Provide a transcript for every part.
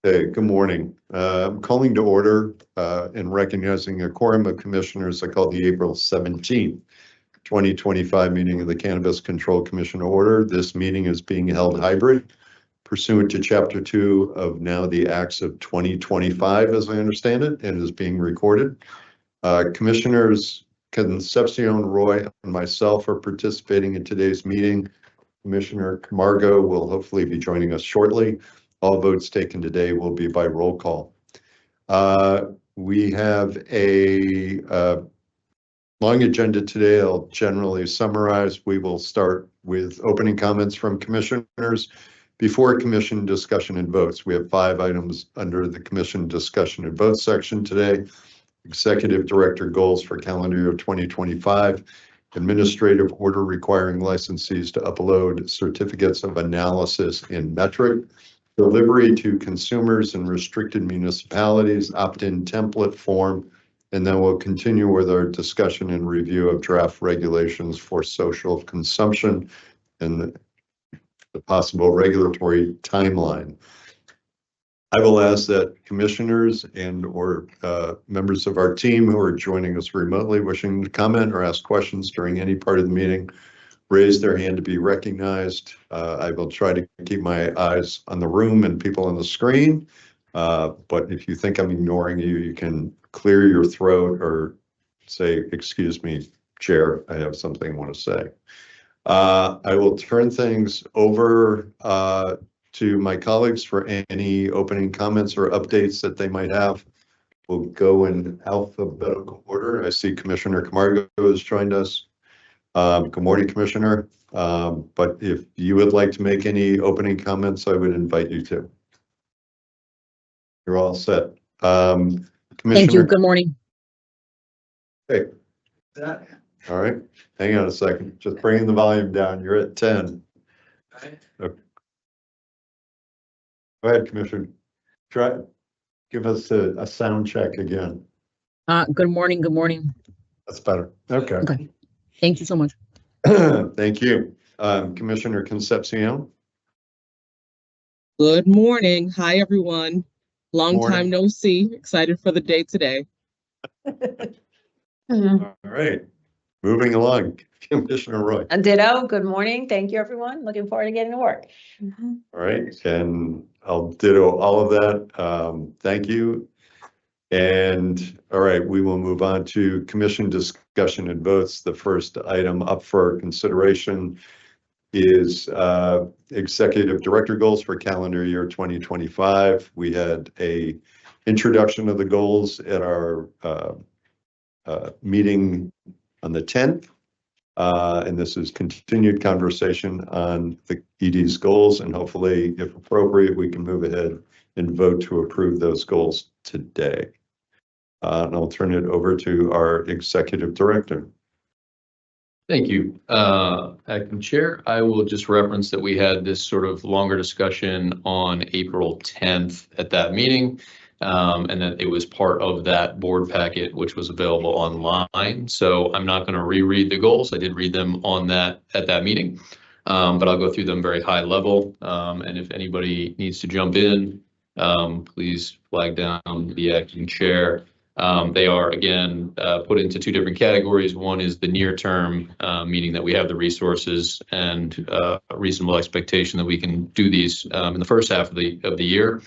Hey, good morning. I'm calling to order and recognizing a quorum of commissioners. I call the April 17th, 2025 meeting of the Cannabis Control Commission to order. This meeting is being held hybrid pursuant to Chapter 2 of now the Acts of 2025, as I understand it, and is being recorded. Commissioners Concepcion, Roy, and myself are participating in today's meeting. Commissioner Camargo will hopefully be joining us shortly. All votes taken today will be by roll call. We have a long agenda today. I'll generally summarize. We will start with opening comments from commissioners before commission discussion and votes. We have 5 items under the commission discussion and votes section today. Executive Director goals for calendar year 2025. Administrative order requiring licensees to upload certificates of analysis in metric. Delivery to consumers in restricted municipalities, opt-in template form, and then we'll continue with our discussion and review of draft regulations for social consumption and the possible regulatory timeline. I will ask that commissioners and or members of our team who are joining us remotely wishing to comment or ask questions during any part of the meeting raise their hand to be recognized. I will try to keep my eyes on the room and people on the screen, but if you think I'm ignoring you, you can clear your throat or say, excuse me, Chair, I have something I want to say. I will turn things over to my colleagues for any opening comments or updates that they might have. We'll go in alphabetical order. I see Commissioner Camargo has joined us. Good morning, Commissioner. But if you would like to make any opening comments, I would invite you to. You're all set. Commissioner. Thank you. Good morning. Hey. All right. Hang on a second. Just bringing the volume down. You're at 10. Okay. Go ahead, Commissioner. Give us a sound check again. Good morning. Good morning. That's better. Okay. Okay. Thank you so much. Thank you. Commissioner Concepcion. Good morning. Hi, everyone. Long time no see. Excited for the day today. All right. Moving along. Commissioner Roy. Ditto. Good morning. Thank you, everyone. Looking forward to getting to work. All right. And I'll ditto all of that. Thank you. And all right, we will move on to commission discussion and votes. The first item up for consideration is executive director goals for calendar year 2025. We had a introduction of the goals at our meeting on the 10th. And this is continued conversation on the ED's goals, and hopefully, if appropriate, we can move ahead and vote to approve those goals today. And I'll turn it over to our executive director. Thank you, Acting Chair. I will just reference that we had this sort of longer discussion on April 10th at that meeting, and that it was part of that board packet, which was available online. So I'm not going to reread the goals. I did read them on that at that meeting, but I'll go through them very high level. And if anybody needs to jump in, please flag down the Acting Chair. They are, again, put into 2 different categories. One is the near term, meaning that we have the resources and a reasonable expectation that we can do these in the first half of the year,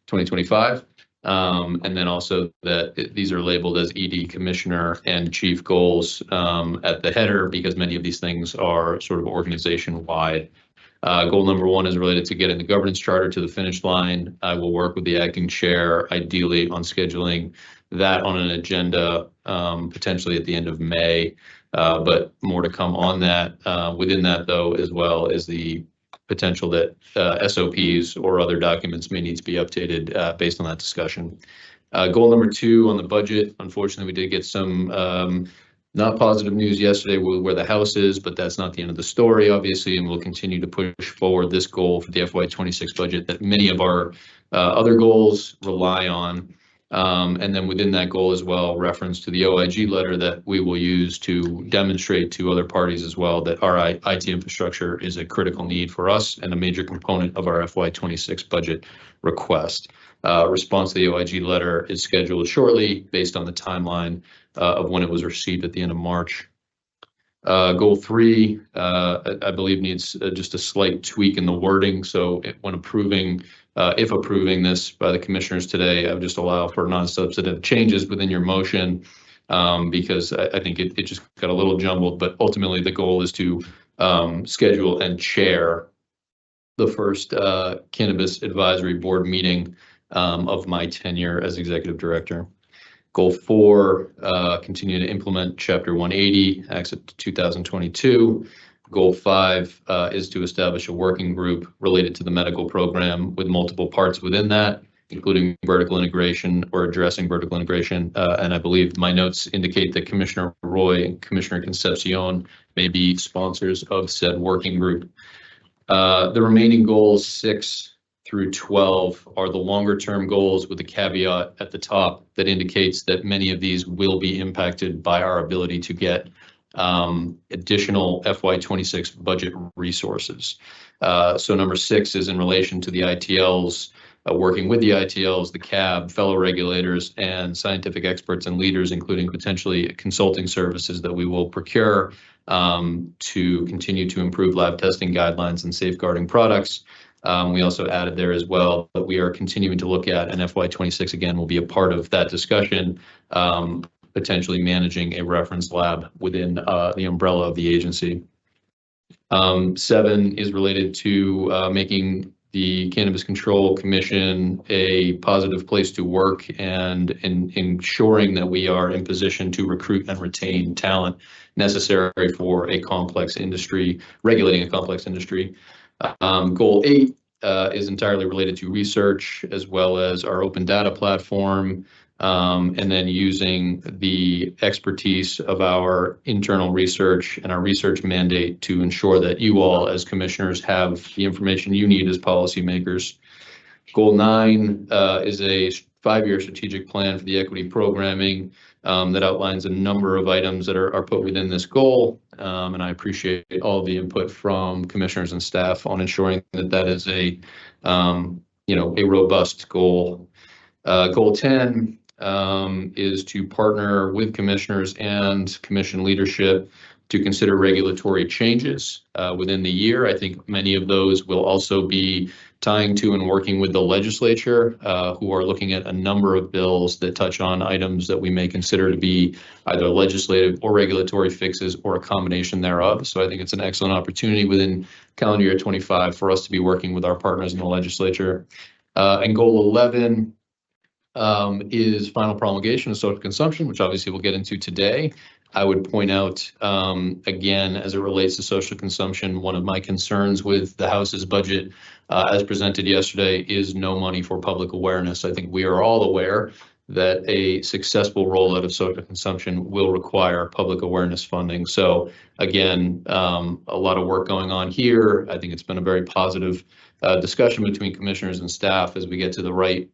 2025. And then also that these are labeled as ED Commissioner and Chief goals at the header, because many of these things are sort of organization wide. Goal number 1 is related to getting the governance charter to the finish line. I will work with the Acting Chair, ideally on scheduling that on an agenda, potentially at the end of May, but more to come on that. Within that, though, as well, is the potential that SOPs or other documents may need to be updated based on that discussion. Goal number 2 on the budget. Unfortunately, we did get some not positive news yesterday where the House is, but that's not the end of the story, obviously, and we'll continue to push forward this goal for the FY26 budget that many of our other goals rely on. And then within that goal as well, reference to the OIG letter that we will use to demonstrate to other parties as well that our IT infrastructure is a critical need for us and a major component of our FY26 budget request. Response to the OIG letter is scheduled shortly based on the timeline of when it was received at the end of March. Goal 3, I believe needs just a slight tweak in the wording. So when approving, if approving this by the commissioners today, I would just allow for non-substantive changes within your motion because I think it just got a little jumbled, but ultimately the goal is to schedule and chair the first Cannabis Advisory Board meeting of my tenure as executive director. Goal 4, continue to implement Chapter 180, Acts of 2022. Goal 5 is to establish a working group related to the medical program with multiple parts within that, including vertical integration or addressing vertical integration. And I believe my notes indicate that Commissioner Roy and Commissioner Concepcion may be sponsors of said working group. The remaining goals, 6 through 12, are the longer term goals with a caveat at the top that indicates that many of these will be impacted by our ability to get additional FY26 budget resources. So number 6 is in relation to the ITLs, working with the ITLs, the CAB, fellow regulators, and scientific experts and leaders, including potentially consulting services that we will procure to continue to improve lab testing guidelines and safeguarding products. We also added there as well that we are continuing to look at, and FY26 again will be a part of that discussion, potentially managing a reference lab within the umbrella of the agency. 7 is related to making the Cannabis Control Commission a positive place to work and ensuring that we are in position to recruit and retain talent necessary for a complex industry, regulating a complex industry. Goal 8 is entirely related to research as well as our open data platform, and then using the expertise of our internal research and our research mandate to ensure that you all as commissioners have the information you need as policymakers. Goal 9 is a 5-year strategic plan for the equity programming that outlines a number of items that are put within this goal. And I appreciate all the input from commissioners and staff on ensuring that that is a robust goal. Goal 10 is to partner with commissioners and commission leadership to consider regulatory changes within the year. I think many of those will also be tying to and working with the legislature, who are looking at a number of bills that touch on items that we may consider to be either legislative or regulatory fixes or a combination thereof. So I think it's an excellent opportunity within calendar year 25 for us to be working with our partners in the legislature. And goal 11 is final promulgation of social consumption, which obviously we'll get into today. I would point out, again, as it relates to social consumption, one of my concerns with the House's budget as presented yesterday is no money for public awareness. I think we are all aware that a successful rollout of social consumption will require public awareness funding. So again, a lot of work going on here. I think it's been a very positive discussion between commissioners and staff as we get to the right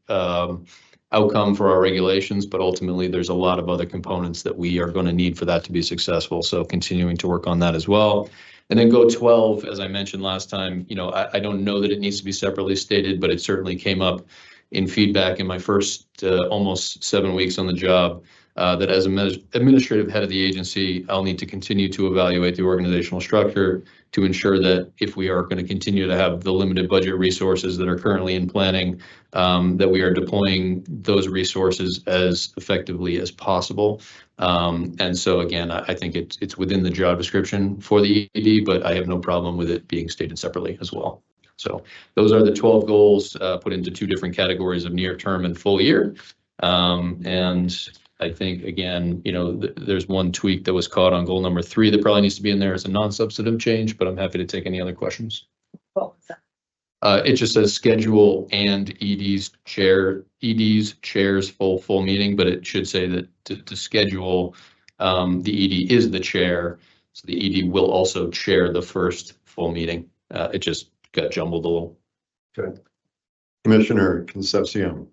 outcome for our regulations, but ultimately there's a lot of other components that we are going to need for that to be successful. So continuing to work on that as well. And then goal 12, as I mentioned last time, I don't know that it needs to be separately stated, but it certainly came up in feedback in my first almost 7 weeks on the job, that as administrative head of the agency, I'll need to continue to evaluate the organizational structure to ensure that if we are going to continue to have the limited budget resources that are currently in planning, that we are deploying those resources as effectively as possible. And so again, I think it's within the job description for the ED, but I have no problem with it being stated separately as well. So those are the 12 goals put into 2 different categories of near term and full year. And I think, again, there's one tweak that was caught on goal number 3 that probably needs to be in there as a non-substantive change, but I'm happy to take any other questions. It just says schedule and ED's chairs full meeting, but it should say that to schedule, the ED is the chair. So the ED will also chair the first full meeting. It just got jumbled a little. Okay. Commissioner Concepcion.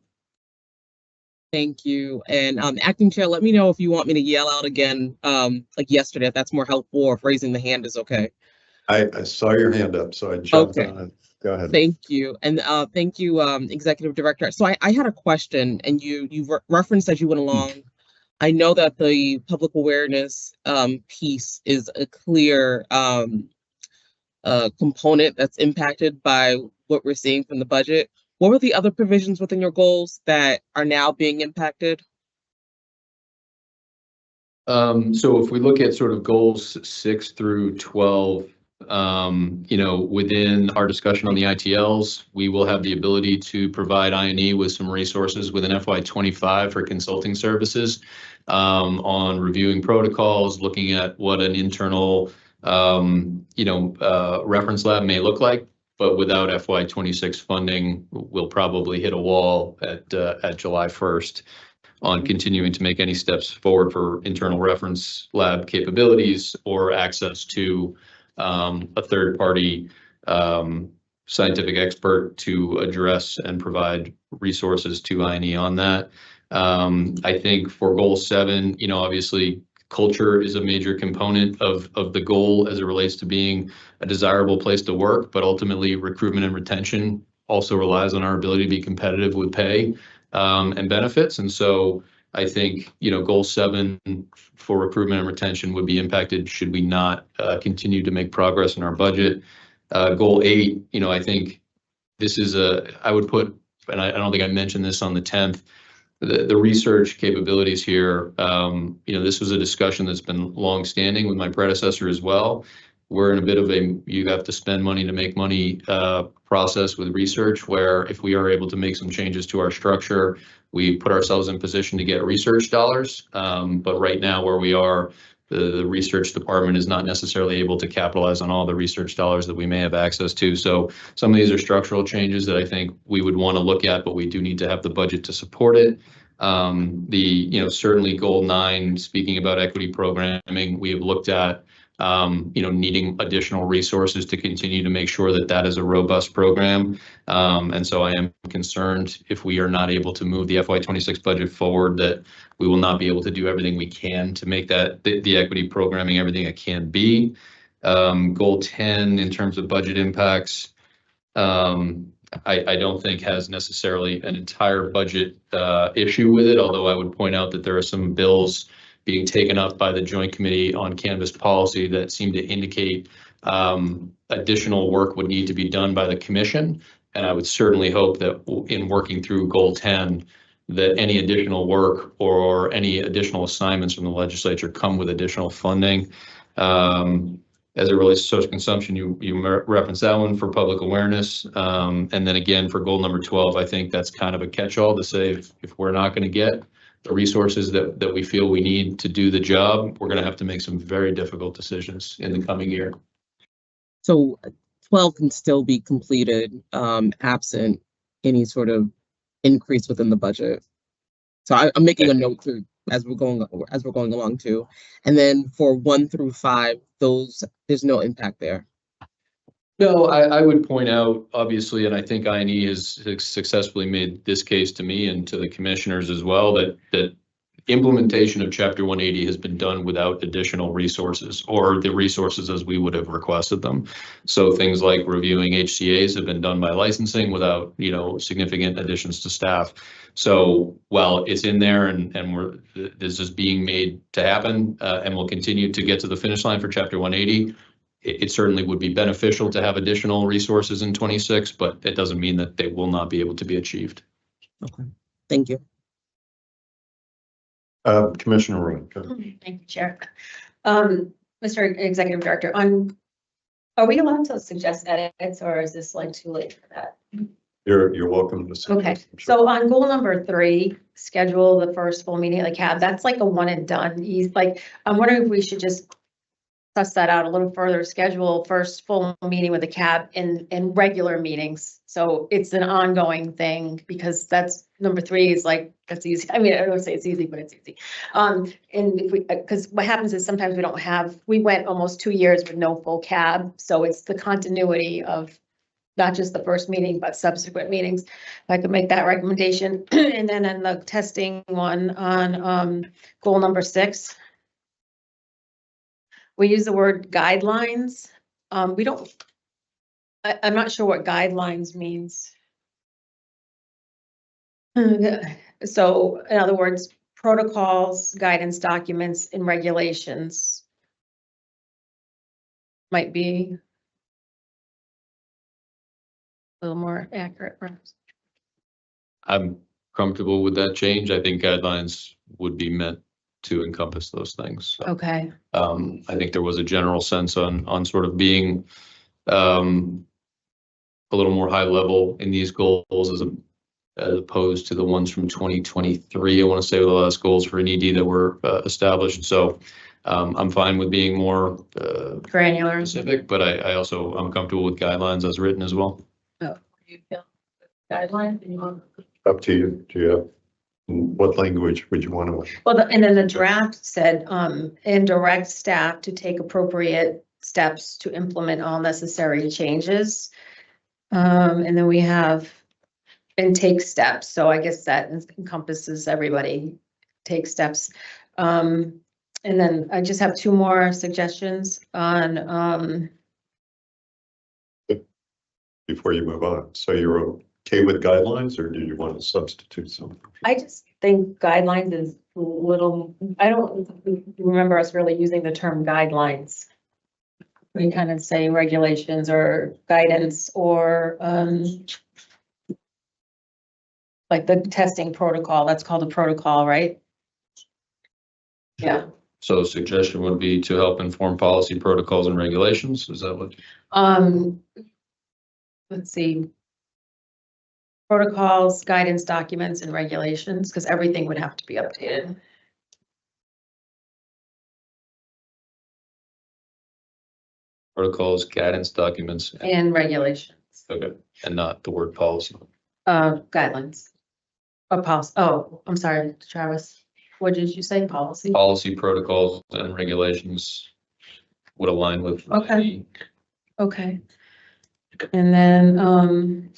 Thank you. And acting chair, let me know if you want me to yell out again, like yesterday, if that's more helpful, or if raising the hand is okay. I saw your hand up, so I jumped Okay. on it. Go ahead. Thank you. And thank you, Executive Director. So I had a question, and you referenced as you went along. I know that the public awareness piece is a clear component that's impacted by what we're seeing from the budget. What were the other provisions within your goals that are now being impacted? So if we look at sort of goals 6 through 12, within our discussion on the ITLs, we will have the ability to provide I&E with some resources within FY25 for consulting services on reviewing protocols, looking at what an internal, reference lab may look like. But without FY26 funding, we'll probably hit a wall at July 1st. On continuing to make any steps forward for internal reference lab capabilities or access to a third-party scientific expert to address and provide resources to I&E on that. I think for goal 7, obviously culture is a major component of the goal as it relates to being a desirable place to work, but ultimately recruitment and retention also relies on our ability to be competitive with pay and benefits. And so I think, goal 7 for recruitment and retention would be impacted should we not continue to make progress in our budget. Goal 8, I think this is I would put, and I don't think I mentioned this on the 10th, the research capabilities here. This was a discussion that's been longstanding with my predecessor as well. We're in a bit of you have to spend money to make money process with research, where if we are able to make some changes to our structure, we put ourselves in position to get research dollars. But right now where we are, the research department is not necessarily able to capitalize on all the research dollars that we may have access to. So some of these are structural changes that I think we would want to look at, but we do need to have the budget to support it. Certainly goal 9, speaking about equity programming, we have looked at needing additional resources to continue to make sure that that is a robust program. And so I am concerned if we are not able to move the FY26 budget forward, that we will not be able to do everything we can to make that the equity programming everything it can be. Goal 10 in terms of budget impacts, I don't think has necessarily an entire budget issue with it, although I would point out that there are some bills being taken up by the Joint Committee on Cannabis Policy that seem to indicate additional work would need to be done by the Commission. And I would certainly hope that in working through Goal 10, that any additional work or any additional assignments from the legislature come with additional funding. As it relates to social consumption, you referenced that one for public awareness. And then again, for goal number 12, I think that's kind of a catch-all to say if we're not going to get the resources that we feel we need to do the job, we're going to have to make some very difficult decisions in the coming year. So 12 can still be completed absent any sort of increase within the budget. So I'm making a note too as we're going along too. And then for 1 through 5, there's no impact there. No, I would point out, obviously, and I think I&E has successfully made this case to me and to the commissioners as well, that implementation of Chapter 180 has been done without additional resources or the resources as we would have requested them. So things like reviewing HCAs have been done by licensing without, significant additions to staff. So while it's in there and this is being made to happen and will continue to get to the finish line for Chapter 180, it certainly would be beneficial to have additional resources in 26, but it doesn't mean that they will not be able to be achieved. Okay, thank you. Commissioner Rowan. Thank you, Chair. Mr. Executive Director, are we allowed to suggest edits, or is this like too late for that? You're welcome to suggest. Okay, so on goal number 3, schedule the first full meeting of the CAB, that's like a one and done. I'm wondering if we should just suss that out a little further, schedule first full meeting with the CAB in regular meetings. So it's an ongoing thing, because that's number 3 is like, that's easy. I mean, I don't say it's easy, but it's easy. And if because what happens is sometimes we went almost 2 years with no full CAB. So it's the continuity of not just the first meeting, but subsequent meetings. If I could make that recommendation. And then in the testing one on goal number 6, we use the word guidelines. We don't, I'm not sure what guidelines means. So in other words, protocols, guidance documents, and regulations might be a little more accurate, perhaps. I'm comfortable with that change. I think guidelines would be meant to encompass those things. So, Okay, I think there was a general sense on sort of being a little more high level in these goals as opposed to the ones from 2023. I want to say were the last goals for an ED that were established. So I'm fine with being more granular. specific, but I'm comfortable with guidelines as written as well. Oh, you feel guidelines? Up to you. Do you have, what language would you want to? Well, and then the draft said, and direct staff to take appropriate steps to implement all necessary changes. And then we have, and take steps. So I guess that encompasses everybody, take steps. And then I just have 2 more suggestions on, Before you move on. So you're okay with guidelines, or did you want to substitute something? I just think guidelines is a little, I don't remember us really using the term guidelines. We kind of say regulations or guidance or, like the testing protocol, that's called a protocol, right? Yeah. So a suggestion would be to help inform policy protocols and regulations. Is that what? Let's see. Protocols, guidance documents, and regulations, because everything would have to be updated. Protocols, guidance documents. And regulations, Okay, and not the word policy. guidelines. Or policy, oh, I'm sorry, Travis, what did you say, policy? Policy protocols and regulations would align with. Okay. Okay. And then, on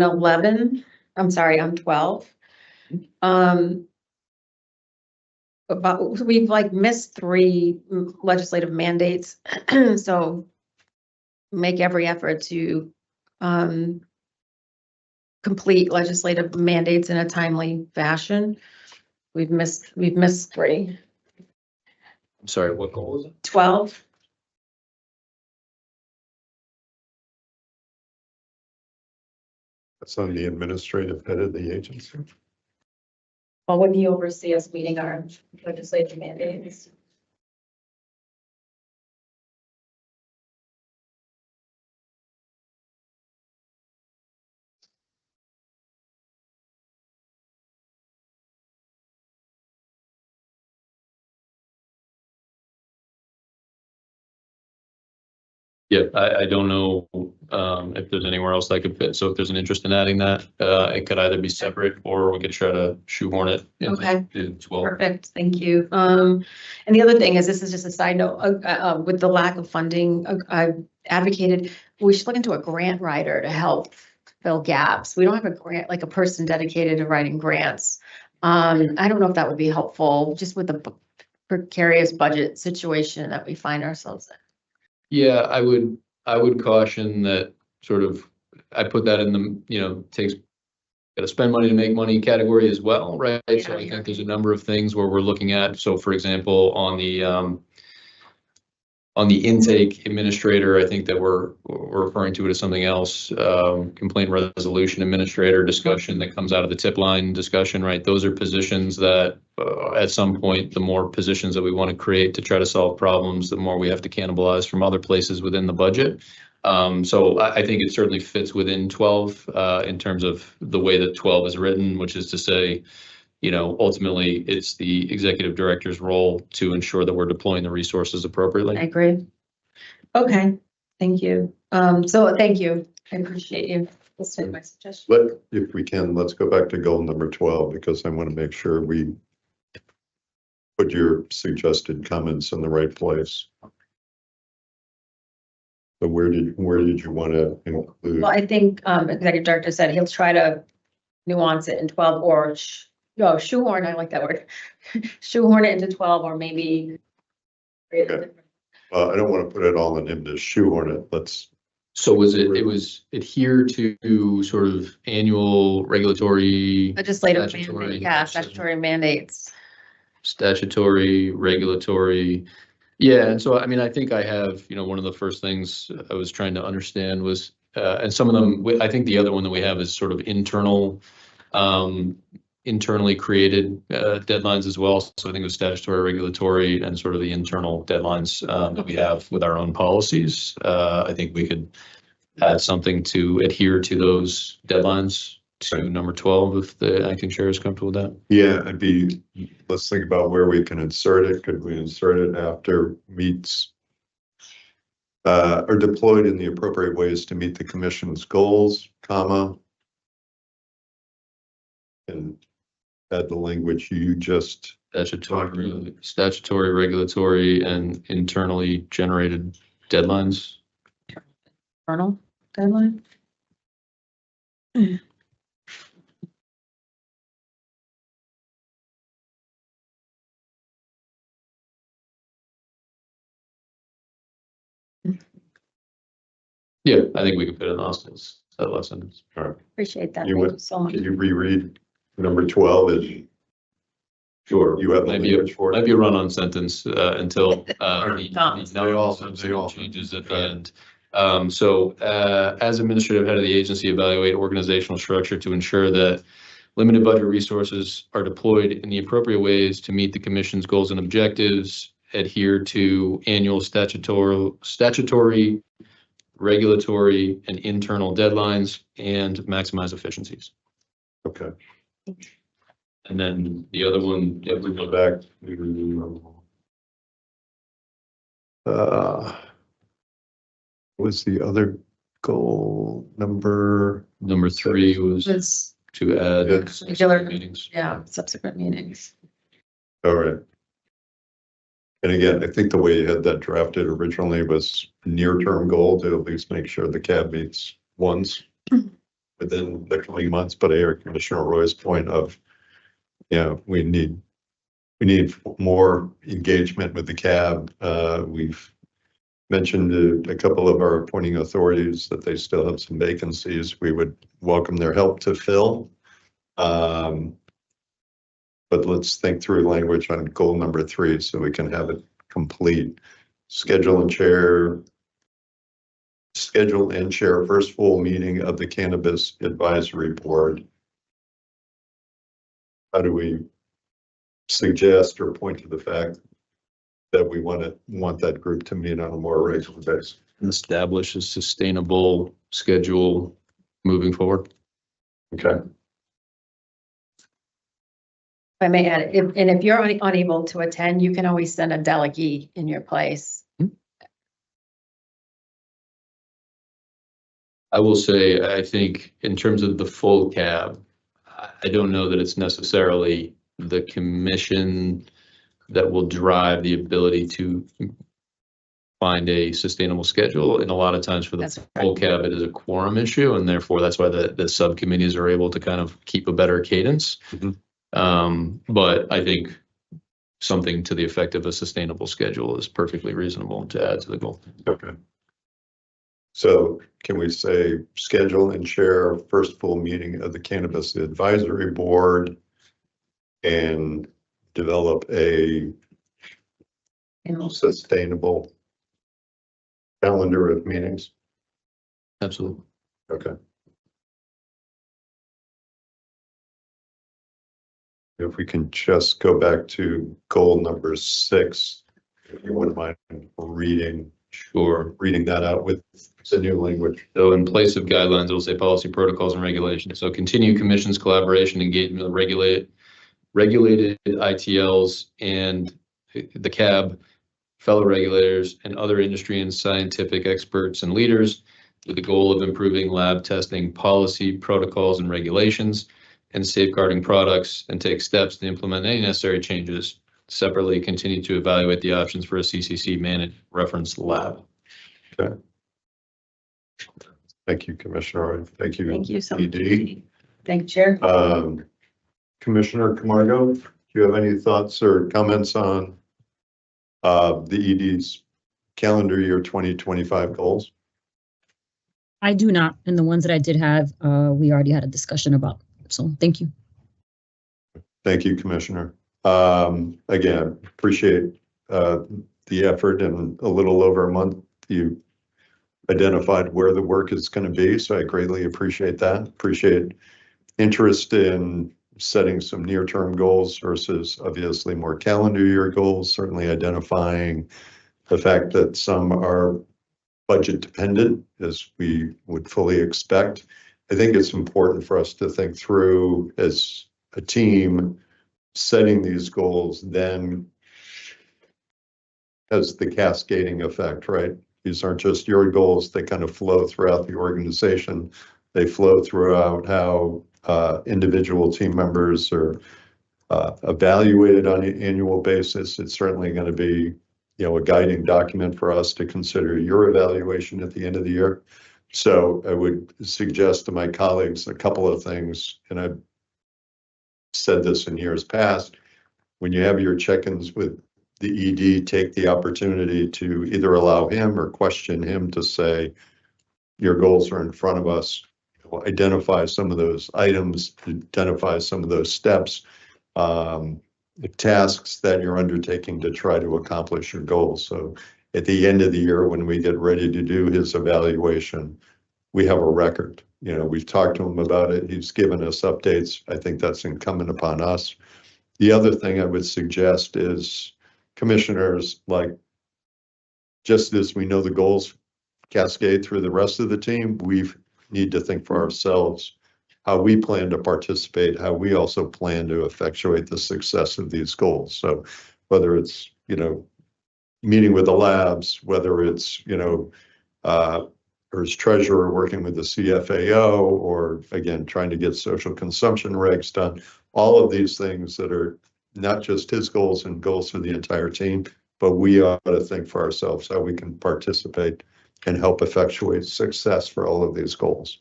11, I'm sorry, on 12. But we've like missed 3 legislative mandates, so make every effort to, complete legislative mandates in a timely fashion. We've missed 3. I'm sorry, what goal was it? 12. That's on the administrative head of the agency. Well, when you oversee us meeting our legislative mandates. Yeah, I don't know if there's anywhere else that could fit. So if there's an interest in adding that, it could either be separate or we could try to shoehorn it. Okay. into 12. Perfect, thank you. And the other thing is, this is just a side note, with the lack of funding, I've advocated, we should look into a grant writer to help fill gaps. We don't have a grant, like a person dedicated to writing grants. I don't know if that would be helpful, just with the precarious budget situation that we find ourselves in. Yeah, I would caution that sort of, I put that in the, got to spend money to make money category as well, right? So I think there's a number of things where we're looking at. So for example, on the intake administrator, I think that we're referring to it as something else, complaint resolution administrator discussion that comes out of the tip line discussion, right? Those are positions that at some point, the more positions that we want to create to try to solve problems, the more we have to cannibalize from other places within the budget. So I think it certainly fits within 12 in terms of the way that 12 is written, which is to say, ultimately it's the executive director's role to ensure that we're deploying the resources appropriately. I agree. Okay, thank you. So thank you. I appreciate you listening to my suggestion. If we can, let's go back to goal number 12, because I want to make sure we put your suggested comments in the right place. But where did you want to include? Well, I think, executive director said he'll try to nuance it in 12 or shoehorn, I like that word. Shoehorn it into 12 or maybe. Okay. I don't want to put it all in him to shoehorn it. Let's, So it was adhere to sort of annual regulatory, Legislative Statutory. mandate, yeah, statutory mandates. statutory, regulatory. Yeah, and so, I mean, I think I have, one of the first things I was trying to understand was, and some of them, I think the other one that we have is sort of internally created deadlines as well. So I think it was statutory, regulatory, and sort of the internal deadlines that we have with our own policies. I think we could add something to adhere to those deadlines to number 12, if the acting chair is comfortable with that. yeah, let's think about where we can insert it. Could we insert it after meets or deployed in the appropriate ways to meet the commission's goals, comma, and add the language you just, Statutory, regulatory, and internally generated deadlines. Internal deadline? Yeah, I think we could put it in Austin's, that last sentence. Appreciate that. You Thank would- you so much. can you reread number 12 as Sure. you have the Maybe language for Might it? be a run-on sentence until Thumbs. They all- changes at the end. So as administrative head of the agency, evaluate organizational structure to ensure that limited budget resources are deployed in the appropriate ways to meet the commission's goals and objectives, adhere to annual statutory, regulatory, and internal deadlines, and maximize efficiencies. Okay. And then the other one, If we go back to was the other goal number? number 3 was Was, to add Yes. Regular. meetings. yeah, subsequent meetings. All right. And again, I think the way you had that drafted originally was near-term goal to at least make sure the CAB meets once within the coming months. But I hear Commissioner Roy's point of, we need more engagement with the CAB. We've mentioned to a couple of our appointing authorities that they still have some vacancies. We would welcome their help to fill. But let's think through language on goal number 3 so we can have it complete. Schedule and chair first full meeting of the Cannabis Advisory Board. How do we suggest or point to the fact that we want that group to meet on a more regular basis? Establish a sustainable schedule moving forward. Okay. If I may add, if you're unable to attend, you can always send a delegate in your place. I will say, I think in terms of the full CAB, I don't know that it's necessarily the commission that will drive the ability to find a sustainable schedule. And a lot of times for the That's full CAB, it is a quorum issue. And therefore, that's why the subcommittees are able to kind of keep a better cadence. Mhm. But I think something to the effect of a sustainable schedule is perfectly reasonable to add to the goal. Okay. So can we say schedule and chair first full meeting of the Cannabis Advisory Board and develop a sustainable calendar of meetings? Absolutely. Okay. If we can just go back to goal number 6, if you wouldn't mind reading Sure. that out with the new language. So in place of guidelines, it'll say policy, protocols, and regulations. So continue commission's collaboration, engagement with regulated ITLs and the CAB, fellow regulators, and other industry and scientific experts and leaders with the goal of improving lab testing policy, protocols, and regulations, and safeguarding products, and take steps to implement any necessary changes. Separately, continue to evaluate the options for a CCC managed reference lab. Okay. Thank you, Commissioner. Thank you. Thank you so ED. much. Thank you, Chair. Commissioner Camargo, do you have any thoughts or comments on the ED's calendar year 2025 goals? I do not. And the ones that I did have, we already had a discussion about. So thank you. Thank you, Commissioner. Again, appreciate the effort. In a little over a month, you identified where the work is going to be. So I greatly appreciate that. Appreciate interest in setting some near-term goals versus obviously more calendar year goals, certainly identifying the fact that some are budget dependent, as we would fully expect. I think it's important for us to think through as a team, setting these goals then has the cascading effect, right? These aren't just your goals, they kind of flow throughout the organization. They flow throughout how individual team members are evaluated on an annual basis. It's certainly going to be, a guiding document for us to consider your evaluation at the end of the year. So I would suggest to my colleagues a couple of things, and I've said this in years past. When you have your check-ins with the ED, take the opportunity to either allow him or question him to say, your goals are in front of us. Identify some of those items, identify some of those steps, the tasks that you're undertaking to try to accomplish your goals. So at the end of the year, when we get ready to do his evaluation, we have a record. We've talked to him about it. He's given us updates. I think that's incumbent upon us. The other thing I would suggest is commissioners, like, just as we know the goals cascade through the rest of the team, we need to think for ourselves how we plan to participate, how we also plan to effectuate the success of these goals. So whether it's, meeting with the labs, whether it's, or as treasurer working with the CFAO, or again, trying to get social consumption regs done, all of these things that are not just his goals and goals for the entire team, but we ought to think for ourselves how we can participate and help effectuate success for all of these goals.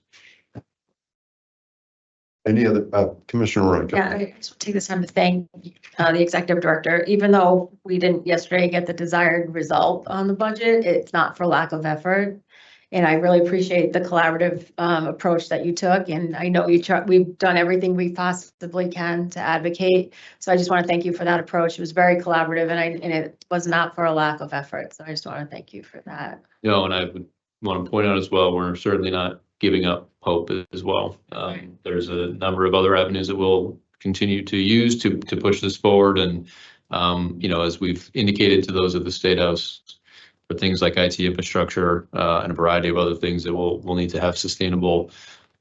Any other, Commissioner Roy? Yeah, I just want to take this time to thank the executive director. Even though we didn't yesterday get the desired result on the budget, it's not for lack of effort. And I really appreciate the collaborative approach that you took. And I know we've done everything we possibly can to advocate. So I just want to thank you for that approach. It was very collaborative, and it was not for a lack of effort. So I just want to thank you for that. No, and I would want to point out as well, we're certainly not giving up hope as well. There's a number of other avenues that we'll continue to use to push this forward. And, as we've indicated to those at the State House, for things like IT infrastructure and a variety of other things that we'll need to have sustainable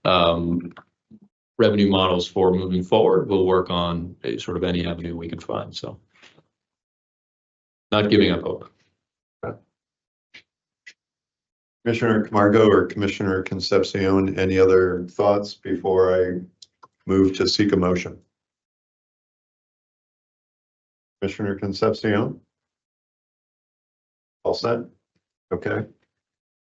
revenue models for moving forward, we'll work on a sort of any avenue we can find. So not giving up hope. Commissioner Camargo or Commissioner Concepcion, any other thoughts before I move to seek a motion? Commissioner Concepcion? All set? Okay.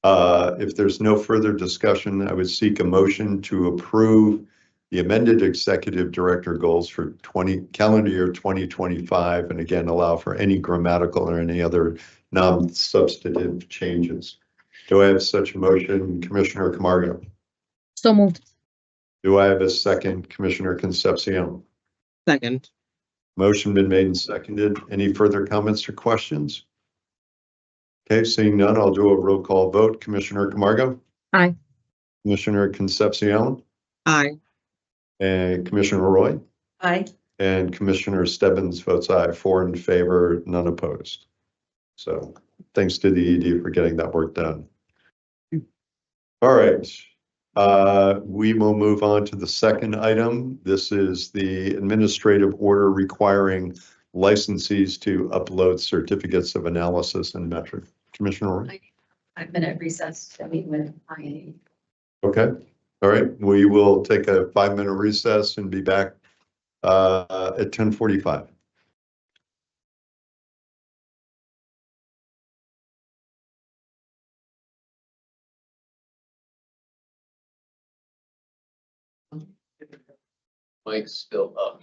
If there's no further discussion, I would seek a motion to approve the amended executive director goals for calendar year 2025, and again, allow for any grammatical or any other non-substantive changes. Do I have such a motion, Commissioner Camargo? So moved. Do I have a second, Commissioner Concepcion? Second. Motion been made and seconded. Any further comments or questions? Okay, seeing none, I'll do a roll call vote. Commissioner Camargo? Aye. Commissioner Concepcion? Aye. And Commissioner Roy? Aye. And Commissioner Stebbins votes aye, 4 in favor, none opposed. So thanks to the ED for getting that work done. All right, we will move on to the second item. This is the administrative order requiring licensees to upload certificates of analysis and metric. Commissioner Roy? 5-minute recess to meet with INE. Okay, all right, we will take a 5-minute recess and be back at 10:45. Mike's still up.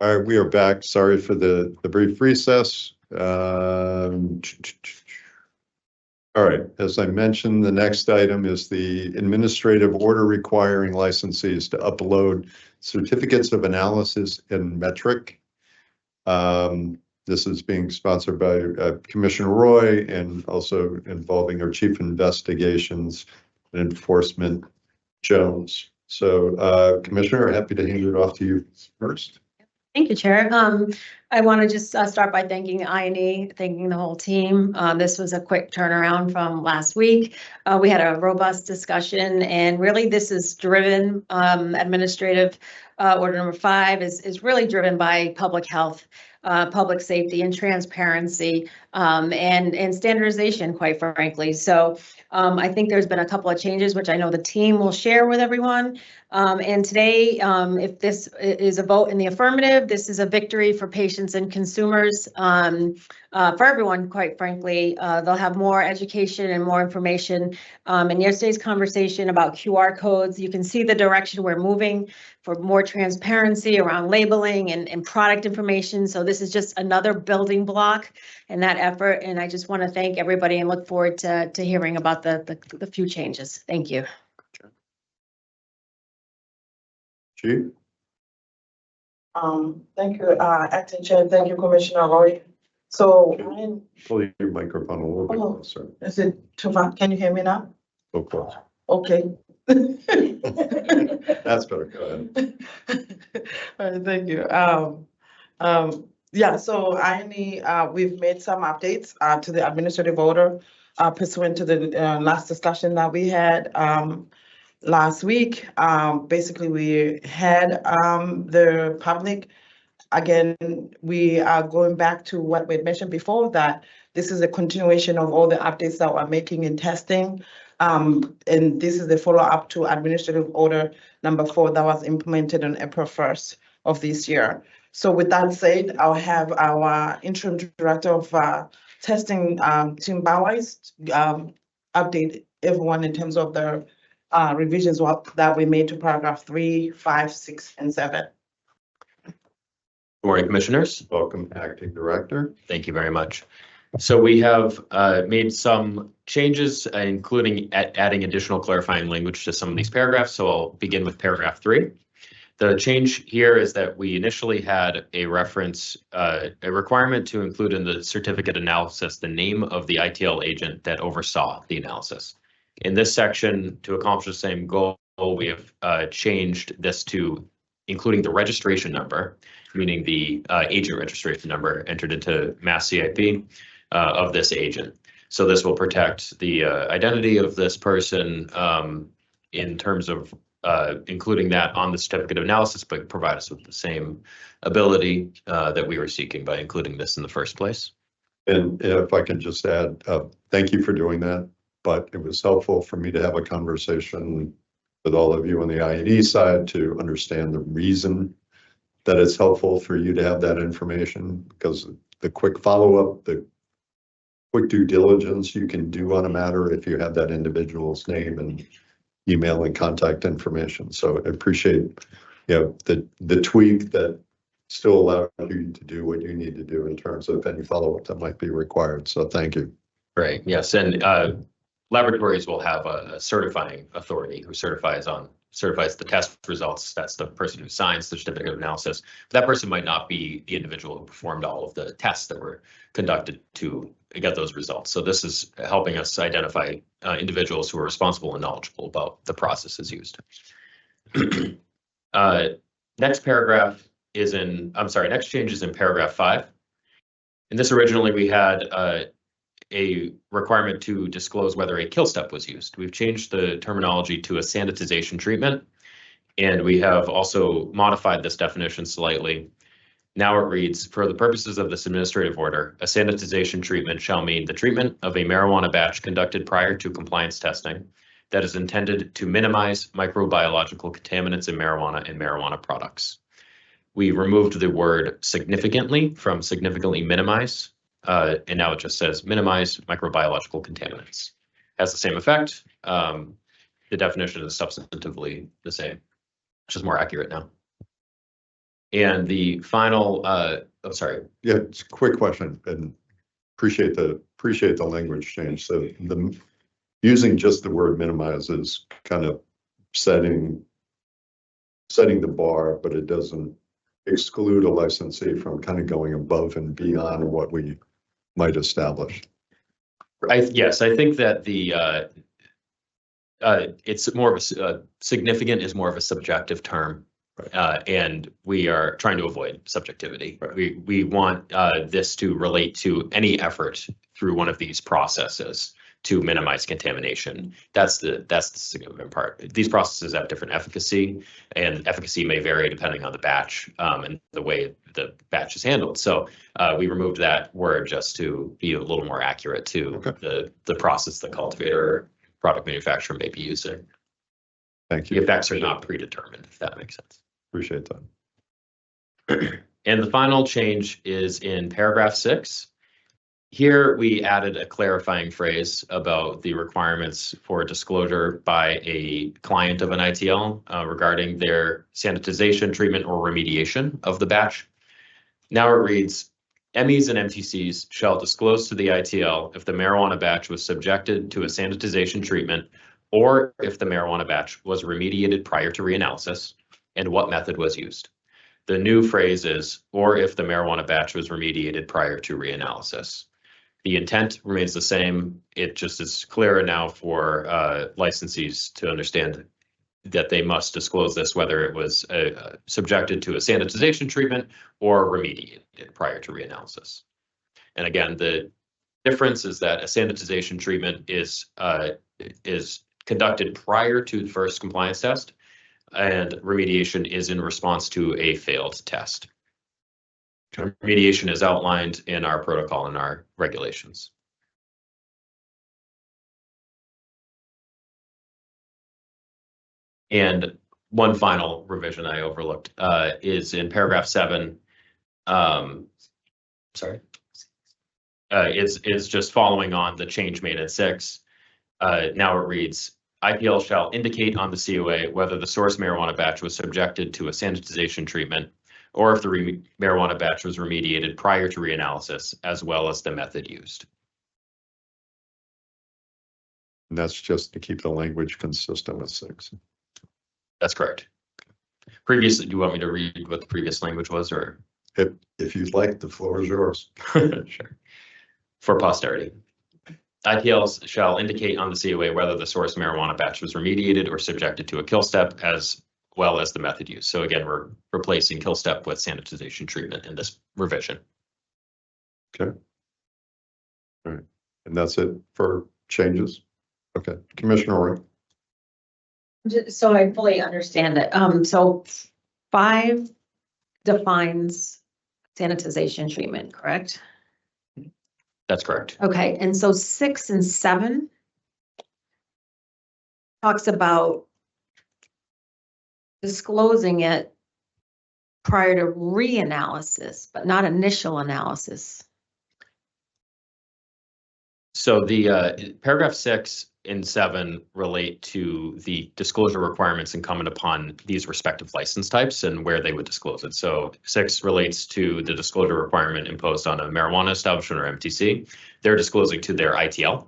All right, we are back. Sorry for the brief recess. All right, as I mentioned, the next item is the administrative order requiring licensees to upload certificates of analysis in metric. This is being sponsored by Commissioner Roy and also involving our Chief Investigations and Enforcement Jones. So Commissioner, happy to hand it off to you first. Thank you, Chair. I want to just start by thanking INE, thanking the whole team. This was a quick turnaround from last week. We had a robust discussion, and really this is driven, administrative order number 5 is really driven by public health, public safety and transparency, and standardization, quite frankly. So I think there's been a couple of changes, which I know the team will share with everyone. And today, if this is a vote in the affirmative, this is a victory for patients and consumers, for everyone, quite frankly. They'll have more education and more information. In yesterday's conversation about QR codes, you can see the direction we're moving for more transparency around labeling and product information. So this is just another building block in that effort. And I just want to thank everybody and look forward to hearing about the few changes. Thank you. Chief? Thank you, Acting Chair. Thank you, Commissioner Roy. So, Pull your microphone a little bit Oh. closer. is it too far? Can you hear me now? So close. Okay. That's better. Go ahead. All right, thank you. Yeah, so we've made some updates to the administrative order pursuant to the last discussion that we had last week. Basically, we had the public. Again, we are going back to what we had mentioned before, that this is a continuation of all the updates that we're making in testing. And this is the follow-up to administrative order number 4 that was implemented on April 1st of this year. So with that said, I'll have our interim director of testing, Tim Bowers, update everyone in terms of the revisions that we made to paragraph 3, 5, 6, and 7. Good morning, Commissioners. Welcome, Acting Director. Thank you very much. So we have made some changes, including adding additional clarifying language to some of these paragraphs. So I'll begin with paragraph 3. The change here is that we initially had a reference, a requirement to include in the certificate analysis the name of the ITL agent that oversaw the analysis. In this section, to accomplish the same goal, we have changed this to including the registration number, meaning the agent registration number entered into Mass CIP of this agent. So this will protect the identity of this person in terms of including that on the certificate of analysis, but provide us with the same ability that we were seeking by including this in the first place. And if I can just add, thank you for doing that, but it was helpful for me to have a conversation with all of you on the INE side to understand the reason that it's helpful for you to have that information, because the quick follow-up, the quick due diligence you can do on a matter if you have that individual's name and email and contact information. So I appreciate, the tweak that still allows you to do what you need to do in terms of any follow-up that might be required. So thank you. Right. Yes. And laboratories will have a certifying authority who certifies the test results. That's the person who signs the certificate of analysis. But that person might not be the individual who performed all of the tests that were conducted to get those results. So this is helping us identify individuals who are responsible and knowledgeable about the processes used. Next change is in paragraph 5. And this originally we had a requirement to disclose whether a kill step was used. We've changed the terminology to a sanitization treatment, and we have also modified this definition slightly. Now it reads, for the purposes of this administrative order, a sanitization treatment shall mean the treatment of a marijuana batch conducted prior to compliance testing that is intended to minimize microbiological contaminants in marijuana and marijuana products. We removed the word significantly from significantly minimize, and now it just says minimize microbiological contaminants. Has the same effect. The definition is substantively the same, which is more accurate now. And the final, oh, sorry, Yeah, it's a quick question and appreciate the language change. So using just the word minimize is kind of setting the bar, but it doesn't exclude a licensee from kind of going above and beyond what we might establish. yes, I think that it's more of a significant is more of a subjective term. And we are trying to avoid subjectivity. Right. We want this to relate to any effort through one of these processes to minimize contamination. That's the significant part. These processes have different efficacy, and efficacy may vary depending on the batch and the way the batch is handled. So we removed that word just to be a little more accurate to the process the cultivator product manufacturer may be using. Thank The you. effects are not predetermined, if that makes sense. Appreciate that. And the final change is in paragraph 6. Here we added a clarifying phrase about the requirements for disclosure by a client of an ITL regarding their sanitization, treatment, or remediation of the batch. Now it reads, MEs and MTCs shall disclose to the ITL if the marijuana batch was subjected to a sanitization treatment or if the marijuana batch was remediated prior to reanalysis and what method was used. The new phrase is, or if the marijuana batch was remediated prior to reanalysis. The intent remains the same. It just is clearer now for licensees to understand that they must disclose this, whether it was subjected to a sanitization treatment or remediated prior to reanalysis. And again, the difference is that a sanitization treatment is conducted prior to the first compliance test, and remediation is in response to a failed test. Remediation is outlined in our protocol and our regulations. And one final revision I overlooked is in paragraph 7. It's just following on the change made at 6. Now it reads, IPL shall indicate on the COA whether the source marijuana batch was subjected to a sanitization treatment or if the marijuana batch was remediated prior to reanalysis, as well as the method used. And that's just to keep the language consistent with 6. That's correct. Previously, do you want me to read what the previous language was, or? If you'd like, the floor is yours. Sure. For posterity. IPLs shall indicate on the COA whether the source marijuana batch was remediated or subjected to a kill step, as well as the method used. So again, we're replacing kill step with sanitization treatment in this revision. Okay. All right. And that's it for changes? Okay. Commissioner Ori. So I fully understand it. So 5 defines sanitization treatment, correct? That's correct. Okay, and so 6 and 7 talks about disclosing it prior to reanalysis, but not initial analysis. So the paragraph 6 and 7 relate to the disclosure requirements incumbent upon these respective license types and where they would disclose it. So 6 relates to the disclosure requirement imposed on a marijuana establishment or MTC. They're disclosing to their ITL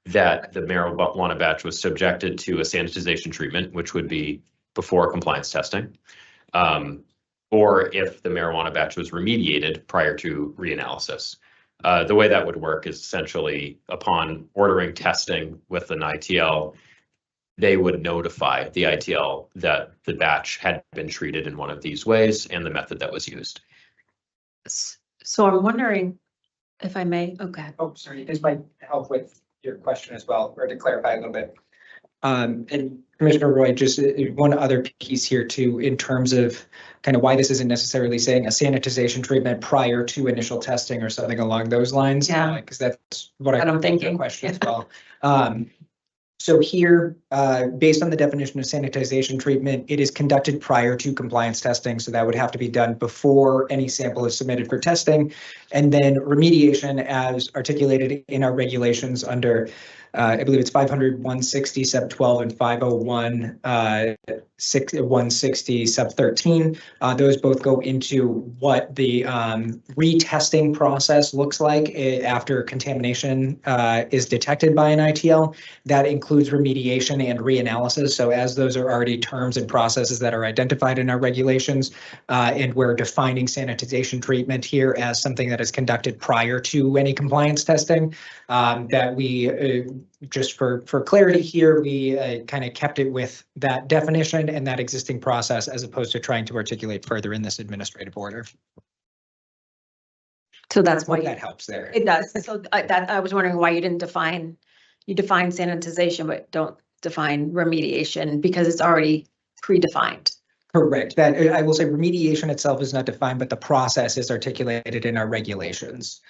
that the marijuana batch was subjected to a sanitization treatment, which would be before compliance testing, or if the marijuana batch was remediated prior to reanalysis. The way that would work is essentially upon ordering testing with an ITL, they would notify the ITL that the batch had been treated in one of these ways and the method that was used. So I'm wondering if I may, okay. Oh, sorry, this might help with your question as well, or to clarify a little bit. And Commissioner Roy, just one other piece here too, in terms of kind of why this isn't necessarily saying a sanitization treatment prior to initial testing or something along those lines. Yeah. Because that's what I'm thinking. Question as well. So here, based on the definition of sanitization treatment, it is conducted prior to compliance testing. So that would have to be done before any sample is submitted for testing. And then remediation, as articulated in our regulations under I believe it's 500, 160, sub 12, and 501, 160, sub 13. Those both go into what the retesting process looks like after contamination is detected by an ITL. That includes remediation and reanalysis. So as those are already terms and processes that are identified in our regulations, and we're defining sanitization treatment here as something that is conducted prior to any compliance testing, that we, just for clarity here, we kind of kept it with that definition and that existing process as opposed to trying to articulate further in this administrative order. So that's why Hope that helps there. it does. So I was wondering why you didn't define, you define sanitization, but don't define remediation because it's already predefined. Correct. That I will say remediation itself is not defined, but the process is articulated in our regulations.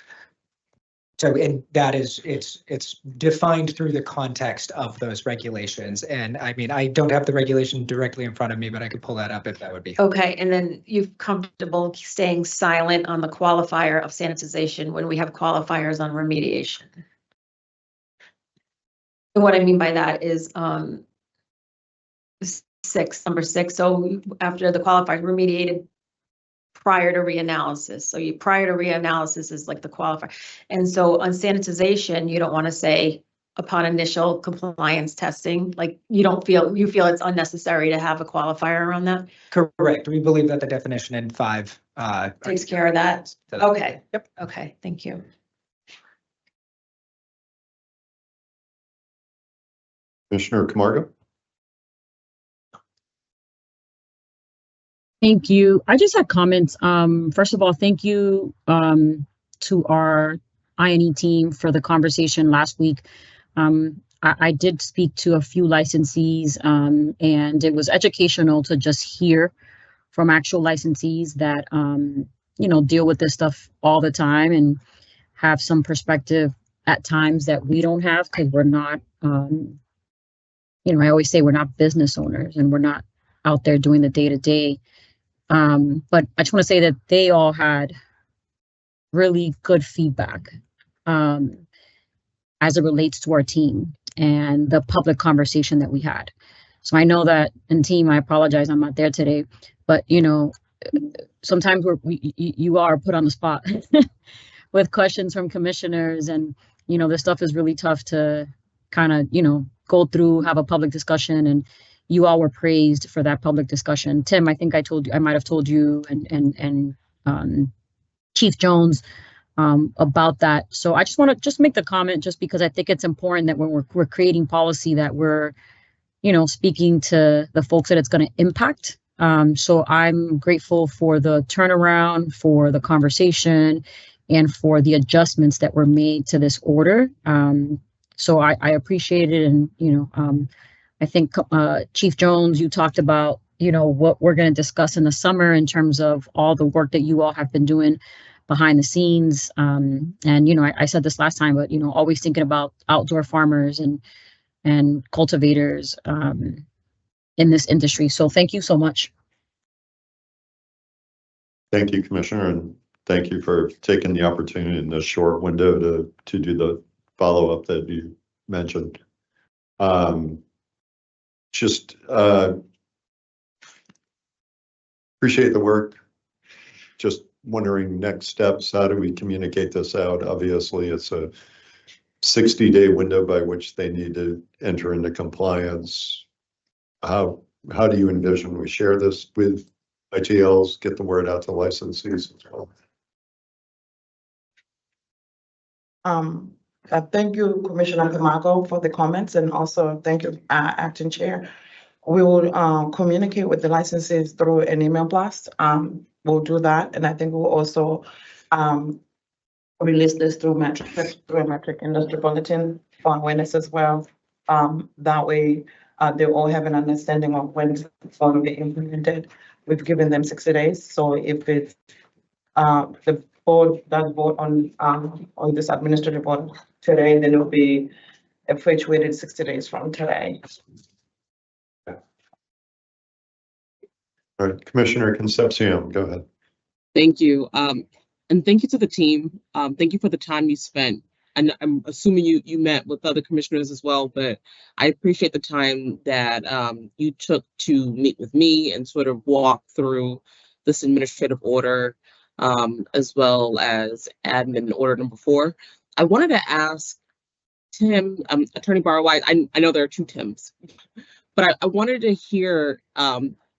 So, and that is, it's defined through the context of those regulations. And I mean, I don't have the regulation directly in front of me, but I could pull that up if that would be. Okay, and then you're comfortable staying silent on the qualifier of sanitization when we have qualifiers on remediation. And what I mean by that is, number 6. So after the qualifier remediated prior to reanalysis. So you prior to reanalysis is like the qualifier. And so on sanitization, you don't want to say upon initial compliance testing, like you feel it's unnecessary to have a qualifier around that? Correct. We believe that the definition in 5 Takes care of that. Okay. Yep. Okay, thank you. Commissioner Camargo? Thank you. I just had comments. First of all, thank you to our INE team for the conversation last week. I did speak to a few licensees, and it was educational to just hear from actual licensees that deal with this stuff all the time and have some perspective at times that we don't have because we're not. I always say we're not business owners and we're not out there doing the day-to-day. But I just want to say that they all had really good feedback as it relates to our team and the public conversation that we had. So I know that, and team, I apologize, I'm not there today, but sometimes you are put on the spot with questions from commissioners, and this stuff is really tough to kind of go through, have a public discussion, and you all were praised for that public discussion. Tim, I think I might have told you and Chief Jones about that. So I just want to just make the comment just because I think it's important that when we're creating policy that we're, speaking to the folks that it's going to impact. So I'm grateful for the turnaround, for the conversation, and for the adjustments that were made to this order. So I appreciate it. And, I think Chief Jones, you talked about, what we're going to discuss in the summer in terms of all the work that you all have been doing behind the scenes. And, I said this last time, but, always thinking about outdoor farmers and cultivators in this industry. So thank you so much. Thank you, Commissioner, and thank you for taking the opportunity in this short window to do the follow-up that you mentioned. Just appreciate the work. Just wondering next steps, how do we communicate this out? Obviously, it's a 60-day window by which they need to enter into compliance. How do you envision we share this with ITLs, get the word out to licensees as well? Thank you, Commissioner Camargo, for the comments, and also thank you, Acting Chair. We will communicate with the licensees through an email blast. We'll do that, and I think we'll also release this through a metric industry bulletin for awareness as well. That way, they all have an understanding of when it's going to be implemented. We've given them 60 days, so if it's the board does vote on this administrative order today, then it'll be effectuated 60 days from today. All right, Commissioner Concepcion, go ahead. Thank you. And thank you to the team. Thank you for the time you spent and I'm assuming you met with other commissioners as well, but I appreciate the time that you took to meet with me and sort of walk through this administrative order, as well as admin order number 4. I wanted to ask Tim, Attorney Barrow-White, I know there are 2 Tims, but I wanted to hear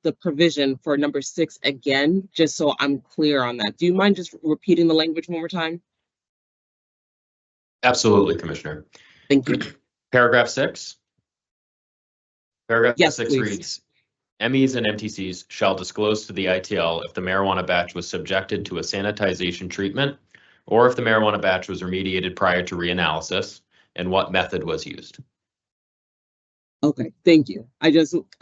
the provision for number 6 again, just so I'm clear on that. Do you mind just repeating the language one more time? Absolutely, Commissioner. Thank you. Paragraph 6. Paragraph Yes, 6 please. reads, MEs and MTCs shall disclose to the ITL if the marijuana batch was subjected to a sanitization treatment or if the marijuana batch was remediated prior to reanalysis and what method was used. Okay, thank you.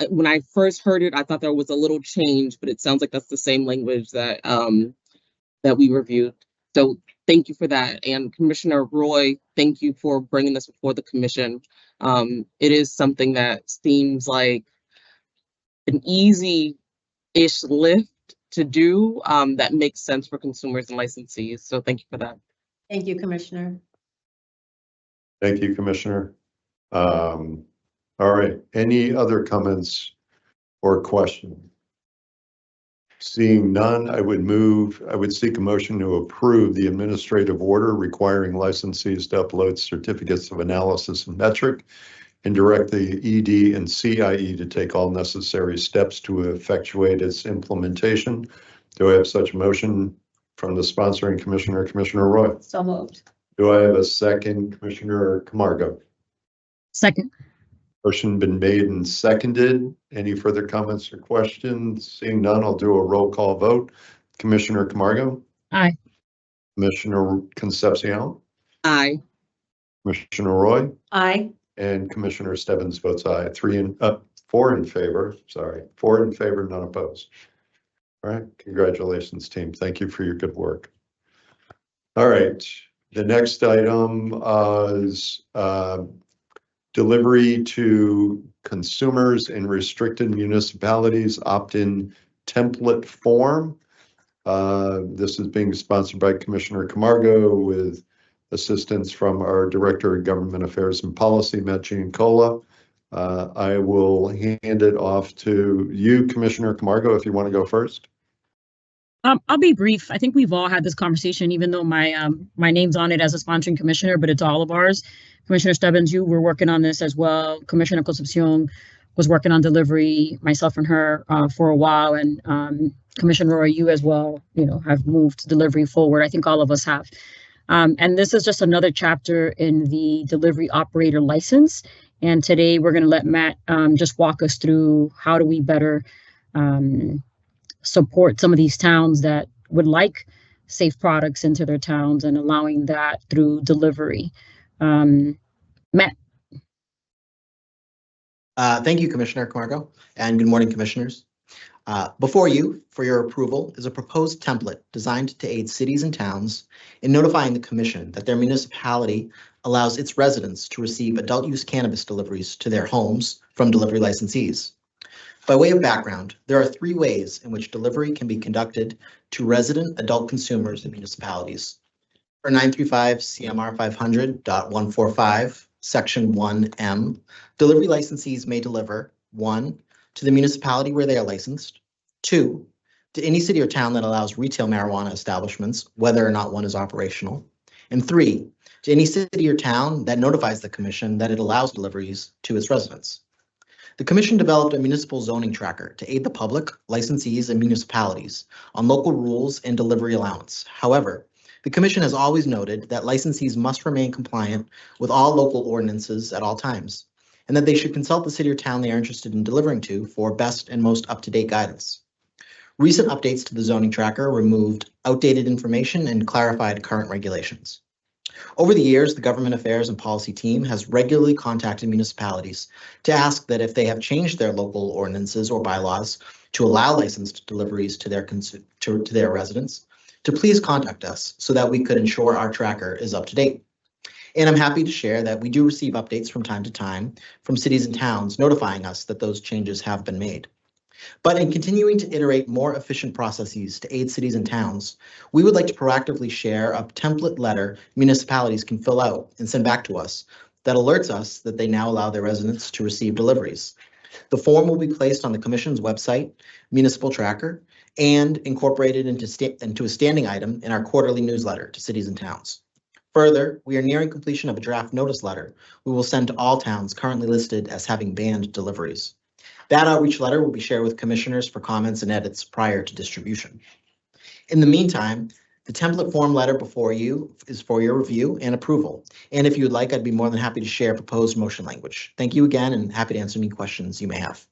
When I first heard it, I thought there was a little change, but it sounds like that's the same language that that we reviewed. So thank you for that. And Commissioner Roy, thank you for bringing this before the commission. It is something that seems like an easy-ish lift to do, that makes sense for consumers and licensees. So thank you for that. Thank you, Commissioner. Thank you, Commissioner. All right, any other comments or questions? Seeing none, I would seek a motion to approve the administrative order requiring licensees to upload certificates of analysis and metric and direct the ED and CIE to take all necessary steps to effectuate its implementation. Do I have such a motion from the sponsoring commissioner, Commissioner Roy? So moved. Do I have a second, Commissioner Camargo? Second. Motion been made and seconded. Any further comments or questions? Seeing none, I'll do a roll call vote. Commissioner Camargo? Aye. Commissioner Concepcion? Aye. Commissioner Roy? Aye. And Commissioner Stebbins votes aye. 4 in favor, sorry. 4 in favor, none opposed. All right, congratulations, team. Thank you for your good work. All right, the next item is delivery to consumers in restricted municipalities opt-in template form. This is being sponsored by Commissioner Camargo with assistance from our Director of Government Affairs and Policy, Matt Giancola. I will hand it off to you, Commissioner Camargo, if you want to go first. I'll be brief. I think we've all had this conversation, even though my name's on it as a sponsoring commissioner, but it's all of ours. Commissioner Stebbins, you were working on this as well. Commissioner Concepcion was working on delivery, myself and her for a while, and Commissioner Roy, you as well, have moved delivery forward. I think all of us have. And this is just another chapter in the delivery operator license. And today we're going to let Matt just walk us through how do we better support some of these towns that would like safe products into their towns and allowing that through delivery. Matt. Thank you, Commissioner Camargo, and good morning, commissioners. Before you, for your approval, is a proposed template designed to aid cities and towns in notifying the commission that their municipality allows its residents to receive adult use cannabis deliveries to their homes from delivery licensees. By way of background, there are 3 ways in which delivery can be conducted to resident adult consumers in municipalities. For 935 CMR 500.145, Section 1M, delivery licensees may deliver 1, to the municipality where they are licensed, 2, to any city or town that allows retail marijuana establishments, whether or not one is operational, and 3, to any city or town that notifies the commission that it allows deliveries to its residents. The commission developed a municipal zoning tracker to aid the public, licensees, and municipalities on local rules and delivery allowance. However, the commission has always noted that licensees must remain compliant with all local ordinances at all times, and that they should consult the city or town they are interested in delivering to for best and most up-to-date guidance. Recent updates to the zoning tracker removed outdated information and clarified current regulations. Over the years, the Government Affairs and Policy team has regularly contacted municipalities to ask that if they have changed their local ordinances or bylaws to allow licensed deliveries to their residents, to please contact us so that we could ensure our tracker is up to date. And I'm happy to share that we do receive updates from time to time from cities and towns notifying us that those changes have been made. But in continuing to iterate more efficient processes to aid cities and towns, we would like to proactively share a template letter municipalities can fill out and send back to us that alerts us that they now allow their residents to receive deliveries. The form will be placed on the Commission's website, municipal tracker, and incorporated into a standing item in our quarterly newsletter to cities and towns. Further, we are nearing completion of a draft notice letter we will send to all towns currently listed as having banned deliveries. That outreach letter will be shared with commissioners for comments and edits prior to distribution. In the meantime, the template form letter before you is for your review and approval. And if you would like, I'd be more than happy to share proposed motion language. Thank you again, and happy to answer any questions you may have.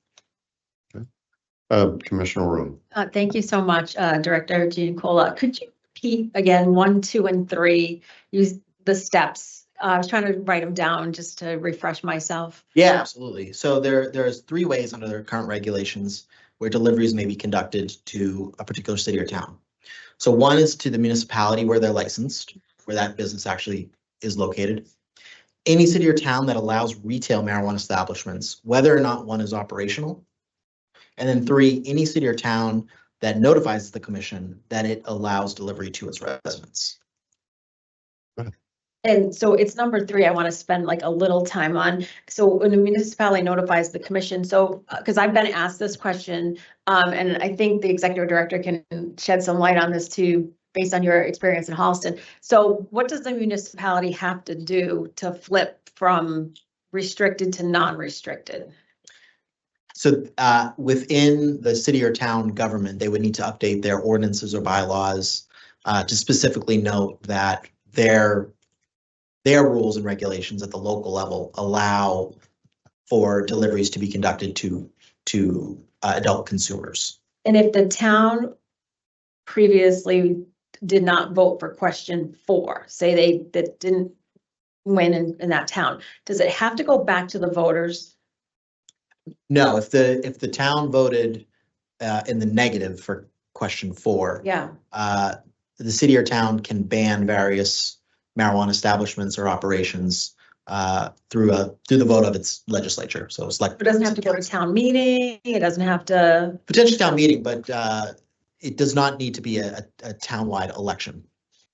Commissioner Room. Thank you so much, Director Giancola. Could you repeat again 1, 2, and 3? Use the steps. I was trying to write them down just to refresh myself. Yeah, absolutely. So there's 3 ways under their current regulations where deliveries may be conducted to a particular city or town. So one is to the municipality where they're licensed, where that business actually is located. Any city or town that allows retail marijuana establishments, whether or not one is operational. And then 3, any city or town that notifies the commission that it allows delivery to its residents. And so it's number 3, I want to spend like a little time on. So when a municipality notifies the commission, so, because I've been asked this question, and I think the executive director can shed some light on this too, based on your experience in Holliston. So what does the municipality have to do to flip from restricted to non-restricted? So within the city or town government, they would need to update their ordinances or bylaws to specifically note that their rules and regulations at the local level allow for deliveries to be conducted to adult consumers. And if the town previously did not vote for question 4, say that didn't win in that town, does it have to go back to the voters? No, if the town voted in the negative for question 4, Yeah. The city or town can ban various marijuana establishments or operations through the vote of its legislature. So it's like It doesn't have to go to town meeting. It doesn't have to. Potentially town meeting, but it does not need to be a townwide election.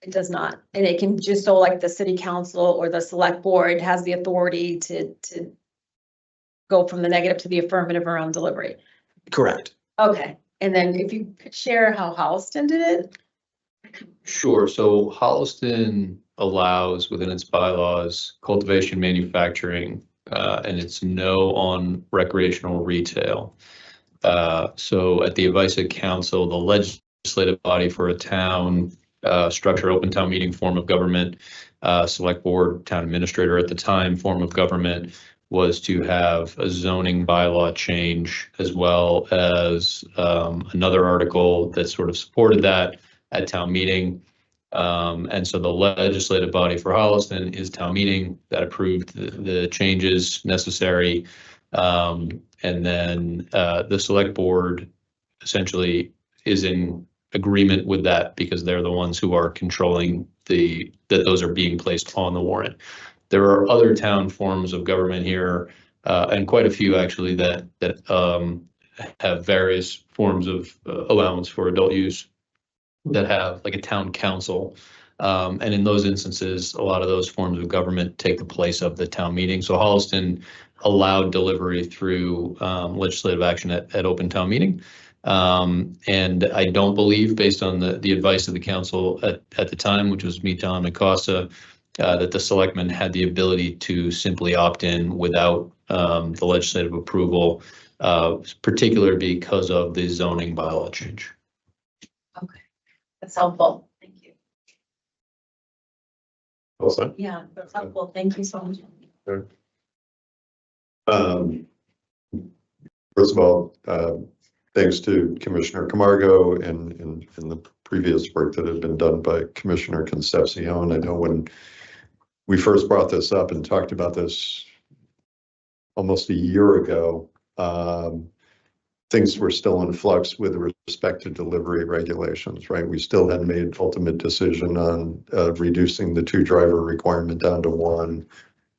It does not. And it can just, so like the city council or the select board has the authority to go from the negative to the affirmative around delivery. Correct. Okay. And then if you could share how Holliston did it? Sure. So Holliston allows within its bylaws cultivation, manufacturing, and it's no on recreational retail. So at the advice of council, the legislative body for a town, structure, open town meeting form of government, select board, town administrator at the time form of government, was to have a zoning bylaw change, as well as another article that sort of supported that at town meeting. And so the legislative body for Holliston is town meeting that approved the changes necessary. And then the select board essentially is in agreement with that because they're the ones who are controlling that those are being placed on the warrant. There are other town forms of government here, and quite a few actually that have various forms of allowance for adult use that have like a town council. And in those instances, a lot of those forms of government take the place of the town meeting. So Holliston allowed delivery through legislative action at open town meeting. And I don't believe, based on the advice of the council at the time, which was me, Tom, and Costa, that the selectmen had the ability to simply opt in without the legislative approval, particularly because of the zoning bylaw change. Okay. That's helpful. Thank you. Also, Yeah, that's helpful. Thank you so much. first of all, thanks to Commissioner Camargo and the previous work that had been done by Commissioner Concepcion. I know when we first brought this up and talked about this almost a year ago, things were still in flux with respect to delivery regulations, right? We still hadn't made an ultimate decision on reducing the 2-driver requirement down to 1.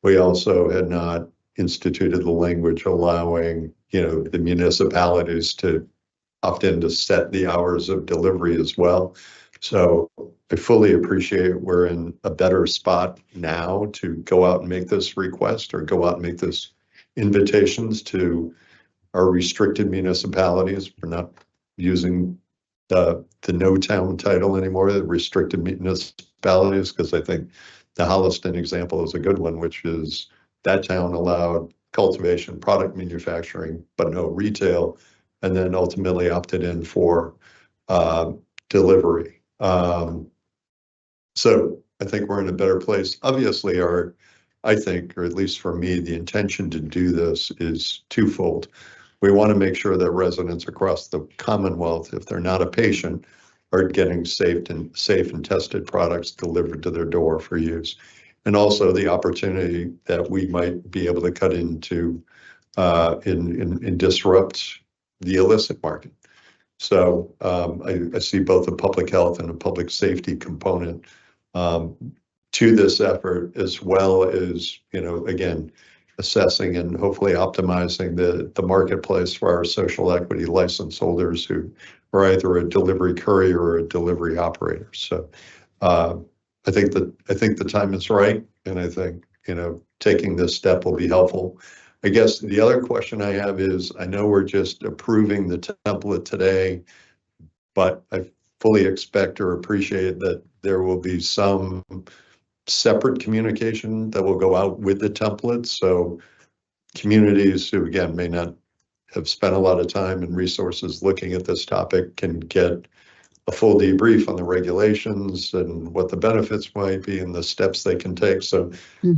We also had not instituted the language allowing, the municipalities to opt in to set the hours of delivery as well. So I fully appreciate we're in a better spot now to go out and make this request or go out and make this invitations to our restricted municipalities. We're not using the no town title anymore, the restricted municipalities, because I think the Holliston example is a good one, which is that town allowed cultivation, product manufacturing, but no retail, and then ultimately opted in for delivery. So I think we're in a better place. Obviously, I think, or at least for me, the intention to do this is twofold. We want to make sure that residents across the Commonwealth, if they're not a patient, are getting safe and tested products delivered to their door for use. And also the opportunity that we might be able to cut into and disrupt the illicit market. So I see both a public health and a public safety component to this effort, as well as, again, assessing and hopefully optimizing the marketplace for our social equity license holders who are either a delivery courier or a delivery operator. So I think the time is right, and I think taking this step will be helpful. I guess the other question I have is, I know we're just approving the template today, but I fully expect or appreciate that there will be some separate communication that will go out with the template. So communities who, again, may not have spent a lot of time and resources looking at this topic can get a full debrief on the regulations and what the benefits might be and the steps they can take. So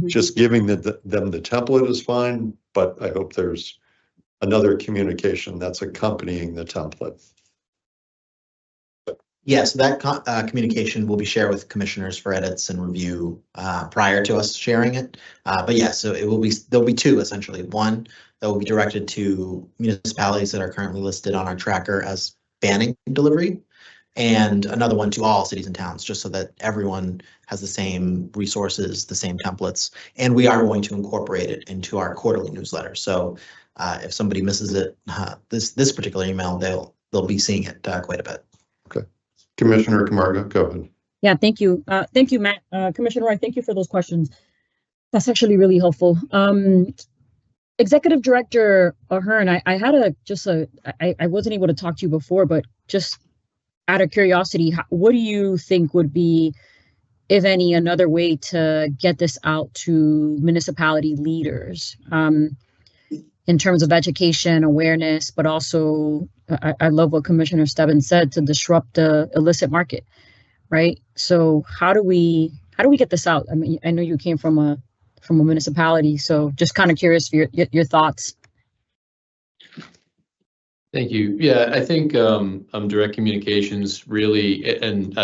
just giving them the template is fine, but I hope there's another communication that's accompanying the template. Yeah, so that communication will be shared with commissioners for edits and review prior to us sharing it. But yeah, so there'll be two essentially. One that will be directed to municipalities that are currently listed on our tracker as banning delivery, and another one to all cities and towns, just so that everyone has the same resources, the same templates, and we are going to incorporate it into our quarterly newsletter. So if somebody misses it, this particular email, they'll be seeing it quite a bit. Okay, Commissioner Camargo, go ahead. Yeah, thank you. Thank you, Matt. Commissioner Roy, thank you for those questions. That's actually really helpful. Executive Director Ahern, I had I wasn't able to talk to you before, but just out of curiosity, what do you think would be, if any, another way to get this out to municipality leaders in terms of education, awareness, but also, I love what Commissioner Stebbins said, to disrupt the illicit market, right? So how do we get this out? I mean, I know you came from a municipality, so just kind of curious for your thoughts. Thank you. Yeah, I think direct communications really, and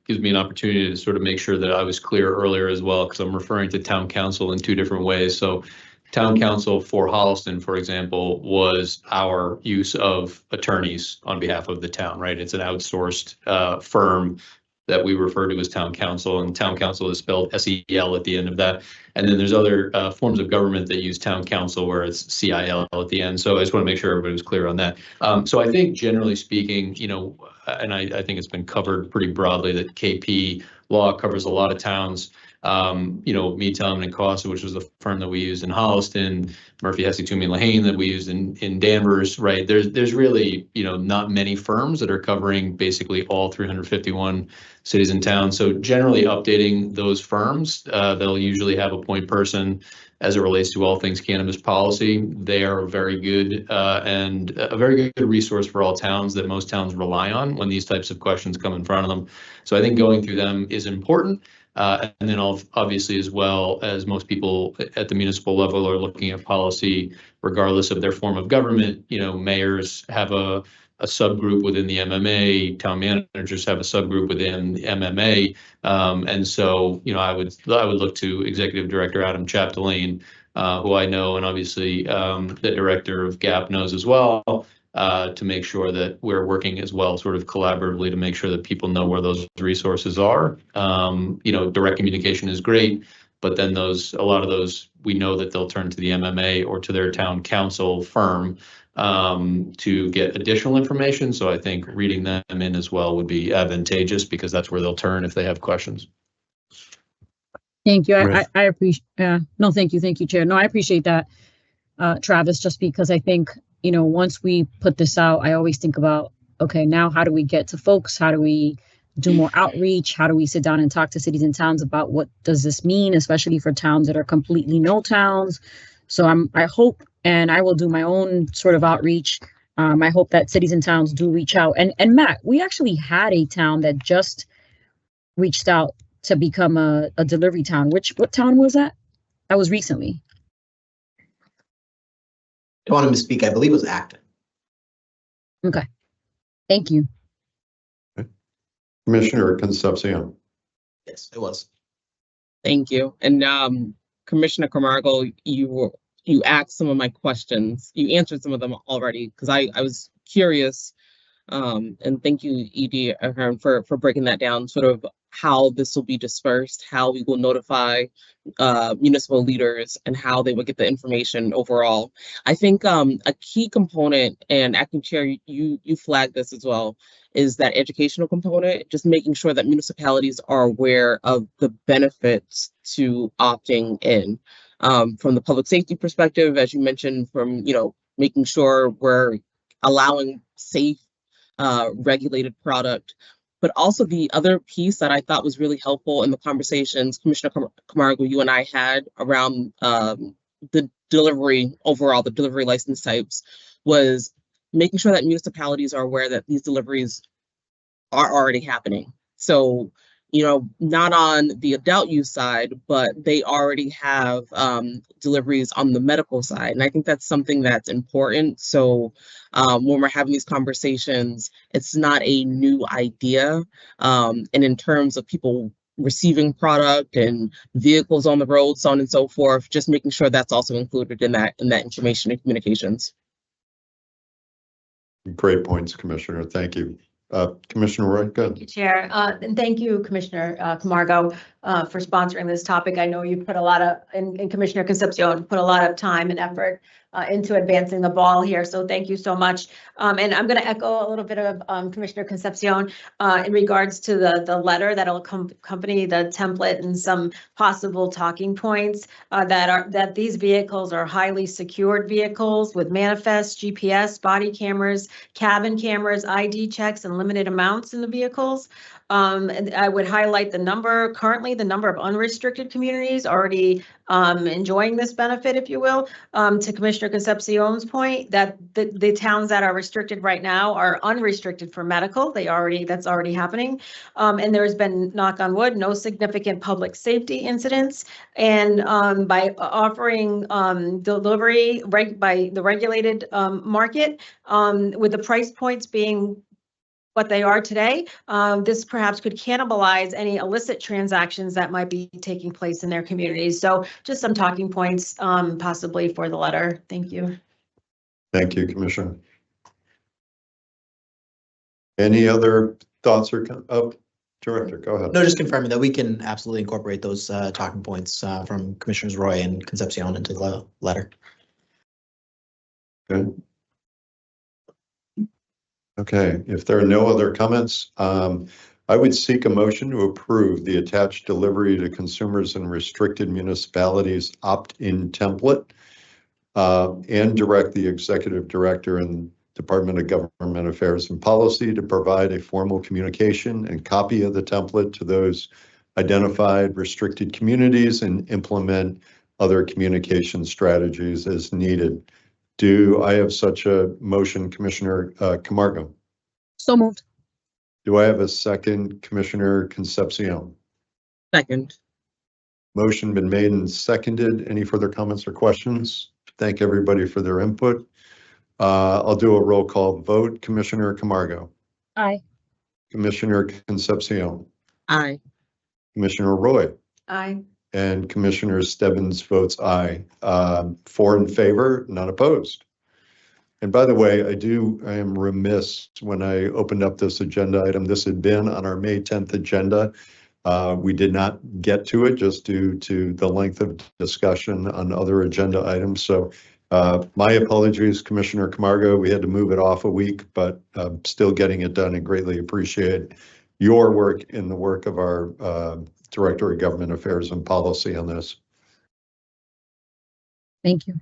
gives me an opportunity to sort of make sure that I was clear earlier as well, because I'm referring to town council in two different ways. So town council for Holliston, for example, was our use of attorneys on behalf of the town, right? It's an outsourced firm that we refer to as town council, and town council is spelled SEL at the end of that. And then there's other forms of government that use town council where it's CIL at the end. So I just want to make sure everybody was clear on that. So I think generally speaking, and I think it's been covered pretty broadly that KP law covers a lot of towns. Meadtown and Costa, which was the firm that we used in Holliston, Murphy, Hesse, Toomey, and Lehane that we used in Danvers, right? There's really, not many firms that are covering basically all 351 cities and towns. So generally updating those firms, they'll usually have a point person as it relates to all things cannabis policy. They are very good and a very good resource for all towns that most towns rely on when these types of questions come in front of them. So I think going through them is important. And then obviously, as well as most people at the municipal level are looking at policy, regardless of their form of government, mayors have a subgroup within the MMA, town managers have a subgroup within the MMA. And so, I would look to Executive Director Adam Chapdelaine, who I know, and obviously the director of GAP knows as well, to make sure that we're working as well, sort of collaboratively, to make sure that people know where those resources are. Direct communication is great, but then a lot of those, we know that they'll turn to the MMA or to their town council firm to get additional information. So I think reading them in as well would be advantageous because that's where they'll turn if they have questions. Thank you. Right. I appreciate, no, thank you. Thank you, Chair. No, I appreciate that, Travis, just because I think, you know, once we put this out, I always think about, okay, now how do we get to folks? How do we do more outreach? How do we sit down and talk to cities and towns about what does this mean, especially for towns that are completely no towns? So I hope, and I will do my own sort of outreach. I hope that cities and towns do reach out. And Matt, we actually had a town that just reached out to become a delivery town. What town was that? That was recently. I want him to speak. I believe it was Acton. Okay. Thank you. Commissioner Concepcion. Yes, it was. Thank you. And Commissioner Camargo, you asked some of my questions. You answered some of them already because I was curious. And thank you, ED Ahern, for breaking that down, sort of how this will be dispersed, how we will notify municipal leaders, and how they will get the information overall. I think a key component, and Acting Chair, you flagged this as well, is that educational component, just making sure that municipalities are aware of the benefits to opting in. From the public safety perspective, as you mentioned, from, you know, making sure we're allowing safe, regulated product. But also the other piece that I thought was really helpful in the conversations, Commissioner Camargo, you and I had around the delivery, overall, the delivery license types, was making sure that municipalities are aware that these deliveries are already happening. So, you know, not on the adult use side, but they already have deliveries on the medical side. And I think that's something that's important. So when we're having these conversations, it's not a new idea. And in terms of people receiving product and vehicles on the road, so on and so forth, just making sure that's also included in that information and communications. Great points, Commissioner. Thank you. Commissioner Roy, go Thank you, ahead. Chair. And thank you, Commissioner Camargo, for sponsoring this topic. I know you put a lot of, and Commissioner Concepcion put a lot of time and effort into advancing the ball here. So thank you so much. And I'm going to echo a little bit of Commissioner Concepcion in regards to the letter that'll accompany the template and some possible talking points that these vehicles are highly secured vehicles with manifest, GPS, body cameras, cabin cameras, ID checks, and limited amounts in the vehicles. And I would highlight the number of unrestricted communities already enjoying this benefit, if you will, to Commissioner Concepcion's point, that the towns that are restricted right now are unrestricted for medical. That's already happening. And there has been, knock on wood, no significant public safety incidents. And by offering delivery by the regulated market, with the price points being what they are today, this perhaps could cannibalize any illicit transactions that might be taking place in their communities. So just some talking points possibly for the letter. Thank you. Thank you, Commissioner. Any other thoughts or, Director, go ahead. No, just confirming that we can absolutely incorporate those talking points from Commissioners Roy and Concepcion into the letter. Good. Okay, if there are no other comments, I would seek a motion to approve the attached delivery to consumers in restricted municipalities opt-in template and direct the Executive Director and Department of Government Affairs and Policy to provide a formal communication and copy of the template to those identified restricted communities and implement other communication strategies as needed. Do I have such a motion, Commissioner Camargo? So moved. Do I have a second, Commissioner Concepcion? Second. Motion been made and seconded. Any further comments or questions? Thank everybody for their input. I'll do a roll call vote. Commissioner Camargo. Aye. Commissioner Concepcion. Aye. Commissioner Roy. Aye. And Commissioner Stebbins votes aye. 4 in favor, none opposed. And by the way, I am remiss when I opened up this agenda item. This had been on our May 10th agenda. We did not get to it just due to the length of discussion on other agenda items. So My apologies, Commissioner Camargo, we had to move it off a week, but still getting it done and greatly appreciate your work in the work of our Director of Government Affairs and Policy on this. Thank you.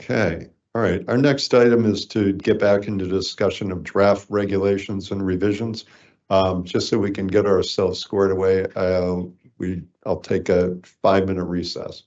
Okay, all right. Our next item is to get back into discussion of draft regulations and revisions. Just so we can get ourselves squared away, I'll take a 5-minute recess.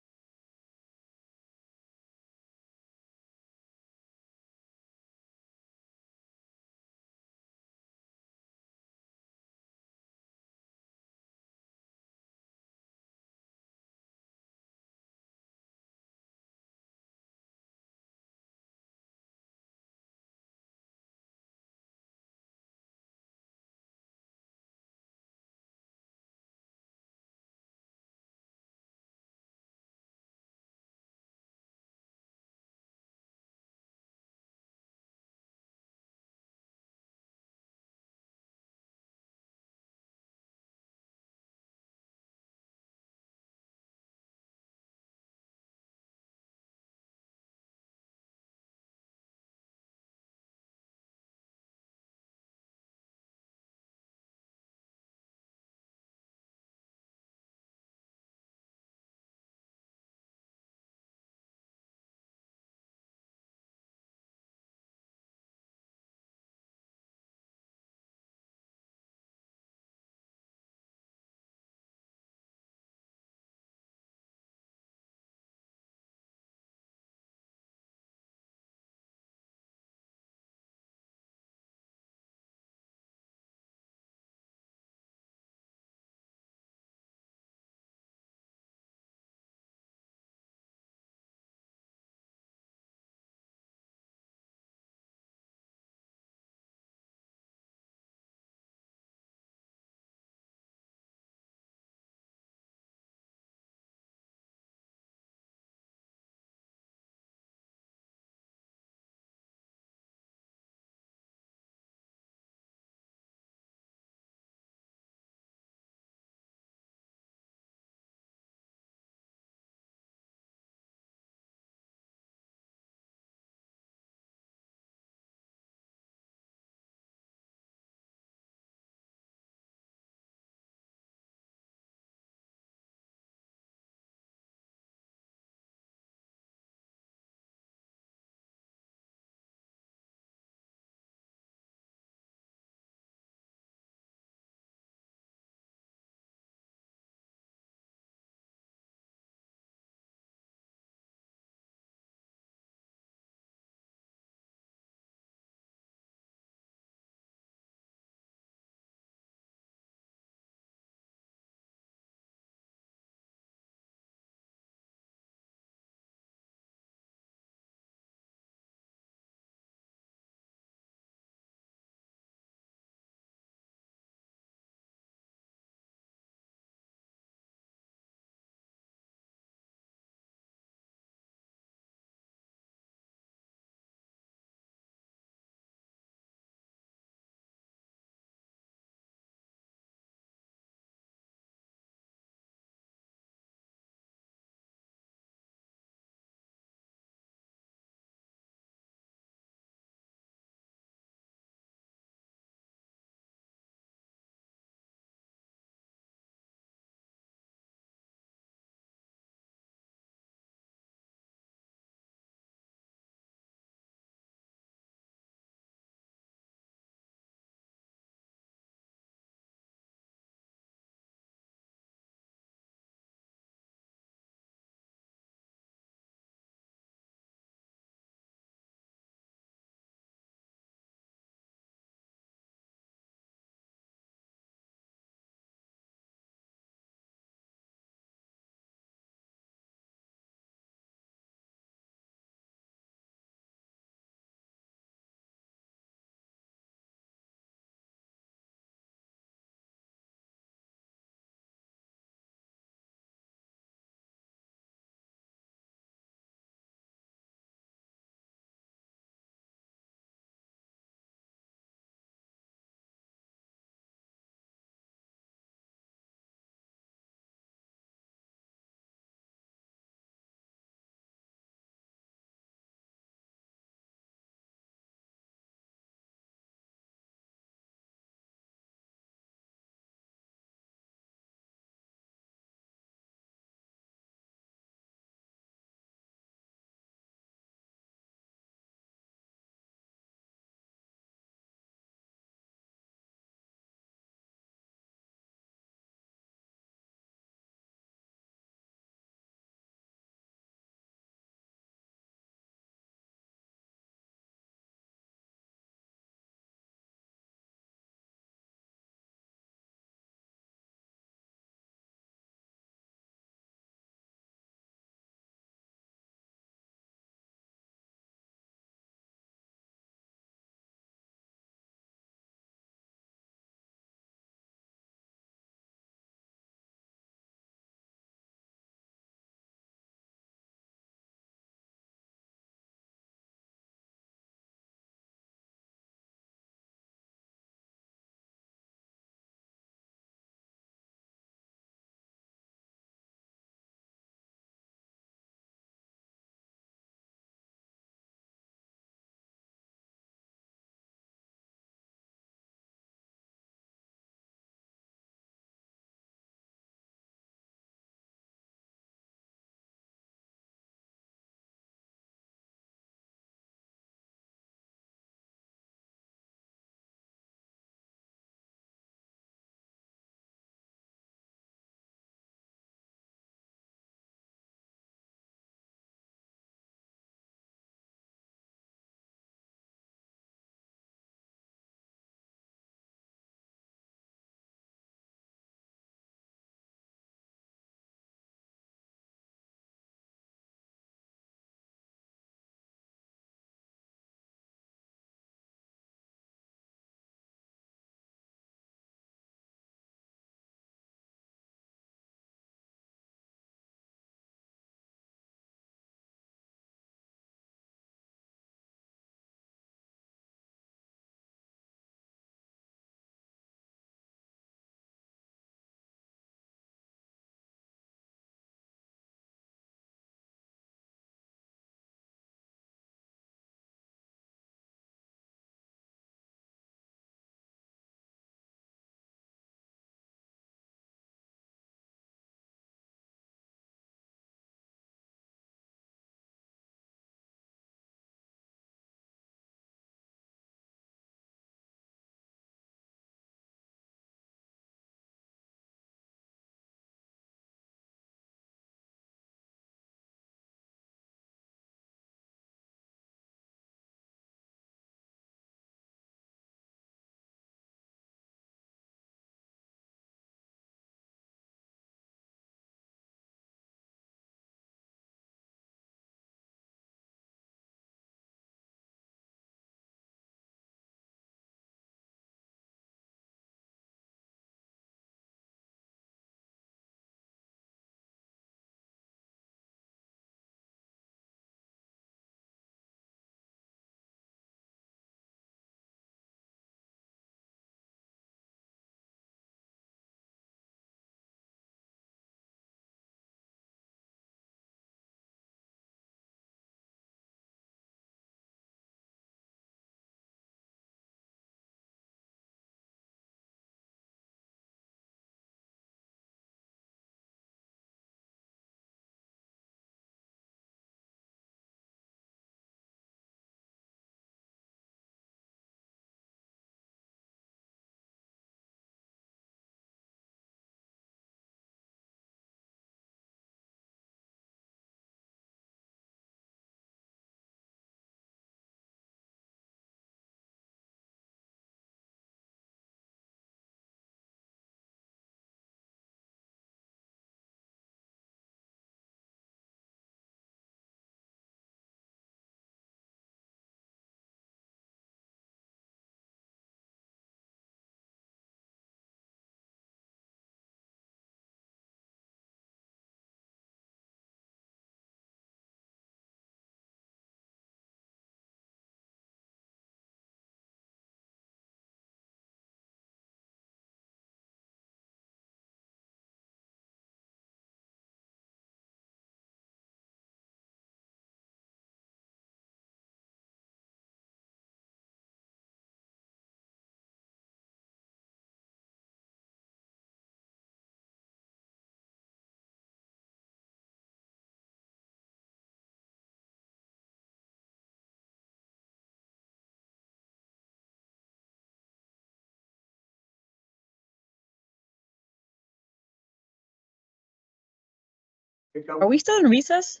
Are we still in recess?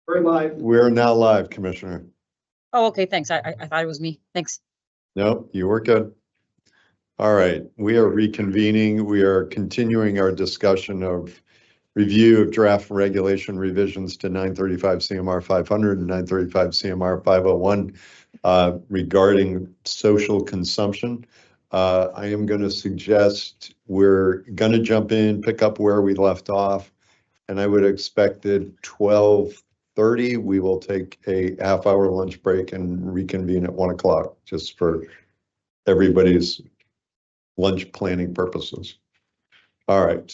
We're live. We're now live, Commissioner. Oh, okay, thanks. I thought it was me. Thanks. No, you were good. All right, we are reconvening. We are continuing our discussion of review of draft regulation revisions to 935 CMR 500 and 935 CMR 501 regarding social consumption. I am going to suggest we're going to jump in, pick up where we left off, and I would expect at 12:30 we will take a half-hour lunch break and reconvene at 1 o'clock, just for everybody's lunch planning purposes. All right.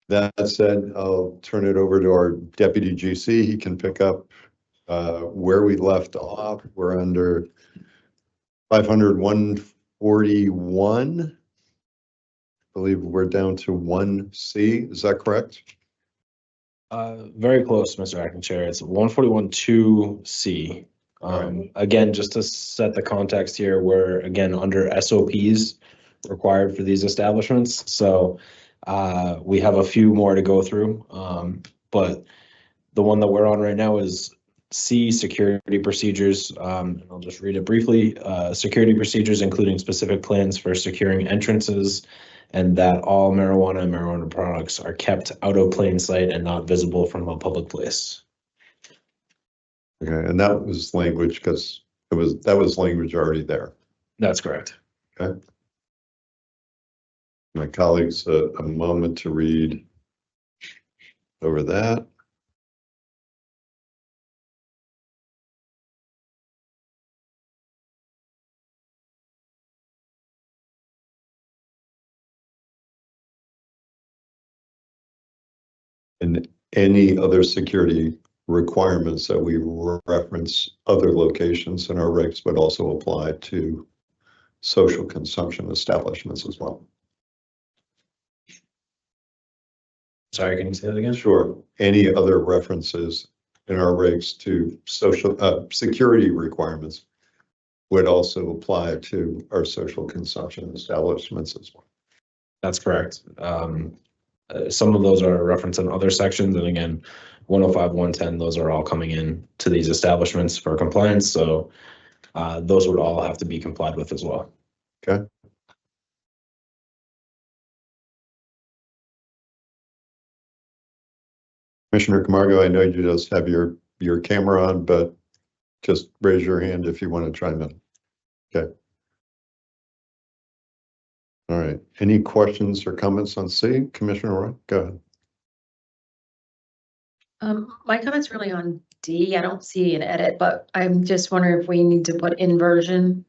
That said, I'll turn it over to our deputy GC. He can pick up where we left off. We're under 50141. I believe we're down to 1C. Is that correct? Very close, Mr. Acting Chair. It's 141-2C. Again, just to set the context here, we're again under SOPs required for these establishments. So we have a few more to go through, but the one that we're on right now is C, security procedures. I'll just read it briefly. Security procedures including specific plans for securing entrances, and that all marijuana and marijuana products are kept out of plain sight and not visible from a public place. Okay, and that was language because that was language already there. That's correct. Okay. My colleagues, a moment to read over that. And any other security requirements that we reference other locations in our regs would also apply to social consumption establishments as well. Sorry, can you say that again? Sure. Any other references in our regs to social security requirements would also apply to our social consumption establishments as well. That's correct. Some of those are referenced in other sections, and again, 105, 110, those are all coming in to these establishments for compliance. So those would all have to be complied with as well. Okay. Commissioner Camargo, I know you just have your camera on, but just raise your hand if you want to chime in. Okay. All right. Any questions or comments on C? Commissioner Roy, go ahead. My comment's really on D. I don't see an edit, but I'm just wondering if we need to put inversion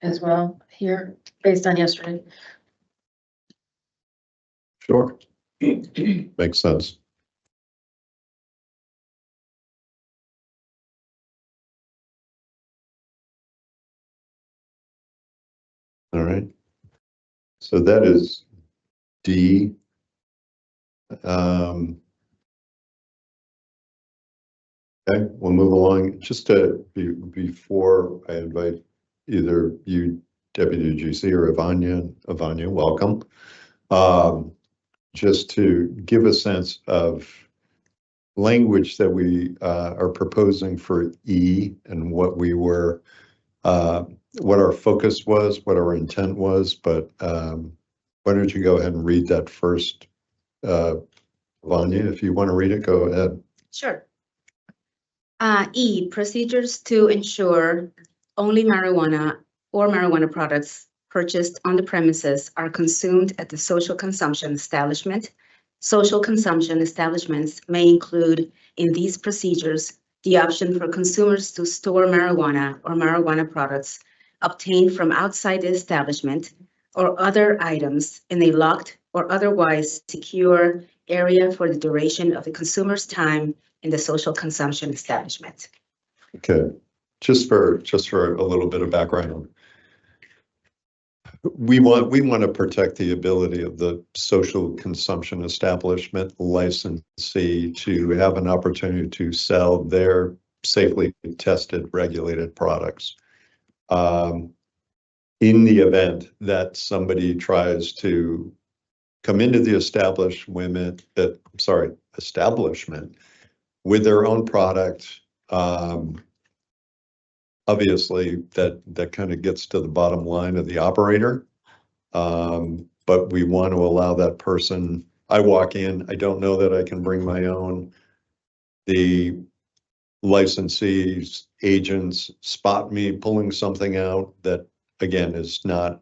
as well here based on yesterday. Sure. Makes sense. All right. So that is D. Okay, we'll move along. Just to before I invite either you, Deputy GC, or Ivania, welcome. Just to give a sense of language that we are proposing for E and what we were, what our focus was, what our intent was, but why don't you go ahead and read that first, Ivania, if you want to read it, go ahead. Sure. E, procedures to ensure only marijuana or marijuana products purchased on the premises are consumed at the social consumption establishment. Social consumption establishments may include in these procedures the option for consumers to store marijuana or marijuana products obtained from outside the establishment or other items in a locked or otherwise secure area for the duration of the consumer's time in the social consumption establishment. Okay, just for a little bit of background. We want to protect the ability of the social consumption establishment licensee to have an opportunity to sell their safely tested, regulated products. In the event that somebody tries to come into the establishment with their own product. Obviously, that kind of gets to the bottom line of the operator. But we want to allow that person, I walk in, I don't know that I can bring my own. The licensees, agents spot me pulling something out that, again, is not,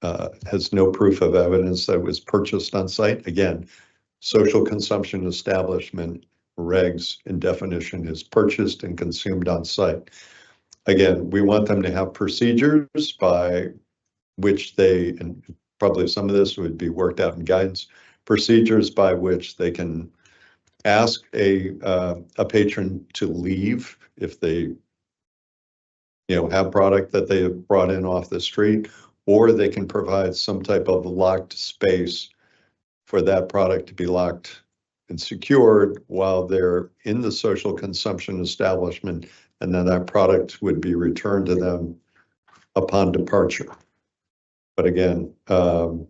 has no proof of evidence that was purchased on site. Again, social consumption establishment regs and definition is purchased and consumed on site. Again, we want them to have procedures by which they, and probably some of this would be worked out in guidance, procedures by which they can ask a patron to leave if they, have product that they have brought in off the street, or they can provide some type of locked space for that product to be locked and secured while they're in the social consumption establishment, and then that product would be returned to them upon departure. But again, the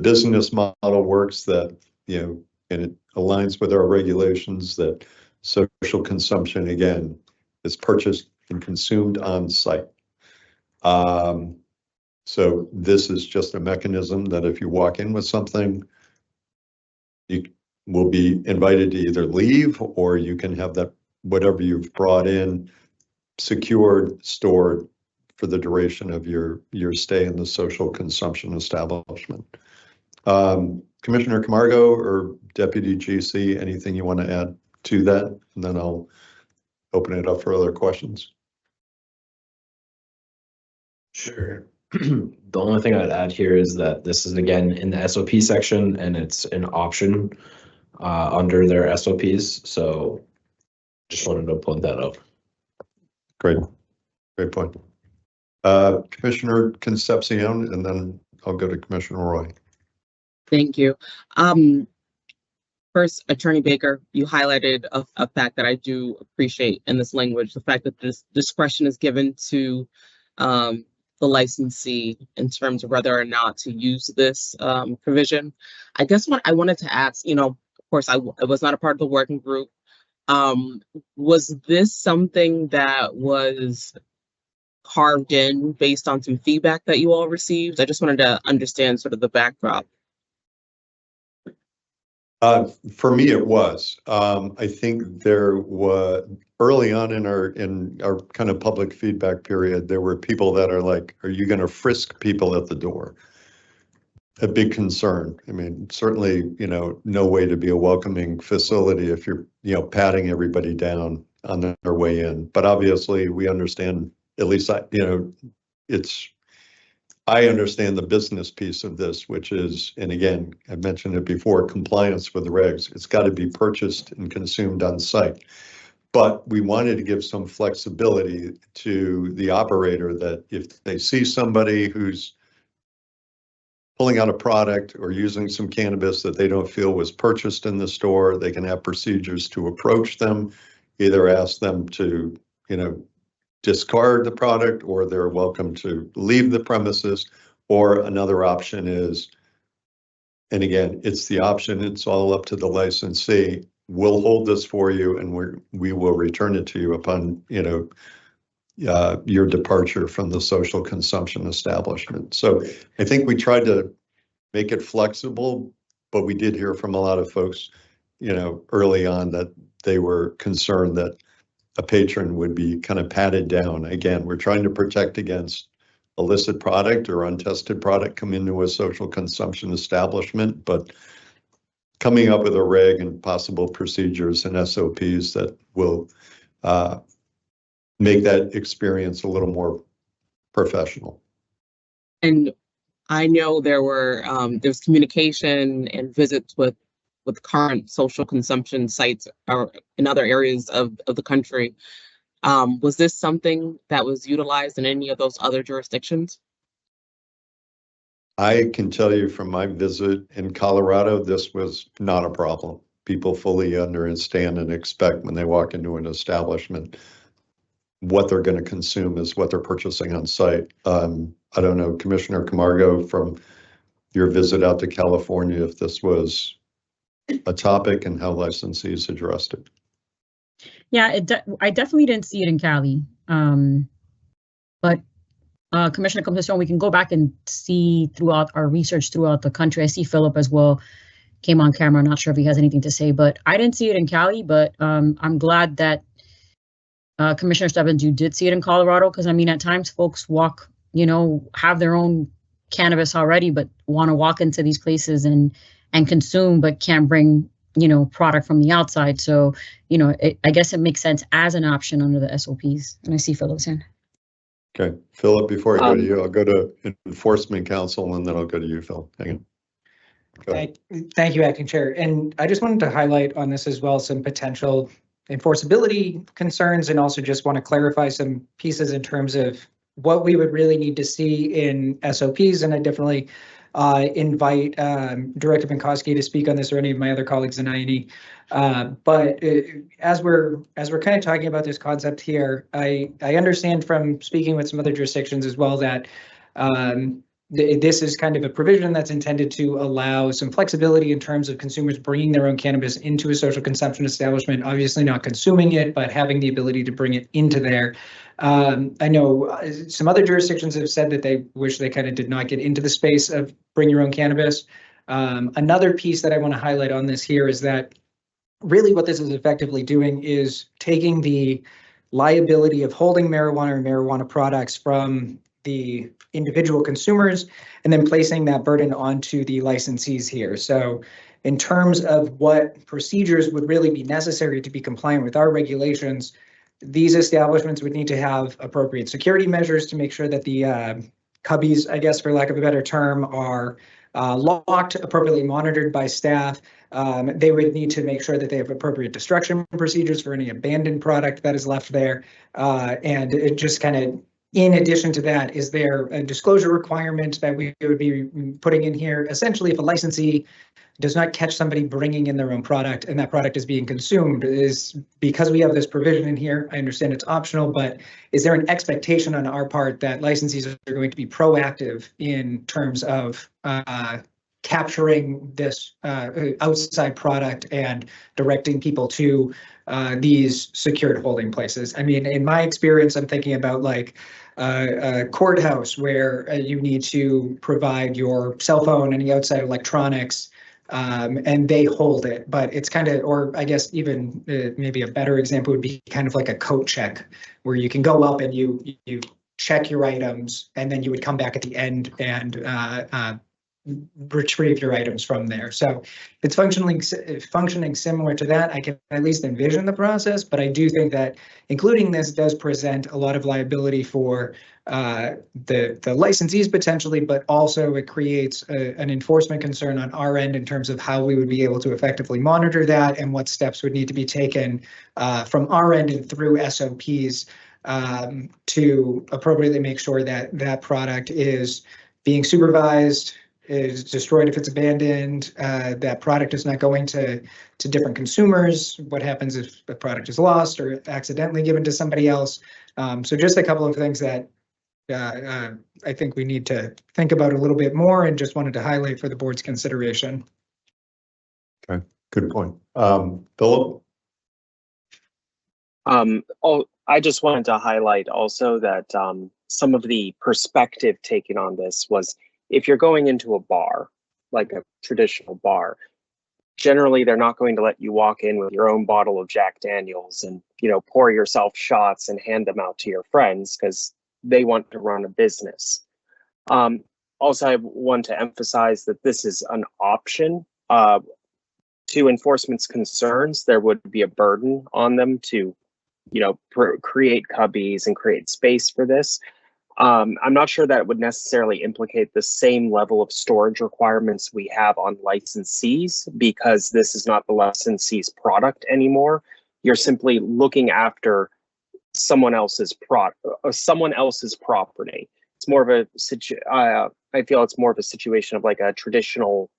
business model works that, and it aligns with our regulations that social consumption, again, is purchased and consumed on site. So this is just a mechanism that if you walk in with something, you will be invited to either leave, or you can have that, whatever you've brought in, secured, stored for the duration of your stay in the social consumption establishment. Commissioner Camargo or Deputy GC, anything you want to add to that? And then I'll open it up for other questions. Sure. The only thing I'd add here is that this is again in the SOP section, and it's an option under their SOPs. So just wanted to point that out. Great point. Commissioner Concepcion, and then I'll go to Commissioner Roy. Thank you. First, Attorney Baker, you highlighted a fact that I do appreciate in this language, the fact that this discretion is given to the licensee in terms of whether or not to use this provision. I guess what I wanted to ask, of course, I was not a part of the working group. Was this something that was carved in based on some feedback that you all received? I just wanted to understand sort of the backdrop. For me, it was. I think there was early on in our kind of public feedback period, there were people that are like, "Are you going to frisk people at the door?" A big concern. I mean, certainly, no way to be a welcoming facility if you're, patting everybody down on their way in. But obviously, we understand. At least I understand the business piece of this, which is, and again, I mentioned it before, compliance with the regs. It's got to be purchased and consumed on site. But we wanted to give some flexibility to the operator that if they see somebody who's pulling out a product or using some cannabis that they don't feel was purchased in the store, they can have procedures to approach them, either ask them to, discard the product, or they're welcome to leave the premises. Or another option is, and again, it's the option, it's all up to the licensee. We'll hold this for you and we will return it to you upon, your departure from the social consumption establishment. So I think we tried to make it flexible, but we did hear from a lot of folks, early on that they were concerned that a patron would be kind of patted down. Again, we're trying to protect against illicit product or untested product come into a social consumption establishment, but coming up with a reg and possible procedures and SOPs that will make that experience a little more professional. And I know there's communication and visits with current social consumption sites or in other areas of the country. Was this something that was utilized in any of those other jurisdictions? I can tell you from my visit in Colorado, this was not a problem. People fully understand and expect when they walk into an establishment, what they're going to consume is what they're purchasing on site. I don't know, Commissioner Camargo, from your visit out to California if this was a topic and how licensees addressed it. Yeah, I definitely didn't see it in Cali. But Commissioner Concepcion, we can go back and see throughout our research throughout the country. I see Philip as well came on camera. I'm not sure if he has anything to say, but I didn't see it in Cali. But I'm glad that Commissioner Stebbins, you did see it in Colorado, because I mean, at times folks walk, have their own cannabis already, but want to walk into these places and consume, but can't bring product from the outside. So I guess it makes sense as an option under the SOPs. And I see Philip's hand. Okay, Philip, before I go to you, I'll go to Enforcement Council and then I'll go to you, Phil. Hang on. Thank you, Acting Chair. And I just wanted to highlight on this as well some potential enforceability concerns, and also just want to clarify some pieces in terms of what we would really need to see in SOPs. And I definitely invite Director Minkowski to speak on this, or any of my other colleagues in I&E. But as we're kind of talking about this concept here, I understand from speaking with some other jurisdictions as well that this is kind of a provision that's intended to allow some flexibility in terms of consumers bringing their own cannabis into a social consumption establishment, obviously not consuming it, but having the ability to bring it into there. I know some other jurisdictions have said that they wish they kind of did not get into the space of bring your own cannabis. Another piece that I want to highlight on this here is that really what this is effectively doing is taking the liability of holding marijuana or marijuana products from the individual consumers and then placing that burden onto the licensees here. So in terms of what procedures would really be necessary to be compliant with our regulations, these establishments would need to have appropriate security measures to make sure that the cubbies, I guess for lack of a better term, are locked, appropriately monitored by staff. They would need to make sure that they have appropriate destruction procedures for any abandoned product that is left there. And it just kind of, in addition to that, is there a disclosure requirement that we would be putting in here? Essentially, if a licensee does not catch somebody bringing in their own product and that product is being consumed, is because we have this provision in here, I understand it's optional, but is there an expectation on our part that licensees are going to be proactive in terms of capturing this outside product and directing people to these secured holding places? I mean, in my experience, I'm thinking about like a courthouse where you need to provide your cell phone, any outside electronics, and they hold it. But it's kind of, or I guess even maybe a better example would be kind of like a coat check, where you can go up and you check your items, and then you would come back at the end and retrieve your items from there. So it's functioning similar to that. I can at least envision the process, but I do think that including this does present a lot of liability for the licensees potentially, but also it creates an enforcement concern on our end in terms of how we would be able to effectively monitor that and what steps would need to be taken from our end and through SOPs to appropriately make sure that that product is being supervised, is destroyed if it's abandoned, that product is not going to different consumers. What happens if the product is lost or accidentally given to somebody else? So just a couple of things that I think we need to think about a little bit more, and just wanted to highlight for the board's consideration. Okay, good point. Philip? I just wanted to highlight also that some of the perspective taken on this was, if you're going into a bar, like a traditional bar, generally they're not going to let you walk in with your own bottle of Jack Daniels and, pour yourself shots and hand them out to your friends, because they want to run a business. Also, I want to emphasize that this is an option. To enforcement's concerns, there would be a burden on them to, create cubbies and create space for this. I'm not sure that it would necessarily implicate the same level of storage requirements we have on licensees, because this is not the licensee's product anymore. You're simply looking after someone else's property. It's more of a I feel it's more of a situation of like a traditional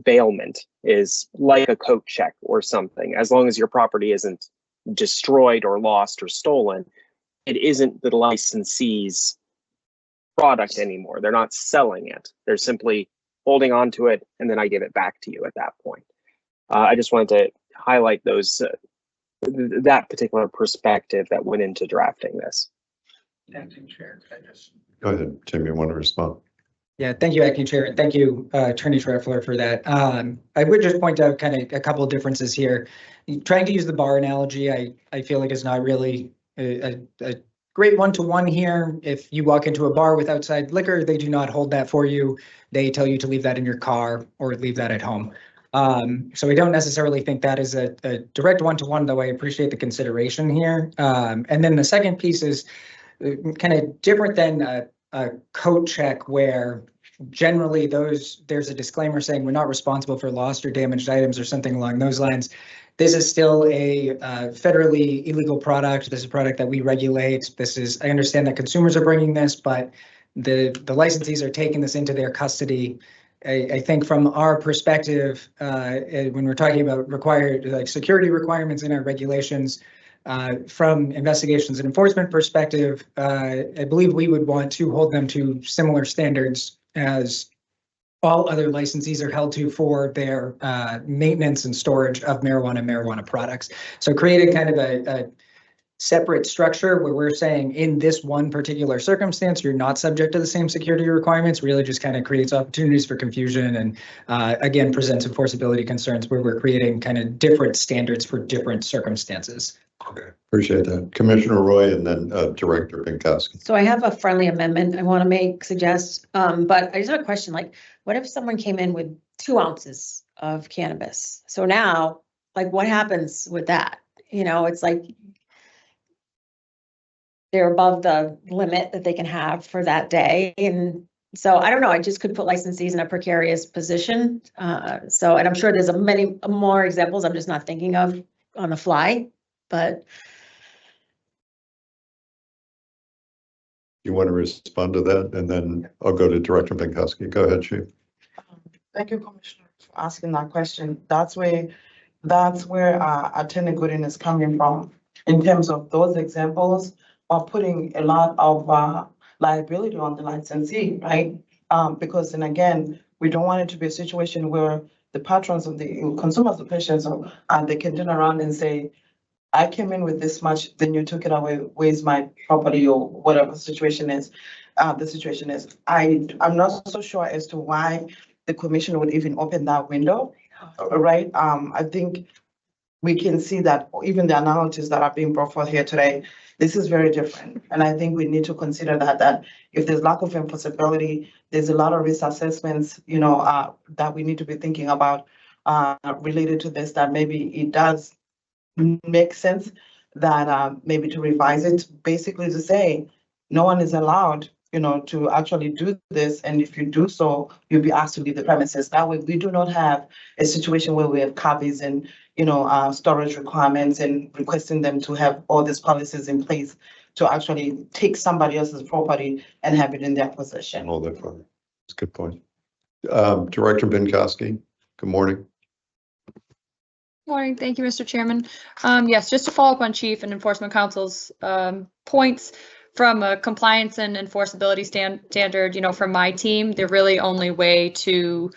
bailment, is like a coat check or something. As long as your property isn't destroyed or lost or stolen, it isn't the licensee's product anymore. They're not selling it. They're simply holding on to it, and then I give it back to you at that point. I just wanted to highlight those that particular perspective that went into drafting this. Acting Chair, could I just? Go ahead, Tim, you want to respond? Yeah, thank you, Acting Chair, and thank you, Attorney Scheffler, for that. I would just point out kind of a couple of differences here. Trying to use the bar analogy, I feel like is not really a great one-to-one here. If you walk into a bar with outside liquor, they do not hold that for you. They tell you to leave that in your car or leave that at home. So I don't necessarily think that is a direct one-to-one, though I appreciate the consideration here. And then the second piece is kind of different than a code check where generally there's a disclaimer saying we're not responsible for lost or damaged items or something along those lines. This is still a federally illegal product. This is a product that we regulate. I understand that consumers are bringing this, but the licensees are taking this into their custody. I think from our perspective, when we're talking about required security requirements in our regulations, from investigations and enforcement perspective, I believe we would want to hold them to similar standards as all other licensees are held to for their maintenance and storage of marijuana products. So creating kind of a separate structure where we're saying in this one particular circumstance, you're not subject to the same security requirements, really just kind of creates opportunities for confusion and again, presents enforceability concerns where we're creating kind of different standards for different circumstances. Okay, appreciate that. Commissioner Roy and then Director Pinkowski. So I have a friendly amendment I want to suggest, but I just have a question, like, what if someone came in with 2 ounces of cannabis? So now, like, what happens with that? You know, it's like they're above the limit that they can have for that day. And so I don't know, I just could put licensees in a precarious position. And I'm sure there's many more examples I'm just not thinking of on the fly, but. You want to respond to that? And then I'll go to Director Pinkowski. Go ahead, Chief. Thank you, Commissioner, for asking that question. That's where Attorney Gooden is coming from in terms of those examples of putting a lot of liability on the licensee, right? Because then again, we don't want it to be a situation where the patrons of the consumers, the patients, they can turn around and say, I came in with this much, then you took it away, where's my property or whatever the situation is. I'm not so sure as to why the commission would even open that window, right? I think we can see that even the analogies that are being brought forth here today, this is very different. And I think we need to consider that if there's lack of enforceability, there's a lot of risk assessments, that we need to be thinking about related to this, that maybe it does make sense that maybe to revise it, basically to say, no one is allowed, to actually do this. And if you do so, you'll be asked to leave the premises. That way, we do not have a situation where we have copies and, storage requirements and requesting them to have all these policies in place to actually take somebody else's property and have it in their possession. All that fun. That's a good point. Director Pinkowski, good morning. Morning. Thank you, Mr. Chairman. Yes, just to follow up on Chief and Enforcement Council's points from a compliance and enforceability standard, from my team, the really only way to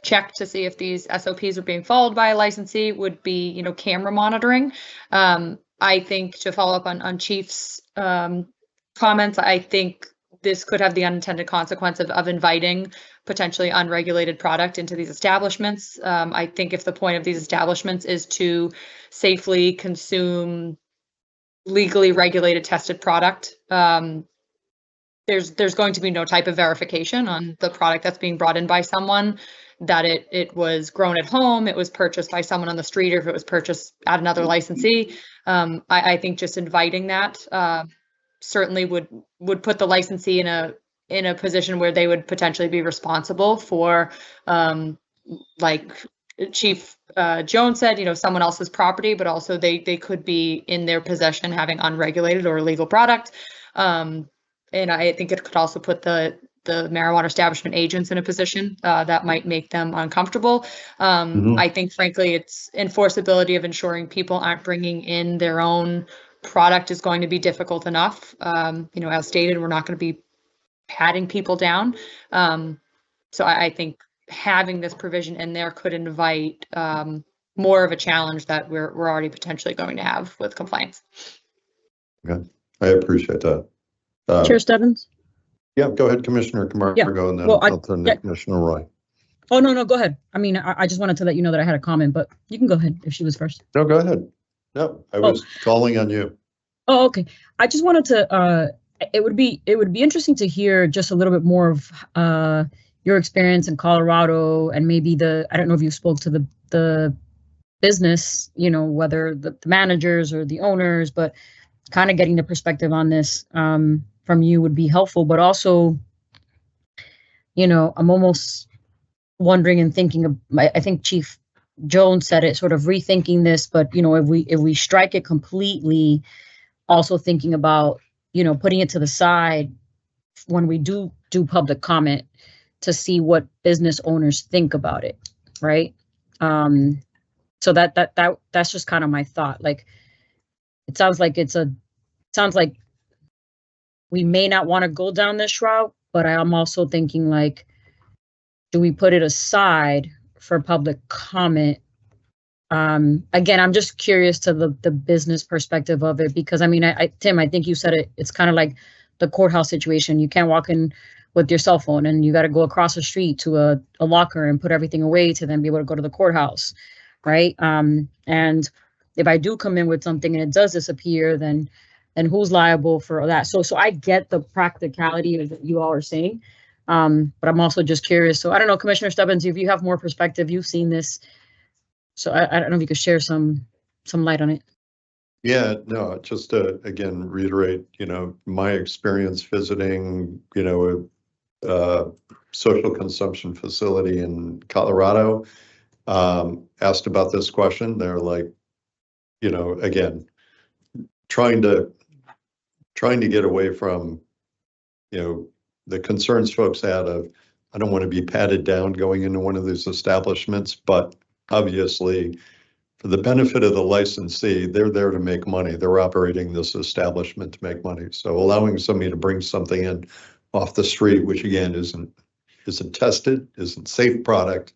check to see if these SOPs are being followed by a licensee would be, camera monitoring. I think to follow up on Chief's comments, I think this could have the unintended consequence of inviting potentially unregulated product into these establishments. I think if the point of these establishments is to safely consume legally regulated tested product, there's going to be no type of verification on the product that's being brought in by someone, that it was grown at home, it was purchased by someone on the street, or if it was purchased at another licensee. I think just inviting that certainly would put the licensee in a position where they would potentially be responsible for, like Chief Jones said, someone else's property, but also they could be in their possession having unregulated or illegal product. And I think it could also put the marijuana establishment agents in a position that might make them uncomfortable. I think, frankly, it's enforceability of ensuring people aren't bringing in their own product is going to be difficult enough. As stated, we're not going to be patting people down. So I think having this provision in there could invite more of a challenge that we're already potentially going to have with compliance. Okay, I appreciate that. Chair Stebbins? Yeah, go ahead, Commissioner Camargo, and then well, I'll turn to Commissioner Roy. Oh, no, go ahead. I mean, I just wanted to let you know that I had a comment, but you can go ahead if she was first. No, go ahead. No, I was calling on you. Oh, okay. I just wanted to, it would be interesting to hear just a little bit more of your experience in Colorado, and maybe I don't know if you spoke to the business, whether the managers or the owners, but kind of getting the perspective on this from you would be helpful. But also, I'm almost wondering and thinking I think Chief Jones said it, sort of rethinking this, but if we strike it completely, also thinking about putting it to the side when we do public comment to see what business owners think about it, right? So that's just kind of my thought. Like, it sounds like we may not want to go down this route, but I am also thinking, like, do we put it aside for public comment? Again, I'm just curious to the business perspective of it, because I mean, Tim, I think you said it. It's kind of like the courthouse situation. You can't walk in with your cell phone, and you got to go across the street to a locker and put everything away to then be able to go to the courthouse, right? And if I do come in with something and it does disappear, then who's liable for that? So I get the practicality of what you all are saying, but I'm also just curious. So I don't know, Commissioner Stebbins, if you have more perspective, you've seen this. So I don't know if you could share some light on it. Yeah, no, just to, again, reiterate, my experience visiting, a social consumption facility in Colorado, asked about this question. They're like, again, trying to get away from, the concerns folks had of, I don't want to be patted down going into one of these establishments, but obviously, for the benefit of the licensee, they're there to make money. They're operating this establishment to make money. So allowing somebody to bring something in off the street, which again isn't tested, isn't safe product,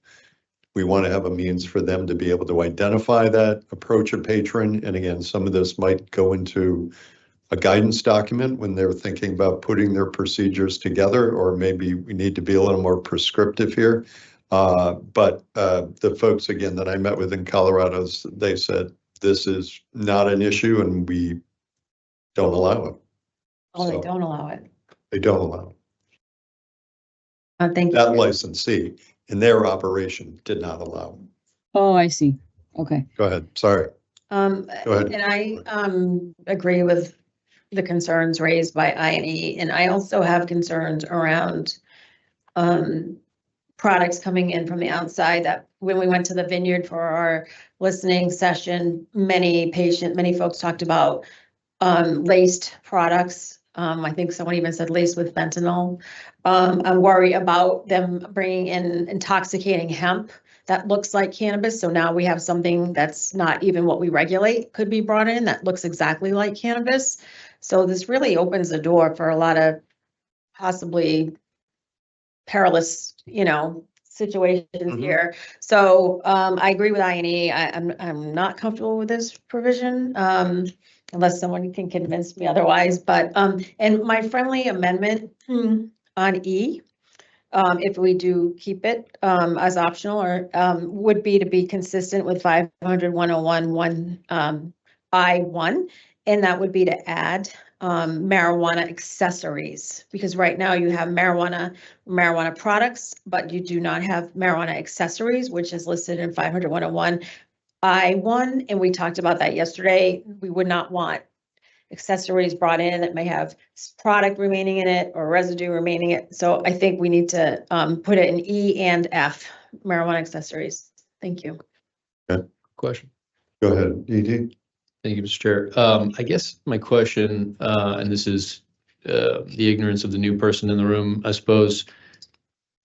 we want to have a means for them to be able to identify that, approach a patron. And again, some of this might go into a guidance document when they're thinking about putting their procedures together, or maybe we need to be a little more prescriptive here. But the folks, again, that I met with in Colorado, they said this is not an issue and we don't allow it. Oh, they don't allow it. They don't allow it. Thank you. That licensee in their operation did not allow it. Oh, I see. Okay. Go ahead. Sorry. Go ahead. And I agree with the concerns raised by I&E, and I also have concerns around products coming in from the outside. That when we went to the vineyard for our listening session, many folks talked about laced products. I think someone even said laced with fentanyl. I worry about them bringing in intoxicating hemp that looks like cannabis. So now we have something that's not even what we regulate could be brought in that looks exactly like cannabis. So this really opens the door for a lot of possibly perilous, situations here. So I agree with I&E. I'm not comfortable with this provision, unless someone can convince me otherwise. But and my friendly amendment on E, if we do keep it as optional, or would be to be consistent with 500-101 I1, and that would be to add marijuana accessories, because right now you have marijuana products, but you do not have marijuana accessories, which is listed in 500-101 I1, and we talked about that yesterday. We would not want accessories brought in that may have product remaining in it or residue remaining in it. So I think we need to put it in E and F, marijuana accessories. Thank you. Okay. Question. Go ahead, ED. Thank you, Mr. Chair. I guess my question, and this is the ignorance of the new person in the room, I suppose,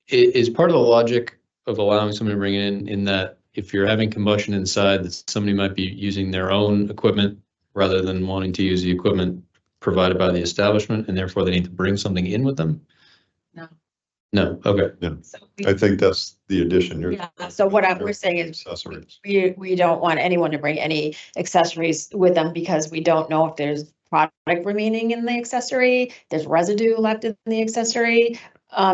is part of the logic of allowing somebody to bring it in that if you're having combustion inside, that somebody might be using their own equipment rather than wanting to use the equipment provided by the establishment, and therefore they need to bring something in with them. No, okay. So I think that's the addition. Yeah, so what we're saying is Accessories. we don't want anyone to bring any accessories with them because we don't know if there's product remaining in the accessory, there's residue left in the accessory.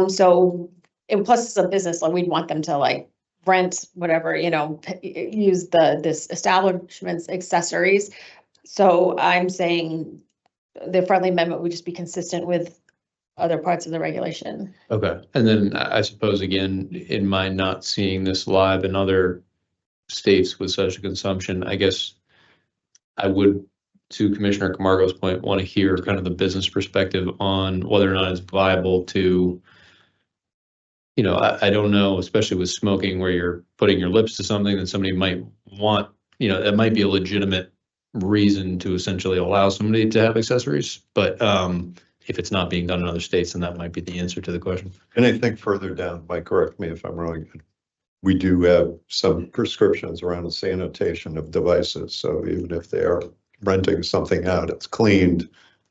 So, and plus it's a business, like we'd want them to like rent whatever, use this establishment's accessories. So I'm saying the friendly amendment would just be consistent with other parts of the regulation. Okay, and then I suppose again, in my not seeing this live in other states with such a consumption, I guess I would, to Commissioner Camargo's point, want to hear kind of the business perspective on whether or not it's viable to, I don't know, especially with smoking where you're putting your lips to something that somebody might want, that might be a legitimate reason to essentially allow somebody to have accessories, but if it's not being done in other states, then that might be the answer to the question. And I think further down, Mike, correct me if I'm wrong, we do have some prescriptions around the sanitation of devices. So even if they are renting something out, it's cleaned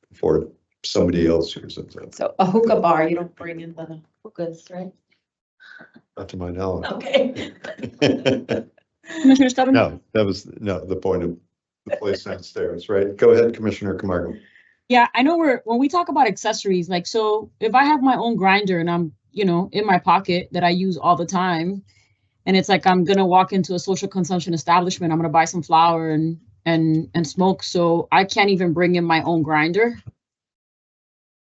before somebody else uses it. So a hookah bar, you don't bring in the hookahs, right? Not to my knowledge. Okay. Commissioner Stebbins? No, that was, the point of the place downstairs, right? Go ahead, Commissioner Camargo. Yeah, I know when we talk about accessories, like, so if I have my own grinder and I'm, in my pocket that I use all the time, and it's like, I'm going to walk into a social consumption establishment, I'm going to buy some flour and smoke. So I can't even bring in my own grinder.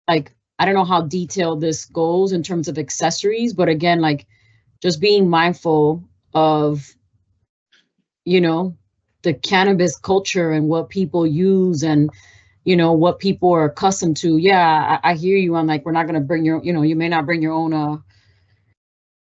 Like, I don't know how detailed this goes in terms of accessories, but again, like just being mindful of, the cannabis culture and what people use and, what people are accustomed to. Yeah, I hear you on like, we're not going to bring your, you may not bring your own,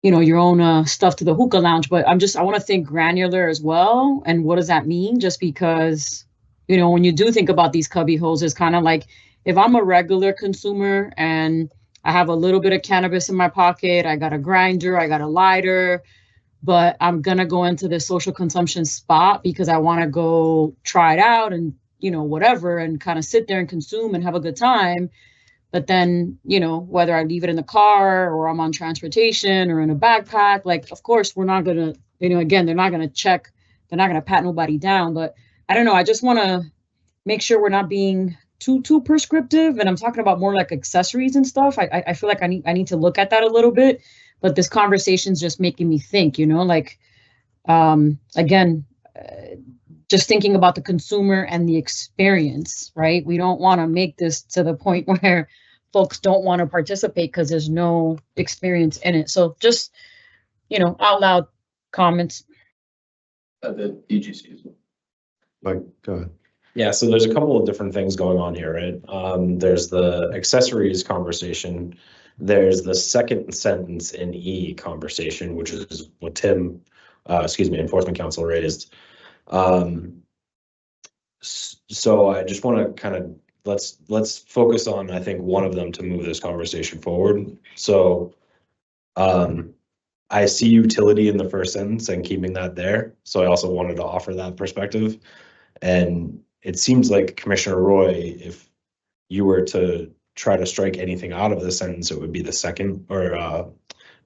your own stuff to the hookah lounge, but I want to think granular as well. And what does that mean? Just because, when you do think about these cubby holes, it's kind of like, if I'm a regular consumer and I have a little bit of cannabis in my pocket, I got a grinder, I got a lighter, but I'm going to go into this social consumption spot because I want to go try it out and, whatever, and kind of sit there and consume and have a good time. But then, whether I leave it in the car or I'm on transportation or in a backpack, like, of course, we're not going to, again, they're not going to check, they're not going to pat nobody down. But I don't know. I just want to make sure we're not being too prescriptive. And I'm talking about more like accessories and stuff. I feel like I need to look at that a little bit. But this conversation's just making me think, like, again, just thinking about the consumer and the experience, right? We don't want to make this to the point where folks don't want to participate because there's no experience in it. So just, out loud comments. The DGCs. Mike, go ahead. Yeah, so there's a couple of different things going on here, right? There's the accessories conversation. There's the second sentence in E conversation, which is what Tim, Enforcement Counsel raised. So I just want to kind of let's focus on, I think, one of them to move this conversation forward. So I see utility in the first sentence and keeping that there. So I also wanted to offer that perspective. And it seems like, Commissioner Roy, if you were to try to strike anything out of the sentence, it would be the second, or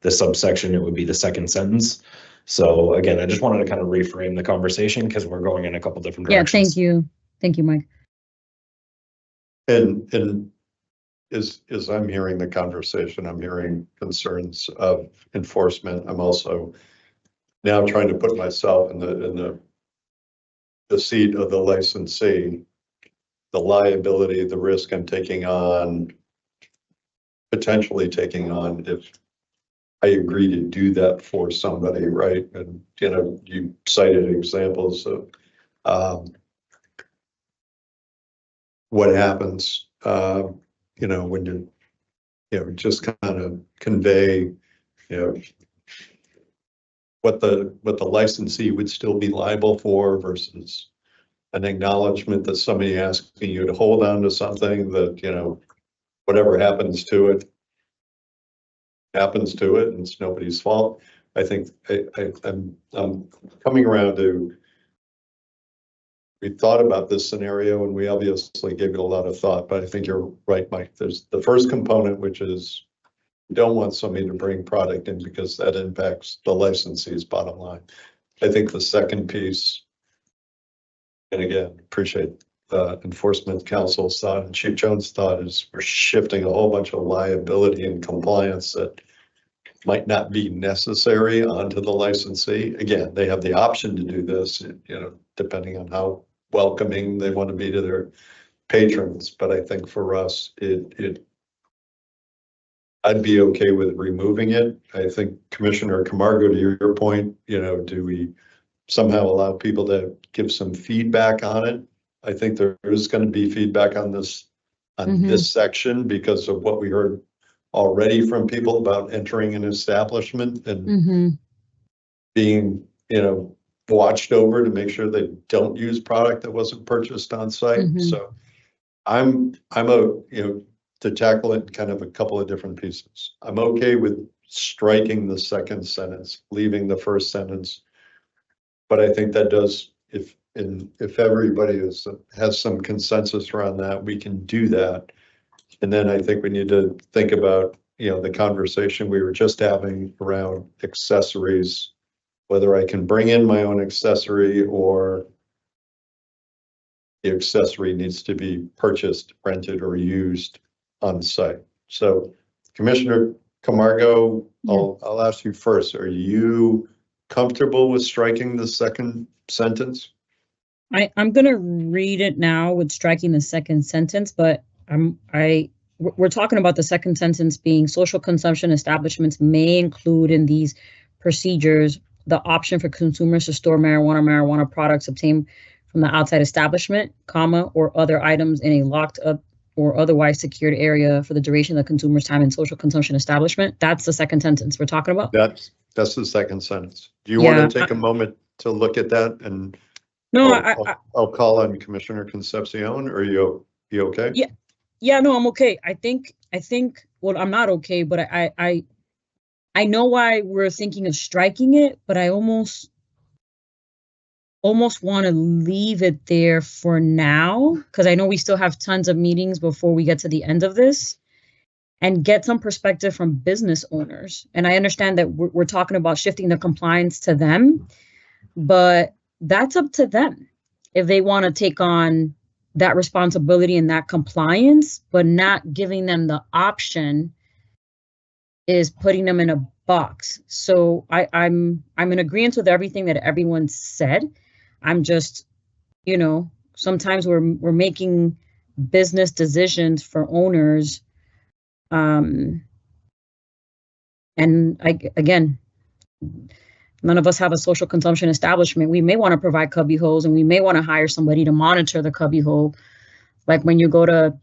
the subsection, it would be the second sentence. So again, I just wanted to kind of reframe the conversation because we're going in a couple different directions. Yeah, thank you, Mike. And as I'm hearing the conversation, I'm hearing concerns of enforcement. I'm also now trying to put myself in the seat of the licensee, the liability, the risk I'm taking on, potentially taking on if I agree to do that for somebody, right? And, you cited examples of what happens, when just kind of convey, what the licensee would still be liable for versus an acknowledgement that somebody asking you to hold on to something that, whatever happens to it, and it's nobody's fault. I think I'm coming around to, we thought about this scenario and we obviously gave it a lot of thought, but I think you're right, Mike. There's the first component, which is You don't want somebody to bring product in because that impacts the licensee's bottom line. I think the second piece, and again, appreciate enforcement counsel's thought and Chief Jones' thought, is we're shifting a whole bunch of liability and compliance that might not be necessary onto the licensee. Again, they have the option to do this, depending on how welcoming they want to be to their patrons. But I think for us, I'd be okay with removing it. I think Commissioner Camargo, to your point, do we somehow allow people to give some feedback on it? I think there is going to be feedback on this section because of what we heard already from people about entering an establishment and being, watched over to make sure they don't use product that wasn't purchased on site. So I'm to tackle it in kind of a couple of different pieces. I'm okay with striking the second sentence, leaving the first sentence. But I think that does, if everybody has some consensus around that, we can do that. And then I think we need to think about, the conversation we were just having around accessories, whether I can bring in my own accessory or the accessory needs to be purchased, rented, or used on site. So Commissioner Camargo, I'll ask you first. Are you comfortable with striking the second sentence? I'm gonna read it now with striking the second sentence, but we're talking about the second sentence being social consumption establishments may include in these procedures the option for consumers to store marijuana products obtained from the outside establishment, or other items in a locked up or otherwise secured area for the duration of the consumer's time in social consumption establishment. That's the second sentence we're talking about. That's the second sentence. Do you want to take a moment to look at that? And no, I'll call on Commissioner Concepcion. Are you okay? Yeah, no, I'm okay. I think, well, I'm not okay, but I know why we're thinking of striking it, but I almost want to leave it there for now, because I know we still have tons of meetings before we get to the end of this, and get some perspective from business owners. And I understand that we're talking about shifting the compliance to them, but that's up to them if they want to take on that responsibility and that compliance, but not giving them the option is putting them in a box. So I'm in agreement with everything that everyone said. I'm just, sometimes we're making business decisions for owners. And again, none of us have a social consumption establishment. We may want to provide cubby holes, and we may want to hire somebody to monitor the cubby hole. Like when you go to,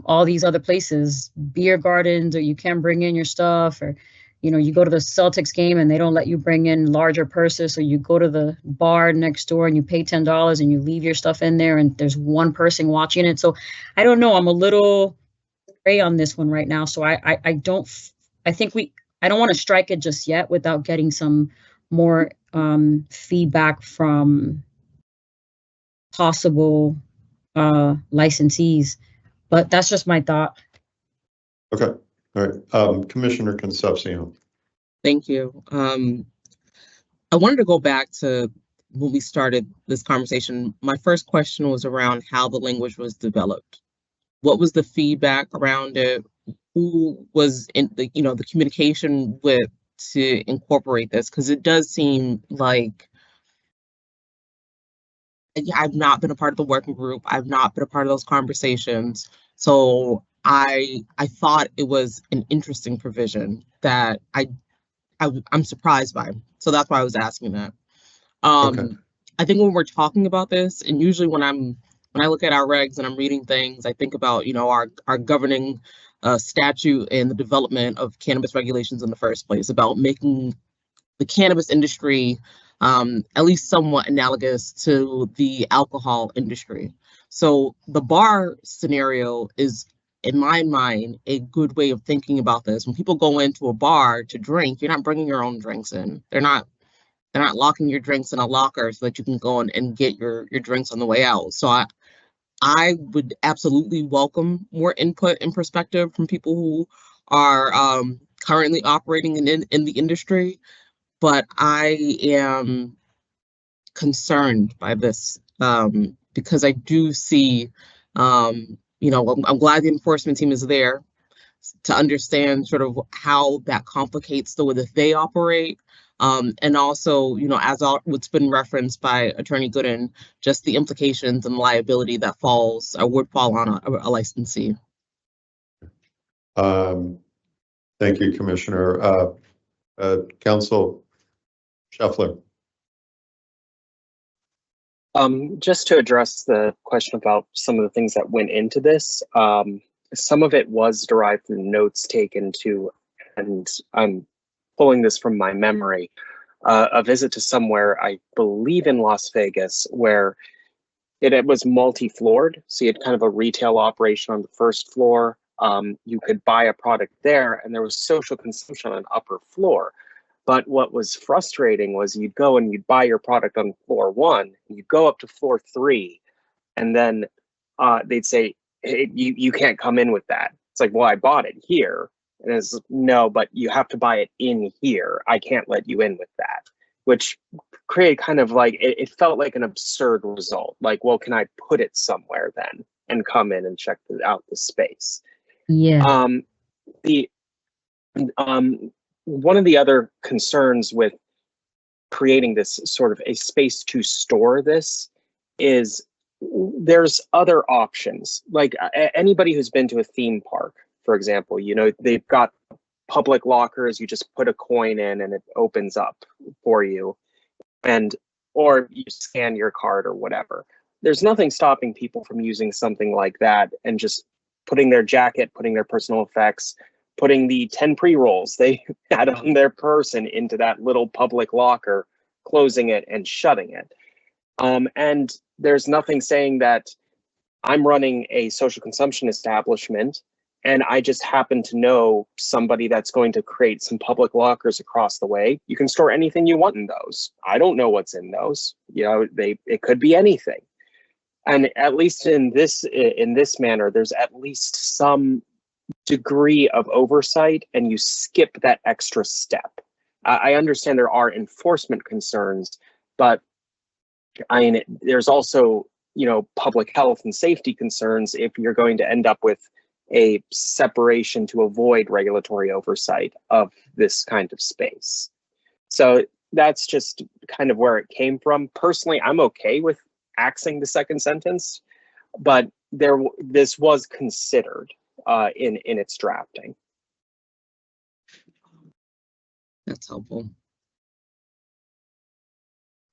all these other places, beer gardens, or you can bring in your stuff, or, you go to the Celtics game and they don't let you bring in larger purses. Or you go to the bar next door and you pay $10 and you leave your stuff in there and there's one person watching it. So I don't know. I'm a little gray on this one right now. So I don't want to strike it just yet without getting some more feedback from possible licensees. But that's just my thought. Okay. All right. Commissioner Concepcion. Thank you. I wanted to go back to when we started this conversation. My first question was around how the language was developed. What was the feedback around it? Who was in the, the communication with to incorporate this? Because it does seem like I've not been a part of the working group. I've not been a part of those conversations. So I thought it was an interesting provision that I'm surprised by. So that's why I was asking that. Okay. I think when we're talking about this, and usually when I look at our regs and I'm reading things, I think about, our governing statute and the development of cannabis regulations in the first place, about making the cannabis industry at least somewhat analogous to the alcohol industry. So the bar scenario is, in my mind, a good way of thinking about this. When people go into a bar to drink, you're not bringing your own drinks in. They're not locking your drinks in a locker so that you can go and get your drinks on the way out. So I would absolutely welcome more input and perspective from people who are currently operating in the industry, but I am concerned by this because I do see, I'm glad the enforcement team is there to understand sort of how that complicates the way that they operate. And also, as what's been referenced by Attorney Gooden, just the implications and liability that falls or would fall on a licensee. Thank you, Commissioner. Council Scheffler. Just to address the question about some of the things that went into this, some of it was derived from notes taken to, and I'm pulling this from my memory, a visit to somewhere, I believe in Las Vegas, where it was multi-floored. So you had kind of a retail operation on the first floor. You could buy a product there, and there was social consumption on an upper floor. But what was frustrating was you'd go and you'd buy your product on floor 1, and you'd go up to floor 3, and then they'd say, hey, you can't come in with that. It's like, well, I bought it here. And it's no, but you have to buy it in here. I can't let you in with that, which created kind of like, it felt like an absurd result. Like, well, can I put it somewhere then and come in and check out the space? Yeah. One of the other concerns with creating this sort of a space to store this is there's other options. Like anybody who's been to a theme park, for example, they've got public lockers. You just put a coin in and it opens up for you, or you scan your card or whatever. There's nothing stopping people from using something like that and just putting their jacket, putting their personal effects, putting the 10 pre-rolls they had on their person into that little public locker, closing it and shutting it. And there's nothing saying that I'm running a social consumption establishment and I just happen to know somebody that's going to create some public lockers across the way. You can store anything you want in those. I don't know what's in those. It could be anything. And at least in this manner, there's at least some degree of oversight, and you skip that extra step. I understand there are enforcement concerns, but there's also, public health and safety concerns if you're going to end up with a separation to avoid regulatory oversight of this kind of space. So that's just kind of where it came from. Personally, I'm okay with axing the second sentence, but this was considered in its drafting. That's helpful.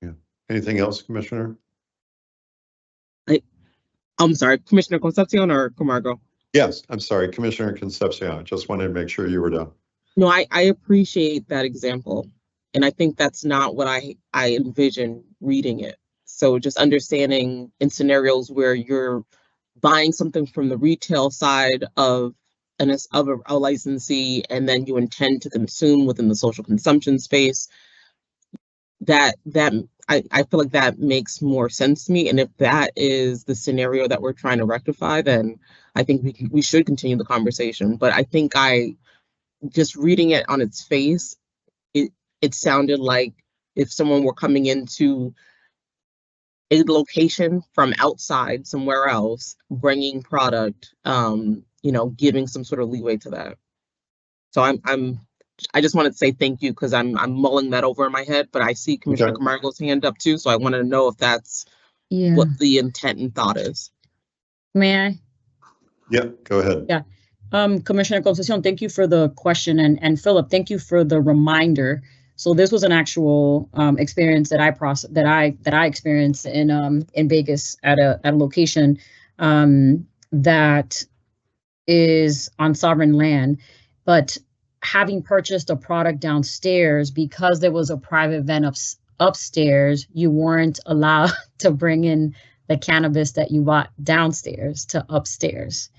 Yeah. Anything else, Commissioner? I'm sorry, Commissioner Concepcion or Camargo? Yes, I'm sorry, Commissioner Concepcion. Just wanted to make sure you were done. No, I appreciate that example. And I think that's not what I envision reading it. So just understanding in scenarios where you're buying something from the retail side of a licensee, and then you intend to consume within the social consumption space, that I feel like that makes more sense to me. And if that is the scenario that we're trying to rectify, then I think we should continue the conversation. But I think just reading it on its face, it sounded like if someone were coming into a location from outside somewhere else, bringing product, giving some sort of leeway to that. So I just wanted to say thank you because I'm mulling that over in my head, but I see Commissioner Camargo's hand up too, so I wanted to know if that's what the intent and thought is. May I? Yeah, go ahead. Yeah. Commissioner Concepcion, thank you for the question, and Philip, thank you for the reminder. So this was an actual experience that I experienced in Vegas at a location that is on sovereign land, but having purchased a product downstairs, because there was a private vent upstairs, you weren't allowed to bring in the cannabis that you bought downstairs to upstairs.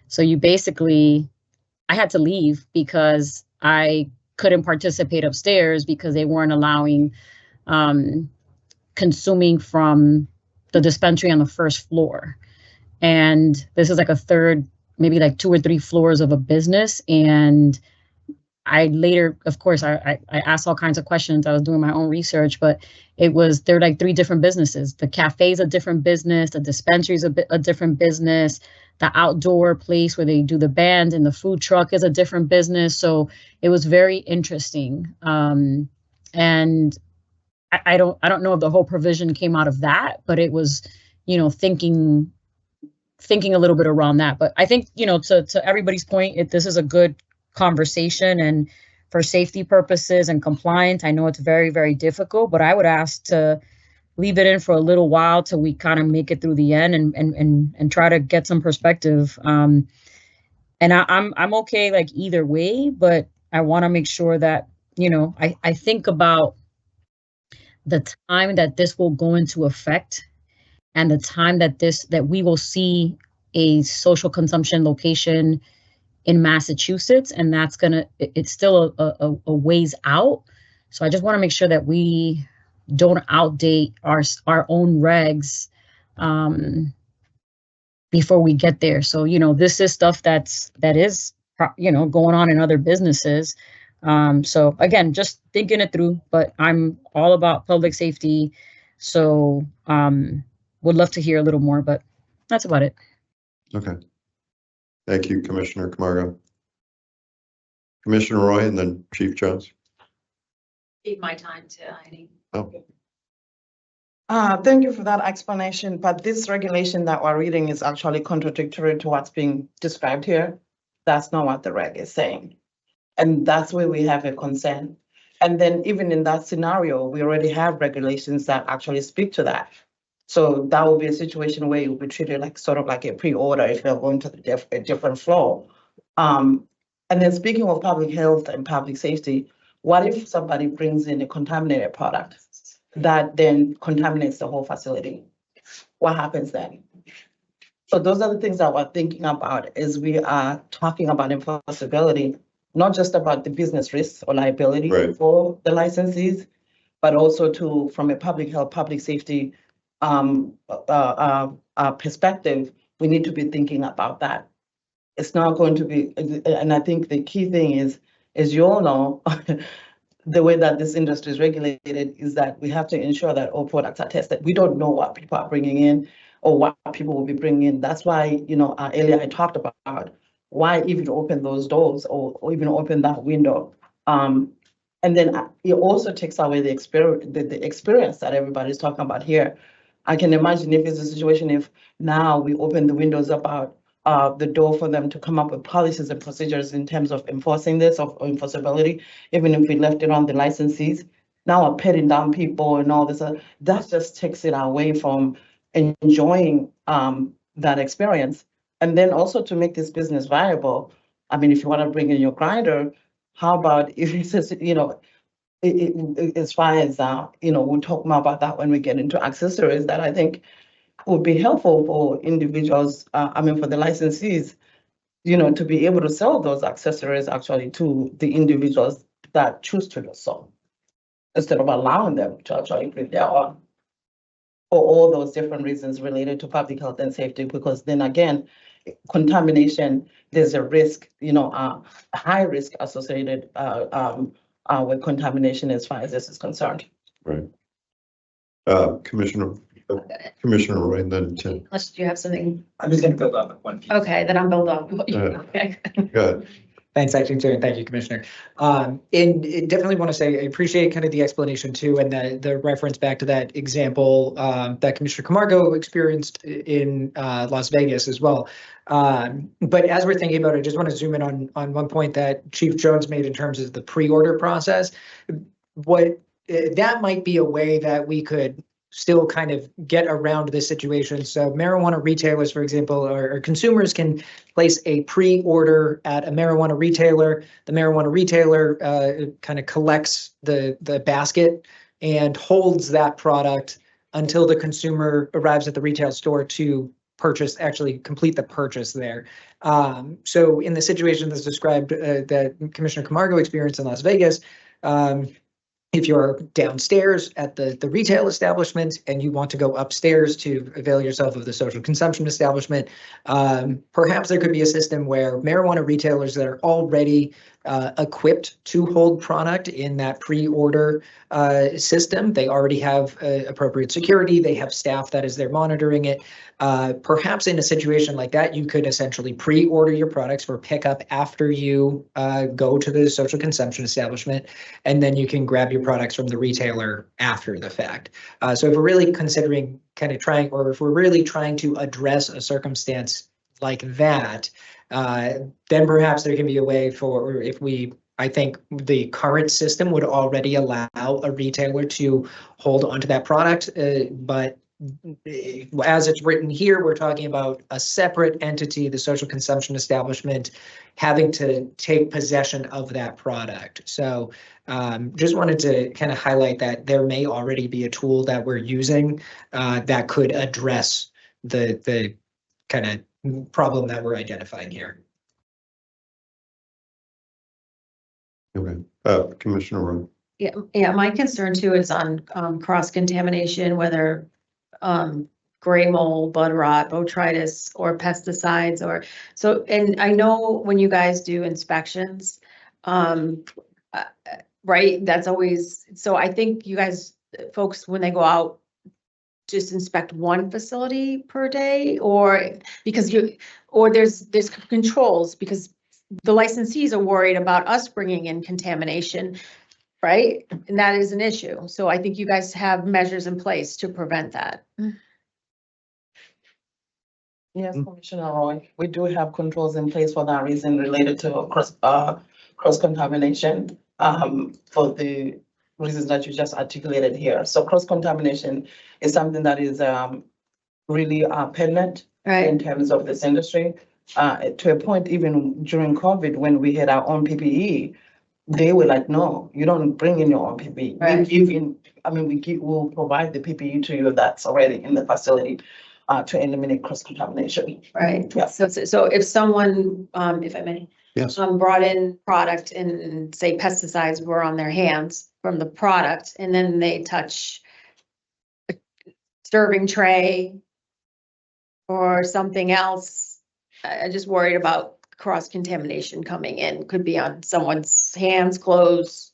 So I had to leave because I couldn't participate upstairs because they weren't allowing consuming from the dispensary on the first floor. And this is like a third maybe like 2 or 3 floors of a business. And I later, of course, I asked all kinds of questions. I was doing my own research, but they're like 3 different businesses. The cafe is a different business. The dispensary is a different business. The outdoor place where they do the band and the food truck is a different business. So it was very interesting. And I don't know if the whole provision came out of that, but it was, thinking a little bit around that. But I think, to everybody's point, this is a good conversation, and for safety purposes and compliance, I know it's very, very difficult, but I would ask to leave it in for a little while till we kind of make it through the end and try to get some perspective. And I'm okay like either way, but I want to make sure that, I think about the time that this will go into effect and the time that we will see a social consumption location in Massachusetts, and it's still a ways out. So I just want to make sure that we don't outdate our own regs before we get there. So, this is stuff that is, going on in other businesses. So again, just thinking it through, but I'm all about public safety. So would love to hear a little more, but that's about it. Okay. Thank you, Commissioner Camargo. Commissioner Roy and then Chief Jones. Take my time to Heidi. Oh, Thank you for that explanation, but this regulation that we're reading is actually contradictory to what's being described here. That's not what the reg is saying. And that's where we have a concern. And then even in that scenario, we already have regulations that actually speak to that. So that will be a situation where you'll be treated like sort of like a pre-order if you're going to a different floor. And then speaking of public health and public safety, what if somebody brings in a contaminated product that then contaminates the whole facility? What happens then? So those are the things that we're thinking about as we are talking about enforceability, not just about the business risks or liability Right. for the licensees, but also from a public health, public safety perspective, we need to be thinking about that. It's not going to be, and I think the key thing is, as you all know, the way that this industry is regulated is that we have to ensure that all products are tested. We don't know what people are bringing in or what people will be bringing in. That's why, earlier I talked about why even open those doors or even open that window. And then it also takes away the experience that everybody's talking about here. I can imagine if it's a situation, if now we open the windows about the door for them to come up with policies and procedures in terms of enforcing this, of enforceability, even if we left it on the licensees. Now we're petting down people and all this, that just takes it away from enjoying that experience. And then also to make this business viable, I mean, if you want to bring in your grinder, how about if it says, as far as, we'll talk more about that when we get into accessories that I think would be helpful for individuals, for the licensees, to be able to sell those accessories actually to the individuals that choose to do so, instead of allowing them to actually bring their own, for all those different reasons related to public health and safety, because then again, contamination, there's a risk, a high risk associated with contamination as far as this is concerned. right. Commissioner Roy and then Tim. Unless you have something, I'm just gonna build on one piece. okay, then I'll build up. Okay. Go ahead. Thanks, Acting Chair, and thank you, Commissioner. And definitely want to say I appreciate kind of the explanation too, and the reference back to that example that Commissioner Camargo experienced in Las Vegas as well. But as we're thinking about it, I just want to zoom in on one point that Chief Jones made in terms of the pre-order process. That might be a way that we could still kind of get around this situation. So marijuana retailers, for example, or consumers can place a pre-order at a marijuana retailer. The marijuana retailer kind of collects the basket and holds that product until the consumer arrives at the retail store to actually complete the purchase there. So in the situation that's described that Commissioner Camargo experienced in Las Vegas, if you're downstairs at the retail establishment and you want to go upstairs to avail yourself of the social consumption establishment, perhaps there could be a system where marijuana retailers that are already equipped to hold product in that pre-order system, they already have appropriate security, they have staff that is there monitoring it. Perhaps in a situation like that, you could essentially pre-order your products for pickup after you go to the social consumption establishment, and then you can grab your products from the retailer after the fact. So if we're really considering kind of trying, or if we're really trying to address a circumstance like that, then perhaps there can be a way for, or if we, I think the current system would already allow a retailer to hold onto that product, but as it's written here, we're talking about a separate entity, the social consumption establishment, having to take possession of that product. So just wanted to kind of highlight that there may already be a tool that we're using that could address the kind of problem that we're identifying here. Okay, Commissioner Rowe. Yeah, my concern too is on cross-contamination, whether gray mold, bud rot, botrytis, or pesticides, or so. And I know when you guys do inspections, right, that's always, so I think you guys, folks, when they go out, just inspect one facility per day, or because there's controls, because the licensees are worried about us bringing in contamination, right? And that is an issue. So I think you guys have measures in place to prevent that. Yes, Commissioner Roy, we do have controls in place for that reason related to cross contamination for the reasons that you just articulated here. So cross contamination is something that is really pertinent in terms of this industry. To a point, even during COVID, when we had our own PPE, they were like, no, you don't bring in your own PPE. Right. We'll provide the PPE to you that's already in the facility to eliminate cross contamination. Right. Yeah. So if someone, if I may, Yes. brought in product and say pesticides were on their hands from the product, and then they touch a serving tray or something else, I just worried about cross contamination coming in. Could be on someone's hands, clothes,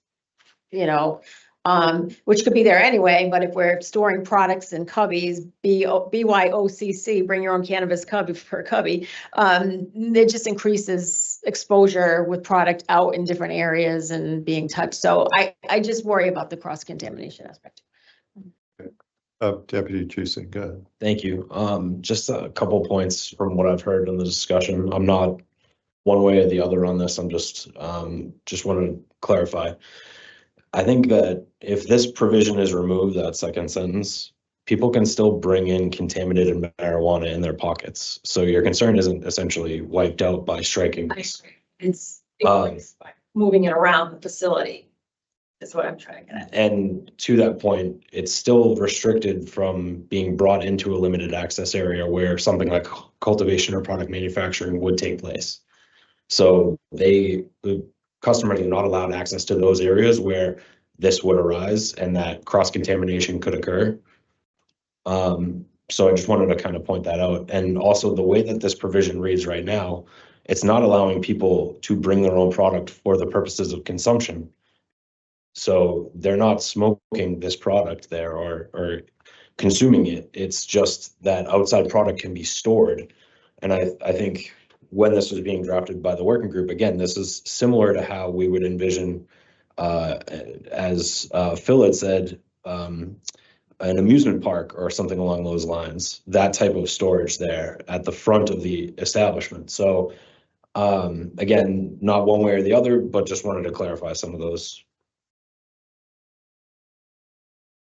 you know, which could be there anyway. But if we're storing products in cubbies, BYOCC, bring your own cannabis cubby per cubby, it just increases exposure with product out in different areas and being touched. So I just worry about the cross contamination aspect. Deputy Chief, go ahead. Thank you. Just a couple points from what I've heard in the discussion. I'm not one way or the other on this. I'm just wanted to clarify. I think that if this provision is removed, that second sentence, people can still bring in contaminated marijuana in their pockets. So your concern isn't essentially wiped out by striking this. It's by moving it around the facility. Is what I'm trying to get at. And to that point, it's still restricted from being brought into a limited access area where something like cultivation or product manufacturing would take place. So the customers are not allowed access to those areas where this would arise and that cross-contamination could occur. So I just wanted to kind of point that out. And also the way that this provision reads right now, it's not allowing people to bring their own product for the purposes of consumption. So they're not smoking this product there or consuming it. It's just that outside product can be stored. And I think when this was being drafted by the working group, again, this is similar to how we would envision, as Phil had said, an amusement park or something along those lines, that type of storage there at the front of the establishment. So again, not one way or the other, but just wanted to clarify some of those.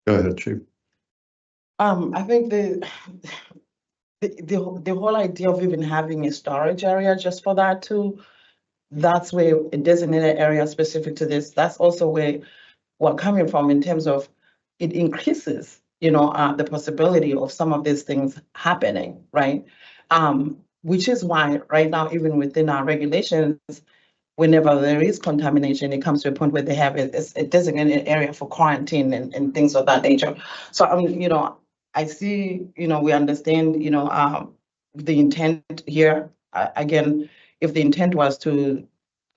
Go ahead, Chief. I think the whole idea of even having a storage area just for that too, that's where a designated area specific to this, that's also where we're coming from in terms of it increases, the possibility of some of these things happening, right? Which is why right now, even within our regulations, whenever there is contamination, it comes to a point where they have a designated area for quarantine and things of that nature. So, I see, we understand, the intent here. Again, if the intent was to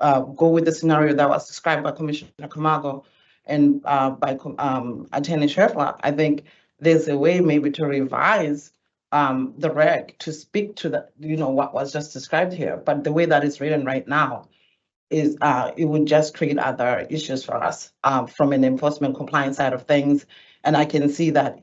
go with the scenario that was described by Commissioner Camargo and by Attorney Scheffler, I think there's a way maybe to revise the reg to speak to the, what was just described here. But the way that it's written right now is it would just create other issues for us from an enforcement compliance side of things. And I can see that,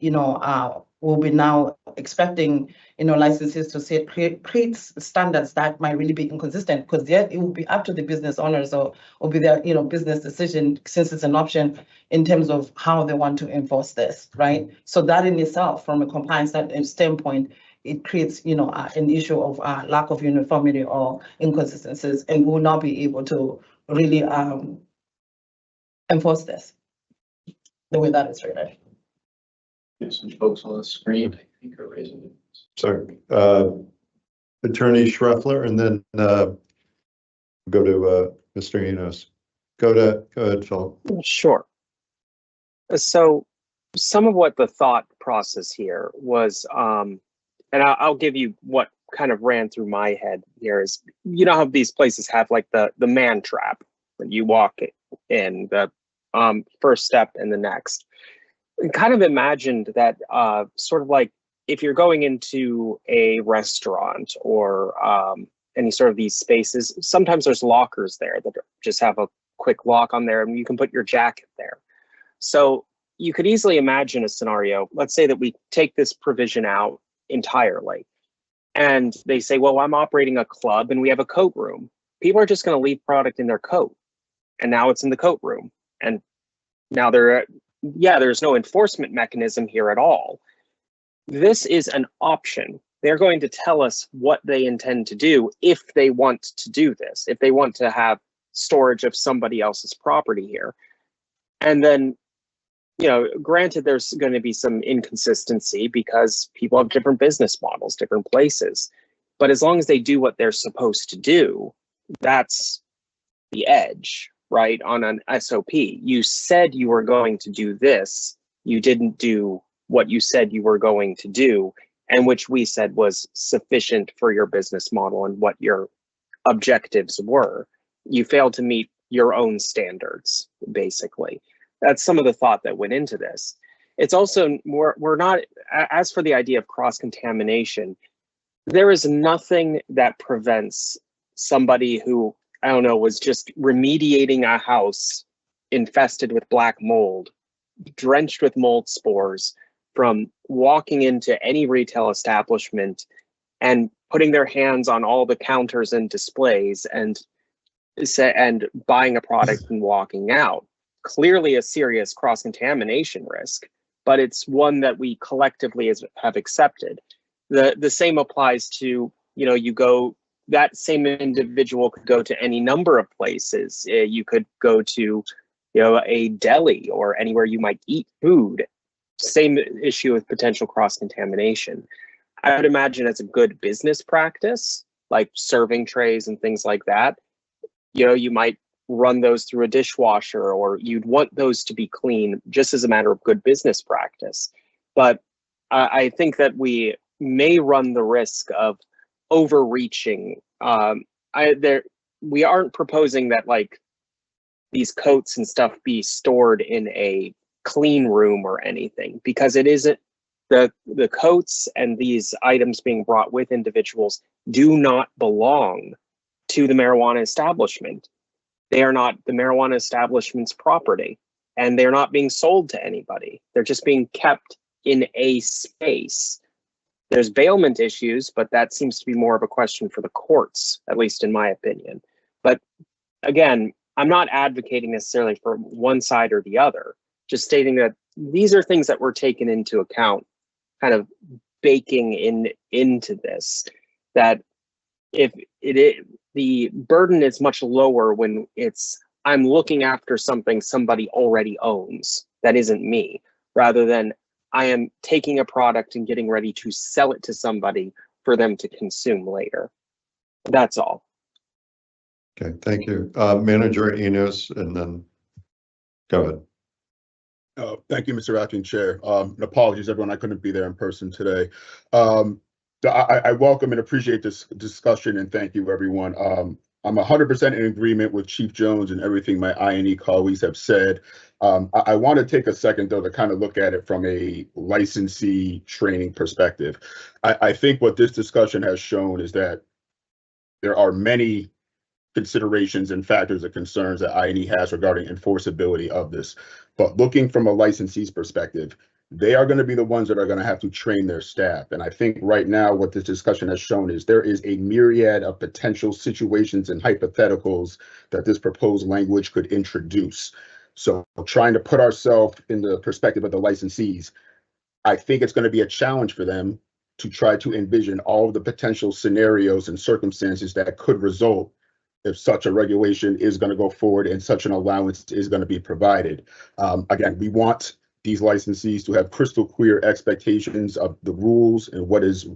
we'll be now expecting, licenses to say create standards that might really be inconsistent, because yet it will be up to the business owners or be their, business decision, since it's an option in terms of how they want to enforce this, right? So that in itself, from a compliance standpoint, it creates, an issue of lack of uniformity or inconsistencies, and will not be able to really enforce this the way that it's written. Some folks on the screen, I think, are raising it. Sorry, Attorney Scheffler, and then go to Mr. Enos. Go ahead, Philip. Sure. So some of what the thought process here was, and I'll give you what kind of ran through my head here is, how these places have like the man trap when you walk in, the first step and the next. Kind of imagined that sort of like if you're going into a restaurant or any sort of these spaces, sometimes there's lockers there that just have a quick lock on there and you can put your jacket there. So you could easily imagine a scenario. Let's say that we take this provision out entirely and they say, well, I'm operating a club and we have a coat room. People are just going to leave product in their coat. And now it's in the coat room. And now there's no enforcement mechanism here at all. This is an option. They're going to tell us what they intend to do if they want to do this, if they want to have storage of somebody else's property here. And then, granted, there's going to be some inconsistency because people have different business models, different places. But as long as they do what they're supposed to do, that's the edge, right? On an SOP, you said you were going to do this, you didn't do what you said you were going to do, and which we said was sufficient for your business model and what your objectives were. You failed to meet your own standards, basically. That's some of the thought that went into this. It's also more, we're not, as for the idea of cross-contamination, there is nothing that prevents somebody who, I don't know, was just remediating a house infested with black mold, drenched with mold spores, from walking into any retail establishment and putting their hands on all the counters and displays and buying a product and walking out. Clearly a serious cross-contamination risk, but it's one that we collectively have accepted. The same applies to, that same individual could go to any number of places. You could go to, a deli or anywhere you might eat food. Same issue with potential cross-contamination. I would imagine it's a good business practice, like serving trays and things like that. You might run those through a dishwasher, or you'd want those to be clean just as a matter of good business practice. But I think that we may run the risk of overreaching. We aren't proposing that like these coats and stuff be stored in a clean room or anything, because it isn't. The coats and these items being brought with individuals do not belong to the marijuana establishment. They are not the marijuana establishment's property, and they're not being sold to anybody. They're just being kept in a space. There's bailment issues, but that seems to be more of a question for the courts, at least in my opinion. But again, I'm not advocating necessarily for one side or the other, just stating that these are things that were taken into account, kind of baking into this, that if the burden is much lower when it's, I'm looking after something somebody already owns that isn't me, rather than I am taking a product and getting ready to sell it to somebody for them to consume later. That's all. Okay, thank you. Manager Enos, and then go ahead. Thank you, Mr. Acting Chair. And apologies, everyone, I couldn't be there in person today. I welcome and appreciate this discussion, and thank you, everyone. I'm 100% in agreement with Chief Jones and everything my I&E colleagues have said. I want to take a second, though, to kind of look at it from a licensee training perspective. I think what this discussion has shown is that there are many considerations and factors of concerns that I&E has regarding enforceability of this. But looking from a licensee's perspective, they are going to be the ones that are going to have to train their staff. And I think right now what this discussion has shown is there is a myriad of potential situations and hypotheticals that this proposed language could introduce. So trying to put ourselves in the perspective of the licensees, I think it's going to be a challenge for them to try to envision all of the potential scenarios and circumstances that could result if such a regulation is going to go forward and such an allowance is going to be provided. Again, we want these licensees to have crystal clear expectations of the rules and what is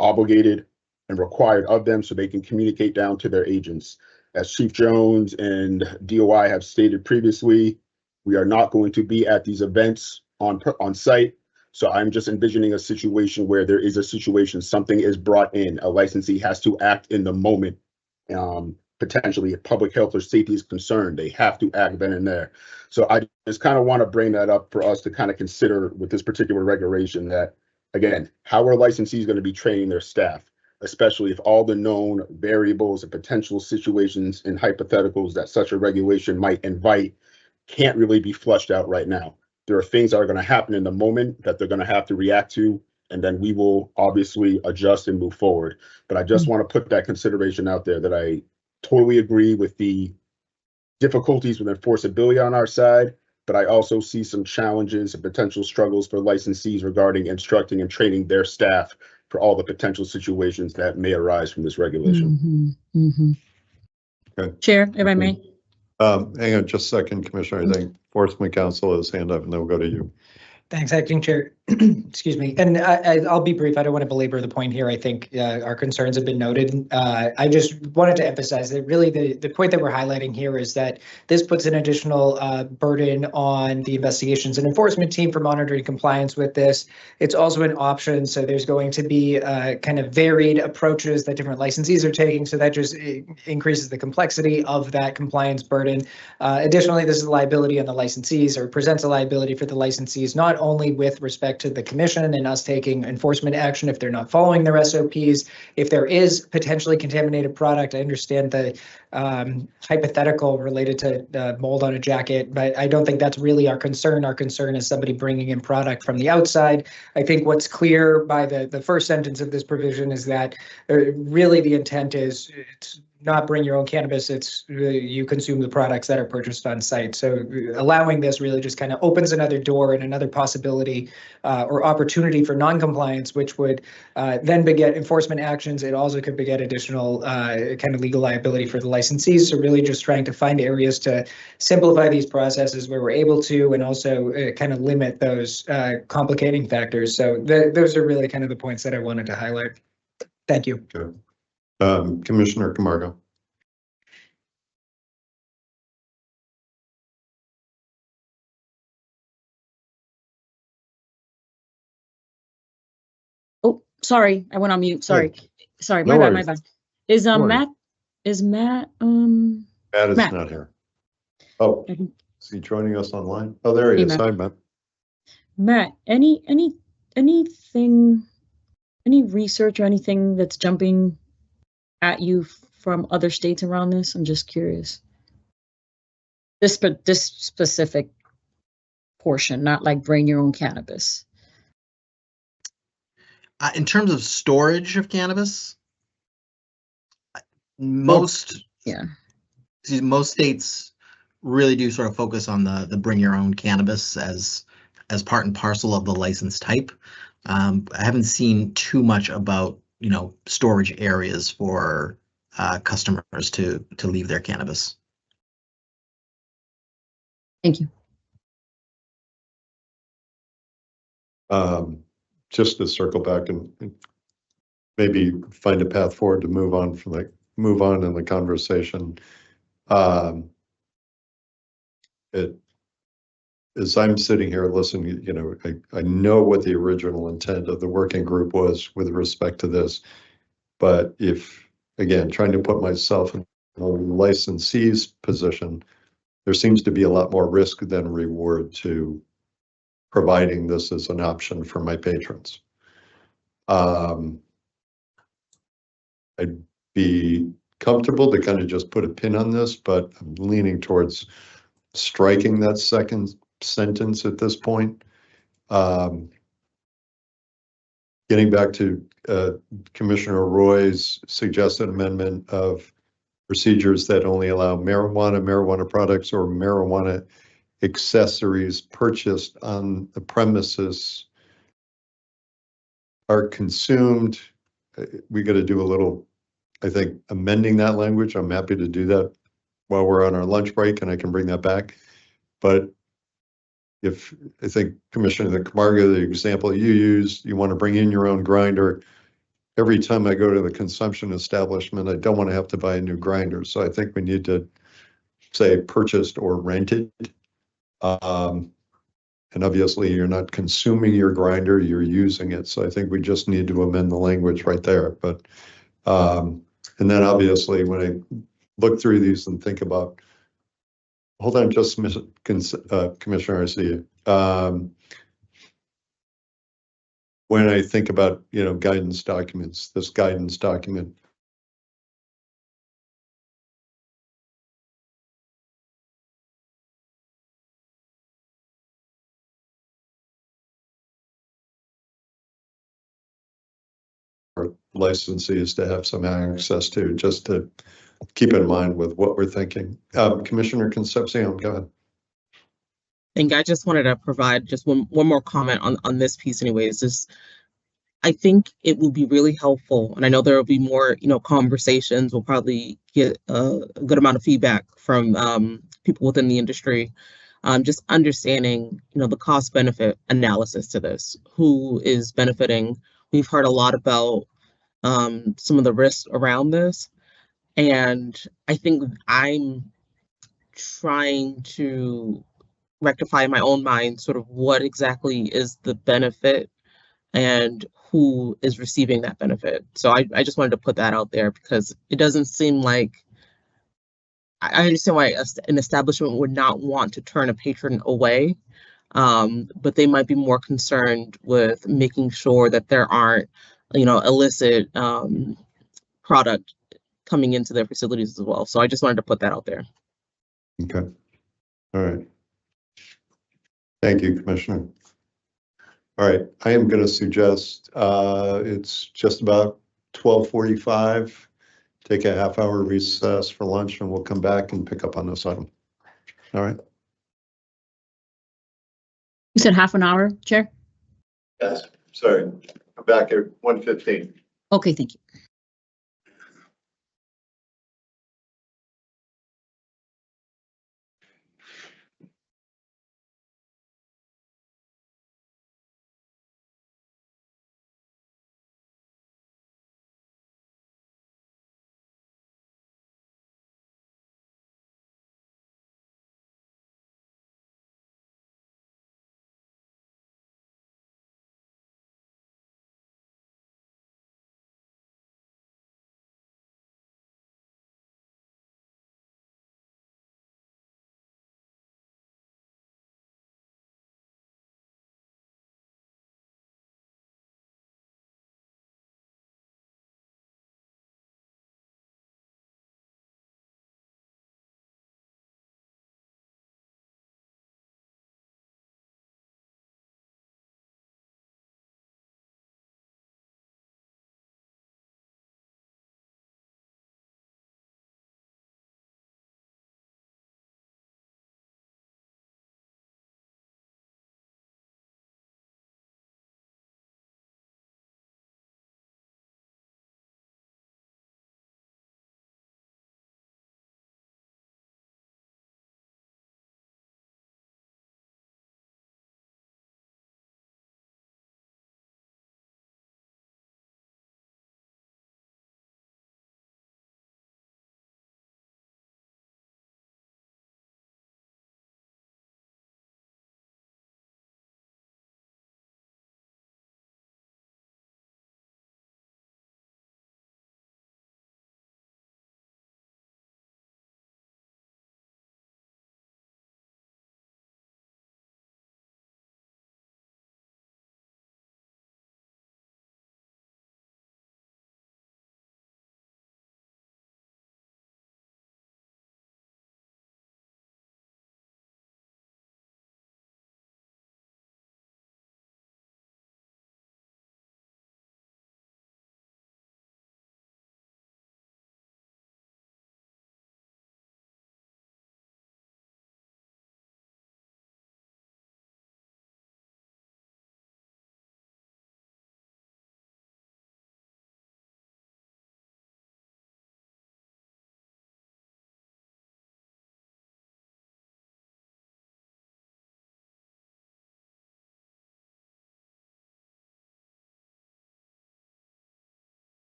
obligated and required of them so they can communicate down to their agents. As Chief Jones and DOI have stated previously, we are not going to be at these events on site. So I'm just envisioning a situation where there is a situation, something is brought in, a licensee has to act in the moment. Potentially if public health or safety is concerned, they have to act then and there. So I just kind of want to bring that up for us to kind of consider with this particular regulation that, again, how are licensees going to be training their staff, especially if all the known variables and potential situations and hypotheticals that such a regulation might invite can't really be flushed out right now. There are things that are going to happen in the moment that they're going to have to react to, and then we will obviously adjust and move forward. But I just want to put that consideration out there that I totally agree with the difficulties with enforceability on our side, but I also see some challenges and potential struggles for licensees regarding instructing and training their staff for all the potential situations that may arise from this regulation. Okay. Chair, if I may. Hang on just a second, Commissioner. I think Enforcement Counsel has hand up, and then we'll go to you. Thanks, Acting Chair. Excuse me. And I'll be brief. I don't want to belabor the point here. I think our concerns have been noted. I just wanted to emphasize that really the point that we're highlighting here is that this puts an additional burden on the investigations and enforcement team for monitoring compliance with this. It's also an option. So there's going to be kind of varied approaches that different licensees are taking. So that just increases the complexity of that compliance burden. Additionally, this is a liability on the licensees, or presents a liability for the licensees, not only with respect to the commission and us taking enforcement action if they're not following their SOPs. If there is potentially contaminated product, I understand the hypothetical related to mold on a jacket, but I don't think that's really our concern. Our concern is somebody bringing in product from the outside. I think what's clear by the first sentence of this provision is that really the intent is it's not bring your own cannabis, it's you consume the products that are purchased on site. So allowing this really just kind of opens another door and another possibility or opportunity for non-compliance, which would then beget enforcement actions. It also could beget additional kind of legal liability for the licensees. So really just trying to find areas to simplify these processes where we're able to, and also kind of limit those complicating factors. So those are really kind of the points that I wanted to highlight. Thank you. Good. Commissioner Camargo. Oh, sorry, I went on mute. Sorry. Sorry, No my worries. bad. Is No worries. Matt Matt is Matt. not here. Oh, Mhm. is he joining us online? Oh, there he Hey, is. Matt. Hi, Matt. Matt, anything, any research or anything that's jumping at you from other states around this? I'm just curious. This specific portion, not like bring your own cannabis. In terms of storage of cannabis, most states really do sort of focus on the bring your own cannabis as part and parcel of the license type. I haven't seen too much about, storage areas for customers to leave their cannabis. Thank you. Just to circle back and maybe find a path forward to move on from like move on in the conversation. It, as I'm sitting here listening, you know, I know what the original intent of the working group was with respect to this. But if, again, trying to put myself in a licensee's position, there seems to be a lot more risk than reward to providing this as an option for my patrons. I'd be comfortable to kind of just put a pin on this, but I'm leaning towards striking that second sentence at this point. Getting back to Commissioner Roy's suggested amendment of procedures that only allow marijuana products, or marijuana accessories purchased on the premises are consumed. We got to do a little, I think, amending that language. I'm happy to do that while we're on our lunch break, and I can bring that back. But if, I think Commissioner Camargo, the example you used, you want to bring in your own grinder. Every time I go to the consumption establishment, I don't want to have to buy a new grinder. So I think we need to say purchased or rented. And obviously you're not consuming your grinder, you're using it. So I think we just need to amend the language right there. But, and then obviously when I look through these and think about, hold on just a minute, Commissioner, I see you. When I think about, you know, guidance documents, this guidance document, for licensees to have some access to, just to keep in mind with what we're thinking. Commissioner Concepcion, go ahead. I think I just wanted to provide just one more comment on this piece anyways. Is I think it will be really helpful, and I know there will be more, you know, conversations. We'll probably get a good amount of feedback from people within the industry. Just understanding, you know, the cost benefit analysis to this. Who is benefiting? We've heard a lot about some of the risks around this, and I think I'm trying to rectify in my own mind sort of what exactly is the benefit and who is receiving that benefit. So I just wanted to put that out there because it doesn't seem like, I understand why an establishment would not want to turn a patron away, but they might be more concerned with making sure that there aren't, you know, illicit product coming into their facilities as well. So I just wanted to put that out there. Okay. All right. Thank you, Commissioner. All right, I am going to suggest it's just about 12:45. Take a half-hour recess for lunch, and we'll come back and pick up on this item. All right. You said half an hour, Chair? Yes. Sorry. I'm back at 1:15. Okay, thank you.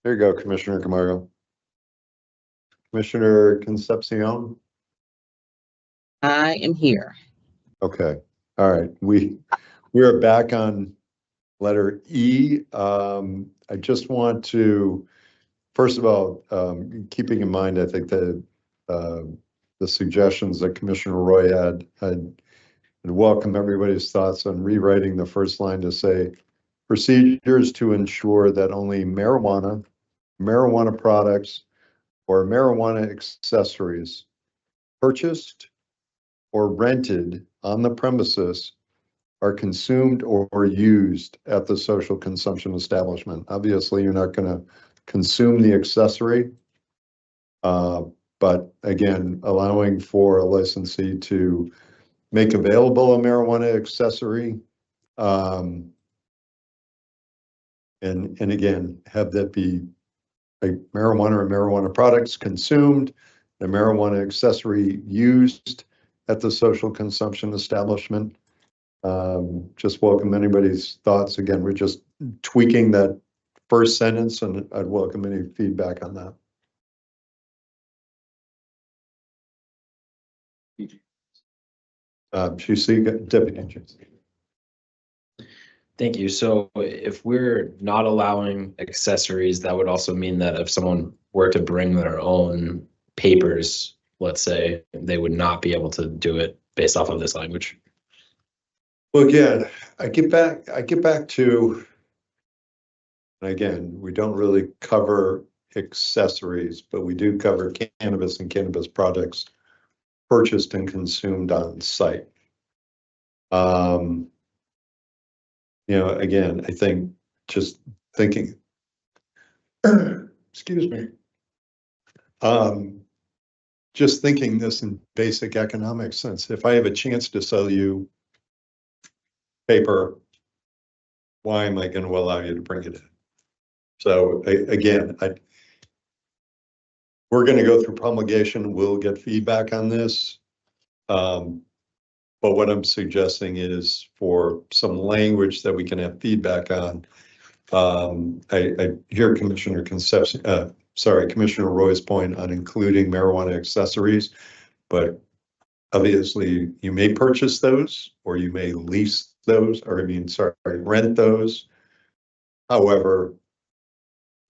There you go, Commissioner Camargo. Commissioner Concepcion? I am here. Okay, all right. We are back on letter E. I just want to, first of all, keeping in mind, I think that the suggestions that Commissioner Roy had, I'd welcome everybody's thoughts on rewriting the first line to say procedures to ensure that only marijuana products or marijuana accessories purchased or rented on the premises are consumed or used at the social consumption establishment. Obviously, you're not going to consume the accessory, but again, allowing for a licensee to make available a marijuana accessory, and again, have that be like marijuana or marijuana products consumed, the marijuana accessory used at the social consumption establishment. Just welcome anybody's thoughts. Again, we're just tweaking that first sentence, and I'd welcome any feedback on that. Deputy Chief. Thank you. So if we're not allowing accessories, that would also mean that if someone were to bring their own papers, let's say, they would not be able to do it based off of this language. Well, again, I get back to, again, we don't really cover accessories, but we do cover cannabis and cannabis products purchased and consumed on site. Again, I think just thinking, excuse me, just thinking this in basic economic sense, if I have a chance to sell you paper, why am I going to allow you to bring it in? So again, we're going to go through promulgation. We'll get feedback on this. But what I'm suggesting is for some language that we can have feedback on. I hear Commissioner Commissioner Roy's point on including marijuana accessories, but obviously you may purchase those or you may lease those, or rent those. However,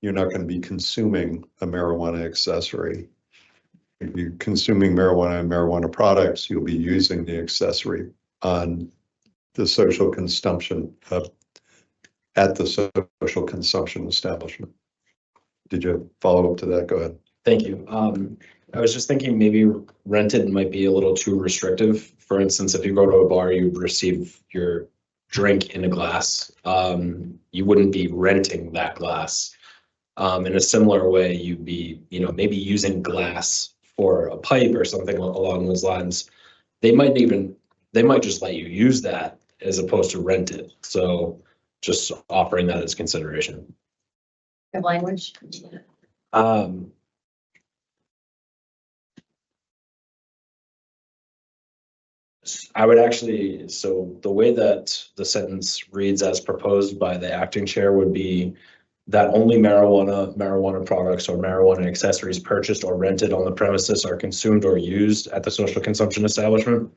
you're not going to be consuming a marijuana accessory. If you're consuming marijuana and marijuana products, you'll be using the accessory on the social consumption at the social consumption establishment. Did you follow up to that? Go ahead. Thank you. I was just thinking maybe rented might be a little too restrictive. For instance, if you go to a bar, you receive your drink in a glass. You wouldn't be renting that glass. In a similar way, you'd be, maybe using glass for a pipe or something along those lines. They might just let you use that as opposed to rent it. So just offering that as consideration. The language. I would actually, so the way that the sentence reads as proposed by the acting chair would be that only marijuana products or marijuana accessories purchased or rented on the premises are consumed or used at the social consumption establishment.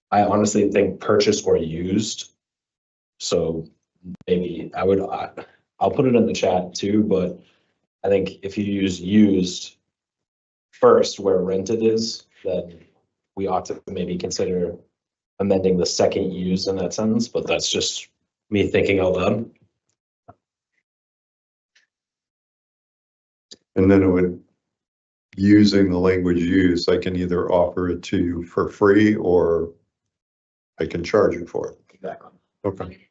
I honestly think purchased or used. So maybe I'll put it in the chat too, but I think if you use used first where rented is, then we ought to maybe consider amending the second use in that sentence, but that's just me thinking out loud. And then it would, using the language used, I can either offer it to you for free or I can charge you for it. Exactly. Okay.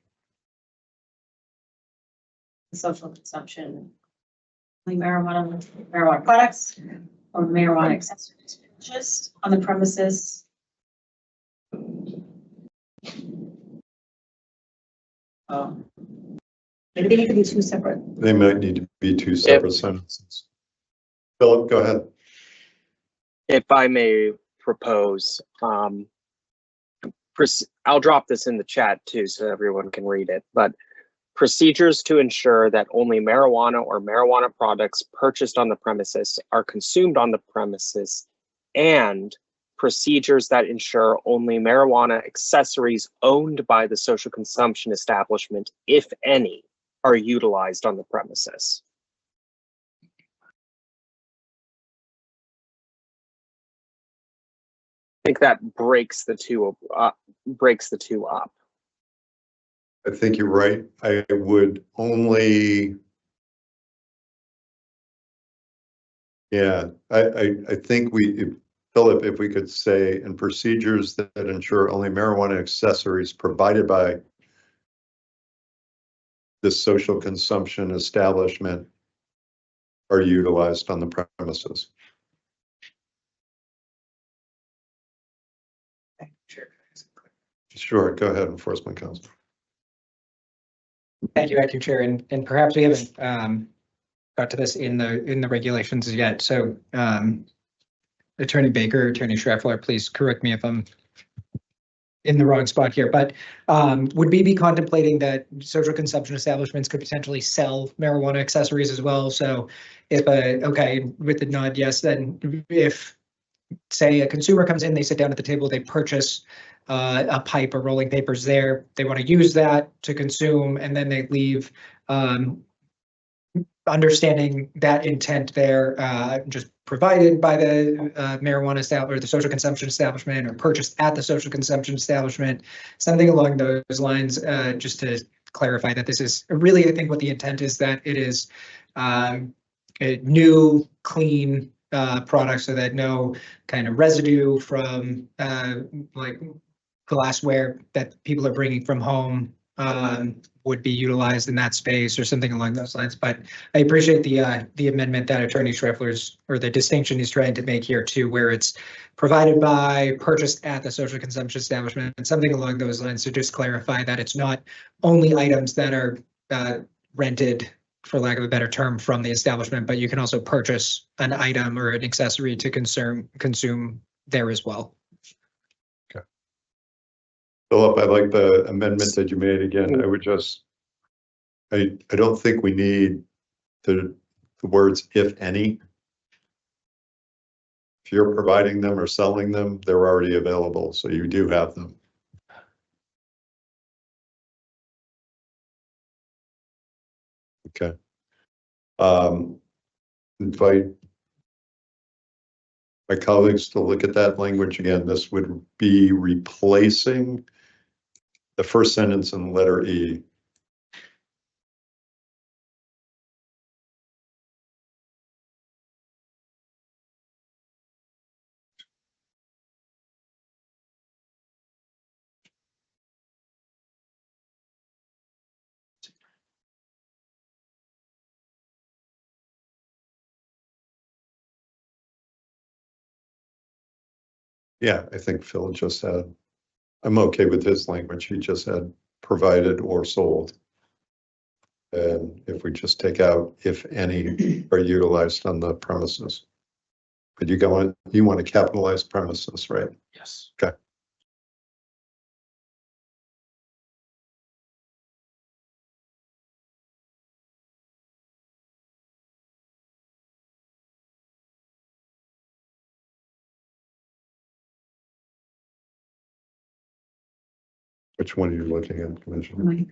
Social consumption, marijuana products or marijuana accessories purchased on the premises. Maybe they need to be two separate. They might need to be two separate sentences. Philip, go ahead. If I may propose, I'll drop this in the chat too so everyone can read it, but procedures to ensure that only marijuana or marijuana products purchased on the premises are consumed on the premises, and procedures that ensure only marijuana accessories owned by the social consumption establishment, if any, are utilized on the premises. I think that breaks the two up. I think you're right. I would only, yeah, I think Philip, if we could say, and procedures that ensure only marijuana accessories provided by the social consumption establishment are utilized on the premises. Sure, go ahead, Enforcement Counsel. Thank you, Acting Chair, and perhaps we haven't got to this in the regulations yet. So Attorney Baker, Attorney Scheffler, please correct me if I'm in the wrong spot here, but would we be contemplating that social consumption establishments could potentially sell marijuana accessories as well? So if okay, with the nod, yes, then if, say, a consumer comes in, they sit down at the table, they purchase a pipe or rolling papers there, they want to use that to consume, and then they leave, understanding that intent there, just provided by the marijuana establishment or the social consumption establishment, or purchased at the social consumption establishment, something along those lines, just to clarify that this is really, I think what the intent is, that it is a new, clean product, so that no kind of residue from like glassware that people are bringing from home would be utilized in that space, or something along those lines. But I appreciate the amendment that Attorney Scheffler's, or the distinction he's trying to make here too, where it's provided by, purchased at the social consumption establishment, and something along those lines to just clarify that it's not only items that are rented, for lack of a better term, from the establishment, but you can also purchase an item or an accessory to consume there as well. Philip, I like the amendment that you made again. I would just, I don't think we need the words if any. If you're providing them or selling them, they're already available, so you do have them. Okay. Invite my colleagues to look at that language again. This would be replacing the first sentence in letter E. Yeah, I think Phil just said, I'm okay with his language. He just said provided or sold. And if we just take out if any are utilized on the premises. But you want to capitalize premises, right? Yes. Okay. Which one are you looking at, Commissioner?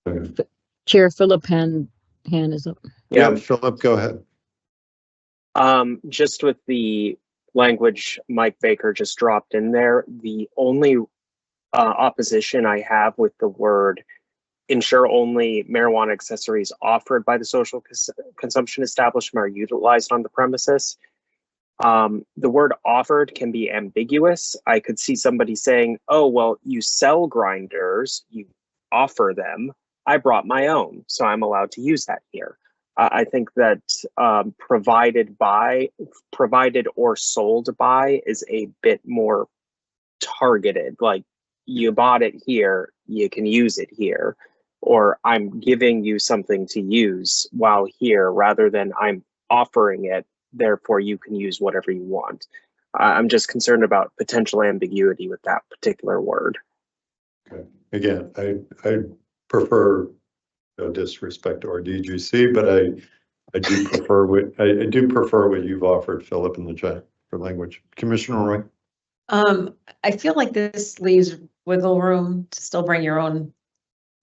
Okay. Chair Philip hand is up. Yeah, Philip, go ahead. Just with the language Mike Baker just dropped in there, the only opposition I have with the word ensure only marijuana accessories offered by the social consumption establishment are utilized on the premises. The word offered can be ambiguous. I could see somebody saying, oh, well, you sell grinders, you offer them. I brought my own, so I'm allowed to use that here. I think that provided or sold by is a bit more targeted. Like, you bought it here, you can use it here, or I'm giving you something to use while here, rather than I'm offering it, therefore you can use whatever you want. I'm just concerned about potential ambiguity with that particular word. Okay. Again, I prefer No disrespect to our DGC, but I do prefer what you've offered, Philip, in the chat for language. Commissioner Roy? I feel like this leaves wiggle room to still bring your own,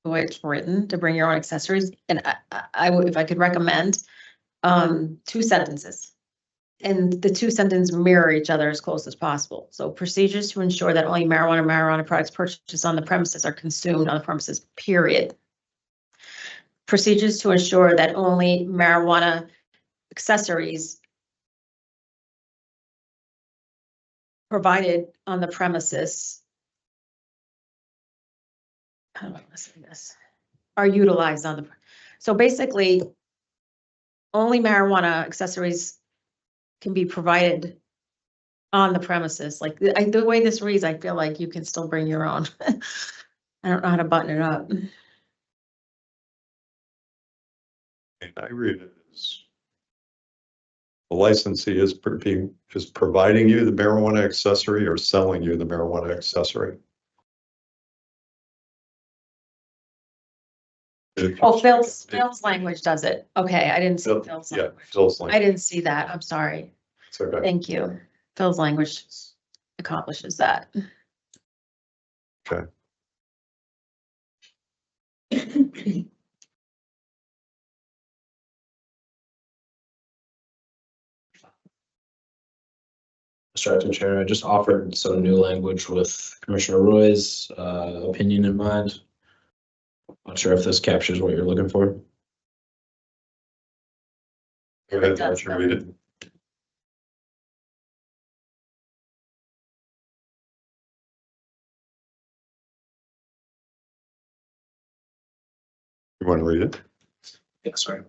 the way it's written, to bring your own accessories. And I would, if I could recommend, 2 sentences. And the 2 sentences mirror each other as close as possible. So procedures to ensure that only marijuana products purchased on the premises are consumed on the premises, period. Procedures to ensure that only marijuana accessories provided on the premises, how do I want to say this, are utilized on the, so basically only marijuana accessories can be provided on the premises. Like the way this reads, I feel like you can still bring your own. I don't know how to button it up. And I read it as the licensee is providing you the marijuana accessory or selling you the marijuana accessory. Oh, Phil's language does it. Okay, I didn't see Phil's Yeah, language. Phil's I language. didn't see that. I'm sorry. It's okay. Thank you. Phil's language accomplishes that. Okay. Mr. Acting Chair, I just offered some new language with Commissioner Roy's opinion in mind. Not sure if this captures what you're looking for. Go ahead, let you read it. You want to read it? Yeah, sorry.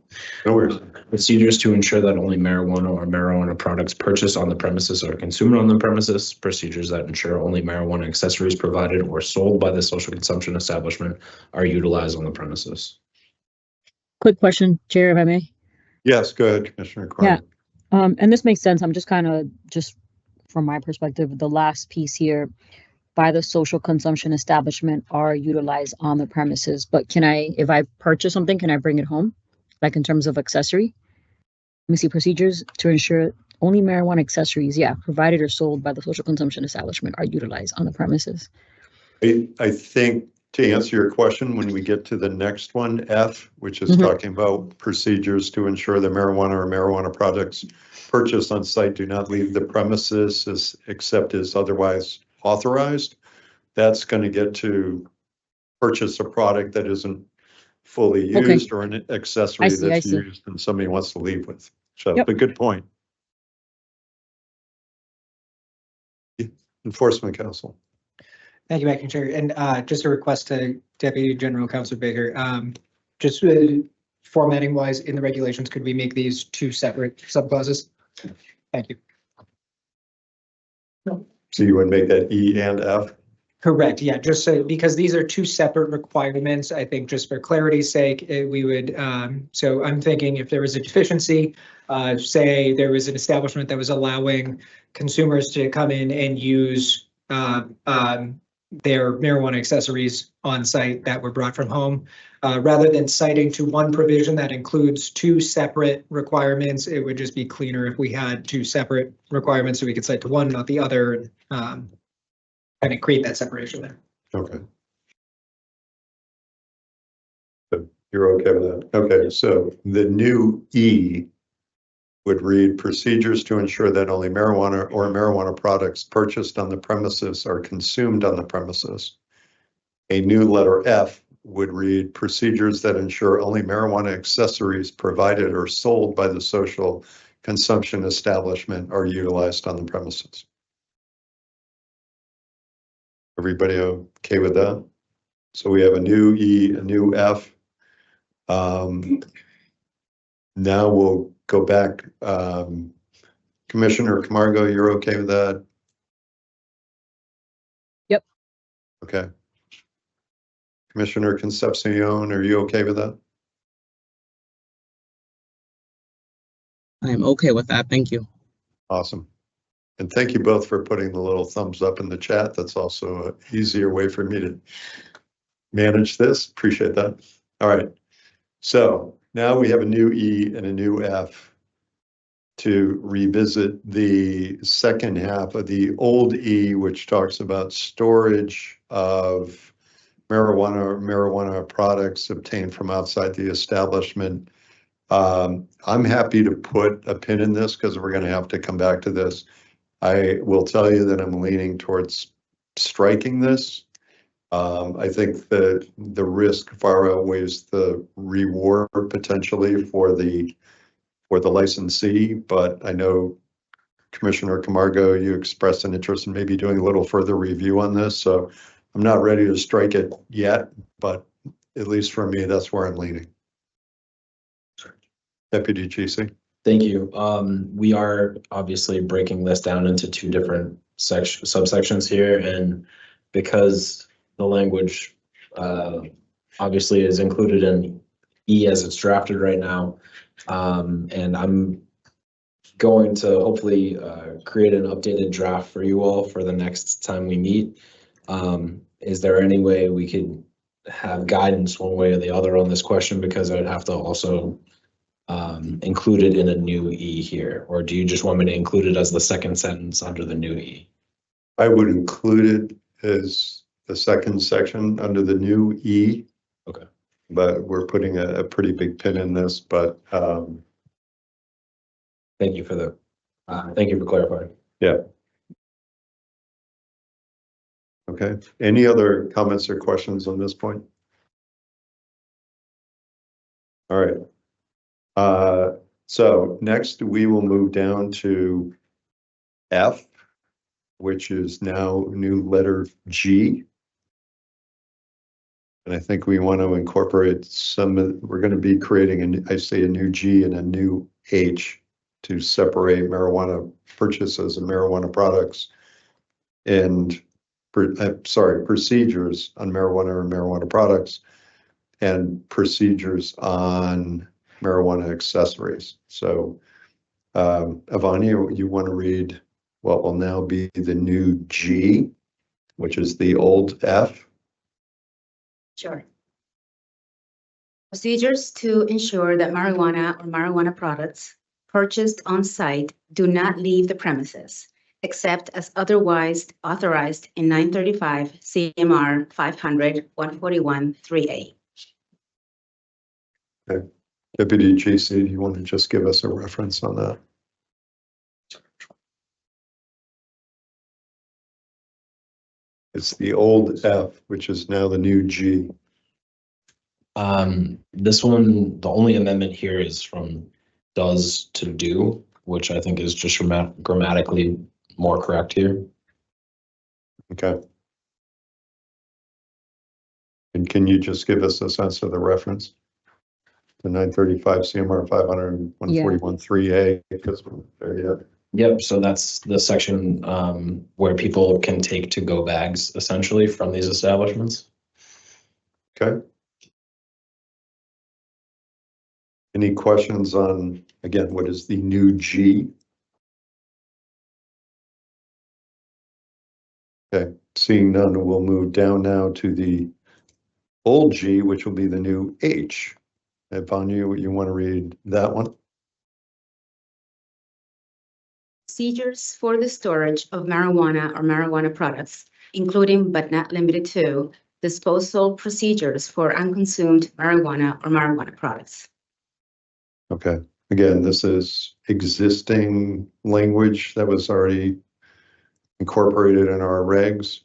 No worries. Procedures to ensure that only marijuana or marijuana products purchased on the premises are consumed on the premises. Procedures that ensure only marijuana accessories provided or sold by the social consumption establishment are utilized on the premises. Quick question, Chair, if I may. Yes, go ahead, Commissioner Carter. Yeah. And this makes sense. I'm just kind of, just from my perspective, the last piece here, by the social consumption establishment are utilized on the premises. But can I, if I purchase something, can I bring it home? Like in terms of accessory? Let me see, procedures to ensure only marijuana accessories, provided or sold by the social consumption establishment are utilized on the premises. I think to answer your question, when we get to the next one, F, which is talking about procedures to ensure that marijuana or marijuana products purchased on site do not leave the premises except as otherwise authorized, that's going to get to purchase a product that isn't fully used or an accessory that's used and somebody wants to leave with. So, but good point. Enforcement Council. Thank you, Acting Chair. And just a request to Deputy General Counsel Baker, just formatting wise in the regulations, could we make these 2 separate subclauses? Thank you. So you would make that E and F? Correct, yeah, just so, because these are 2 separate requirements, I think just for clarity's sake, we would, so I'm thinking if there was a deficiency, say there was an establishment that was allowing consumers to come in and use their marijuana accessories on site that were brought from home, rather than citing to one provision that includes 2 separate requirements, it would just be cleaner if we had 2 separate requirements so we could cite to one, not the other. Kind of create that separation there. Okay. But you're okay with that? Okay, so the new E would read procedures to ensure that only marijuana or marijuana products purchased on the premises are consumed on the premises. A new letter F would read procedures that ensure only marijuana accessories provided or sold by the social consumption establishment are utilized on the premises. Everybody okay with that? So we have a new E, a new F. Now we'll go back. Commissioner Camargo, you're okay with that? Yep. Okay. Commissioner Concepcion, are you okay with that? I am okay with that. Thank you. Awesome. And thank you both for putting the little thumbs up in the chat. That's also an easier way for me to manage this. Appreciate that. All right. So now we have a new E and a new F to revisit the second half of the old E, which talks about storage of marijuana or marijuana products obtained from outside the establishment. I'm happy to put a pin in this because we're going to have to come back to this. I will tell you that I'm leaning towards striking this. I think that the risk far outweighs the reward potentially for the licensee, but I know Commissioner Camargo, you expressed an interest in maybe doing a little further review on this, so I'm not ready to strike it yet, but at least for me, that's where I'm leaning. Deputy GC. Thank you. We are obviously breaking this down into two different subsections here, and because the language obviously is included in E as it's drafted right now, and I'm going to hopefully create an updated draft for you all for the next time we meet. Is there any way we could have guidance one way or the other on this question? Because I'd have to also include it in a new E here, or do you just want me to include it as the second sentence under the new E? I would include it as the second section under the new E. Okay. But we're putting a pretty big pin in this, but thank you for clarifying. Yeah. Okay, any other comments or questions on this point? All right. So next we will move down to F, which is now new letter G. And I think we want to incorporate we're going to be creating a new G and a new H to separate marijuana purchases and marijuana products and procedures on marijuana and marijuana products and procedures on marijuana accessories. So Avani, you want to read what will now be the new G, which is the old F? Sure. Procedures to ensure that marijuana or marijuana products purchased on site do not leave the premises, except as otherwise authorized in 935 CMR 500-141 3A. Okay. Deputy GC, do you want to just give us a reference on that? It's the old F, which is now the new G. This one, the only amendment here is from does to do, which I think is just grammatically more correct here. Okay. And can you just give us a sense of the reference? The 935 CMR 500-141 3A, because we're there yet. Yep, so that's the section where people can take to-go bags essentially from these establishments. Okay. Any questions on, again, what is the new G? Okay, seeing none, we'll move down now to the old G, which will be the new H. Vanya, you want to read that one? Procedures for the storage of marijuana or marijuana products, including but not limited to disposal procedures for unconsumed marijuana or marijuana products. Okay, again, this is existing language that was already incorporated in our regs.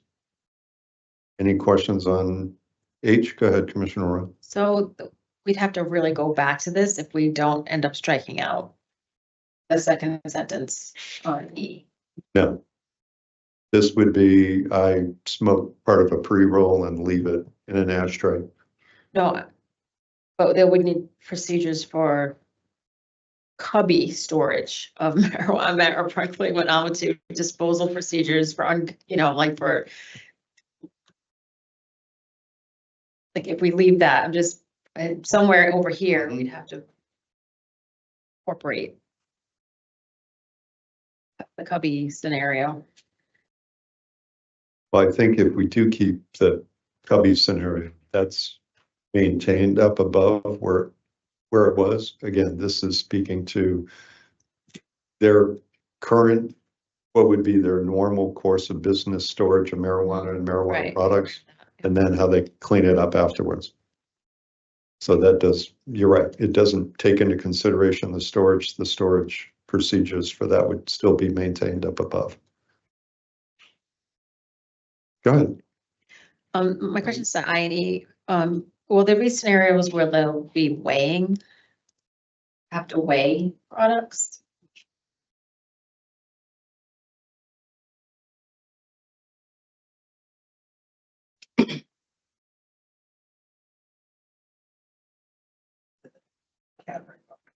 Any questions on H? Go ahead, Commissioner Roy. So we'd have to really go back to this if we don't end up striking out the second sentence on E. No. This would be, I smoke part of a pre-roll and leave it in an ashtray. No, but there would need procedures for cubby storage of marijuana or practically went on to disposal procedures for, like for, like if we leave that, I'm just somewhere over here, we'd have to incorporate the cubby scenario. Well, I think if we do keep the cubby scenario, that's maintained up above where where it was. Again, this is speaking to their current, what would be their normal course of business storage of marijuana and marijuana Right. products, and then how they clean it up afterwards. So that does, you're right, it doesn't take into consideration the storage procedures for that would still be maintained up above. Go ahead. My question is to I&E, will there be scenarios where they'll be have to weigh products?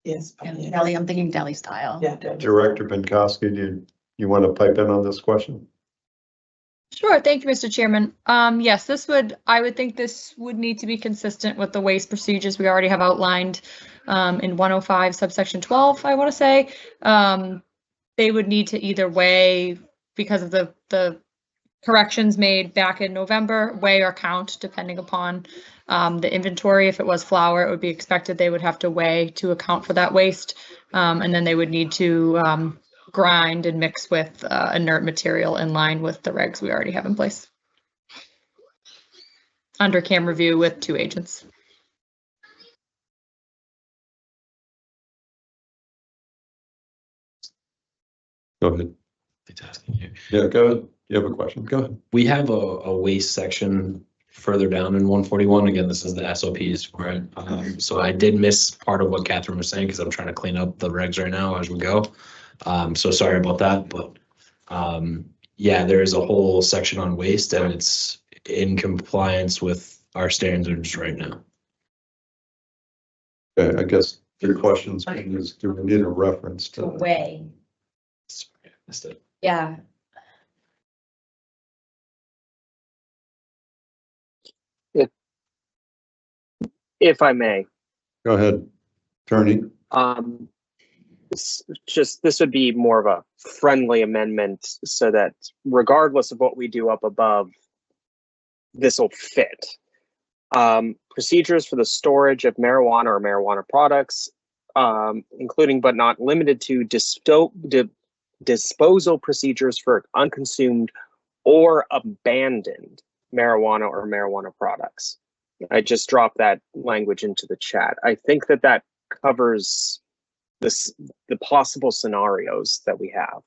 Yes. Deli, I'm thinking deli style. Yeah. Director Pinkowski, do you want to pipe in on this question? Sure, thank you, Mr. Chairman. Yes, I would think this would need to be consistent with the waste procedures we already have outlined in 105 subsection 12, I want to say. They would need to either weigh, because of the corrections made back in November, weigh or count, depending upon the inventory. If it was flour, it would be expected they would have to weigh to account for that waste. And then they would need to grind and mix with inert material in line with the regs we already have in place. Under CAM review with 2 agents. Go ahead. It's asking you. Yeah, go ahead. You have a question? Go ahead. We have a waste section further down in 141. Again, this is the SOPs for it. So I did miss part of what Catherine was saying because I'm trying to clean up the regs right now as we go. So sorry about that, but yeah, there is a whole section on waste and it's in compliance with our standards right now. Okay, I guess your questions is, do we need a reference to that? Weigh. Sorry, I missed it. Yeah. If I may. Go ahead, Attorney. This would be more of a friendly amendment so that regardless of what we do up above, this will fit. Procedures for the storage of marijuana or marijuana products, including but not limited to disposal procedures for unconsumed or abandoned marijuana or marijuana products. I just dropped that language into the chat. I think that covers the possible scenarios that we have.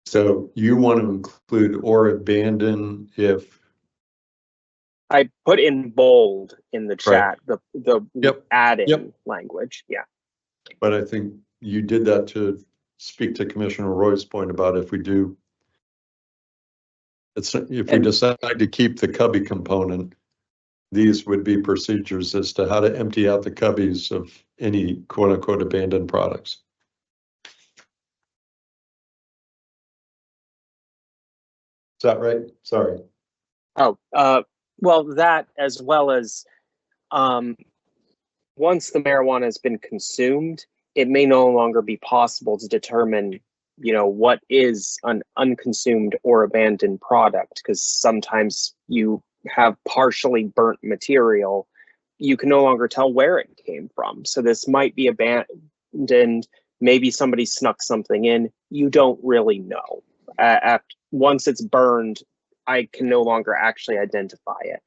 So you want to include or abandon if? I put in bold in the chat, the Yep. add-in language, yeah. But I think you did that to speak to Commissioner Roy's point about if we do. If we decide to keep the cubby component, these would be procedures as to how to empty out the cubbies of any quote unquote abandoned products. Is that right? Sorry. Oh, well, that as well as once the marijuana has been consumed, it may no longer be possible to determine, what is an unconsumed or abandoned product, because sometimes you have partially burnt material. You can no longer tell where it came from. So this might be abandoned. Maybe somebody snuck something in. You don't really know. Once it's burned, I can no longer actually identify it.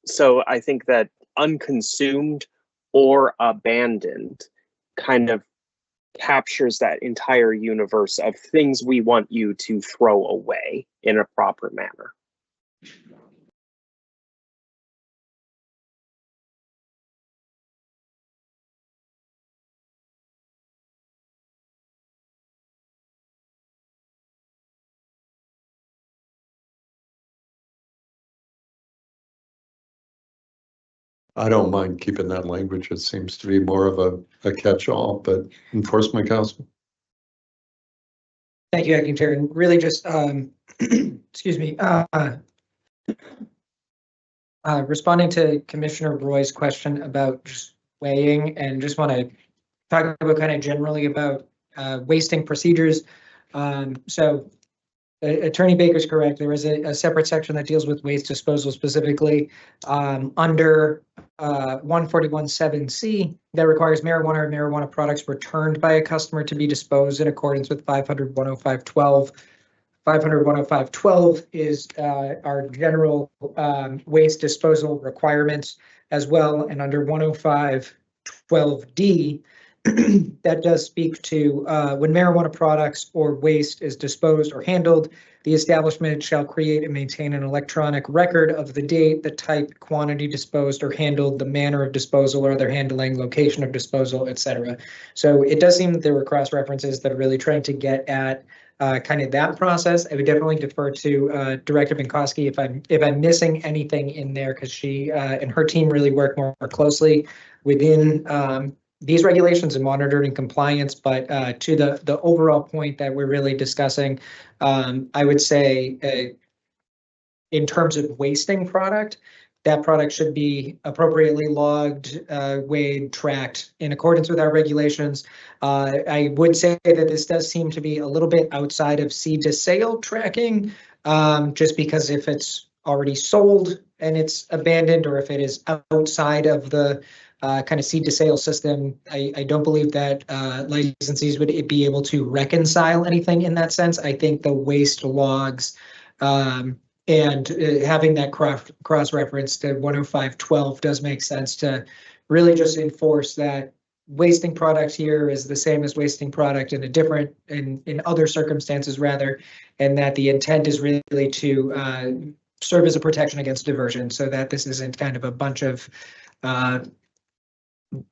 So I think that unconsumed or abandoned kind of captures that entire universe of things we want you to throw away in a proper manner. I don't mind keeping that language. It seems to be more of a catch-all, but enforcement counsel. Thank you, Acting Chair. And really just, excuse me, responding to Commissioner Roy's question about just weighing, and just want to talk about kind of generally about wasting procedures. So Attorney Baker's correct. There is a separate section that deals with waste disposal specifically under 141.7C that requires marijuana or marijuana products returned by a customer to be disposed in accordance with 500-105-12. 500-105-12 is our general waste disposal requirements as well. And under 105-12D, that does speak to when marijuana products or waste is disposed or handled, the establishment shall create and maintain an electronic record of the date, the type, quantity disposed or handled, the manner of disposal or other handling, location of disposal, etc. So it does seem that there were cross references that are really trying to get at kind of that process. I would definitely defer to Director Binkowski if I'm missing anything in there, because she and her team really work more closely within these regulations and monitoring compliance. But to the overall point that we're really discussing, I would say in terms of wasting product, that product should be appropriately logged, weighed, tracked in accordance with our regulations. I would say that this does seem to be a little bit outside of seed to sale tracking, just because if it's already sold and it's abandoned, or if it is outside of the kind of seed to sale system, I don't believe that licensees would be able to reconcile anything in that sense. I think the waste logs and having that cross reference to 105-12 does make sense to really just enforce that wasting product here is the same as wasting product in a different, in other circumstances rather, and that the intent is really to serve as a protection against diversion, so that this isn't kind of a bunch of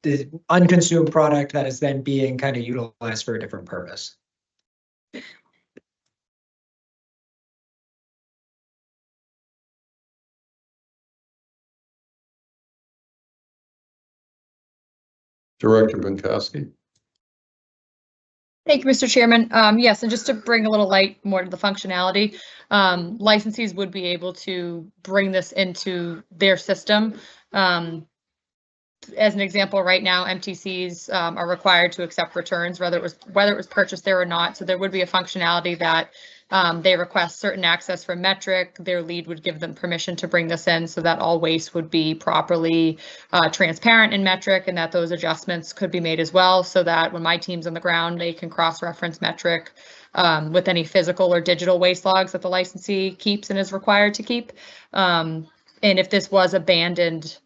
the unconsumed product that is then being kind of utilized for a different purpose. Director Binkowski. Thank you, Mr. Chairman. Yes, and just to bring a little light more to the functionality, licensees would be able to bring this into their system. As an example, right now, MTCs are required to accept returns, whether it was purchased there or not. So there would be a functionality that they request certain access from Metric. Their lead would give them permission to bring this in, so that all waste would be properly transparent in Metric, and that those adjustments could be made as well, so that when my team's on the ground, they can cross-reference Metric with any physical or digital waste logs that the licensee keeps and is required to keep. And if this was abandoned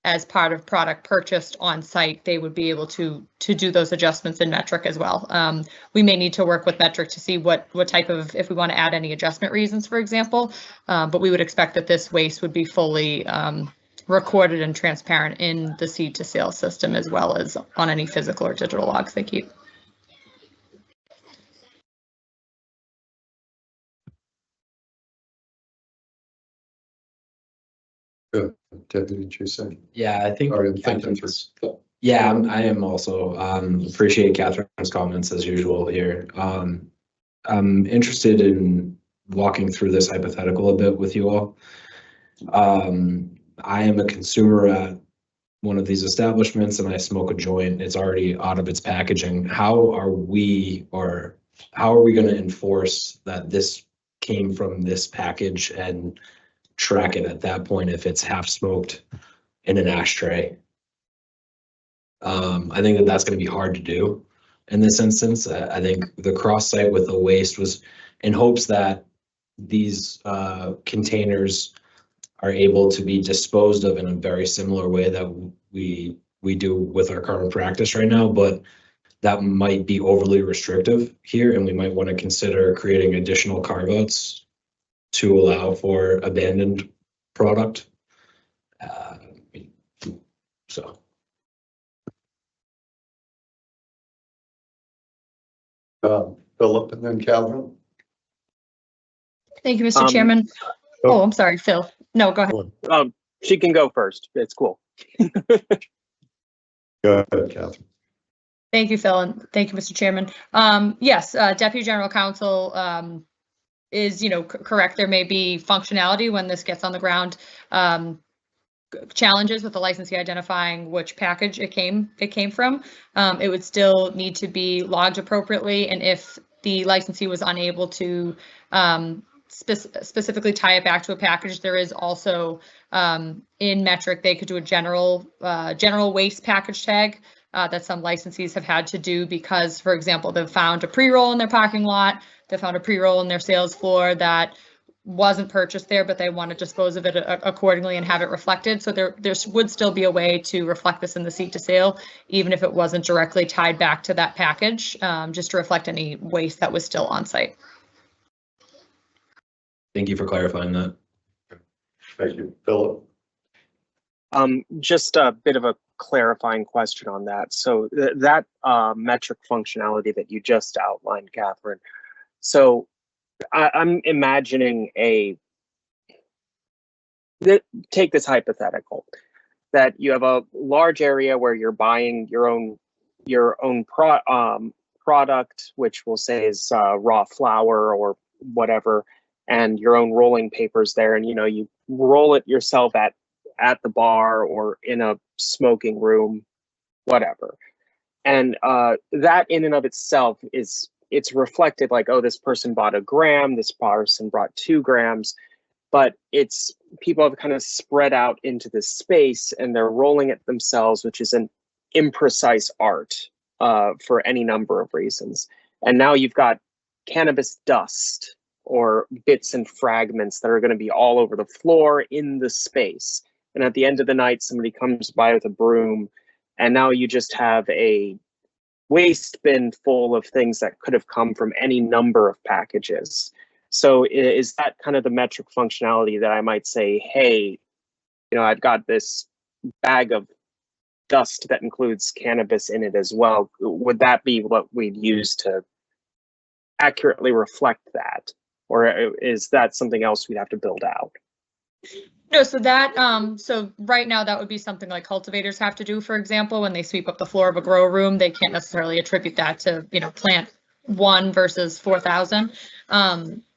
as part of product purchased on site, they would be able to do those adjustments in Metric as well. We may need to work with Metric to see what type of, if we want to add any adjustment reasons, for example, but we would expect that this waste would be fully recorded and transparent in the seed to sale system, as well as on any physical or digital logs they keep. Good. Deputy Chief Secretary. Yeah, I think. Sorry, I'm thinking through. Yeah, I am also appreciate Catherine's comments as usual here. I'm interested in walking through this hypothetical a bit with you all. I am a consumer at one of these establishments and I smoke a joint. It's already out of its packaging. How are we going to enforce that this came from this package and track it at that point if it's half smoked in an ashtray? I think that that's going to be hard to do in this instance. I think the cross site with the waste was in hopes that these containers are able to be disposed of in a very similar way that we do with our current practice right now, but that might be overly restrictive here, and we might want to consider creating additional carve-outs to allow for abandoned product. So. Philip and then Calvin. Thank you, Mr. Chairman. Oh, I'm sorry, Phil. No, go ahead. She can go first. It's cool. Go ahead, Catherine. Thank you, Phil, and thank you, Mr. Chairman. Yes, Deputy General Counsel is, correct. There may be functionality when this gets on the ground. Challenges with the licensee identifying which package it came from. It would still need to be logged appropriately, and if the licensee was unable to specifically tie it back to a package, there is also in Metric, they could do a general waste package tag that some licensees have had to do because, for example, they've found a pre-roll in their parking lot, they found a pre-roll in their sales floor that wasn't purchased there, but they want to dispose of it accordingly and have it reflected. So there would still be a way to reflect this in the seat to sale, even if it wasn't directly tied back to that package, just to reflect any waste that was still on site. Thank you for clarifying that. Thank you. Philip? Just a bit of a clarifying question on that. So that metric functionality that you just outlined, Catherine. So I'm imagining take this hypothetical, that you have a large area where you're buying your own product, which we'll say is raw flour or whatever, and your own rolling papers there, and you roll it yourself at the bar or in a smoking room, whatever. And that in and of itself it's reflected like, oh, this person bought a gram, this person brought 2 grams, but it's people have kind of spread out into this space and they're rolling it themselves, which is an imprecise art for any number of reasons. And now you've got cannabis dust or bits and fragments that are going to be all over the floor in the space. And at the end of the night, somebody comes by with a broom, and now you just have a waste bin full of things that could have come from any number of packages. So is that kind of the metric functionality that I might say, hey, I've got this bag of dust that includes cannabis in it as well. Would that be what we'd use to accurately reflect that? Or is that something else we'd have to build out? No, so that, so right now that would be something like cultivators have to do, for example, when they sweep up the floor of a grow room, they can't necessarily attribute that to, plant 1 versus 4,000.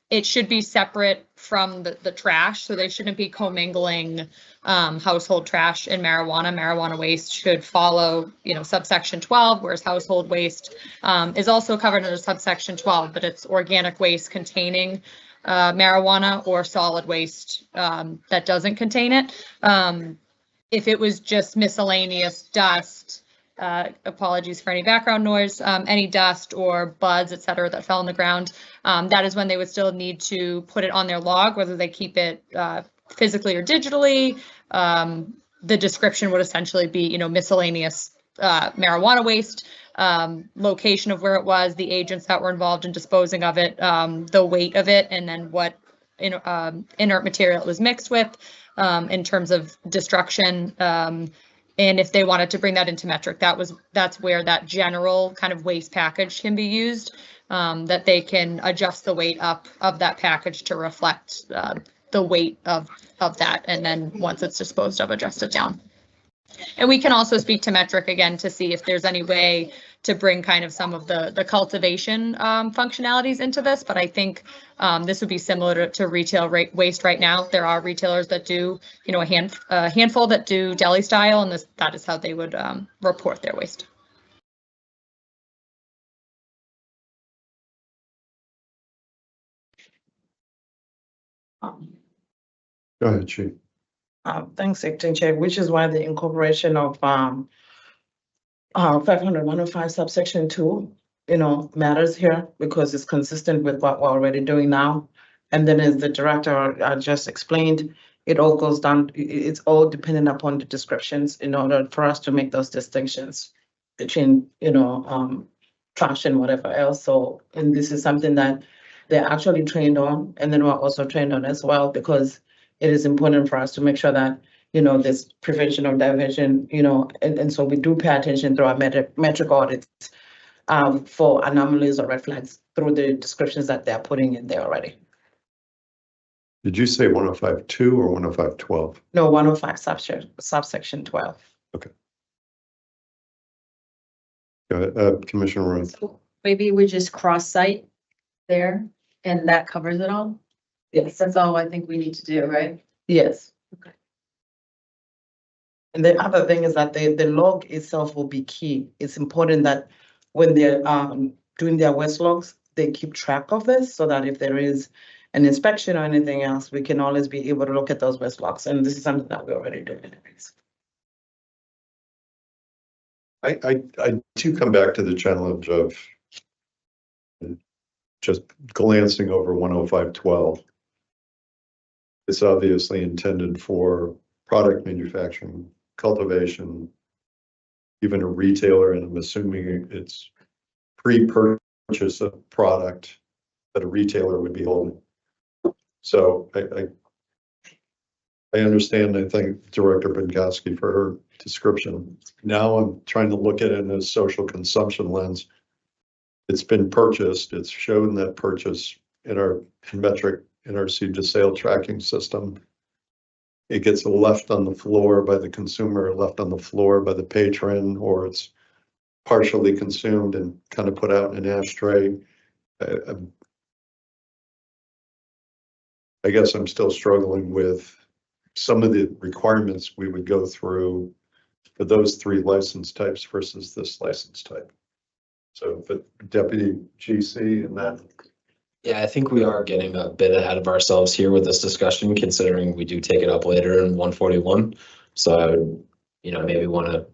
It should be separate from the trash, so they shouldn't be commingling household trash and marijuana. Marijuana waste should follow, subsection 12, whereas household waste is also covered under subsection 12, but it's organic waste containing marijuana or solid waste that doesn't contain it. If it was just miscellaneous dust, apologies for any background noise, any dust or buds, et cetera, that fell on the ground, that is when they would still need to put it on their log, whether they keep it physically or digitally. The description would essentially be, miscellaneous marijuana waste, location of where it was, the agents that were involved in disposing of it, the weight of it, and then what inert material it was mixed with in terms of destruction. And if they wanted to bring that into metric, that's where that general kind of waste package can be used, that they can adjust the weight up of that package to reflect the weight of that, and then once it's disposed of, adjust it down. And we can also speak to metric again to see if there's any way to bring kind of some of the cultivation functionalities into this. But I think this would be similar to retail waste right now. There are retailers that do, a handful that do deli style, and that is how they would report their waste. Go ahead, Chief. Thanks, Acting Chair, which is why the incorporation of 500-105 subsection 2, matters here, because it's consistent with what we're already doing now. And then, as the director just explained, it all goes down, it's all dependent upon the descriptions in order for us to make those distinctions between, trash and whatever else. So, and this is something that they're actually trained on, and then we're also trained on as well, because it is important for us to make sure that, there's prevention of diversion, and so we do pay attention through our metric audits for anomalies or red flags through the descriptions that they're putting in there already. Did you say 105.2 or 105.12? No, 105 subsection 12. Okay. Go ahead, Commissioner Roy. So maybe we just cross-site there, and that covers it all? Yes, that's all I think we need to do, right? Yes. Okay. And the other thing is that the log itself will be key. It's important that when they're doing their waste logs, they keep track of this so that if there is an inspection or anything else, we can always be able to look at those waste logs. And this is something that we already do anyways. I do come back to the challenge of just glancing over 10512. It's obviously intended for product manufacturing, cultivation, even a retailer, and I'm assuming it's pre-purchase of product that a retailer would be holding. So I understand, I thank Director Binkowski for her description. Now I'm trying to look at it in a social consumption lens. It's been purchased, it's shown that purchase in our metric, in our seed to sale tracking system. It gets left on the floor by the consumer, left on the floor by the patron, or it's partially consumed and kind of put out in an ashtray. I guess I'm still struggling with some of the requirements we would go through for those three license types versus this license type. So, but Deputy GC and that. Yeah, I think we are getting a bit ahead of ourselves here with this discussion, considering we do take it up later in 141. So I would, maybe want to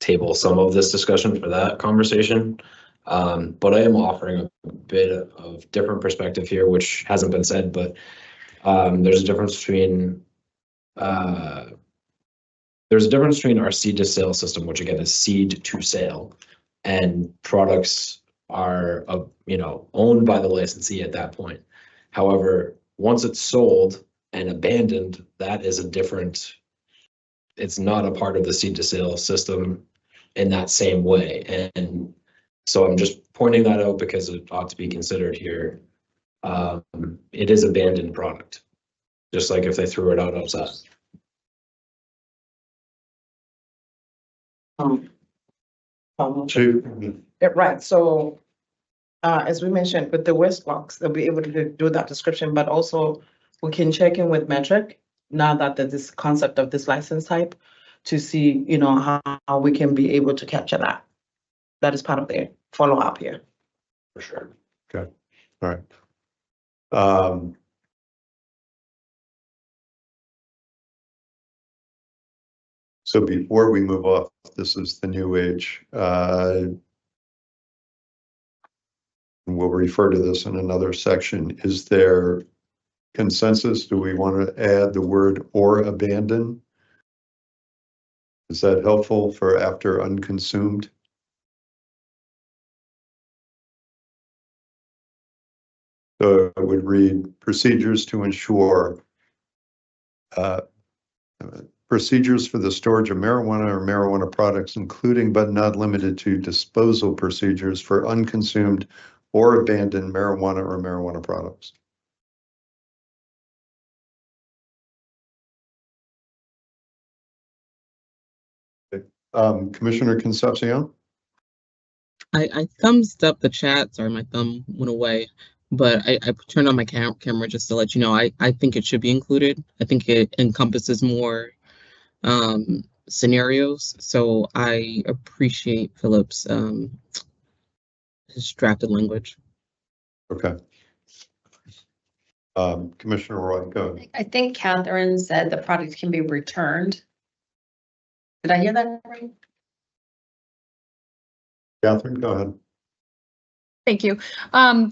table some of this discussion for that conversation. But I am offering a bit of different perspective here, which hasn't been said, but there's a difference between our seed to sale system, which again is seed to sale, and products are owned by the licensee at that point. However, once it's sold and abandoned, that is it's not a part of the seed to sale system in that same way. And so I'm just pointing that out because it ought to be considered here. It is abandoned product, just like if they threw it out outside. Yeah, right, so as we mentioned, with the waste logs, they'll be able to do that description, but also we can check in with metric now that there's this concept of this license type to see, how we can be able to capture that. That is part of the follow-up here. For sure. Okay, all right. So before we move off, this is the new age. We'll refer to this in another section. Is there consensus? Do we want to add the word or abandon? Is that helpful for after unconsumed? So it would read procedures to ensure procedures for the storage of marijuana or marijuana products, including but not limited to disposal procedures for unconsumed or abandoned marijuana or marijuana products. Okay. Commissioner Concepcion? I thumbs up the chat. Sorry, my thumb went away, but I turned on my camera just to let you know. I think it should be included. I think it encompasses more scenarios. So I appreciate Philip's his drafted language. Okay. Commissioner Roy, go ahead. I think Catherine said the product can be returned. Did I hear that right? Catherine, go ahead. Thank you.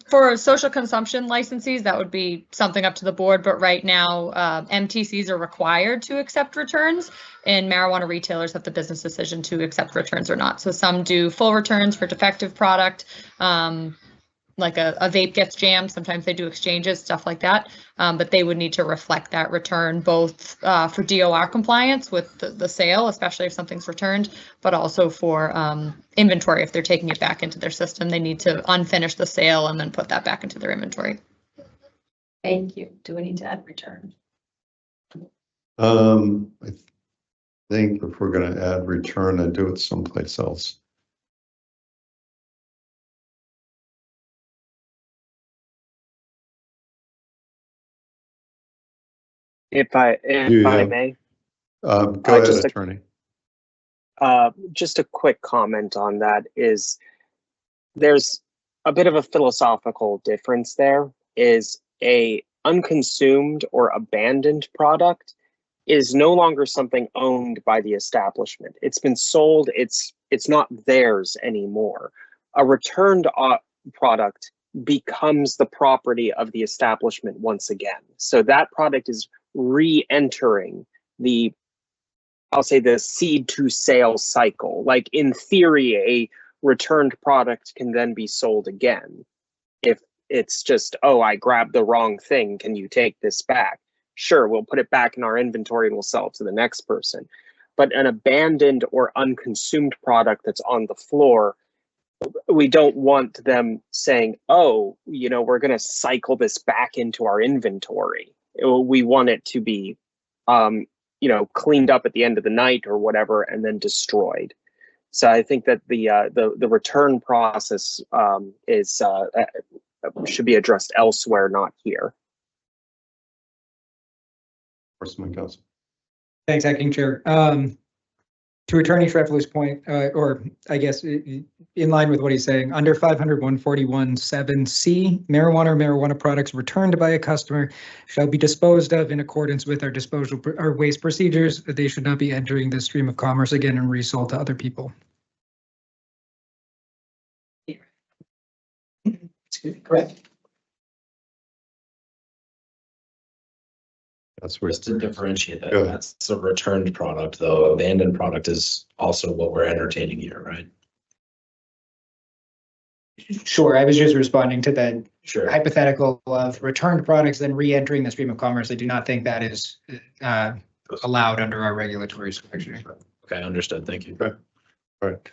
For social consumption licensees, that would be something up to the board, but right now, MTCs are required to accept returns, and marijuana retailers have the business decision to accept returns or not. So some do full returns for defective product, like a vape gets jammed. Sometimes they do exchanges, stuff like that, but they would need to reflect that return both for DOR compliance with the sale, especially if something's returned, but also for inventory. If they're taking it back into their system, they need to unfinish the sale and then put that back into their inventory. Thank you. Do we need to add return? I think if we're going to add return, I'd do it someplace else. If I may. Go ahead, just attorney. Just a quick comment on that is there's a bit of a philosophical difference there. Is a unconsumed or abandoned product is no longer something owned by the establishment. It's been sold, it's not theirs anymore. A returned product becomes the property of the establishment once again. So that product is re-entering the, I'll say, the seed to sale cycle. Like in theory, a returned product can then be sold again. If it's just, oh, I grabbed the wrong thing, can you take this back? Sure, we'll put it back in our inventory and we'll sell it to the next person. But an abandoned or unconsumed product that's on the floor, we don't want them saying, oh, we're going to cycle this back into our inventory. We want it to be, cleaned up at the end of the night or whatever, and then destroyed. So I think that the return process should be addressed elsewhere, not here. Thanks, Acting Chair. To Attorney Schreifler's point, or I guess in line with what he's saying, under 500-141-7C, marijuana or marijuana products returned by a customer shall be disposed of in accordance with our disposal or waste procedures. They should not be entering the stream of commerce again and resold to other people. Correct. That's where Just to differentiate that, Go ahead. that's a returned product, though. Abandoned product is also what we're entertaining here, right? Sure, I was just responding to that Sure. hypothetical of returned products then re-entering the stream of commerce. I do not think that is allowed under our regulatory structure. Okay, understood. Thank you. Okay. All right.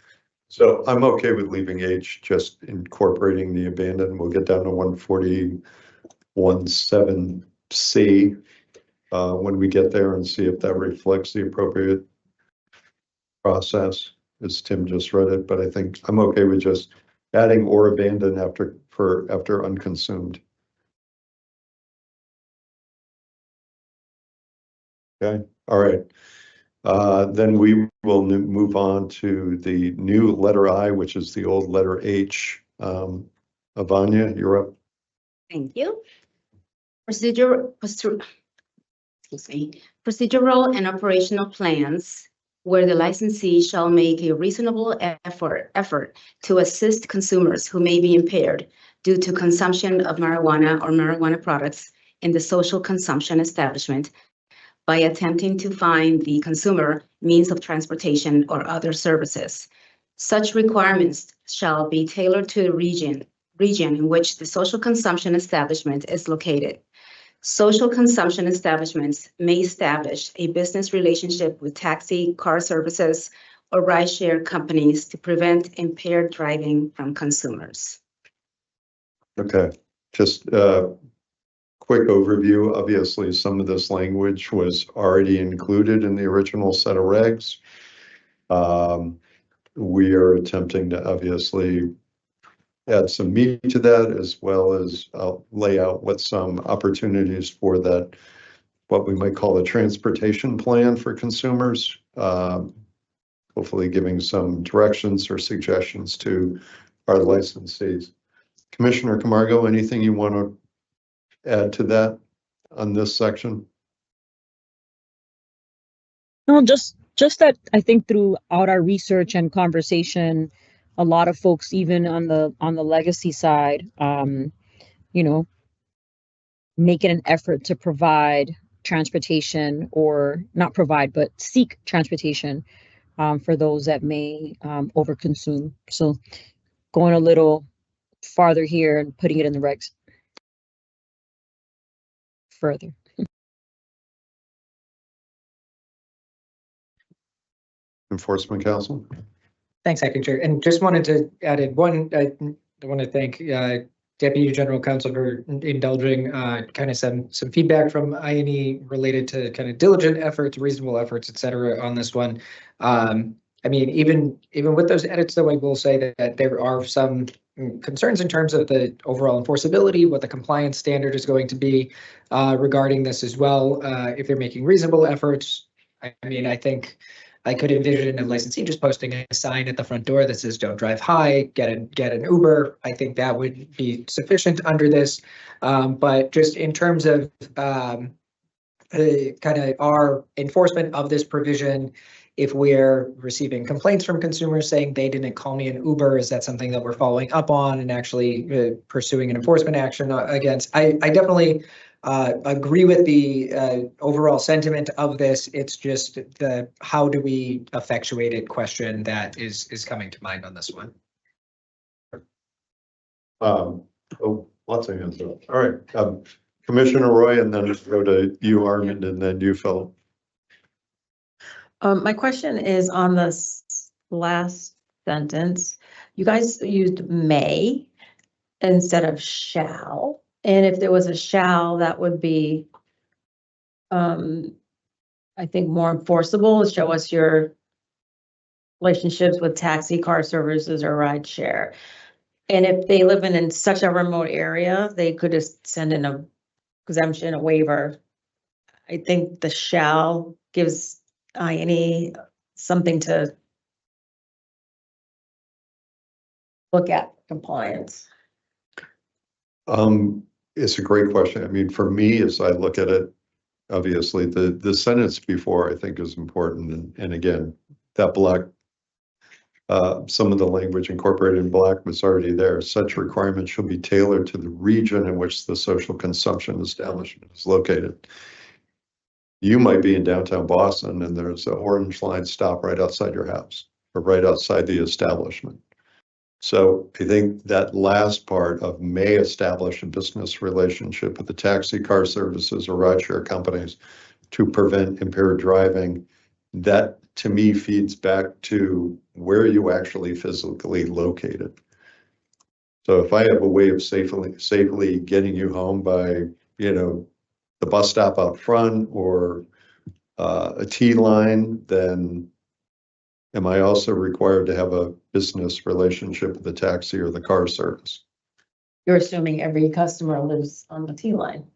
So I'm okay with leaving H, just incorporating the abandoned. We'll get down to 141-7C when we get there and see if that reflects the appropriate process, as Tim just read it. But I think I'm okay with just adding or abandon after unconsumed. Okay. All right. Then we will move on to the new letter I, which is the old letter H. Avanya, you're up. Thank you. Procedural and operational plans where the licensee shall make a reasonable effort to assist consumers who may be impaired due to consumption of marijuana or marijuana products in the social consumption establishment by attempting to find the consumer means of transportation or other services. Such requirements shall be tailored to the region in which the social consumption establishment is located. Social consumption establishments may establish a business relationship with taxi, car services, or rideshare companies to prevent impaired driving from consumers. Okay, just quick overview. Obviously, some of this language was already included in the original set of regs. We are attempting to obviously add some meat to that, as well as lay out what some opportunities for that, what we might call a transportation plan for consumers. Hopefully giving some directions or suggestions to our licensees. Commissioner Camargo, anything you want to add to that on this section? No, just that I think throughout our research and conversation, a lot of folks, even on the legacy side, making an effort to provide transportation, or not provide, but seek transportation for those that may overconsume. So going a little farther here and putting it in the regs further. Enforcement Council. Thanks, Acting Chair. And just wanted to add in one, I want to thank Deputy General Counsel for indulging kind of some feedback from INE related to kind of diligent efforts, reasonable efforts, et cetera, on this one. I mean, even with those edits, though, I will say that there are some concerns in terms of the overall enforceability, what the compliance standard is going to be regarding this as well. If they're making reasonable efforts, I mean, I think I could envision a licensee just posting a sign at the front door that says, don't drive high, get an Uber. I think that would be sufficient under this. But just in terms of kind of our enforcement of this provision, if we're receiving complaints from consumers saying they didn't call me an Uber, is that something that we're following up on and actually pursuing an enforcement action against? I definitely agree with the overall sentiment of this. It's just the how do we effectuate it question that is coming to mind on this one. Lots of hands up. All right, Commissioner Roy, and then just go to you, Armand, and then you, Philip. My question is on this last sentence. You guys used may instead of shall. And if there was a shall, that would be, I think, more enforceable. Show us your relationships with taxi, car services, or ride share. And if they live in such a remote area, they could just send in a exemption, a waiver. I think the shall gives INE something to look at compliance. It's a great question. I mean, for me, as I look at it, obviously the sentence before I think is important. And again, that black, some of the language incorporated in black was already there. Such requirements shall be tailored to the region in which the social consumption establishment is located. You might be in downtown Boston and there's an orange line stop right outside your house or right outside the establishment. So I think that last part of may establish a business relationship with the taxi, car services, or rideshare companies to prevent impaired driving, that to me feeds back to where you actually physically located. So if I have a way of safely getting you home by, the bus stop out front or a T line, then am I also required to have a business relationship with the taxi or the car service? You're assuming every customer lives on the T line.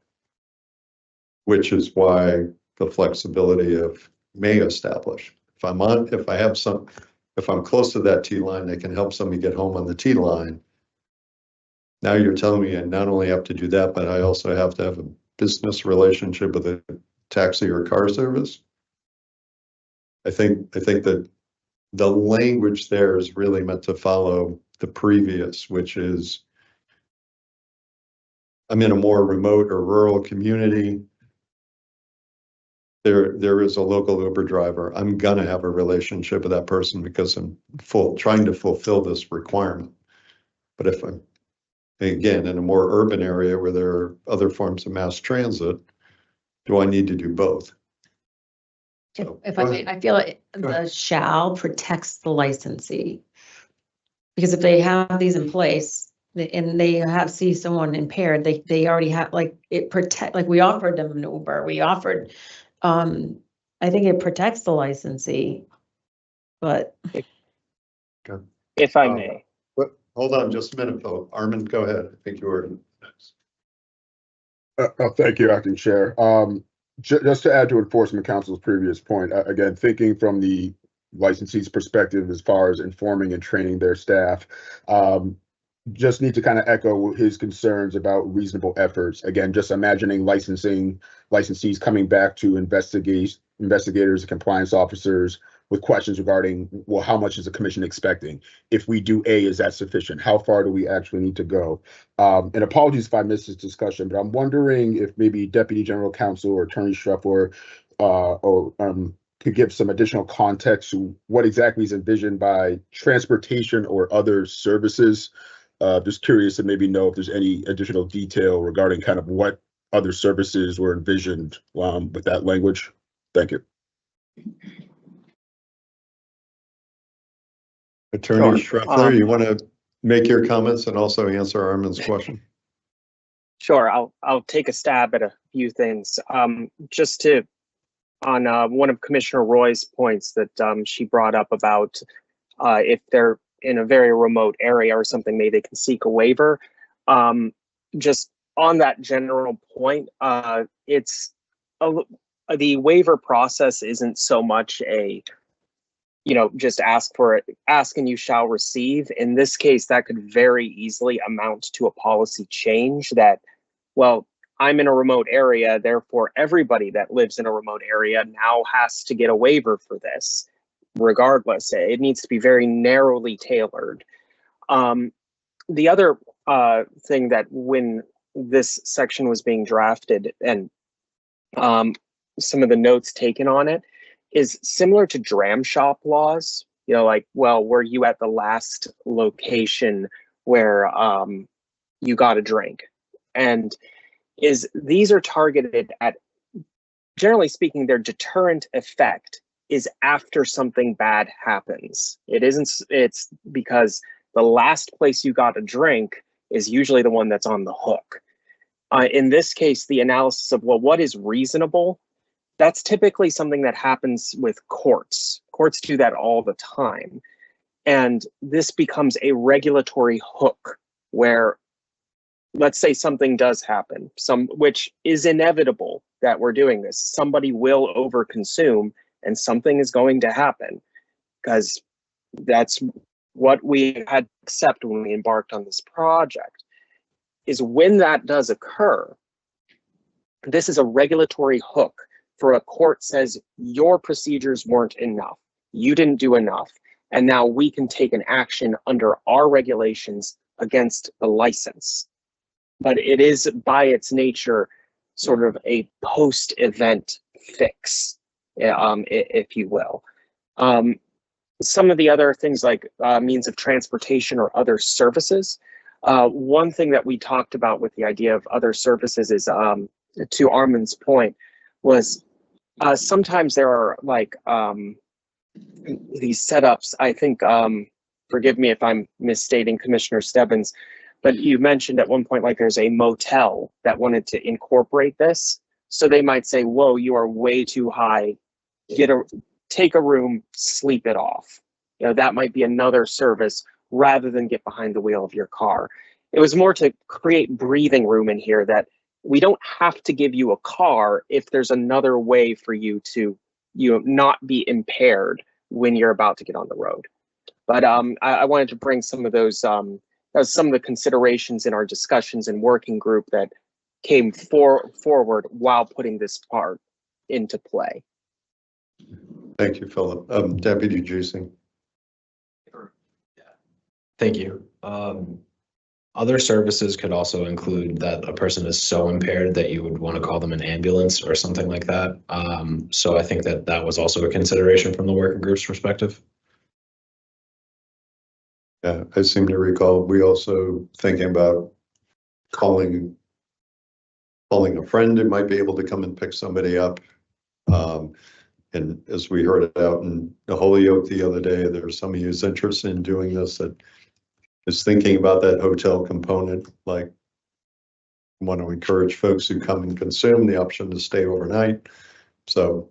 Which is why the flexibility of may establish. If I'm close to that T line, I can help somebody get home on the T line. Now you're telling me I not only have to do that, but I also have to have a business relationship with a taxi or car service. I think that the language there is really meant to follow the previous, which is I'm in a more remote or rural community. There is a local Uber driver. I'm gonna have a relationship with that person because I'm trying to fulfill this requirement. But if I'm, again, in a more urban area where there are other forms of mass transit, do I need to do both? If I may, I feel like the shall protects the licensee. Because if they have these in place and they see someone impaired, they already have, like, it protect, like we offered them an Uber, we offered, I think it protects the licensee, but. If I may. Hold on just a minute, Philip. Armand, go ahead. I think you were next. Thank you, Acting Chair. Just to add to Enforcement Council's previous point, again, thinking from the licensee's perspective as far as informing and training their staff, just need to kind of echo his concerns about reasonable efforts. Again, just imagining licensees coming back to investigators and compliance officers with questions regarding, well, how much is the commission expecting? If we do A, is that sufficient? How far do we actually need to go? And apologies if I missed this discussion, but I'm wondering if maybe Deputy General Counsel or Attorney Schroepfer could give some additional context to what exactly is envisioned by transportation or other services. Just curious to maybe know if there's any additional detail regarding kind of what other services were envisioned with that language. Thank you. Attorney Schroepfer, you want to make your comments and also answer Armand's question? Sure, I'll take a stab at a few things. Just on one of Commissioner Roy's points that she brought up about if they're in a very remote area or something, maybe they can seek a waiver. Just on that general point, the waiver process isn't so much a just ask for it, ask and you shall receive. In this case, that could very easily amount to a policy change that, well, I'm in a remote area, therefore everybody that lives in a remote area now has to get a waiver for this, regardless. It needs to be very narrowly tailored. The other thing that when this section was being drafted and some of the notes taken on it is similar to dram shop laws, like, well, were you at the last location where you got a drink? And these are targeted at, generally speaking, their deterrent effect is after something bad happens. It's because the last place you got a drink is usually the one that's on the hook. In this case, the analysis of, well, what is reasonable? That's typically something that happens with courts. Courts do that all the time. And this becomes a regulatory hook where, let's say something does happen, which is inevitable that we're doing this. Somebody will overconsume and something is going to happen because that's what we had to accept when we embarked on this project. Is when that does occur, this is a regulatory hook for a court says your procedures weren't enough, you didn't do enough, and now we can take an action under our regulations against the license. But it is by its nature sort of a post-event fix, if you will. Some of the other things like means of transportation or other services. One thing that we talked about with the idea of other services is, to Armin's point, was sometimes there are like these setups. I think, forgive me if I'm misstating Commissioner Stebbins, but you mentioned at one point like there's a motel that wanted to incorporate this. So they might say, whoa, you are way too high. Take a room, sleep it off. That might be another service rather than get behind the wheel of your car. It was more to create breathing room in here that we don't have to give you a car if there's another way for you to not be impaired when you're about to get on the road. But I wanted to bring some of those, some of the considerations in our discussions and working group that came forward while putting this part into play. Thank you, Philip. Deputy Juicing. Thank you. Other services could also include that a person is so impaired that you would want to call them an ambulance or something like that. So I think that was also a consideration from the working group's perspective. Yeah, I seem to recall we also thinking about calling a friend who might be able to come and pick somebody up. And as we heard it out in the Holyoke the other day, there's somebody who's interested in doing this that is thinking about that hotel component. Like, want to encourage folks who come and consume the option to stay overnight. So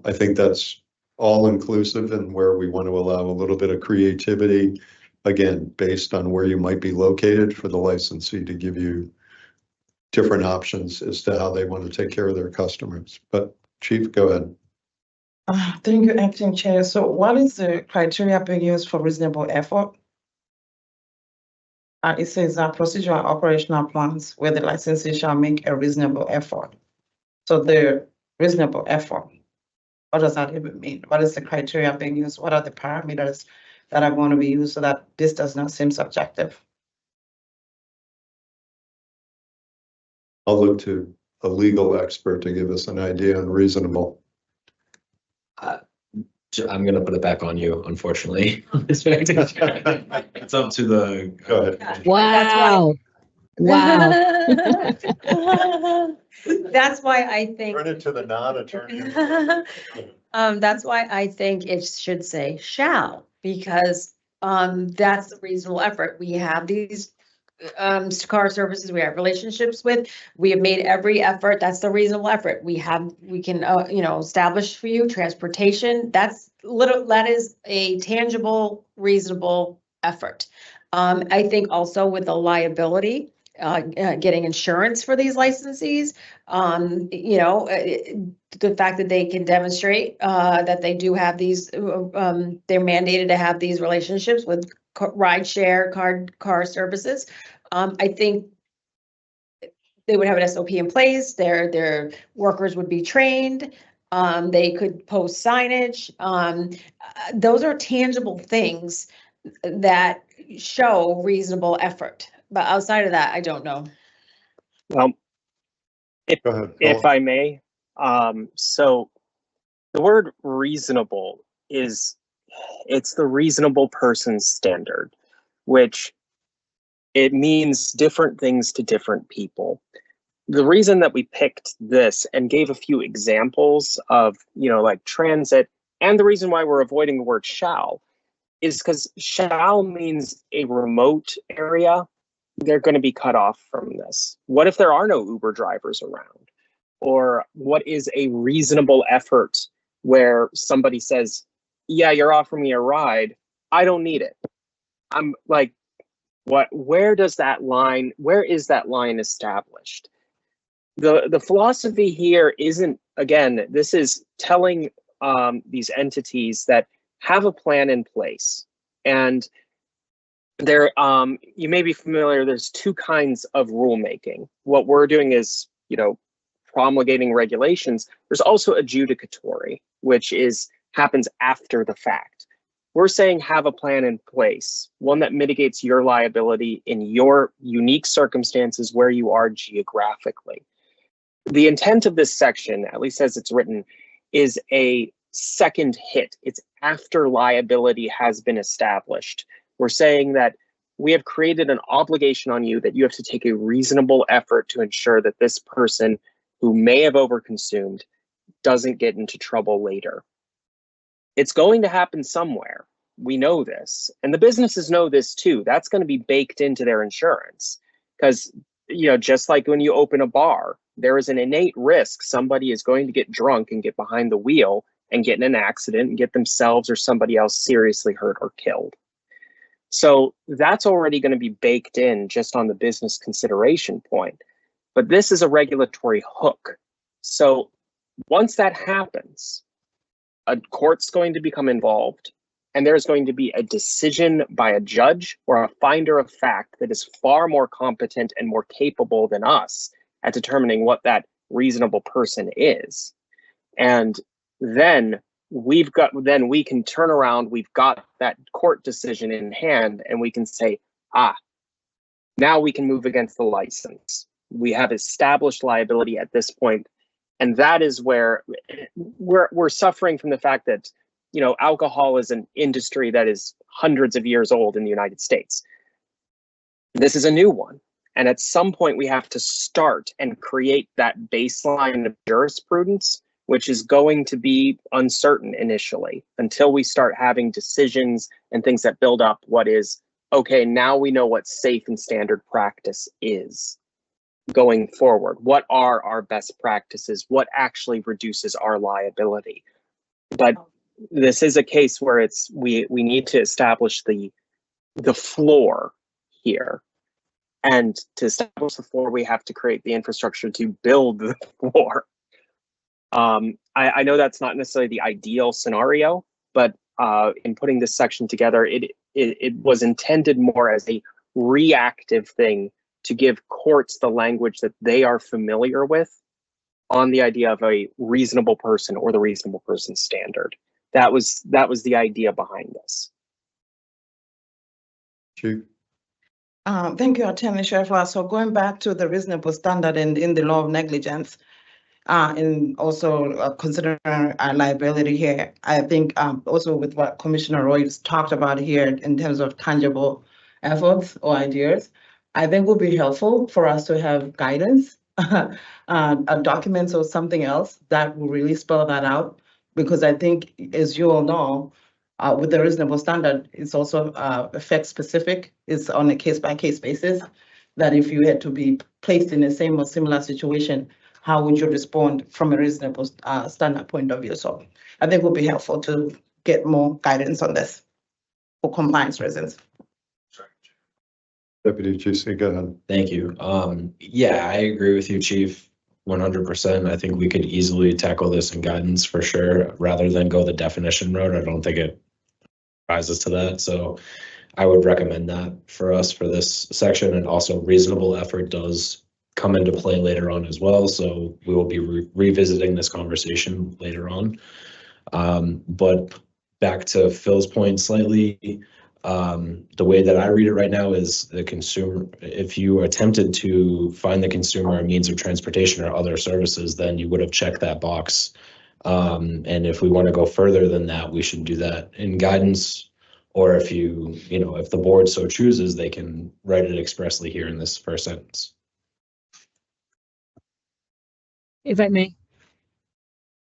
I think that's all inclusive and where we want to allow a little bit of creativity, again, based on where you might be located for the licensee to give you different options as to how they want to take care of their customers. But Chief, go ahead. Thank you, Acting Chair. So what is the criteria being used for reasonable effort? It says procedural and operational plans where the licensee shall make a reasonable effort. So the reasonable effort, what does that even mean? What is the criteria being used? What are the parameters that are going to be used so that this does not seem subjective? I'll look to a legal expert to give us an idea on reasonable. I'm going to put it back on you, unfortunately. It's up to the. Go ahead. Wow. Wow. That's why I think. Turn it to the non-attorney. That's why I think it should say shall, because that's the reasonable effort. We have these car services we have relationships with. We have made every effort. That's the reasonable effort. We can establish for you transportation. That is a tangible, reasonable effort. I think also with the liability, getting insurance for these licensees, You know, the fact that they can demonstrate that they do have these, they're mandated to have these relationships with ride share car services. I think they would have an SOP in place, their workers would be trained, they could post signage. Those are tangible things that show reasonable effort. But outside of that, I don't know. Well, Go ahead, if Colin. I may, so the word reasonable it's the reasonable person standard, which it means different things to different people. The reason that we picked this and gave a few examples of, like transit, and the reason why we're avoiding the word shall is because shall means a remote area. They're going to be cut off from this. What if there are no Uber drivers around? Or what is a reasonable effort where somebody says, yeah, you're offering me a ride, I don't need it. I'm like, where is that line established? The philosophy here isn't, again, this is telling these entities that have a plan in place. And there, you may be familiar, there's two kinds of rulemaking. What we're doing is, promulgating regulations. There's also adjudicatory, which happens after the fact. We're saying have a plan in place, one that mitigates your liability in your unique circumstances where you are geographically. The intent of this section, at least as it's written, is a second hit. It's after liability has been established. We're saying that we have created an obligation on you that you have to take a reasonable effort to ensure that this person who may have overconsumed doesn't get into trouble later. It's going to happen somewhere. We know this. And the businesses know this too. That's going to be baked into their insurance. Because, just like when you open a bar, there is an innate risk somebody is going to get drunk and get behind the wheel and get in an accident and get themselves or somebody else seriously hurt or killed. So that's already going to be baked in just on the business consideration point. But this is a regulatory hook. So once that happens, a court's going to become involved, and there's going to be a decision by a judge or a finder of fact that is far more competent and more capable than us at determining what that reasonable person is. And then we can turn around, we've got that court decision in hand, and we can say, now we can move against the license. We have established liability at this point. And that is where we're suffering from the fact that, alcohol is an industry that is hundreds of years old in the United States. This is a new one. And at some point we have to start and create that baseline of jurisprudence, which is going to be uncertain initially until we start having decisions and things that build up what is, okay, now we know what safe and standard practice is going forward. What are our best practices? What actually reduces our liability? But this is a case where we need to establish the floor here. And to establish the floor, we have to create the infrastructure to build the floor. I know that's not necessarily the ideal scenario, but in putting this section together, it was intended more as a reactive thing to give courts the language that they are familiar with on the idea of a reasonable person or the reasonable person standard. That was the idea behind this. Chief. Thank you, Attorney Scheffler. So going back to the reasonable standard in the law of negligence, and also considering liability here, I think also with what Commissioner Roy talked about here in terms of tangible efforts or ideas, I think will be helpful for us to have guidance, documents or something else that will really spell that out. Because I think, as you all know, with the reasonable standard, it's also effect specific. It's on a case-by-case basis, that if you had to be placed in the same or similar situation, how would you respond from a reasonable standard point of view? So I think it would be helpful to get more guidance on this for compliance reasons. Deputy Chief, go ahead. Thank you. Yeah, I agree with you, Chief. 100%. I think we could easily tackle this in guidance for sure, rather than go the definition road. I don't think it rises to that. So I would recommend that for us for this section, and also reasonable effort does come into play later on as well. So we will be revisiting this conversation later on. But back to Phil's point slightly, the way that I read it right now is the consumer, if you attempted to find the consumer a means of transportation or other services, then you would have checked that box. And if we want to go further than that, we should do that in guidance. Or if if the board so chooses, they can write it expressly here in this first sentence. If I may.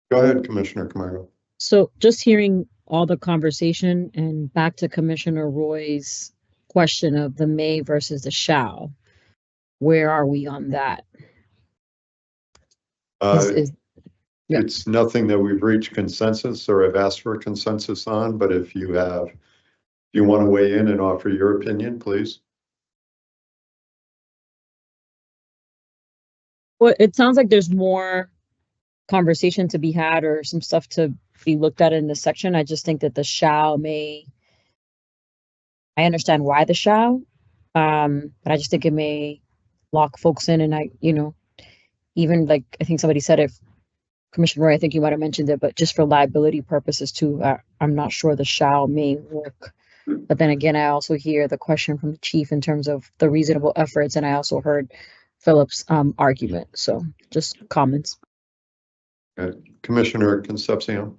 Go ahead, Commissioner Camargo. So just hearing all the conversation and back to Commissioner Roy's question of the may versus the shall, where are we on that? Yeah. It's nothing that we've reached consensus or have asked for a consensus on, but if you want to weigh in and offer your opinion, please. Well, it sounds like there's more conversation to be had or some stuff to be looked at in this section. I just think that the shall may, I understand why the shall, but I just think it may lock folks in. And even like, I think somebody said, if Commissioner Roy, I think you might have mentioned it, but just for liability purposes too, I'm not sure the shall may work. But then again, I also hear the question from the chief in terms of the reasonable efforts. And I also heard Philip's argument. So just comments. Commissioner Concepcion.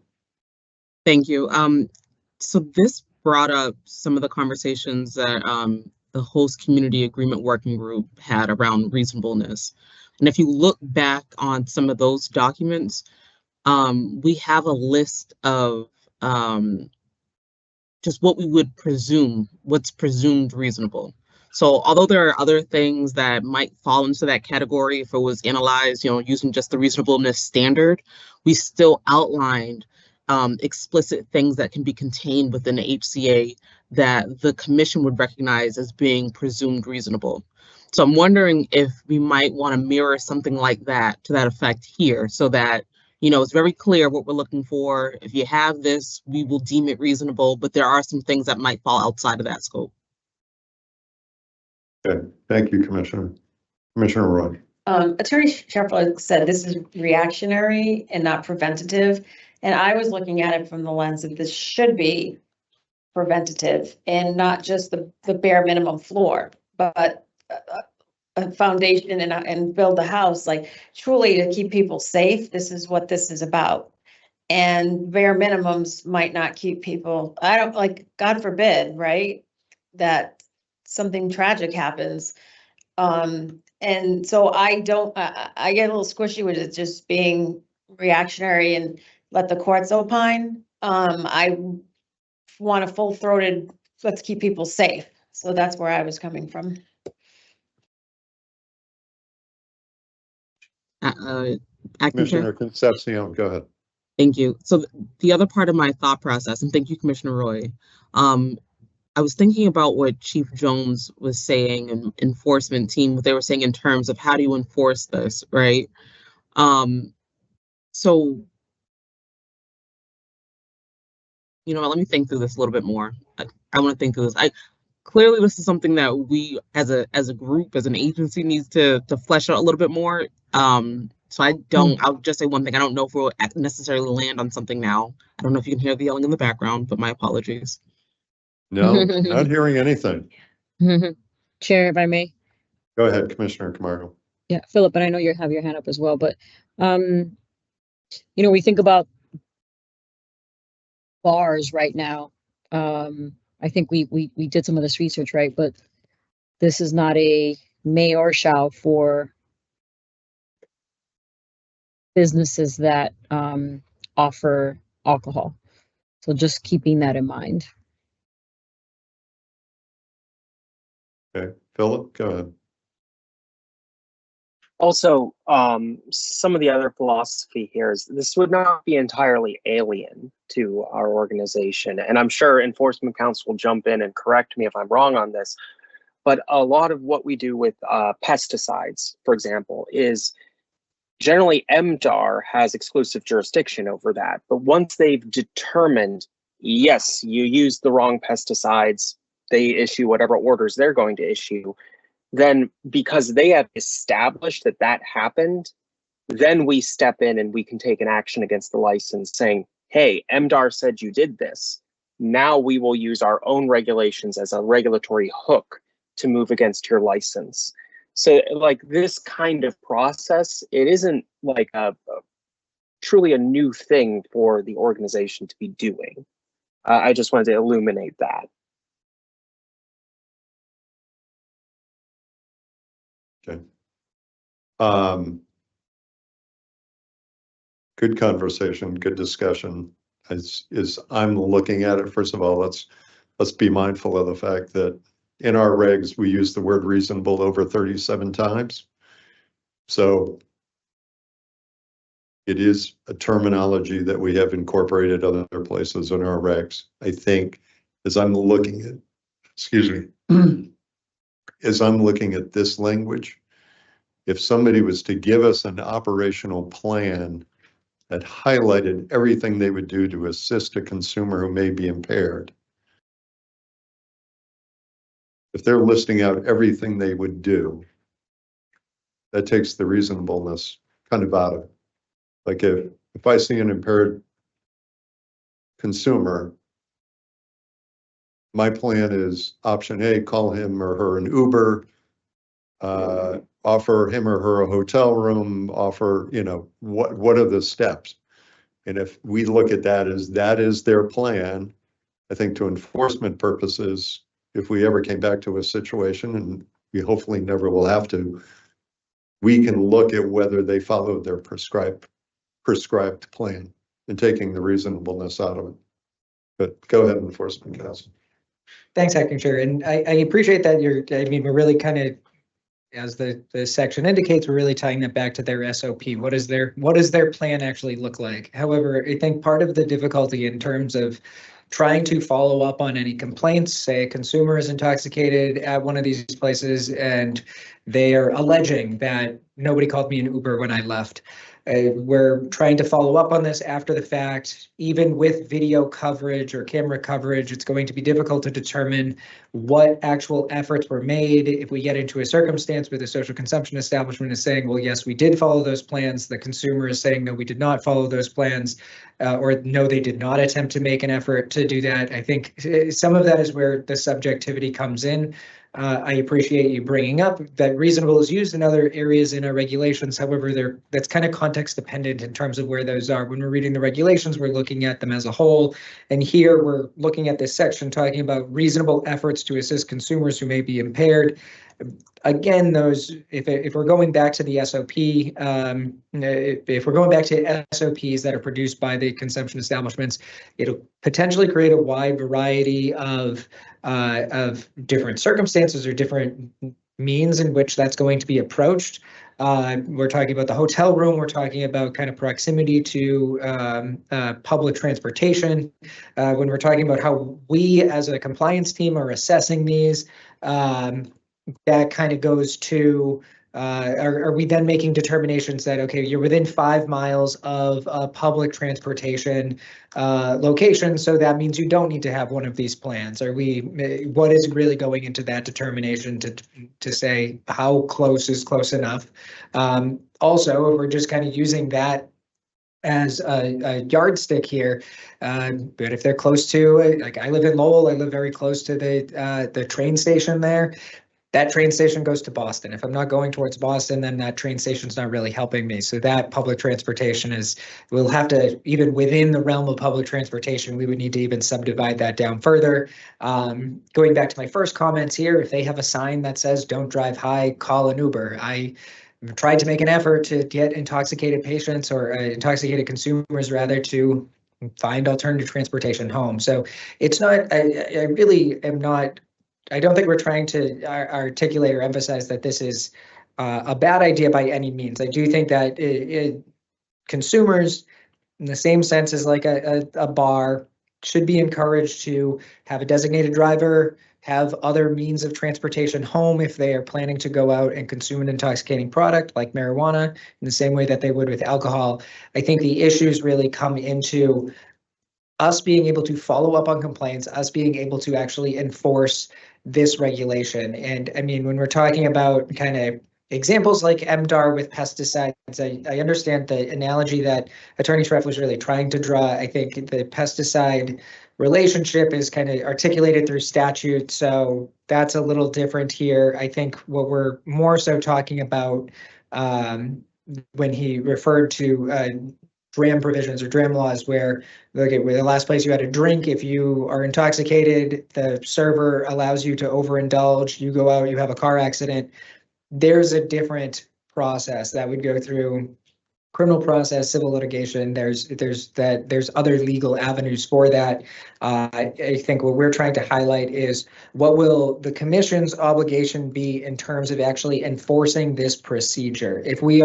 Thank you. So this brought up some of the conversations that the host community agreement working group had around reasonableness. And if you look back on some of those documents, we have a list of just what we would presume, what's presumed reasonable. So although there are other things that might fall into that category if it was analyzed, using just the reasonableness standard, we still outlined explicit things that can be contained within the HCA that the commission would recognize as being presumed reasonable. So I'm wondering if we might want to mirror something like that to that effect here, so that it's very clear what we're looking for. If you have this, we will deem it reasonable, but there are some things that might fall outside of that scope. Okay, thank you, Commissioner. Commissioner Roy. Attorney Sheffield said this is reactionary and not preventative. And I was looking at it from the lens of this should be preventative and not just the bare minimum floor, but a foundation and build the house, like truly to keep people safe. This is what this is about. And bare minimums might not keep people, God forbid, right? That something tragic happens. And so I get a little squishy with it just being reactionary and let the courts opine. I want a full-throated, let's keep people safe. So that's where I was coming from. Commissioner Concepcion, go ahead. Thank you. So the other part of my thought process, and thank you, Commissioner Roy, I was thinking about what Chief Jones was saying and enforcement team, what they were saying in terms of how do you enforce this, right? So, let me think through this a little bit more. I want to think through this. Clearly this is something that we as a group, as an agency, needs to flesh out a little bit more. So I'll just say one thing. I don't know if we'll necessarily land on something now. I don't know if you can hear the yelling in the background, but my apologies. No, not hearing anything. Chair, if I may. Go ahead, Commissioner Camargo. Yeah, Philip, and I know you have your hand up as well, but we think about bars right now. I think we did some of this research, right? But this is not a may or shall for businesses that offer alcohol. So just keeping that in mind. Okay, Philip, go ahead. Also, some of the other philosophy here is this would not be entirely alien to our organization. And I'm sure Enforcement Council will jump in and correct me if I'm wrong on this. But a lot of what we do with pesticides, for example, is Generally, MDAR has exclusive jurisdiction over that. But once they've determined, yes, you used the wrong pesticides, they issue whatever orders they're going to issue, then because they have established that that happened, then we step in and we can take an action against the license saying, hey, MDAR said you did this. Now we will use our own regulations as a regulatory hook to move against your license. So like this kind of process, it isn't like truly a new thing for the organization to be doing. I just wanted to illuminate that. Okay. Good conversation, good discussion. As I'm looking at it, first of all, let's be mindful of the fact that in our regs, we use the word reasonable over 37 times. So it is a terminology that we have incorporated other places in our regs. I think as I'm looking at, excuse me, as I'm looking at this language, if somebody was to give us an operational plan that highlighted everything they would do to assist a consumer who may be impaired, if they're listing out everything they would do, that takes the reasonableness kind of out of it. Like if I see an impaired consumer, my plan is option A, call him or her an Uber, offer him or her a hotel room, offer, you know, what are the steps? And if we look at that is their plan, I think to enforcement purposes, if we ever came back to a situation, and we hopefully never will have to, we can look at whether they followed their prescribed plan and taking the reasonableness out of it. But go ahead, Enforcement Counsel. Thanks, Acting Chair. And I appreciate that we're really kind of, as the section indicates, we're really tying that back to their SOP. What does their plan actually look like? However, I think part of the difficulty in terms of trying to follow up on any complaints, say a consumer is intoxicated at one of these places and they are alleging that nobody called me an Uber when I left. We're trying to follow up on this after the fact. Even with video coverage or camera coverage, it's going to be difficult to determine what actual efforts were made. If we get into a circumstance where the social consumption establishment is saying, well, yes, we did follow those plans, the consumer is saying, no, we did not follow those plans, or no, they did not attempt to make an effort to do that. I think some of that is where the subjectivity comes in. I appreciate you bringing up that reasonable is used in other areas in our regulations. However, that's kind of context dependent in terms of where those are. When we're reading the regulations, we're looking at them as a whole. And here we're looking at this section talking about reasonable efforts to assist consumers who may be impaired. Again, those, if we're going back to the SOP, if we're going back to SOPs that are produced by the consumption establishments, it'll potentially create a wide variety of different circumstances or different means in which that's going to be approached. We're talking about the hotel room. We're talking about kind of proximity to public transportation. When we're talking about how we as a compliance team are assessing these, that kind of goes to, are we then making determinations that, okay, you're within 5 miles of a public transportation location, so that means you don't need to have one of these plans? What is really going into that determination to say how close is close enough? Also, if we're just kind of using that as a yardstick here, but if they're close to, like I live in Lowell, I live very close to the train station there. That train station goes to Boston. If I'm not going towards Boston, then that train station's not really helping me. So that public transportation we'll have to, even within the realm of public transportation, we would need to even subdivide that down further. Going back to my first comments here, if they have a sign that says don't drive high, call an Uber. I tried to make an effort to get intoxicated patients or intoxicated consumers rather to find alternative transportation home. So it's not, I really am not, I don't think we're trying to articulate or emphasize that this is a bad idea by any means. I do think that consumers, in the same sense as like a bar, should be encouraged to have a designated driver, have other means of transportation home if they are planning to go out and consume an intoxicating product like marijuana in the same way that they would with alcohol. I think the issues really come into us being able to follow up on complaints, us being able to actually enforce this regulation. And I mean, when we're talking about kind of examples like MDAR with pesticides, I understand the analogy that Attorney Schreff was really trying to draw. I think the pesticide relationship is kind of articulated through statute, so that's a little different here. I think what we're more so talking about when he referred to DRAM provisions or DRAM laws where, okay, where the last place you had a drink, if you are intoxicated, the server allows you to overindulge, you go out, you have a car accident. There's a different process that would go through criminal process, civil litigation. There's other legal avenues for that. I think what we're trying to highlight is what will the commission's obligation be in terms of actually enforcing this procedure. If we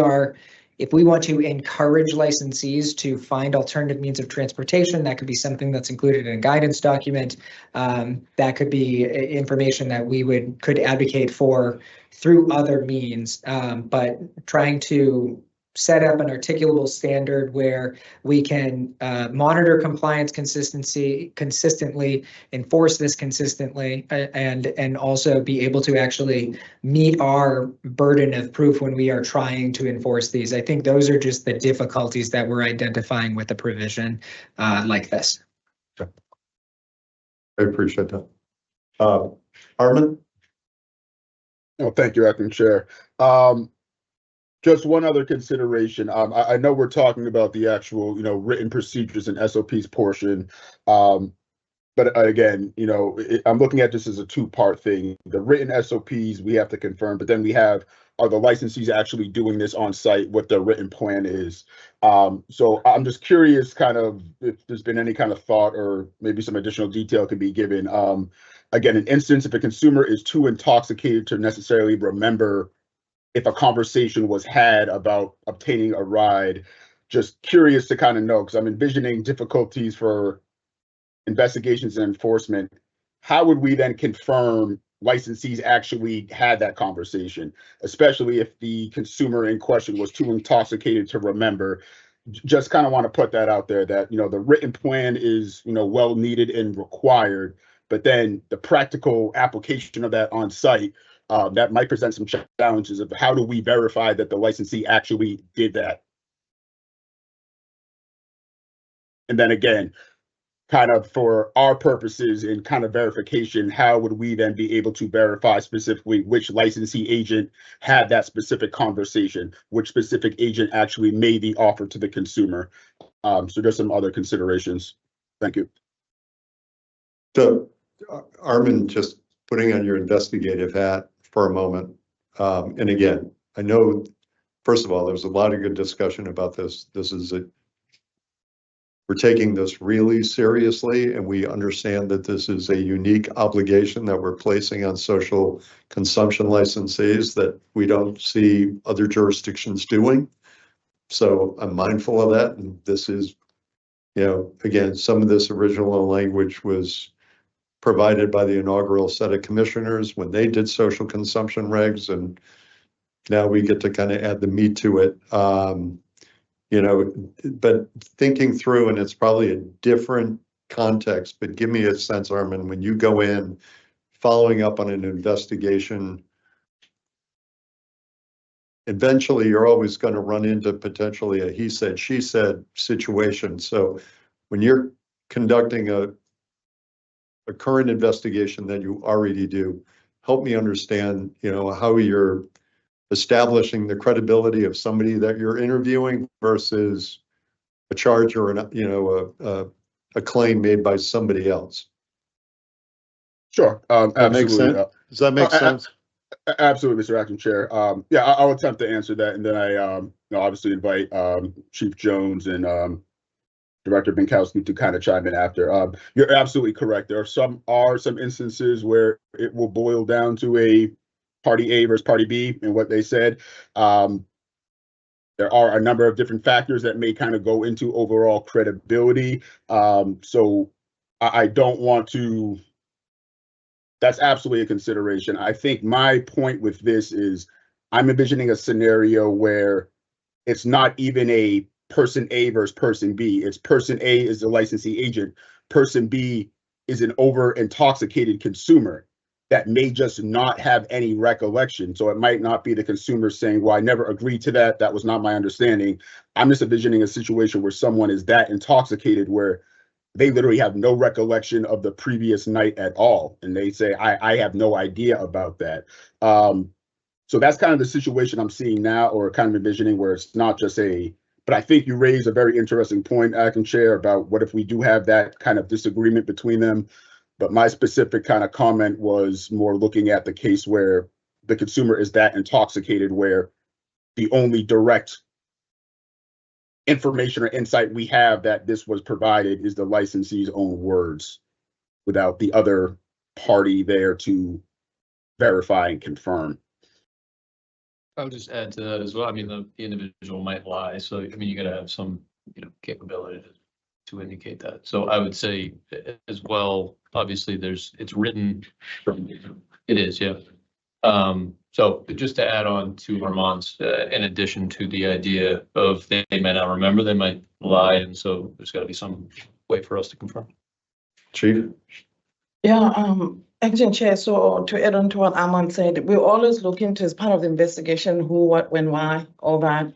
want to encourage licensees to find alternative means of transportation, that could be something that's included in a guidance document. That could be information that we could advocate for through other means. But trying to set up an articulable standard where we can monitor compliance consistently, enforce this consistently, and also be able to actually meet our burden of proof when we are trying to enforce these. I think those are just the difficulties that we're identifying with a provision like this. I appreciate that. Armin? Oh, thank you, Acting Chair. Just one other consideration. I know we're talking about the actual, written procedures and SOPs portion. But again, I'm looking at this as a two-part thing. The written SOPs we have to confirm, but then are the licensees actually doing this on site, what the written plan is. So I'm just curious kind of if there's been any kind of thought or maybe some additional detail could be given. Again, an instance if a consumer is too intoxicated to necessarily remember if a conversation was had about obtaining a ride, just curious to kind of know, because I'm envisioning difficulties for investigations and enforcement. How would we then confirm licensees actually had that conversation, especially if the consumer in question was too intoxicated to remember? Just kind of want to put that out there that, the written plan is, well needed and required, but then the practical application of that on site, that might present some challenges of how do we verify that the licensee actually did that? And then again, kind of for our purposes in kind of verification, how would we then be able to verify specifically which licensee agent had that specific conversation, which specific agent actually made the offer to the consumer? So there's some other considerations. Thank you. So Armin, just putting on your investigative hat for a moment. And again, I know, first of all, there's a lot of good discussion about this. We're taking this really seriously, and we understand that this is a unique obligation that we're placing on social consumption licensees that we don't see other jurisdictions doing. So I'm mindful of that. And this is, again, some of this original language was provided by the inaugural set of commissioners when they did social consumption regs, and now we get to kind of add the meat to it. But thinking through, and it's probably a different context, but give me a sense, Armin, when you go in following up on an investigation, eventually you're always going to run into potentially a he said, she said situation. So when you're conducting a current investigation that you already do, help me understand, how you're establishing the credibility of somebody that you're interviewing versus a charge or a claim made by somebody else. Sure. Absolutely. Does that make sense? Absolutely, Mr. Acting Chair. Yeah, I'll attempt to answer that, and then I obviously invite Chief Jones and Director Binkowski to kind of chime in after. You're absolutely correct. There are some instances where it will boil down to a party A versus party B and what they said. There are a number of different factors that may kind of go into overall credibility. So I don't want to that's absolutely a consideration. I think my point with this is I'm envisioning a scenario where it's not even a person A versus person B. It's person A is the licensee agent. Person B is an over intoxicated consumer that may just not have any recollection. So it might not be the consumer saying, well, I never agreed to that. That was not my understanding. I'm just envisioning a situation where someone is that intoxicated where they literally have no recollection of the previous night at all. And they say, I have no idea about that. So that's kind of the situation I'm seeing now, or kind of envisioning, where it's not just but I think you raised a very interesting point, Acting Chair, about what if we do have that kind of disagreement between them. But my specific kind of comment was more looking at the case where the consumer is that intoxicated, where the only direct information or insight we have that this was provided is the licensee's own words, without the other party there to verify and confirm. I would just add to that as well. I mean, the individual might lie, so I mean, you gotta have some, capability to indicate that. So I would say as well, obviously it's written. It is, yeah. So just to add on to Armand's, in addition to the idea of they may not remember, they might lie, and so there's gotta be some way for us to confirm. Chief? Yeah, Acting Chair, so to add on to what Armand said, we always look into, as part of the investigation, who, what, when, why, all that.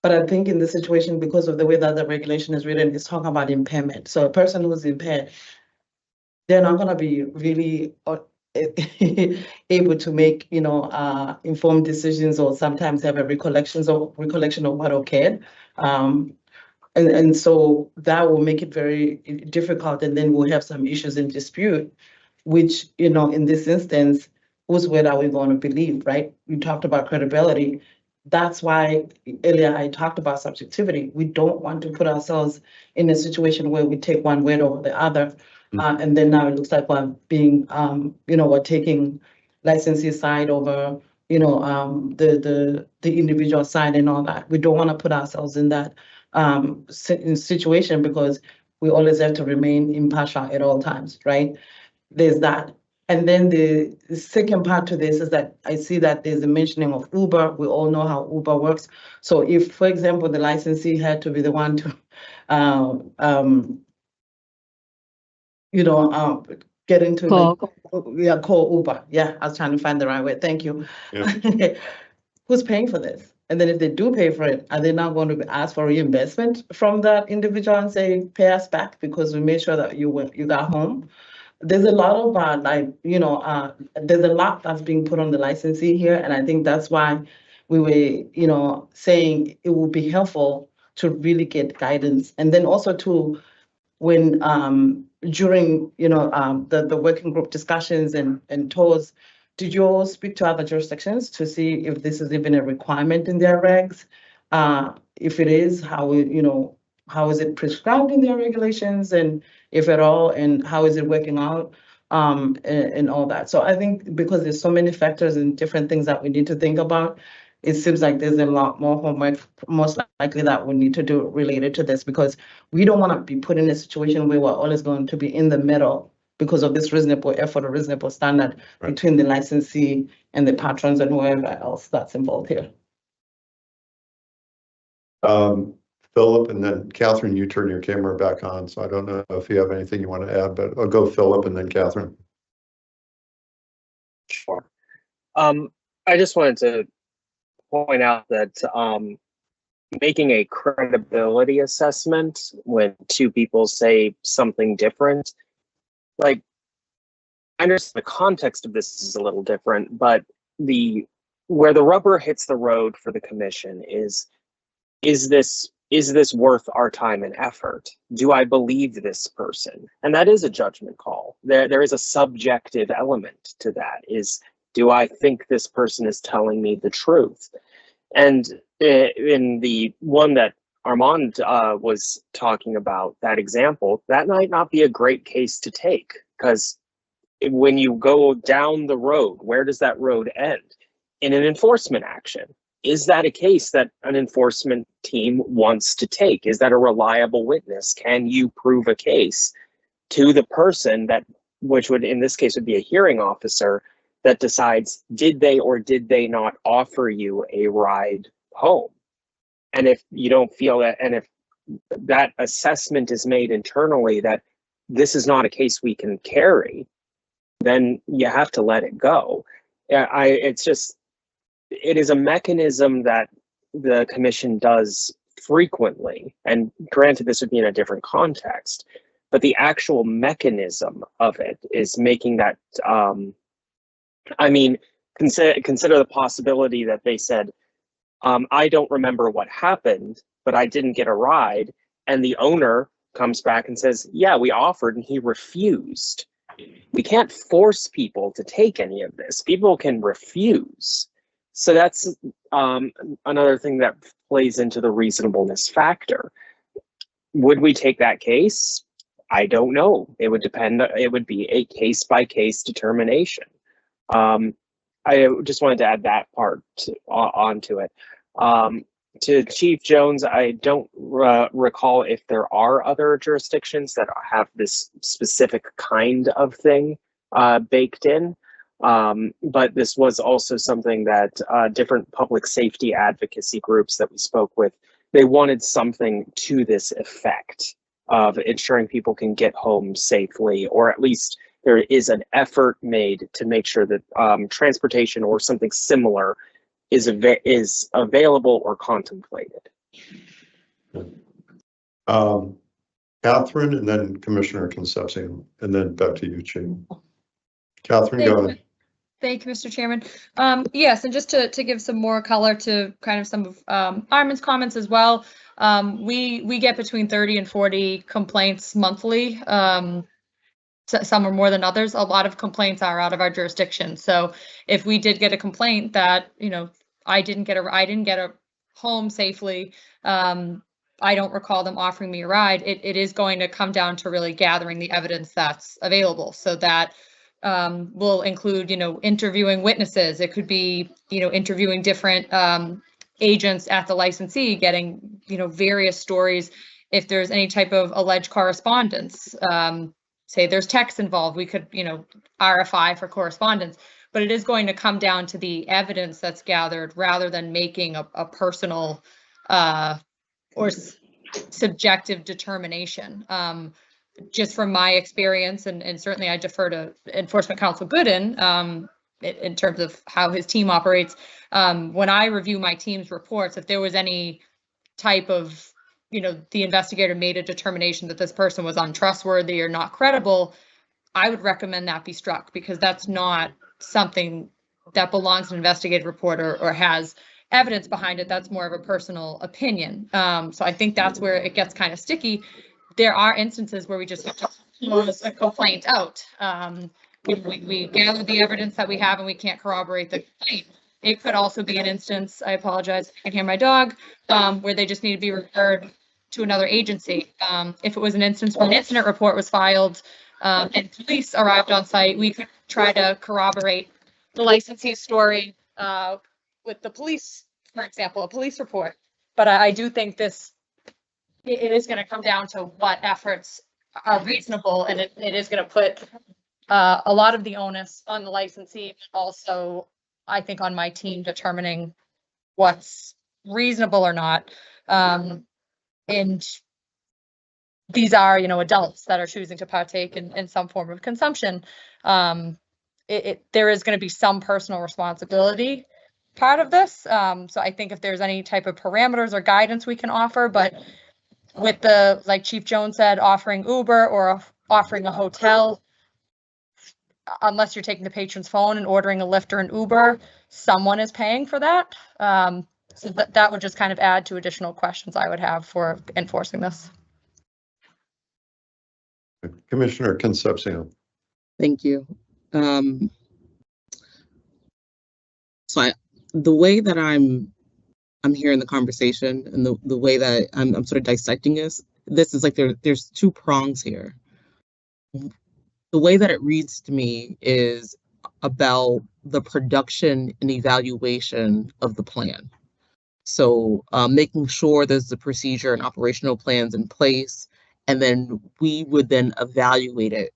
But I think in this situation, because of the way that the regulation is written, it's talking about impairment. So a person who's impaired, they're not gonna be really able to make, informed decisions, or sometimes have a recollection of what occurred. And so that will make it very difficult, and then we'll have some issues in dispute, which, in this instance, whose word are we going to believe, right? We talked about credibility. That's why earlier I talked about subjectivity. We don't want to put ourselves in a situation where we take one word over the other. And then now it looks like we're being, we're taking licensee side over, the individual side and all that. We don't want to put ourselves in that situation, because we always have to remain impartial at all times, right? There's that. And then the second part to this is that I see that there's a mentioning of Uber. We all know how Uber works. So if, for example, the licensee had to be the one to, get into call Uber. Yeah, I was trying to find the right word. Thank you. Yeah. Who's paying for this? And then if they do pay for it, are they now going to be asked for reimbursement from that individual and say, pay us back because we made sure that you got home? There's a lot of there's a lot that's being put on the licensee here, and I think that's why we were, saying it would be helpful to really get guidance, and then also to when during the working group discussions and tours, did you all speak to other jurisdictions to see if this is even a requirement in their regs? If it is, how is it prescribed in their regulations, and if at all, and how is it working out, and all that. So I think because there's so many factors and different things that we need to think about, it seems like there's a lot more homework most likely that we need to do related to this, because we don't want to be put in a situation where we're always going to be in the middle because of this reasonable effort or reasonable standard between the licensee and the patrons and whoever else that's involved here. Philip, and then Catherine, you turn your camera back on, so I don't know if you have anything you want to add, but I'll go Philip and then Catherine. Sure. I just wanted to point out that making a credibility assessment when two people say something different, like, I understand the context of this is a little different, but where the rubber hits the road for the commission is this worth our time and effort? Do I believe this person? And that is a judgment call. There is a subjective element to that. Do I think this person is telling me the truth? And in the one that Armand was talking about, that example, that might not be a great case to take, because when you go down the road, where does that road end? In an enforcement action. Is that a case that an enforcement team wants to take? Is that a reliable witness? Can you prove a case to the person that which would in this case would be a hearing officer that decides did they or did they not offer you a ride home. And if you don't feel that, and if that assessment is made internally that this is not a case we can carry, then you have to let it go. It is a mechanism that the commission does frequently, and granted this would be in a different context, but the actual mechanism of it is making that, consider the possibility that they said, I don't remember what happened, but I didn't get a ride. And the owner comes back and says, yeah, we offered and he refused. We can't force people to take any of this. People can refuse. So that's another thing that plays into the reasonableness factor. Would we take that case? I don't know. It would depend. It would be a case by case determination. I just wanted to add that part onto it. To Chief Jones, I don't recall if there are other jurisdictions that have this specific kind of thing baked in. But this was also something that different public safety advocacy groups that we spoke with, they wanted something to this effect of ensuring people can get home safely, or at least there is an effort made to make sure that transportation or something similar is available or contemplated. Catherine, and then Commissioner Concepcion, and then back to you, Chief. Catherine, go ahead. Thank you, Mr. Chairman. Yes, and just to give some more color to kind of some of Armin's comments as well, we get between 30 and 40 complaints monthly. Some are more than others. A lot of complaints are out of our jurisdiction. So if we did get a complaint that, you know, I didn't get a home safely, I don't recall them offering me a ride, it is going to come down to really gathering the evidence that's available. So that will include, you know, interviewing witnesses. It could be, you know, interviewing different agents at the licensee, getting, you know, various stories. If there's any type of alleged correspondence, say there's texts involved, we could, you know, RFI for correspondence. But it is going to come down to the evidence that's gathered rather than making a personal or subjective determination. Just from my experience, and certainly I defer to Enforcement Counsel Gooden in terms of how his team operates. When I review my team's reports, if there was any type of, you know, the investigator made a determination that this person was untrustworthy or not credible, I would recommend that be struck, because that's not something that belongs to an investigative report or has evidence behind it. That's more of a personal opinion. So I think that's where it gets kind of sticky. There are instances where we just have to close a complaint out. We gather the evidence that we have and we can't corroborate the complaint. It could also be an instance, I apologize, I can hear my dog, where they just need to be referred to another agency. If it was an instance where an incident report was filed and police arrived on site, we could try to corroborate the licensee's story with the police, for example, a police report. But I do think it is going to come down to what efforts are reasonable, and it is going to put a lot of the onus on the licensee, but also I think on my team determining what's reasonable or not. And these are, you know, adults that are choosing to partake in some form of consumption. There is going to be some personal responsibility part of this. So I think if there's any type of parameters or guidance we can offer, but with the, like Chief Jones said, offering Uber or offering a hotel, unless you're taking the patron's phone and ordering a Lyft or an Uber, someone is paying for that. So that would just kind of add to additional questions I would have for enforcing this. Commissioner Concepcion. Thank you. So the way that I'm hearing the conversation and the way that I'm sort of dissecting this is like there's two prongs here. The way that it reads to me is about the production and evaluation of the plan. So making sure there's the procedure and operational plans in place, and then we would then evaluate it.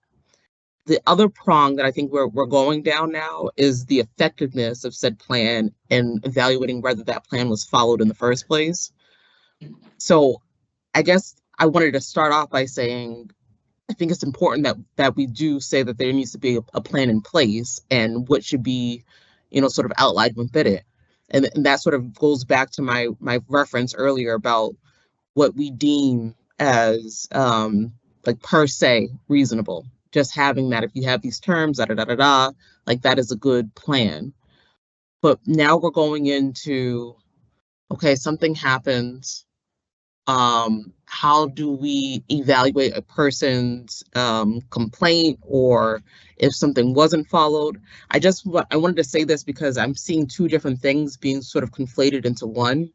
the other prong that I think we're going down now is the effectiveness of said plan and evaluating whether that plan was followed in the first place. So I guess I wanted to start off by saying I think it's important that we do say that there needs to be a plan in place and what should be, sort of outlined within it. And that sort of goes back to my reference earlier about what we deem as like per se reasonable. Just having that, if you have these terms, like that is a good plan. But now we're going into, okay, something happens. How do we evaluate a person's complaint, or if something wasn't followed? I wanted to say this because I'm seeing two different things being sort of conflated into one.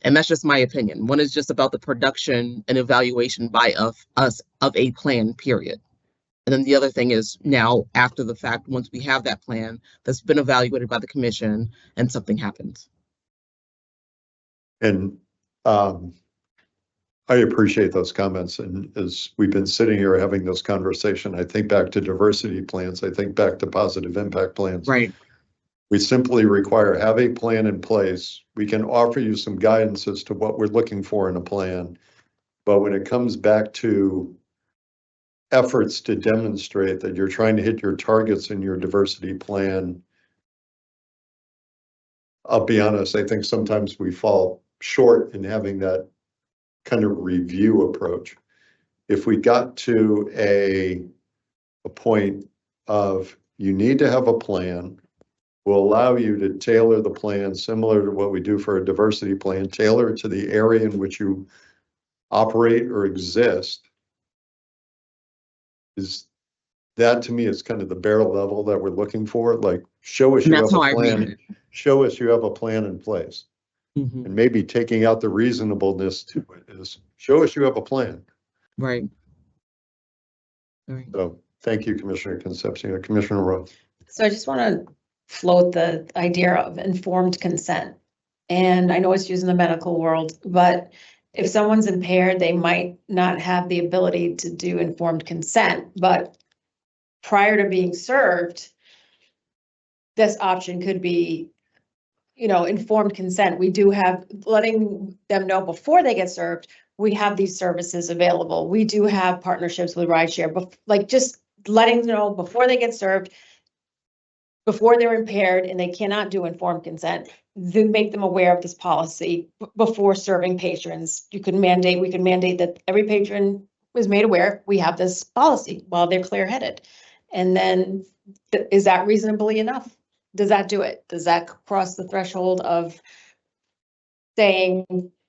And that's just my opinion. One is just about the production and evaluation by us of a plan, period. And then the other thing is now after the fact, once we have that plan that's been evaluated by the commission and something happens. And I appreciate those comments. And as we've been sitting here having this conversation, I think back to diversity plans. I think back to positive impact plans. Right. We simply require have a plan in place. We can offer you some guidance as to what we're looking for in a plan. But when it comes back to efforts to demonstrate that you're trying to hit your targets in your diversity plan, I'll be honest, I think sometimes we fall short in having that kind of review approach. If we got to a point of you need to have a plan, we'll allow you to tailor the plan similar to what we do for a diversity plan, tailor it to the area in which you operate or exist. Is that, to me, is kind of the bare level that we're looking for. Like, show us you have a plan. Show us you have a plan in place. And maybe taking out the reasonableness to it is show us you have a plan. Right. So thank you, Commissioner Concepcion. Commissioner Rowe. So I just want to float the idea of informed consent. And I know it's used in the medical world, but if someone's impaired, they might not have the ability to do informed consent, but prior to being served, this option could be, informed consent. We do have letting them know before they get served, we have these services available. We do have partnerships with rideshare, but like just letting them know before they get served, before they're impaired and they cannot do informed consent, then make them aware of this policy before serving patrons. We could mandate that every patron is made aware we have this policy while they're clear-headed. And then is that reasonably enough? Does that do it? Does that cross the threshold of saying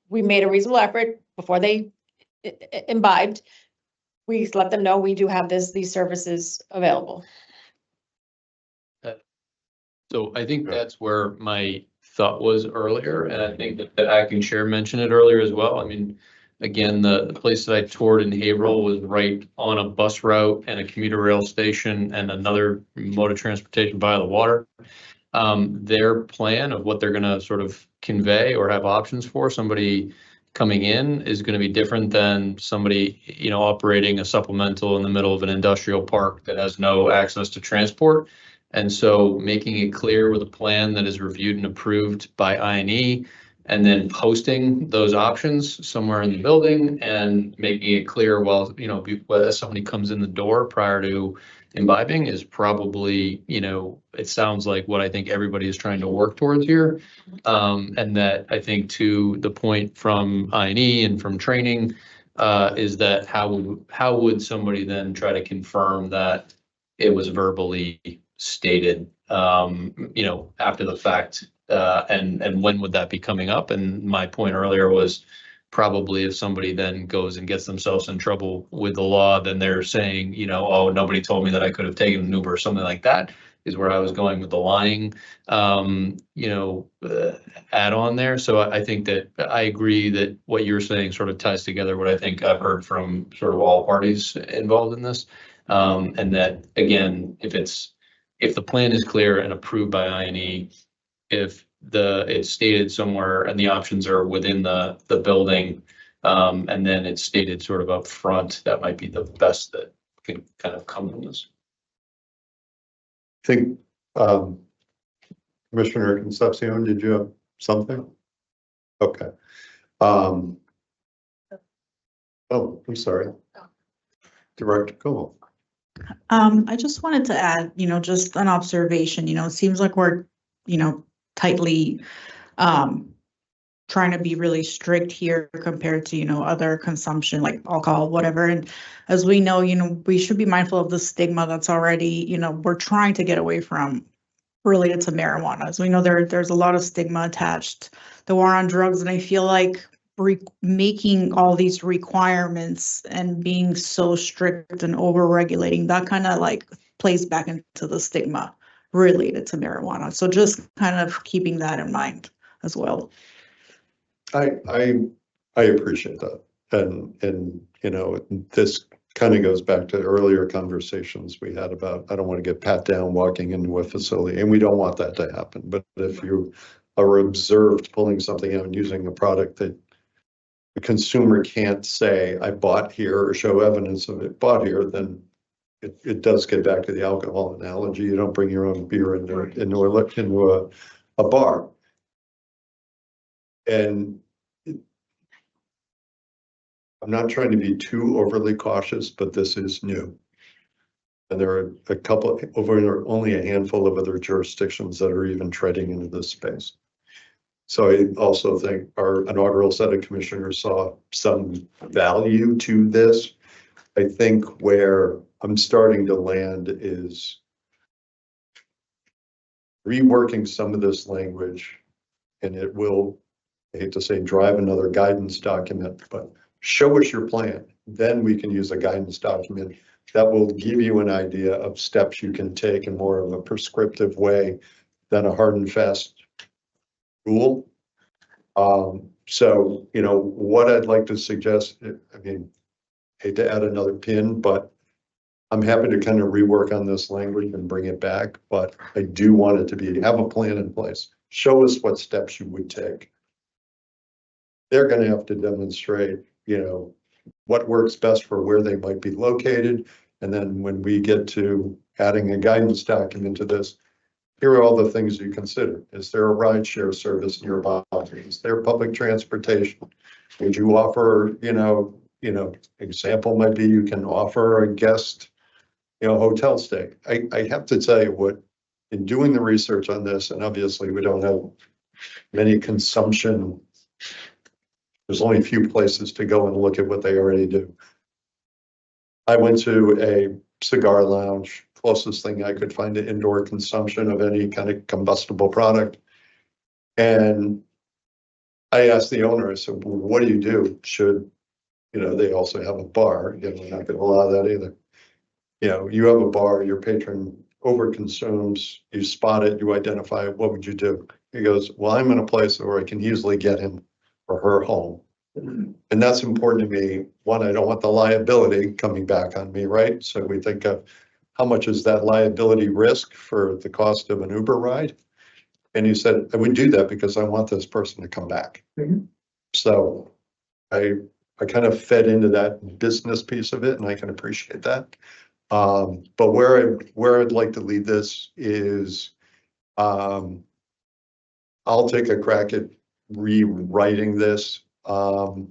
we made a reasonable effort before they imbibed? We let them know we do have these services available. So I think that's where my thought was earlier, and I think that the acting chair mentioned it earlier as well. I mean, again, the place that I toured in Haverhill was right on a bus route and a commuter rail station and another mode of transportation via the water. Their plan of what they're going to sort of convey or have options for somebody coming in is going to be different than somebody, operating a supplemental in the middle of an industrial park that has no access to transport. And so making it clear with a plan that is reviewed and approved by I&E, and then posting those options somewhere in the building and making it clear, as somebody comes in the door prior to imbibing is probably, it sounds like what I think everybody is trying to work towards here. And that I think to the point from I&E and from training is that how would somebody then try to confirm that it was verbally stated, after the fact, and when would that be coming up? And my point earlier was probably if somebody then goes and gets themselves in trouble with the law, then they're saying, oh, nobody told me that I could have taken an Uber or something like that, is where I was going with the lying, add on there. So I think that I agree that what you're saying sort of ties together what I think I've heard from sort of all parties involved in this. And that, again, if the plan is clear and approved by I&E, if it's stated somewhere and the options are within the building, and then it's stated sort of up front, that might be the best can kind of come from this. I think, Commissioner Concepcion, did you have something? Okay. Oh, I'm sorry. Director Cool. I just wanted to add, just an observation, it seems like we're, tightly, trying to be really strict here compared to, other consumption like alcohol, whatever. And as we know, we should be mindful of the stigma that's already, we're trying to get away from related to marijuana. As we know, there's a lot of stigma attached. The war on drugs, and I feel like making all these requirements and being so strict and over-regulating, that kind of like plays back into the stigma related to marijuana. So just kind of keeping that in mind as well. I appreciate that. And this kind of goes back to earlier conversations we had about, I don't want to get pat down walking into a facility, and we don't want that to happen. But if you are observed pulling something out and using a product that the consumer can't say, I bought here, or show evidence of it bought here, then it does get back to the alcohol analogy. You don't bring your own beer into a bar. And I'm not trying to be too overly cautious, but this is new. And there are only a handful of other jurisdictions that are even treading into this space. So I also think our inaugural set of commissioners saw some value to this. I think where I'm starting to land is reworking some of this language, and it will, I hate to say, drive another guidance document, but show us your plan. Then we can use a guidance document that will give you an idea of steps you can take in more of a prescriptive way than a hard and fast rule. So, what I'd like to suggest, I mean, hate to add another pin, but I'm happy to kind of rework on this language and bring it back, but I do want it to have a plan in place. Show us what steps you would take. They're going to have to demonstrate, what works best for where they might be located. And then when we get to adding a guidance document to this, here are all the things you consider. Is there a ride share service nearby? Is there public transportation? Would you offer, example might be you can offer a guest, hotel stay. I have to tell you what, in doing the research on this, and obviously we don't have many consumption, there's only a few places to go and look at what they already do. I went to a cigar lounge, closest thing I could find to indoor consumption of any kind of combustible product. And I asked the owner, I said, well, what do you do? Should, they also have a bar. We're not going to allow that either. You have a bar, your patron overconsumes, you spot it, you identify it, what would you do? He goes, well, I'm in a place where I can easily get him or her home. And that's important to me. One, I don't want the liability coming back on me, right? So we think of how much is that liability risk for the cost of an Uber ride? And he said, I would do that because I want this person to come back. So I kind of fed into that business piece of it, and I can appreciate that. But where I'd like to lead this is, I'll take a crack at rewriting this. And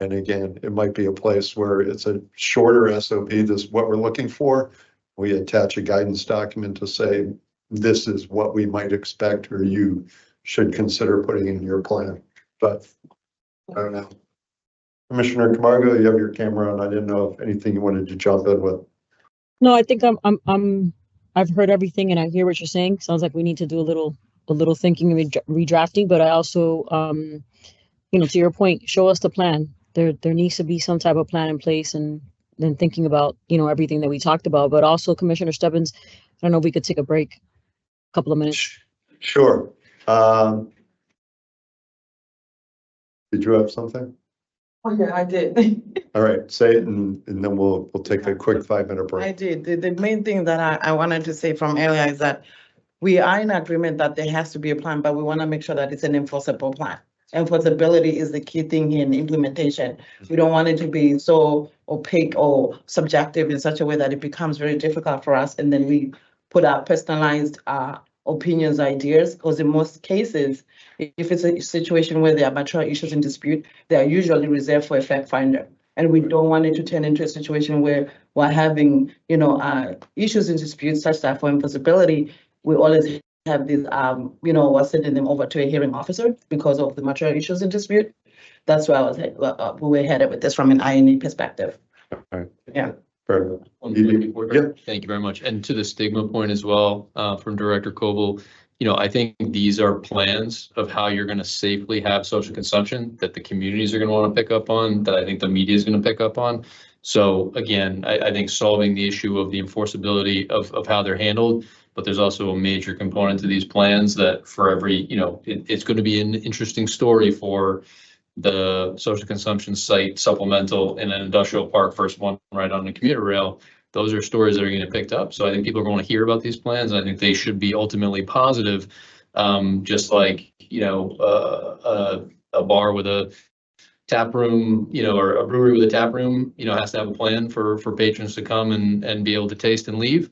again, it might be a place where it's a shorter SOP. This is what we're looking for. We attach a guidance document to say, this is what we might expect, or you should consider putting in your plan. But I don't know. Commissioner Camargo, you have your camera on. I didn't know if anything you wanted to jump in with. No, I think I've heard everything and I hear what you're saying. Sounds like we need to do a little thinking and redrafting, but I also, to your point, show us the plan. There needs to be some type of plan in place, and then thinking about, everything that we talked about, but also Commissioner Stebbins, I don't know if we could take a break, a couple of minutes. Sure. Did you have something? Oh, yeah, I did. All right, say it and then we'll take a quick 5-minute break. I did. The main thing that I wanted to say from earlier is that we are in agreement that there has to be a plan, but we want to make sure that it's an enforceable plan. enforceability is the key thing here in implementation. We don't want it to be so opaque or subjective in such a way that it becomes very difficult for us, and then we put our personalized opinions, ideas, because in most cases, if it's a situation where there are material issues in dispute, they are usually reserved for a fact finder. And we don't want it to turn into a situation where we're having, issues in dispute such that for enforceability, we always have these, we're sending them over to a hearing officer because of the material issues in dispute. That's where we were headed with this from an INE perspective. All right. Yeah. Perfect. One thing before- Yeah. Thank you very much. And to the stigma point as well, from Director Coble, I think these are plans of how you're going to safely have social consumption that the communities are going to want to pick up on, that I think the media is going to pick up on. So again, I think solving the issue of the enforceability of how they're handled, but there's also a major component to these plans that for every, it's going to be an interesting story for the social consumption site supplemental in an industrial park, first one right on the commuter rail. Those are stories that are going to get picked up. So I think people are going to hear about these plans. And I think they should be ultimately positive. Just like, a bar with a tap room, or a brewery with a tap room, has to have a plan for patrons to come and be able to taste and leave.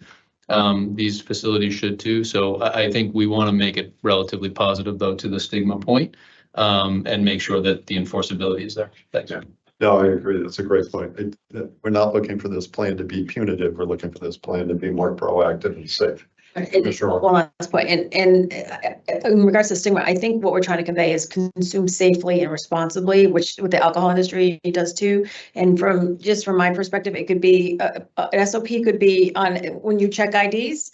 These facilities should too. So I think we want to make it relatively positive though, to the stigma point, and make sure that the enforceability is there. Thanks. No, I agree. That's a great point. We're not looking for this plan to be punitive. We're looking for this plan to be more proactive and safe. Sure. One last point, and in regards to stigma, I think what we're trying to convey is consume safely and responsibly, which what the alcohol industry does too. And from my perspective, it could be an SOP could be on when you check IDs.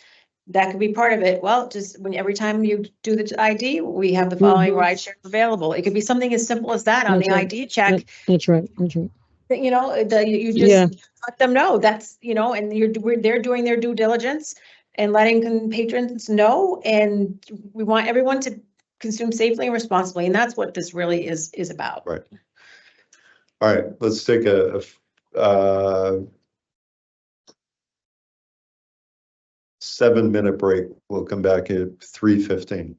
That could be part of it. Well, just every time you do the ID, we have the following ride share available. It could be something as simple as that on the ID check. That's right. That's right. You just let them know that's, and they're doing their due diligence and letting patrons know. And we want everyone to consume safely and responsibly. And that's what this really is about. Right. All right, let's take a 7-minute break. We'll come back at 3:15.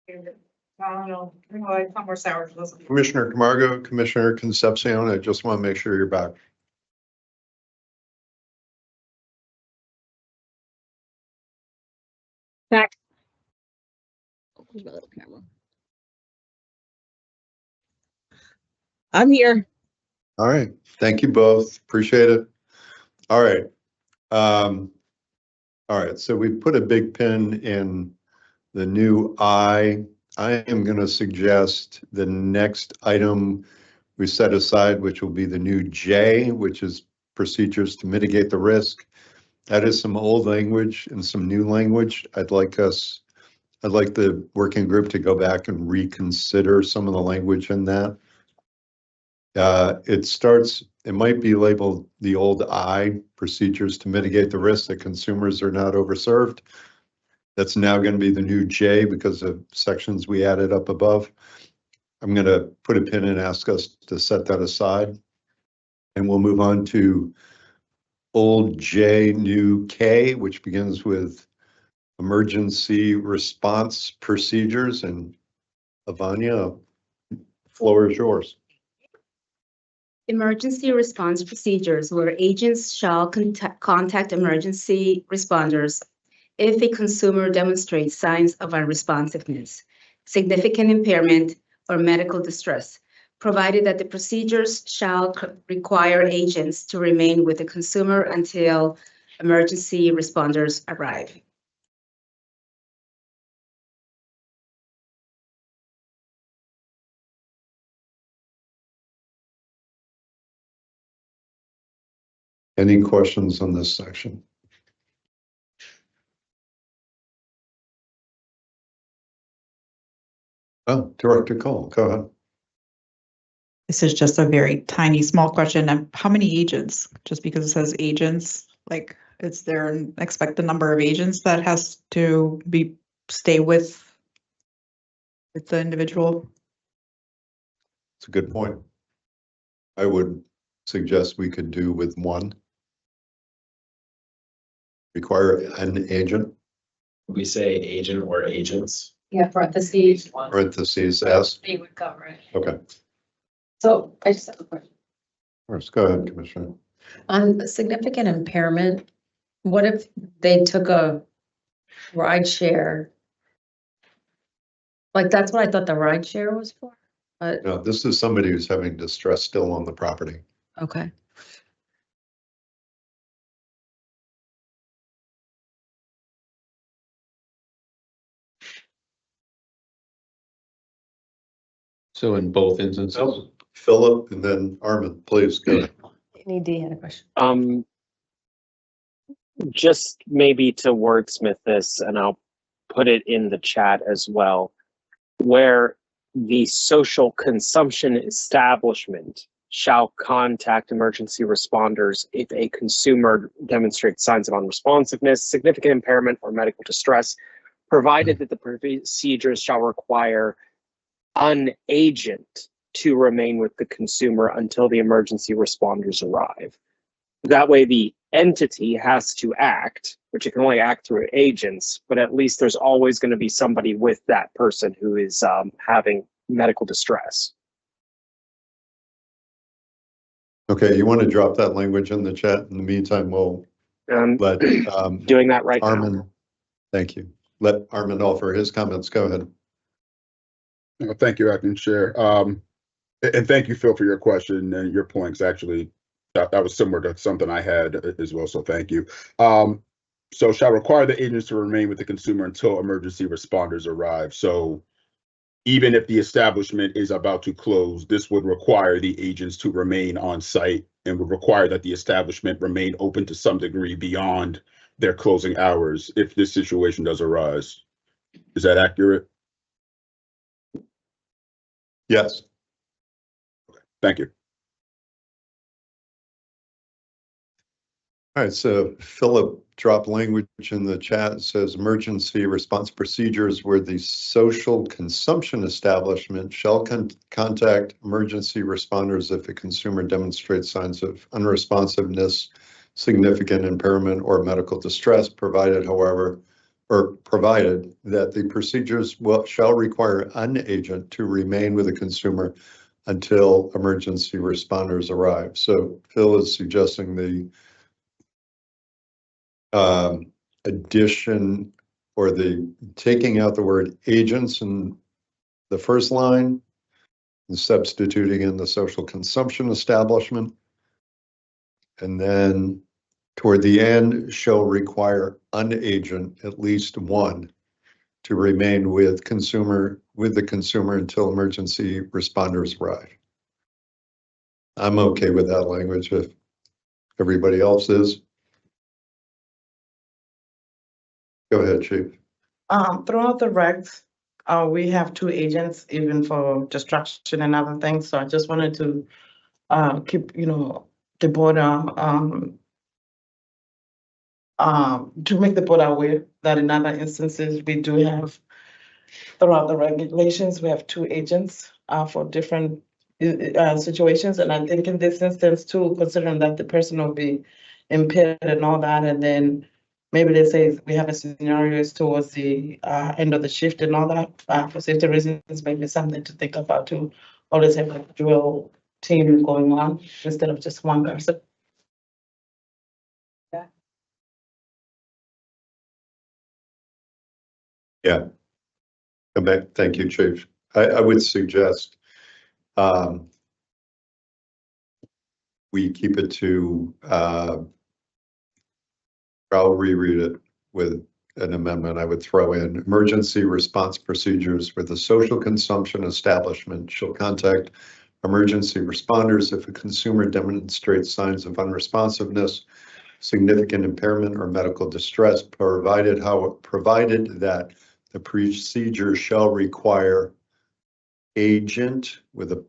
I don't know, like some more sour. Commissioner Camargo, Commissioner Concepcion, I just want to make sure you're back. Back. Where's my little camera? I'm here. All right, thank you both, appreciate it. All right. All right, so we put a big pin in the new I. I am going to suggest the next item we set aside, which will be the new J, which is procedures to mitigate the risk. That is some old language and some new language. I'd like the working group to go back and reconsider some of the language in that. It might be labeled the old I, procedures to mitigate the risk that consumers are not overserved. That's now going to be the new J because of sections we added up above. I'm going to put a pin and ask us to set that aside. And we'll move on to old J, new K, which begins with emergency response procedures. And Avanya, floor is yours. Emergency response procedures where agents shall contact emergency responders if a consumer demonstrates signs of unresponsiveness, significant impairment, or medical distress, provided that the procedures shall require agents to remain with the consumer until emergency responders arrive. Any questions on this section? Oh, Director Cole, go ahead. This is just a very tiny, small question. How many agents? Just because it says agents, like, is there an expected number of agents that has to stay with the individual? It's a good point. I would suggest we could do with one. Require an agent, We say agent or agents. Yeah, parentheses. parentheses S. They would cover it. Okay, So I just have a question. of course, go ahead, Commissioner. On significant impairment, what if they took a ride share? Like, that's what I thought the ride share was for, but, No, this is somebody who's having distress still on the property. okay. So in both instances, Philip and then Armin, please go ahead. D had a question. Just maybe to wordsmith this, and I'll put it in the chat as well, where the social consumption establishment shall contact emergency responders if a consumer demonstrates signs of unresponsiveness, significant impairment, or medical distress, provided that the procedures shall require an agent to remain with the consumer until the emergency responders arrive. That way the entity has to act, which it can only act through agents, but at least there's always going to be somebody with that person who is having medical distress. Okay, you want to drop that language in the chat? In the meantime, we'll let doing that right Armin, now. thank you. Let Armin offer his comments. Go ahead. Thank you, Acting Chair. And thank you, Phil, for your question and your points. Actually, that was similar to something I had as well, so thank you. So shall require the agents to remain with the consumer until emergency responders arrive. So even if the establishment is about to close, this would require the agents to remain on site and would require that the establishment remain open to some degree beyond their closing hours if this situation does arise. Is that accurate? Yes. Thank you. All right, so Philip dropped language in the chat. It says emergency response procedures where the social consumption establishment shall contact emergency responders if a consumer demonstrates signs of unresponsiveness, significant impairment, or medical distress, provided, however, or provided that the procedures shall require an agent to remain with the consumer until emergency responders arrive. So Phil is suggesting the addition or the taking out the word agents in the first line and substituting in the social consumption establishment. And then toward the end, shall require an agent, at least one, to remain with the consumer until emergency responders arrive. I'm okay with that language if everybody else is. Go ahead, Chief. Throughout the regs, we have 2 agents, even for destruction and other things. So I just wanted to keep, the board to make the board aware that in other instances, we do have, throughout the regulations, we have 2 agents for different situations. And I think in this instance too, considering that the person will be impaired and all that, and then maybe they say we have a scenarios towards the end of the shift and all that, for safety reasons, maybe something to think about to always have a dual team going on instead of just one person. Yeah. Okay, thank you, Chief. I would suggest we keep it to, I'll reread it with an amendment. I would throw in emergency response procedures where the social consumption establishment shall contact emergency responders if a consumer demonstrates signs of unresponsiveness, significant impairment, or medical distress, provided that the procedure shall require agent with a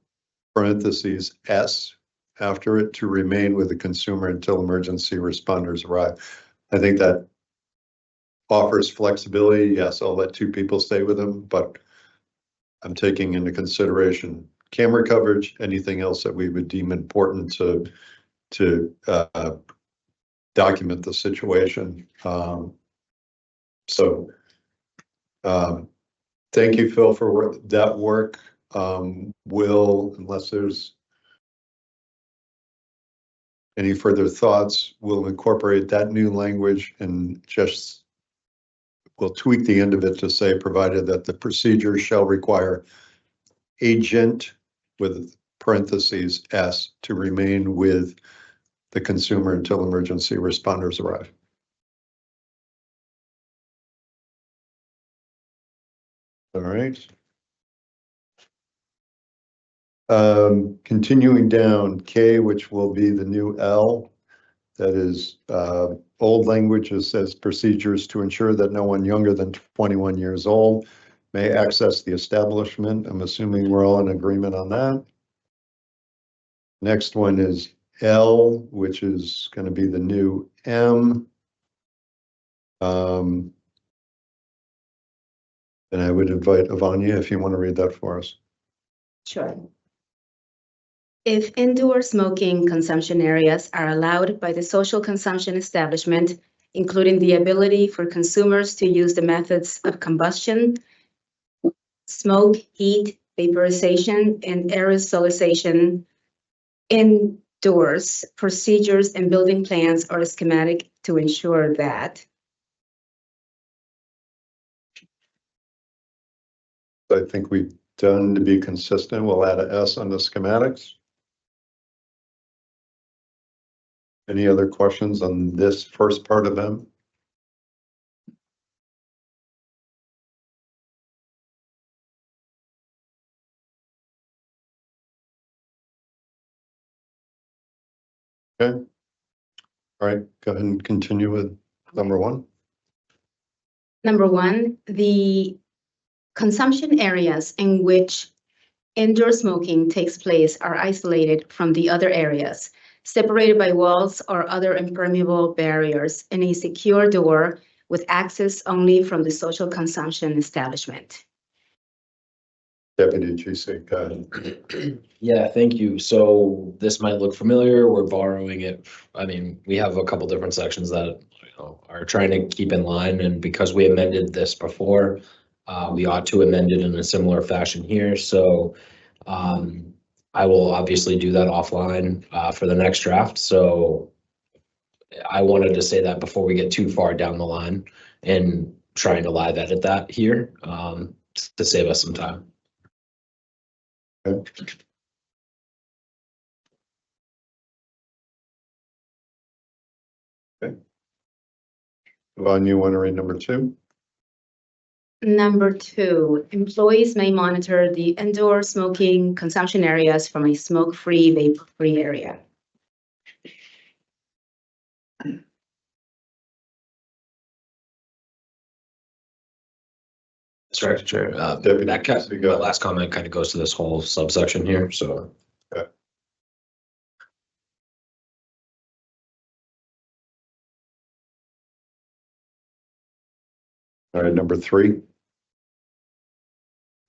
parentheses S after it to remain with the consumer until emergency responders arrive. I think that offers flexibility. Yes, I'll let 2 people stay with them, but I'm taking into consideration camera coverage, anything else that we would deem important to document the situation. Thank you, Phil, for that work. Unless there's any further thoughts, we'll incorporate that new language and we'll tweak the end of it to say, provided that the procedure shall require agent with parentheses S to remain with the consumer until emergency responders arrive. All right. Continuing down, K, which will be the new L, that is old language that says procedures to ensure that no one younger than 21 years old may access the establishment. I'm assuming we're all in agreement on that. Next one is L, which is going to be the new M. And I would invite Ivania if you want to read that for us. Sure. If indoor smoking consumption areas are allowed by the social consumption establishment, including the ability for consumers to use the methods of combustion, smoke, heat, vaporization, and aerosolization indoors, procedures and building plans are schematic to ensure that. I think we've done to be consistent. We'll add an S on the schematics. Any other questions on this first part of them? Okay. All right, go ahead and continue with number 1. Number 1, the consumption areas in which indoor smoking takes place are isolated from the other areas, separated by walls or other impermeable barriers, and a secure door with access only from the social consumption establishment. Deputy GC, go ahead. Yeah, thank you. So this might look familiar. We're borrowing it. I mean, we have a couple different sections that are trying to keep in line, and because we amended this before, we ought to amend it in a similar fashion here, so I will obviously do that offline for the next draft, so I wanted to say that before we get too far down the line and trying to live edit that here to save us some time. Okay. Okay. Yvonne, you want to read number 2? Number 2, employees may monitor the indoor smoking consumption areas from a smoke-free, vapor-free area. Mr. Acting Chair, Deputy my last comment kind of goes to this whole subsection here, so. Okay. All right, number 3.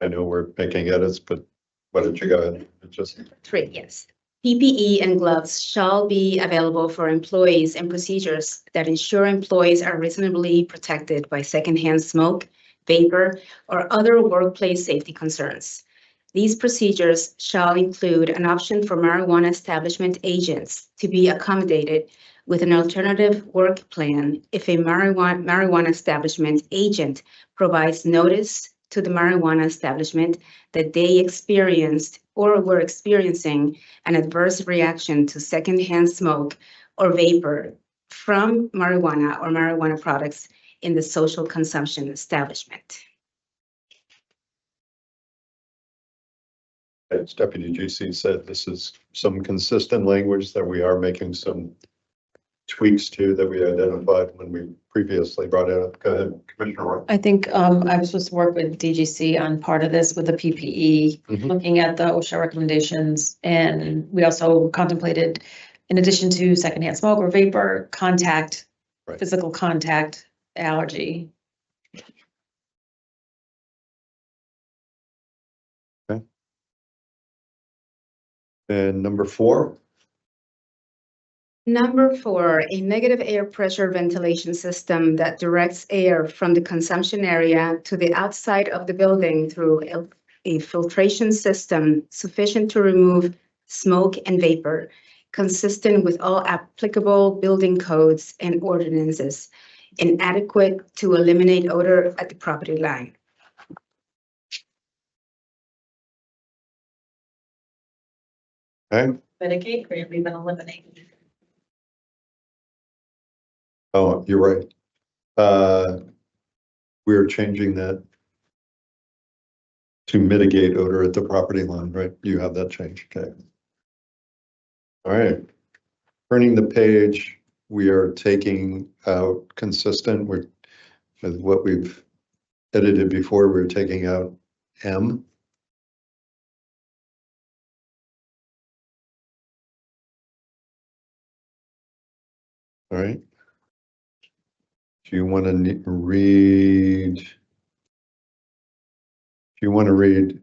I know we're making edits, but why don't you go ahead? Just 3, yes. PPE and gloves shall be available for employees and procedures that ensure employees are reasonably protected by secondhand smoke, vapor, or other workplace safety concerns. These procedures shall include an option for marijuana establishment agents to be accommodated with an alternative work plan if a marijuana establishment agent provides notice to the marijuana establishment that they experienced or were experiencing an adverse reaction to secondhand smoke or vapor from marijuana or marijuana products in the social consumption establishment. as Deputy GC said, this is some consistent language that we are making some tweaks to that we identified when we previously brought it up. Go ahead, Commissioner Roy. I think I was supposed to work with DGC on part of this with the PPE, looking at the OSHA recommendations. And we also contemplated, in addition to secondhand smoke or vapor, contact, physical contact, allergy. Okay. And number 4. Number 4, a negative air pressure ventilation system that directs air from the consumption area to the outside of the building through a filtration system sufficient to remove smoke and vapor, consistent with all applicable building codes and ordinances, and adequate to eliminate odor at the property line. Okay. Mitigate or even eliminate? Oh, you're right. We're changing that to mitigate odor at the property line, right? You have that change, okay. All right. Turning the page, we are taking out consistent with what we've edited before. We're taking out M. All right. Do you want to read? Do you want to read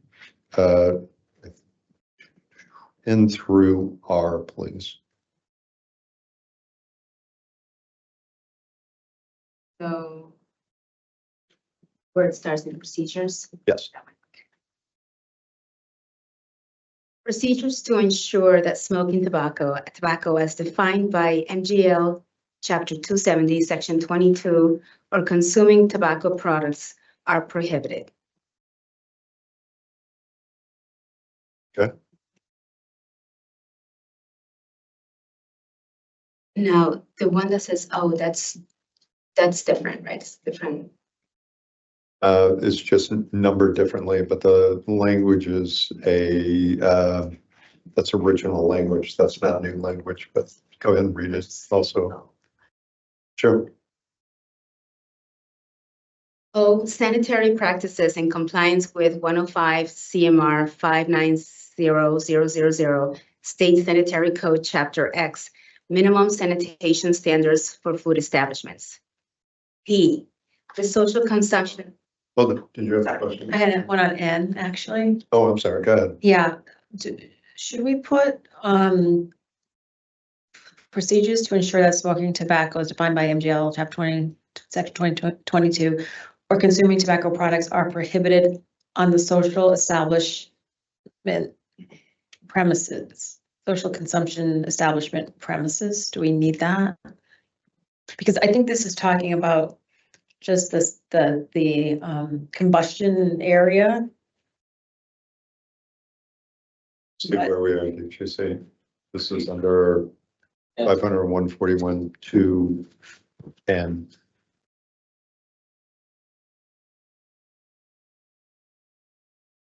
in through R, please? So where it starts in procedures. Yes. Procedures to ensure that smoking tobacco as defined by MGL Chapter 270, Section 22, or consuming tobacco products are prohibited. Okay. Now, the one that says, oh, that's different, right? It's different. It's just numbered differently, but the language is that's original language. That's not new language, but go ahead and read it also. Sure. Oh, sanitary practices in compliance with 105 CMR 590000, State Sanitary Code Chapter X, minimum sanitation standards for food establishments. P, the social consumption. Hold on. Did you have a question? I had one on N, actually. Oh, I'm sorry. Go ahead. Yeah. Should we put procedures to ensure that smoking tobacco is defined by MGL Chapter 20, Section 2022, or consuming tobacco products are prohibited on the social establishment premises, social consumption establishment premises. Do we need that? Because I think this is talking about just this, the combustion area. See where we are, did you say? This is under 501.41.2 and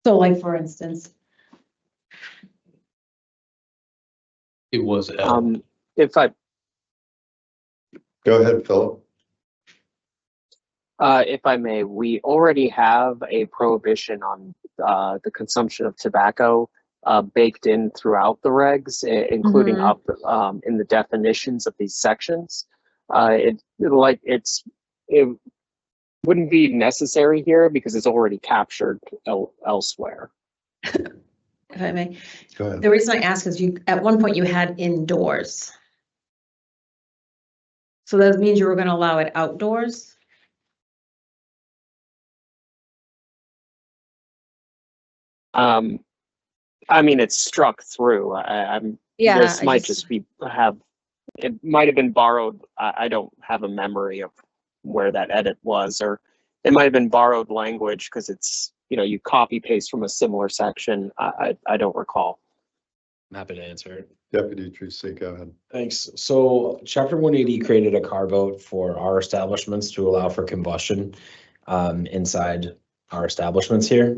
So like, for instance, It was, If I, go ahead, Philip. if I may, we already have a prohibition on the consumption of tobacco baked in throughout the regs, including up in the definitions of these sections. It wouldn't be necessary here because it's already captured elsewhere. if I may, Go ahead. the reason I ask is you, at one point you had indoors. So that means you were gonna allow it outdoors? I mean, it's struck through. I'm. Yeah, This might just be it might have been borrowed. I don't have a memory of where that edit was, or it might have been borrowed language because it's, you copy paste from a similar section. I don't recall. I'm happy to answer. Deputy Tracy, go ahead. Thanks. So chapter 180 created a carve out for our establishments to allow for combustion inside our establishments here.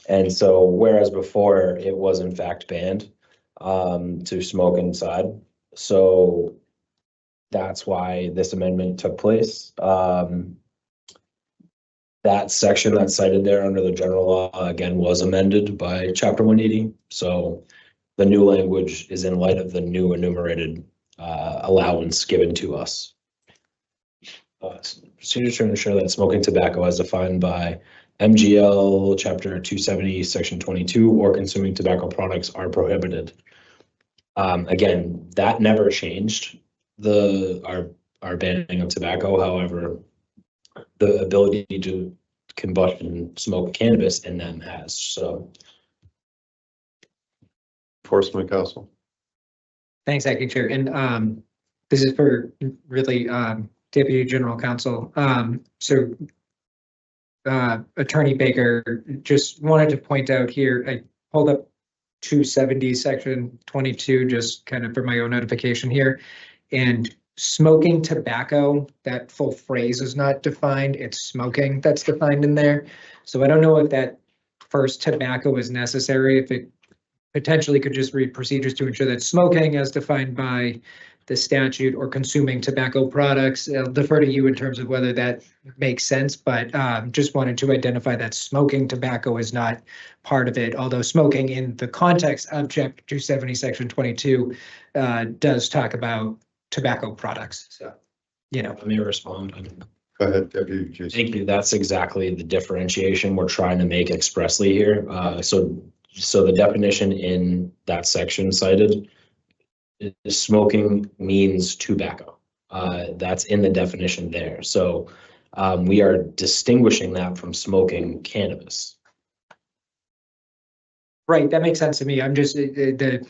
And so whereas before it was in fact banned to smoke inside. So that's why this amendment took place. That section that's cited there under the general law again was amended by chapter 180. So the new language is in light of the new enumerated allowance given to us. Procedure to ensure that smoking tobacco as defined by MGL chapter 270 section 22 or consuming tobacco products are prohibited. Again, that never changed our banning of tobacco. However, the ability to combust and smoke cannabis in them has. So Enforcement Council. Thanks, Acting Chair. And this is for really Deputy General Counsel. So Attorney Baker, just wanted to point out here, I pulled up 270 section 22 just kind of for my own notification here. And smoking tobacco, that full phrase is not defined. It's smoking that's defined in there. So I don't know if that first tobacco is necessary, if it potentially could just read procedures to ensure that smoking as defined by the statute or consuming tobacco products. I'll defer to you in terms of whether that makes sense, but just wanted to identify that smoking tobacco is not part of it, although smoking in the context of chapter 270 section 22 does talk about tobacco products. So, let me respond. Go ahead, Deputy Jason. Thank you. That's exactly the differentiation we're trying to make expressly here. So the definition in that section cited is smoking means tobacco. That's in the definition there. So we are distinguishing that from smoking cannabis. right, that makes sense to me. I'm just the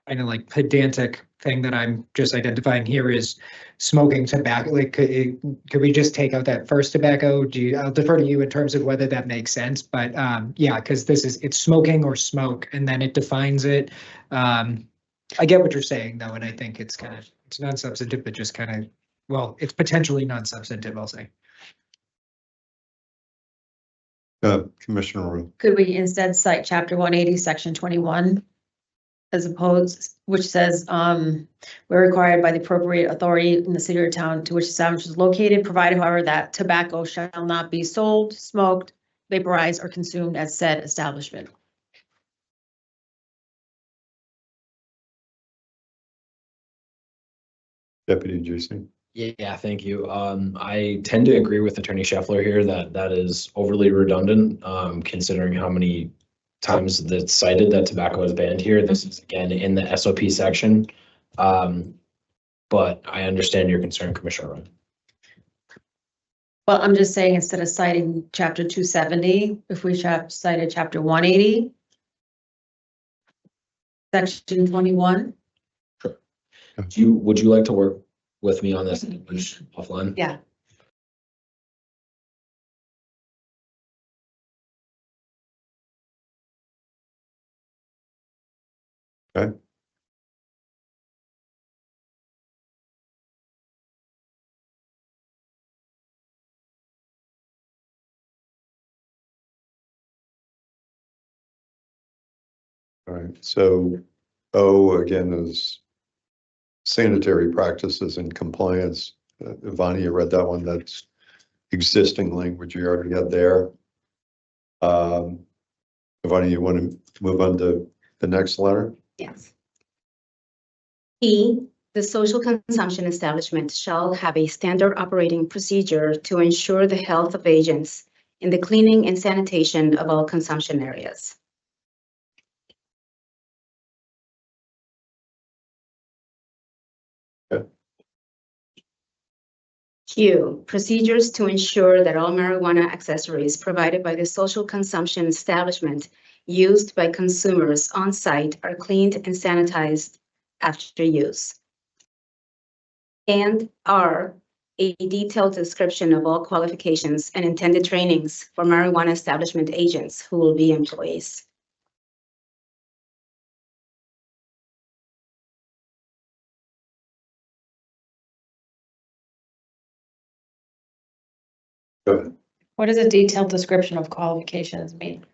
kind of like pedantic thing that I'm just identifying here is smoking tobacco. Like, could we just take out that first tobacco? I'll defer to you in terms of whether that makes sense, but yeah, because it's smoking or smoke, and then it defines it. I get what you're saying though, and I think it's non-substantive, but just kind of, well, it's potentially non-substantive, I'll say. Commissioner Rule. could we instead cite chapter 180, section 21? As opposed, which says, we're required by the appropriate authority in the city or town to which establishment is located, provided however that tobacco shall not be sold, smoked, vaporized, or consumed at said establishment. Deputy Jason. Yeah, thank you. I tend to agree with Attorney Scheffler here that is overly redundant, considering how many times that's cited that tobacco is banned here. This is again in the SOP section. but I understand your concern, Commissioner Ryan. Well, I'm just saying, instead of citing chapter 270, if we cited chapter 180, section 21. Would you like to work with me on this language offline? Yeah. Okay. All right, so O again is sanitary practices and compliance. Ivani, you read that one, that's existing language you already got there. Ivani, you want to move on to the next letter? Yes. E, the social consumption establishment shall have a standard operating procedure to ensure the health of agents in the cleaning and sanitation of all consumption areas. Okay. Q, procedures to ensure that all marijuana accessories provided by the social consumption establishment used by consumers on site are cleaned and sanitized after use. And R, a detailed description of all qualifications and intended trainings for marijuana establishment agents who will be employees. Go ahead. What does a detailed description of qualifications mean?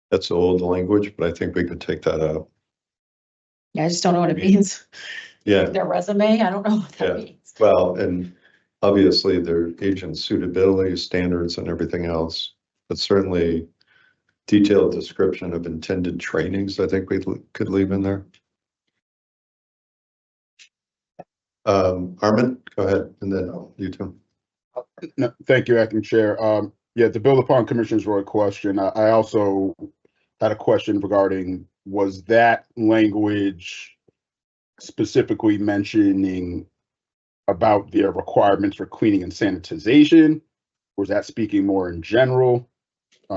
That's old language, but I think we could take that out. Yeah, I just don't know what it means. Yeah, Their resume, I don't know what that Yeah. means. well, and obviously their agent suitability standards and everything else, but certainly detailed description of intended trainings, I think we could leave in there. Armin, go ahead, and then you too. No, thank you, Acting Chair. Yeah, to build upon Commissioner Roy's question, I also had a question regarding, was that language specifically mentioning about their requirements for cleaning and sanitization? Or is that speaking more in general?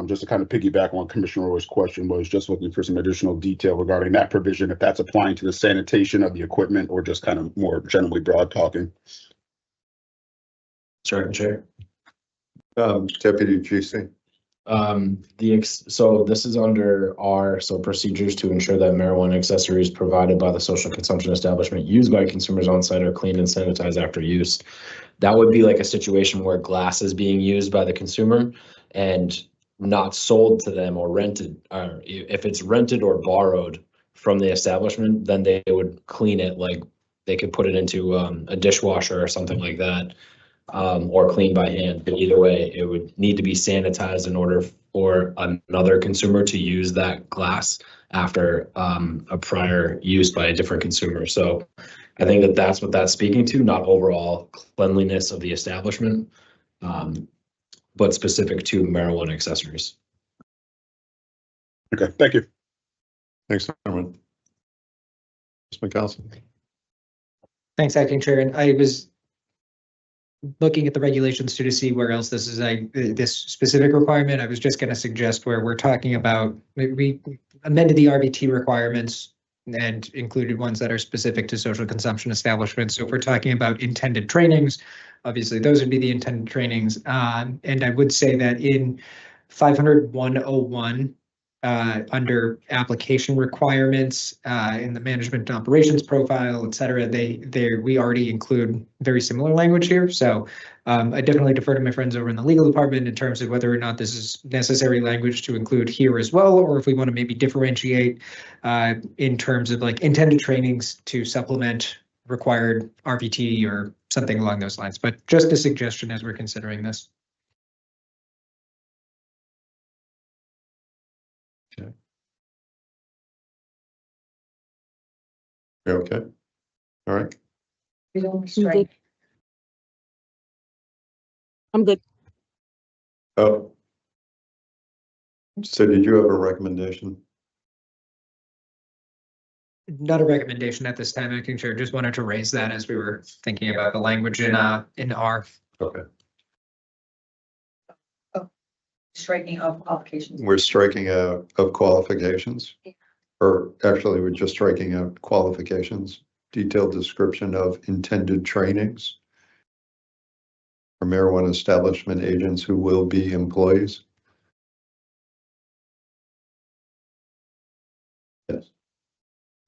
Just to kind of piggyback on Commissioner Roy's question, was just looking for some additional detail regarding that provision, if that's applying to the sanitation of the equipment or just kind of more generally broad talking. Sorry, Chair. Deputy GC. So this is under R, so procedures to ensure that marijuana accessories provided by the social consumption establishment used by consumers on site are cleaned and sanitized after use. That would be like a situation where glass is being used by the consumer and not sold to them or rented. If it's rented or borrowed from the establishment, then they would clean it, like they could put it into a dishwasher or something like that. Or clean by hand, but either way, it would need to be sanitized in order for another consumer to use that glass after a prior use by a different consumer. So I think that that's what that's speaking to, not overall cleanliness of the establishment, but specific to marijuana accessories. Okay, thank you. Thanks, Armin. Ms. McCallum. Thanks, Acting Chair. And I was looking at the regulations too to see where else this is this specific requirement. I was just going to suggest where we're talking about, we amended the RBT requirements and included ones that are specific to social consumption establishments. So if we're talking about intended trainings, obviously those would be the intended trainings. And I would say that in 500-101, under application requirements, in the management and operations profile, et cetera, we already include very similar language here. So I definitely defer to my friends over in the legal department in terms of whether or not this is necessary language to include here as well, or if we want to maybe differentiate in terms of like intended trainings to supplement required RVT or something along those lines. But just a suggestion as we're considering this. You okay? All right. I'm good. Oh. So did you have a recommendation? Not a recommendation at this time, Acting Chair. Just wanted to raise that as we were thinking about the language in R. Okay, Striking of qualifications. we're striking out of qualifications. Or actually, we're just striking out qualifications, detailed description of intended trainings for marijuana establishment agents who will be employees. Yes.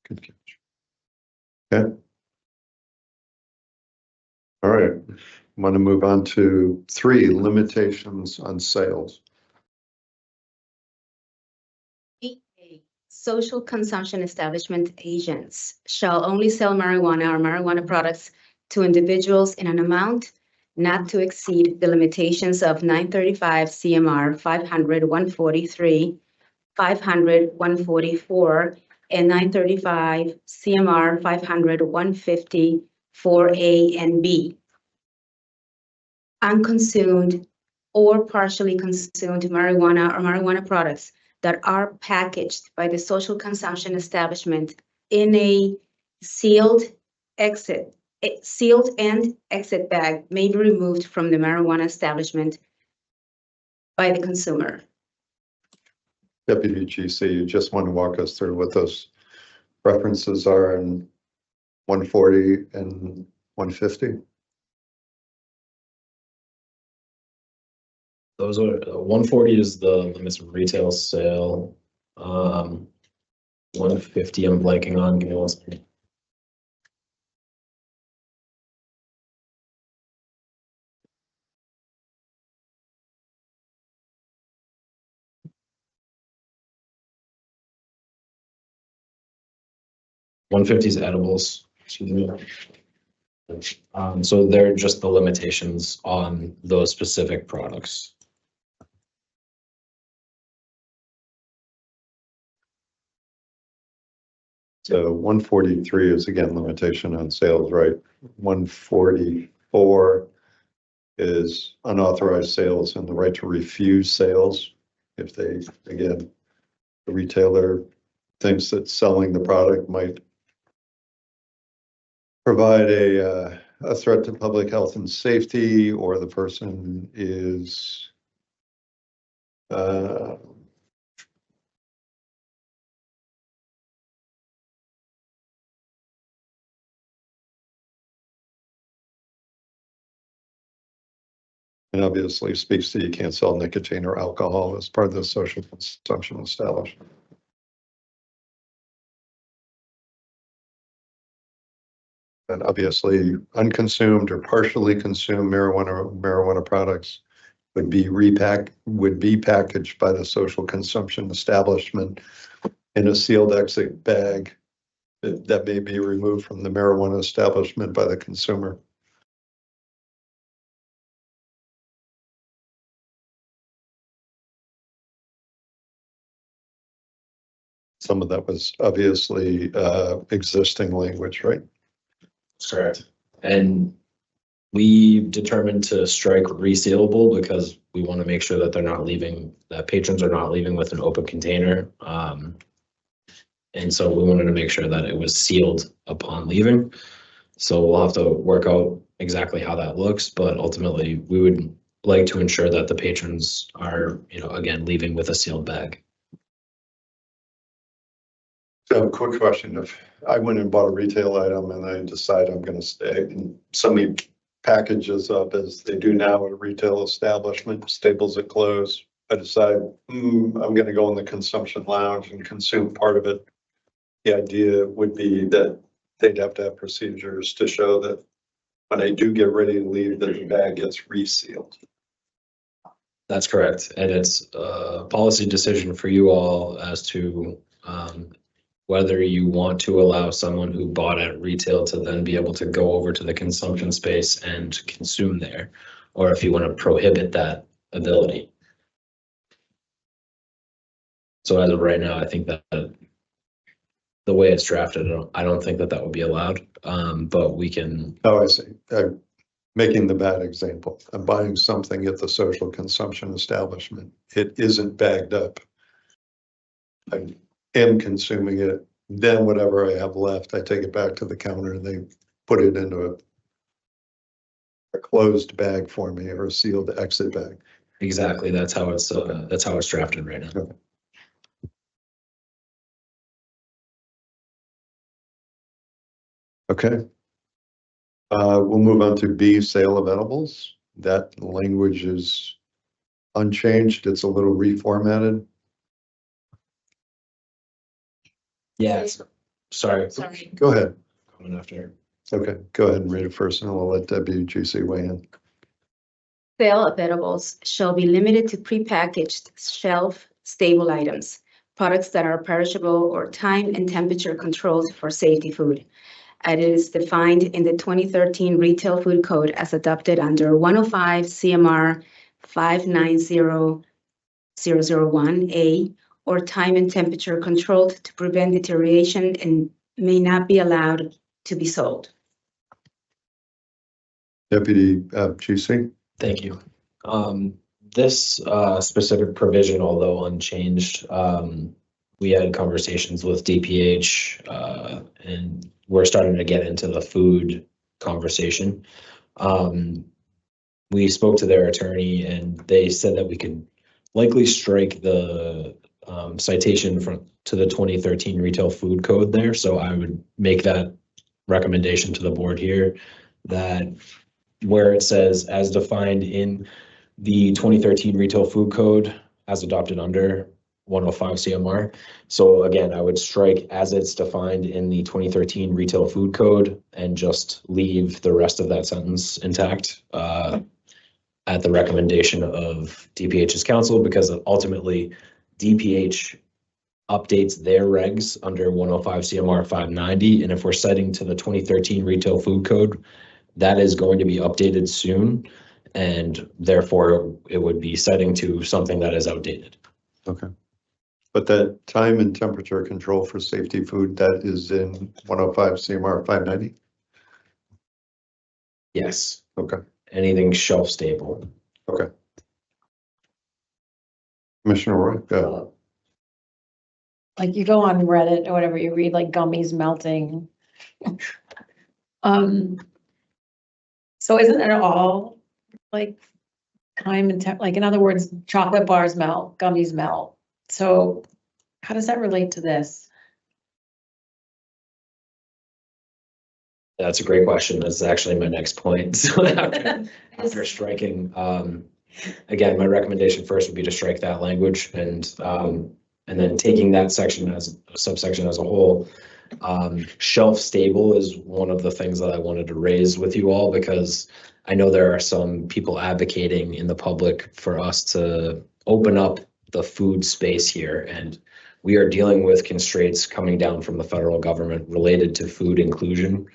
Good catch. Okay. All right, I'm going to move on to 3, limitations on sales. 8A, social consumption establishment agents shall only sell marijuana or marijuana products to individuals in an amount not to exceed the limitations of 935 CMR 500-143, 500-144, and 935 CMR 500-150 4A and B. Unconsumed or partially consumed marijuana or marijuana products that are packaged by the social consumption establishment in a sealed and exit bag may be removed from the marijuana establishment by the consumer. Deputy GC, you just want to walk us through what those references are in 140 and 150? Those are 140 is the limits of retail sale. 150 I'm blanking on. Give me one second. $150 is edibles. Excuse me. So they're just the limitations on those specific products. So 143 is again limitation on sales, right? 144 is unauthorized sales and the right to refuse sales if they, again, the retailer thinks that selling the product might provide a threat to public health and safety, or the person is and obviously speaks to you can't sell nicotine or alcohol as part of the social consumption establishment. And obviously unconsumed or partially consumed marijuana products would be packaged by the social consumption establishment in a sealed exit bag that may be removed from the marijuana establishment by the consumer. Some of that was obviously existing language, right? Correct. And we determined to strike resealable because we want to make sure that they're not leaving, that patrons are not leaving with an open container. And so we wanted to make sure that it was sealed upon leaving. So we'll have to work out exactly how that looks, but ultimately we would like to ensure that the patrons are, again, leaving with a sealed bag. So quick question, if I went and bought a retail item and I decide I'm going to stay and somebody packages up as they do now at a retail establishment, staples it closed, I decide I'm going to go in the consumption lounge and consume part of it. The idea would be that they'd have to have procedures to show that when I do get ready to leave, that the bag gets resealed. That's correct. And it's a policy decision for you all as to whether you want to allow someone who bought at retail to then be able to go over to the consumption space and consume there, or if you want to prohibit that ability. So as of right now, I think that the way it's drafted, I don't think that would be allowed, but we can. Oh, I see. making the bad example. I'm buying something at the social consumption establishment. It isn't bagged up. I am consuming it. Then whatever I have left, I take it back to the counter and they put it into a closed bag for me or a sealed exit bag. Exactly. That's how it's drafted right now. Okay. We'll move on to B, sale of edibles. That language is unchanged. It's a little reformatted. Yes. Sorry. Sorry. Go ahead. Coming after. Okay, go ahead and read it first and I'll let Debbie GC weigh in. Sale of edibles shall be limited to prepackaged shelf-stable items, products that are perishable or time and temperature controlled for safety food. And it is defined in the 2013 Retail Food Code as adopted under 105 CMR 590001A, or time and temperature controlled to prevent deterioration and may not be allowed to be sold. Deputy GC. Thank you. This specific provision, although unchanged, we had conversations with DPH and we're starting to get into the food conversation. We spoke to their attorney and they said that we could likely strike the citation to the 2013 Retail Food Code there. So I would make that recommendation to the board here that where it says as defined in the 2013 Retail Food Code as adopted under 105 CMR. So again, I would strike as it's defined in the 2013 Retail Food Code and just leave the rest of that sentence intact at the recommendation of DPH's counsel, because ultimately DPH updates their regs under 105 CMR 590. And if we're setting to the 2013 Retail Food Code, that is going to be updated soon. And therefore it would be setting to something that is outdated. Okay. But that time and temperature control for safety food, that is in 105 CMR 590? Yes. Okay. Anything shelf stable. Okay. Commissioner Roy, go. Like you go on Reddit or whatever, you read like gummies melting. So isn't it all like time and like in other words, chocolate bars melt, gummies melt. So how does that relate to this? That's a great question. That's actually my next point. So after striking, again, my recommendation first would be to strike that language and then taking that section as a subsection as a whole. Shelf stable is one of the things that I wanted to raise with you all, because I know there are some people advocating in the public for us to open up the food space here, and we are dealing with constraints coming down from the federal government related to food inclusion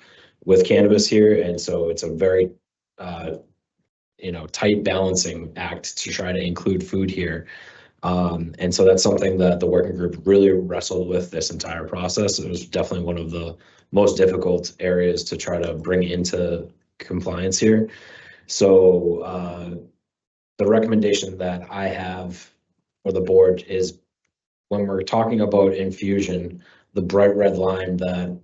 with cannabis here. And so it's a very tight balancing act to try to include food here. And so that's something that the working group really wrestled with this entire process. It was definitely one of the most difficult areas to try to bring into compliance here. So the recommendation that I have for the board is, when we're talking about infusion, the bright red line that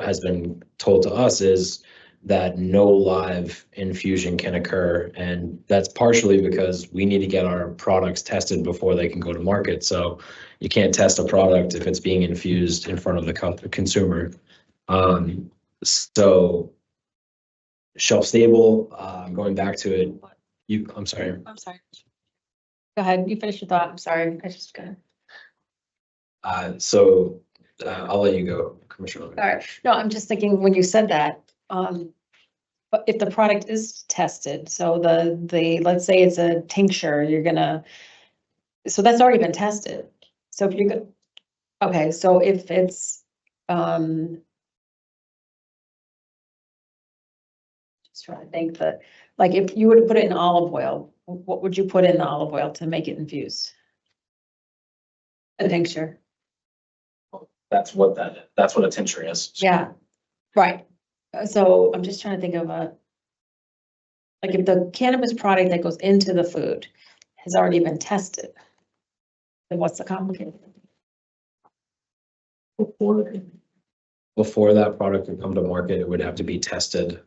has been told to us is that no live infusion can occur. And that's partially because we need to get our products tested before they can go to market. So you can't test a product if it's being infused in front of the consumer. So shelf stable, going back to it, I'm sorry. I'm sorry. Go ahead, you finish your thought. I'm sorry. I just got. I'll let you go, Commissioner. All right. No, I'm just thinking when you said that, but if the product is tested, so let's say it's a tincture, so that's already been tested. So if you go, okay, so if it's, just trying to think that, like if you were to put it in olive oil, what would you put in the olive oil to make it infused? A tincture. That's what a tincture is. Yeah, right. So I'm just trying to think of Like if the cannabis product that goes into the food has already been tested, then what's the complication? Before that product would come to market, it would have to be tested.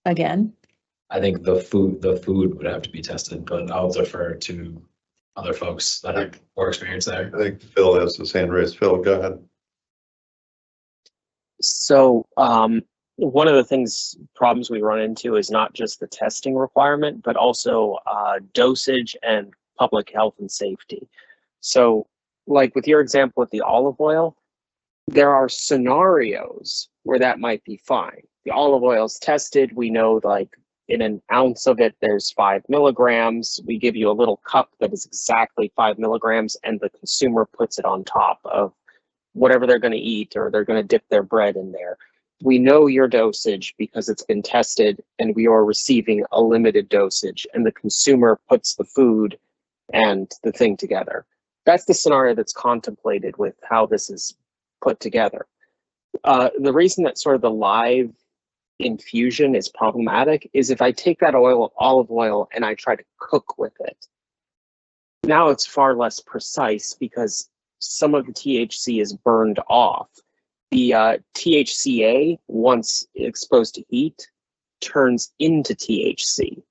Again? I think the food would have to be tested, but I'll defer to other folks that have more experience there. I think Phil has his hand raised. Phil, go ahead. So one of the problems we run into is not just the testing requirement, but also dosage and public health and safety. So like with your example with the olive oil, there are scenarios where that might be fine. The olive oil is tested. We know like in an ounce of it, there's 5 milligrams. We give you a little cup that is exactly 5 milligrams and the consumer puts it on top of whatever they're going to eat, or they're going to dip their bread in there. We know your dosage because it's been tested and we are receiving a limited dosage, and the consumer puts the food and the thing together. That's the scenario that's contemplated with how this is put together. The reason that sort of the live infusion is problematic is if I take that olive oil and I try to cook with it, now it's far less precise because some of the THC is burned off. The THCA, once exposed to heat, turns into THC.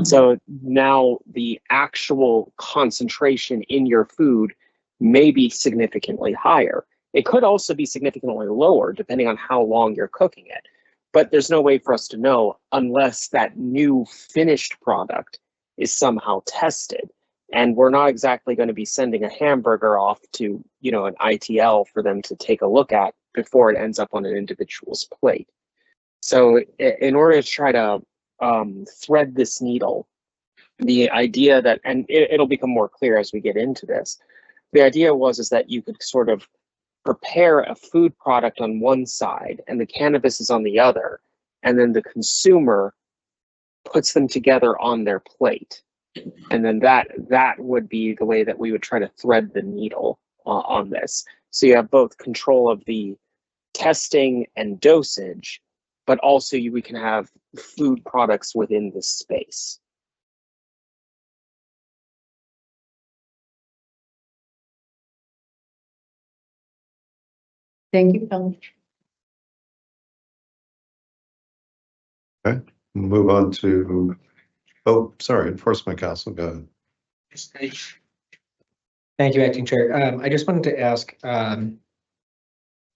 So now the actual concentration in your food may be significantly higher. It could also be significantly lower depending on how long you're cooking it. But there's no way for us to know unless that new finished product is somehow tested. And we're not exactly going to be sending a hamburger off to, an ITL for them to take a look at before it ends up on an individual's plate. So in order to try to thread this needle, the idea that, and it'll become more clear as we get into this, the idea is that you could sort of prepare a food product on one side and the cannabis is on the other, and then the consumer puts them together on their plate. And then that would be the way that we would try to thread the needle on this. So you have both control of the testing and dosage, but also we can have food products within this space. Thank you, Phil. Okay, move on to, Enforcement Council, go ahead. Thank you, Acting Chair. I just wanted to ask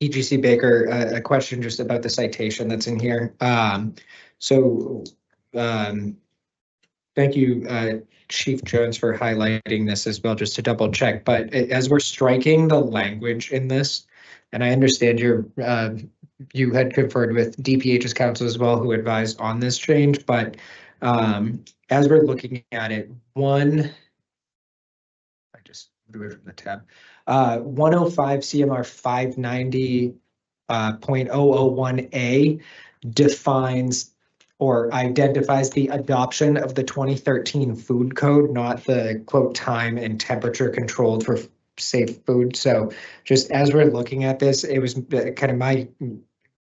EGC Baker a question just about the citation that's in here. Thank you, Chief Jones, for highlighting this as well, just to double check. But as we're striking the language in this, and I understand you had conferred with DPH's counsel as well, who advised on this change, but as we're looking at it, I just moved away from the tab. 105 CMR 590.001A defines or identifies the adoption of the 2013 food code, not the quote time and temperature controlled for safe food. So just as we're looking at this, it was kind of my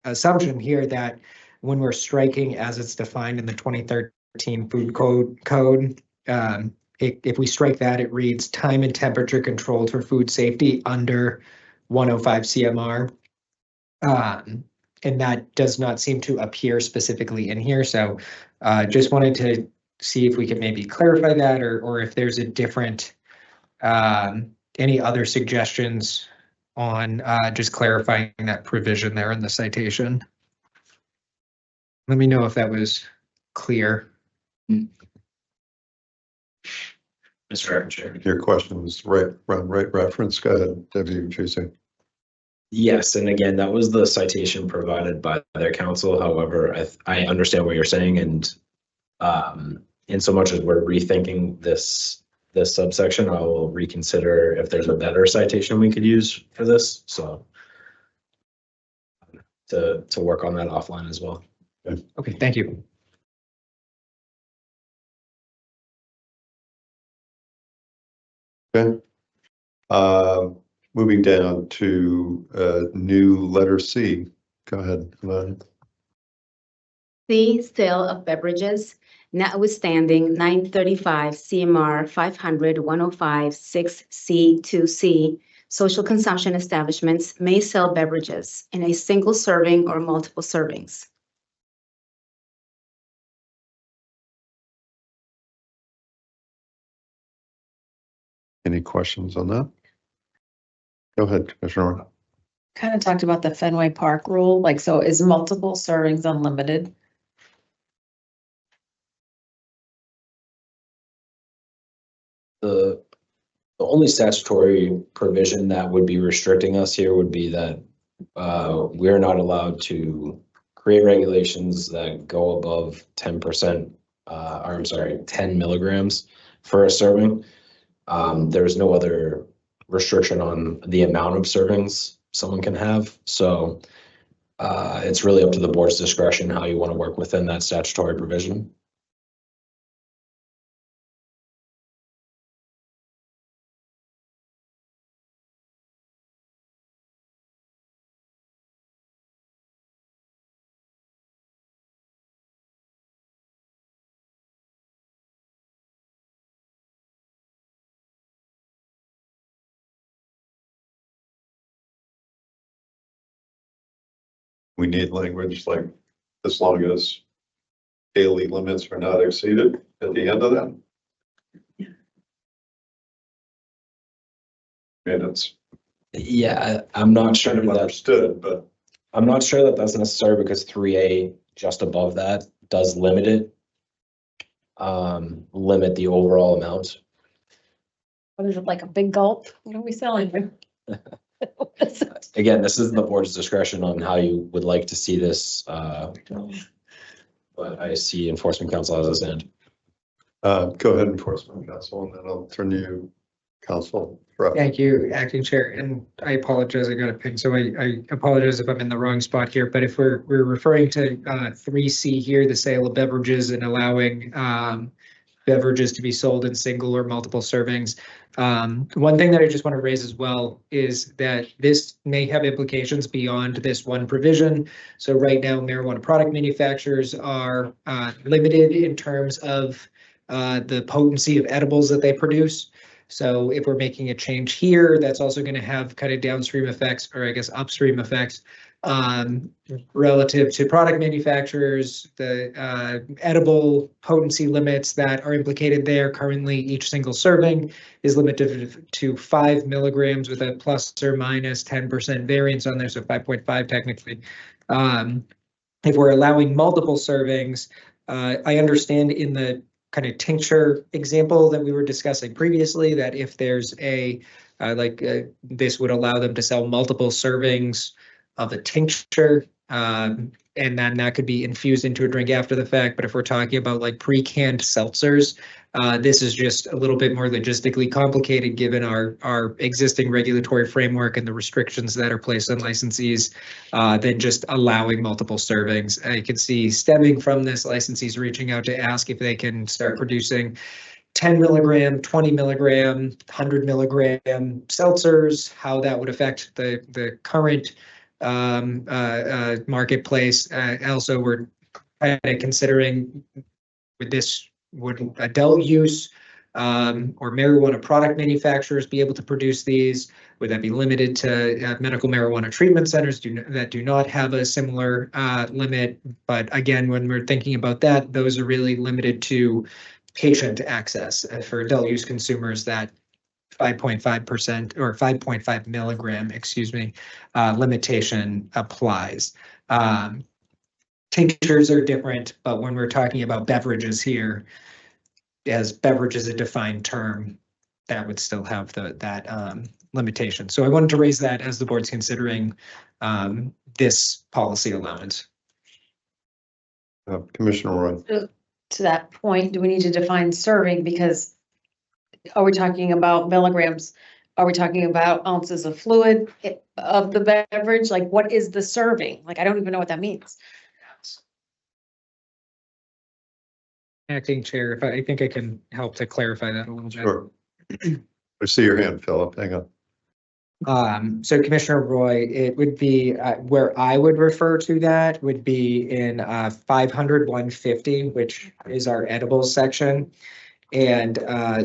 assumption here that when we're striking as it's defined in the 2013 food code, if we strike that, it reads time and temperature controlled for food safety under 105 CMR. And that does not seem to appear specifically in here. So just wanted to see if we could maybe clarify that, or if there's a different, any other suggestions on just clarifying that provision there in the citation. Let me know if that was clear. Mr. Chair. Your question was right reference. Go ahead, Deputy Chief. Yes, and again, that was the citation provided by their counsel. However, I understand what you're saying, and in so much as we're rethinking this subsection, I will reconsider if there's a better citation we could use for this. So to work on that offline as well. Okay, thank you. Okay. Moving down to new letter C. Go ahead, Ivana. C, sale of beverages, notwithstanding 935 CMR 500-105-6C2C, social consumption establishments may sell beverages in a single serving or multiple servings. Any questions on that? Go ahead, Commissioner. Kind of talked about the Fenway Park rule, like, so is multiple servings unlimited? The only statutory provision that would be restricting us here would be that we're not allowed to create regulations that go above 10%, or I'm sorry, 10 milligrams for a serving. There's no other restriction on the amount of servings someone can have. So it's really up to the board's discretion how you want to work within that statutory provision. We need language like as long as daily limits are not exceeded at the end of that. And it's Yeah, I'm not sure kind of that understood, but I'm not sure that that's necessary because 3A just above that does limit it. Limit the overall amount. What is it, like a big gulp? What are we selling? Again, this is the board's discretion on how you would like to see this. But I see enforcement council has his hand. go ahead, Enforcement Council, and then I'll turn to you, Council. Thank you, Acting Chair, and I apologize, I got a ping, so I apologize if I'm in the wrong spot here, but if we're referring to 3C here, the sale of beverages and allowing beverages to be sold in single or multiple servings. One thing that I just want to raise as well is that this may have implications beyond this one provision. So right now, marijuana product manufacturers are limited in terms of the potency of edibles that they produce. So if we're making a change here, that's also going to have kind of downstream effects, or I guess upstream effects, relative to product manufacturers, the edible potency limits that are implicated there. Currently, each single serving is limited to 5 milligrams with a plus or minus 10% variance on there, so 5.5 technically. If we're allowing multiple servings, I understand in the kind of tincture example that we were discussing previously, that if there's a, this would allow them to sell multiple servings of a tincture, and then that could be infused into a drink after the fact. But if we're talking about like pre-canned seltzers, this is just a little bit more logistically complicated given our existing regulatory framework and the restrictions that are placed on licensees, than just allowing multiple servings. I can see stemming from this, licensees reaching out to ask if they can start producing 10 milligram, 20 milligram, 100 milligram seltzers, how that would affect the current marketplace. Also, we're kind of considering would adult use or marijuana product manufacturers be able to produce these? Would that be limited to medical marijuana treatment centers that do not have a similar limit? But again, when we're thinking about that, those are really limited to patient access. For adult use consumers, that 5.5% or 5.5 milligram, excuse me, limitation applies. Tinctures are different, but when we're talking about beverages here, as beverage is a defined term, that would still have that limitation. So I wanted to raise that as the board's considering this policy allowance. Commissioner Roy. To that point, do we need to define serving? Because are we talking about milligrams? Are we talking about ounces of fluid of the beverage? Like, what is the serving? Like, I don't even know what that means. Acting Chair, if I think I can help to clarify that a little bit. Sure. I see your hand, Philip. Hang on. So Commissioner Roy, it would be, where I would refer to that would be in 500, 150, which is our edibles section. And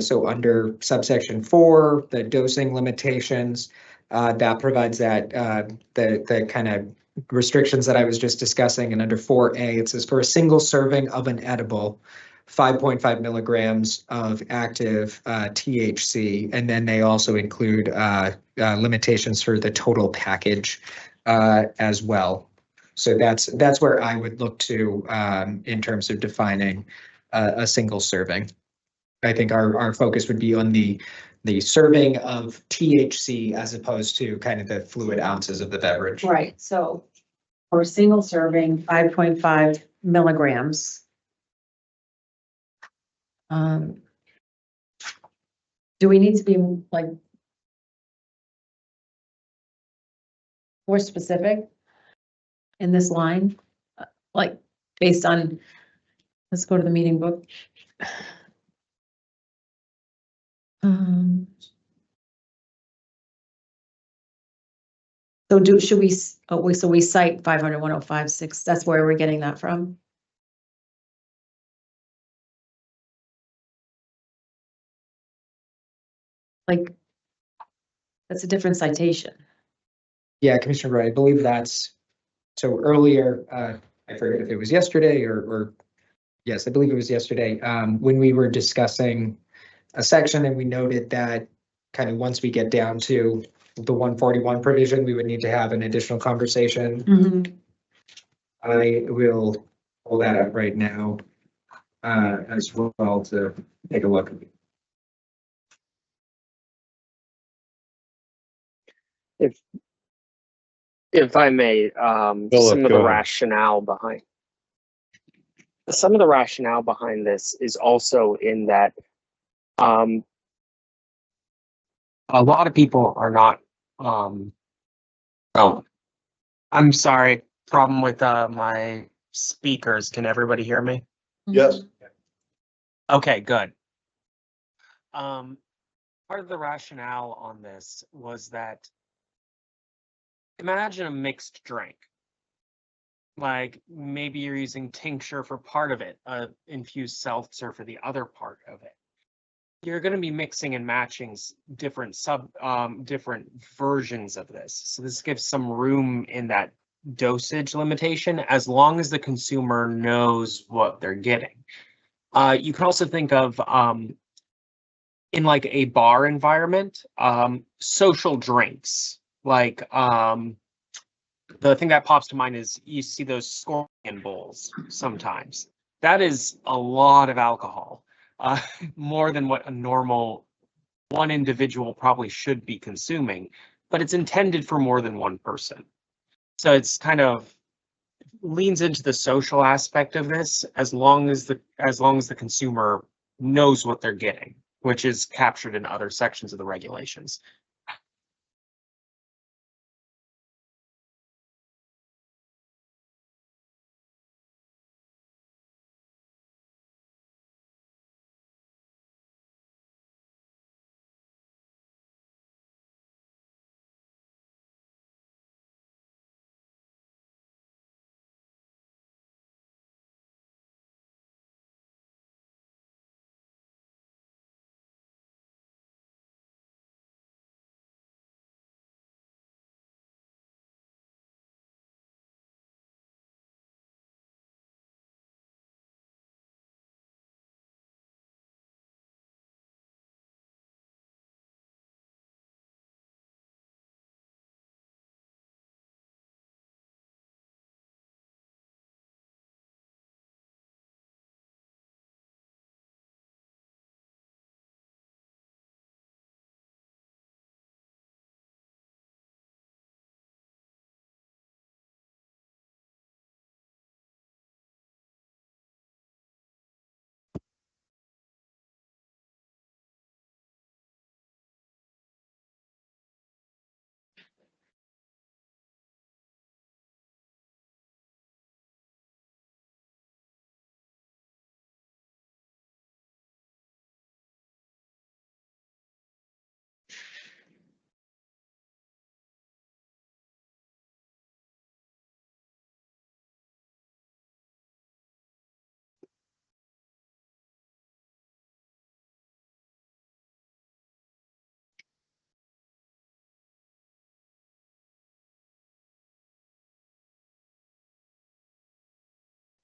so under subsection 4, the dosing limitations, that provides that the kind of restrictions that I was just discussing. And under 4A, it says for a single serving of an edible, 5.5 milligrams of active THC. And then they also include limitations for the total package as well. So that's where I would look to in terms of defining a single serving. I think our focus would be on the serving of THC as opposed to kind of the fluid ounces of the beverage. Right, so for a single serving, 5.5 milligrams. Do we need to be like more specific in this line? Like based on, let's go to the meeting book. So should we, so we cite 500, 105.6, that's where we're getting that from? Like, that's a different citation. Yeah, Commissioner Wright, I believe that's, so earlier, I forget if it was yesterday or yes, I believe it was yesterday, when we were discussing a section and we noted that kind of once we get down to the 141 provision, we would need to have an additional conversation. I will pull that up right now as well to take a look. If I may, some of the rationale behind this is also in that a lot of people are not oh, I'm sorry, problem with my speakers. Can everybody hear me? Yes. Okay, good. Part of the rationale on this was that imagine a mixed drink. Like maybe you're using tincture for part of it, infused seltzer for the other part of it. You're going to be mixing and matching different different versions of this. So this gives some room in that dosage limitation as long as the consumer knows what they're getting. You can also think of in like a bar environment, social drinks, like the thing that pops to mind is you see those scorpion bowls sometimes. That is a lot of alcohol, more than what a normal one individual probably should be consuming, but it's intended for more than one person. So it's kind of leans into the social aspect of this as long as the consumer knows what they're getting, which is captured in other sections of the regulations.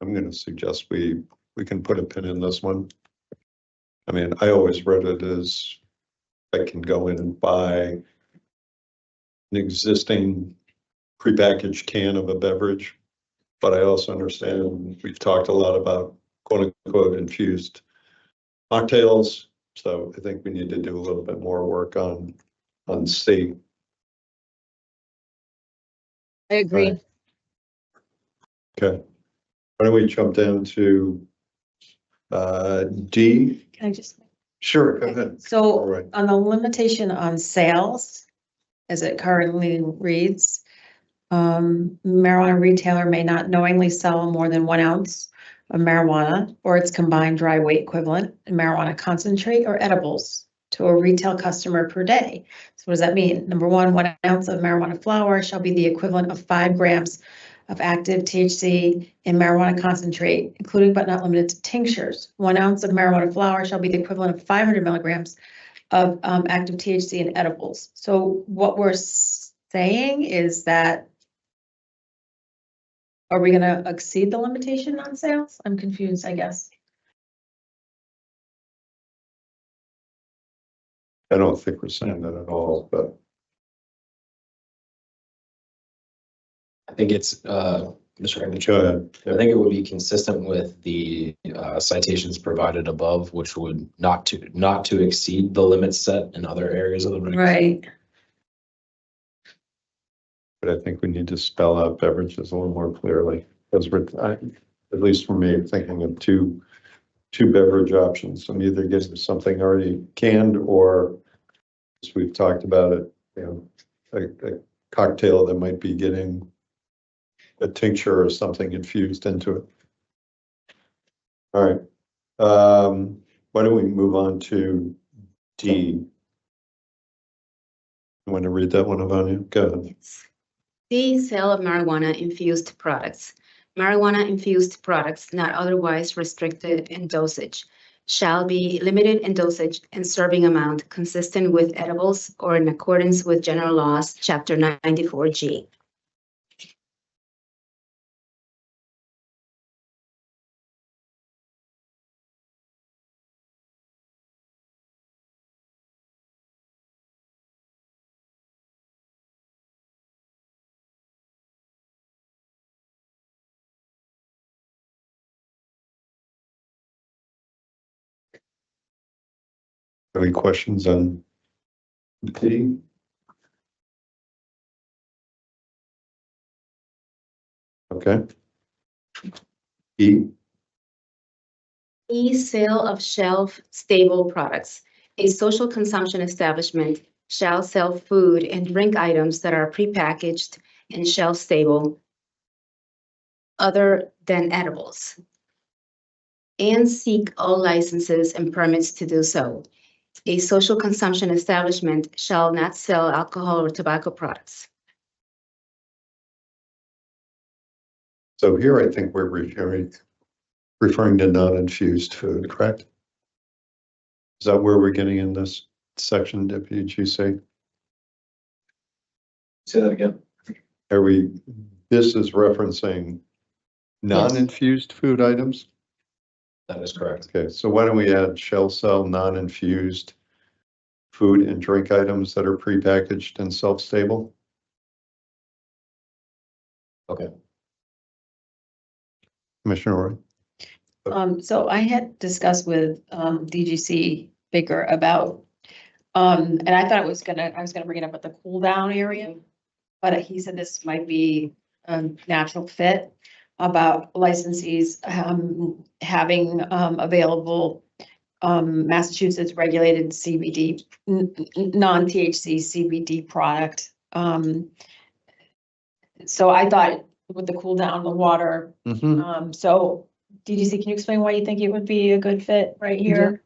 I'm gonna suggest we can put a pin in this one. I mean, I always read it as I can go in and buy an existing prepackaged can of a beverage. But I also understand we've talked a lot about quote unquote infused mocktails. So I think we need to do a little bit more work on C. I agree. Right. Okay. Why don't we jump down to D? Can I just? Sure, go ahead. All So right. on the limitation on sales, as it currently reads, marijuana retailer may not knowingly sell more than 1 ounce of marijuana or its combined dry weight equivalent in marijuana concentrate or edibles to a retail customer per day. So what does that mean? Number 1, 1 ounce of marijuana flower shall be the equivalent of 5 grams of active THC in marijuana concentrate, including but not limited to tinctures. 1 ounce of marijuana flower shall be the equivalent of 500 milligrams of active THC in edibles. So what we're saying is that, are we gonna exceed the limitation on sales? I'm confused, I guess. I don't think we're saying that at all, but I think it's, Mr. Raymond, go ahead. I think it would be consistent with the citations provided above, which would not to exceed the limits set in other areas of the regs. Right. But I think we need to spell out beverages a little more clearly, because at least for me, thinking of two beverage options. I'm either getting something already canned or, as we've talked about it, you know, a cocktail that might be getting a tincture or something infused into it. All right. Why don't we move on to D? You want to read that one, Ivania? Go ahead. Yes. D, sale of marijuana infused products. Marijuana infused products not otherwise restricted in dosage shall be limited in dosage and serving amount consistent with edibles or in accordance with general laws, chapter 94G. Any questions on D? Okay. E? E, sale of shelf stable products. A social consumption establishment shall sell food and drink items that are prepackaged and shelf stable other than edibles, and seek all licenses and permits to do so. A social consumption establishment shall not sell alcohol or tobacco products. So here I think we're referring to non-infused food, correct? Is that where we're getting in this section, Deputy GC? Say that again. This is referencing non-infused food items? That is correct. Okay, so why don't we add shall sell non-infused food and drink items that are prepackaged and self-stable? Okay. Commissioner Roy? So I had discussed with DGC Baker about, and I thought I was gonna bring it up at the cool down area, but he said this might be a natural fit about licensees having available Massachusetts regulated CBD, non-THC CBD product. So I thought with the cool down, the water. So DGC, can you explain why you think it would be a good fit right here?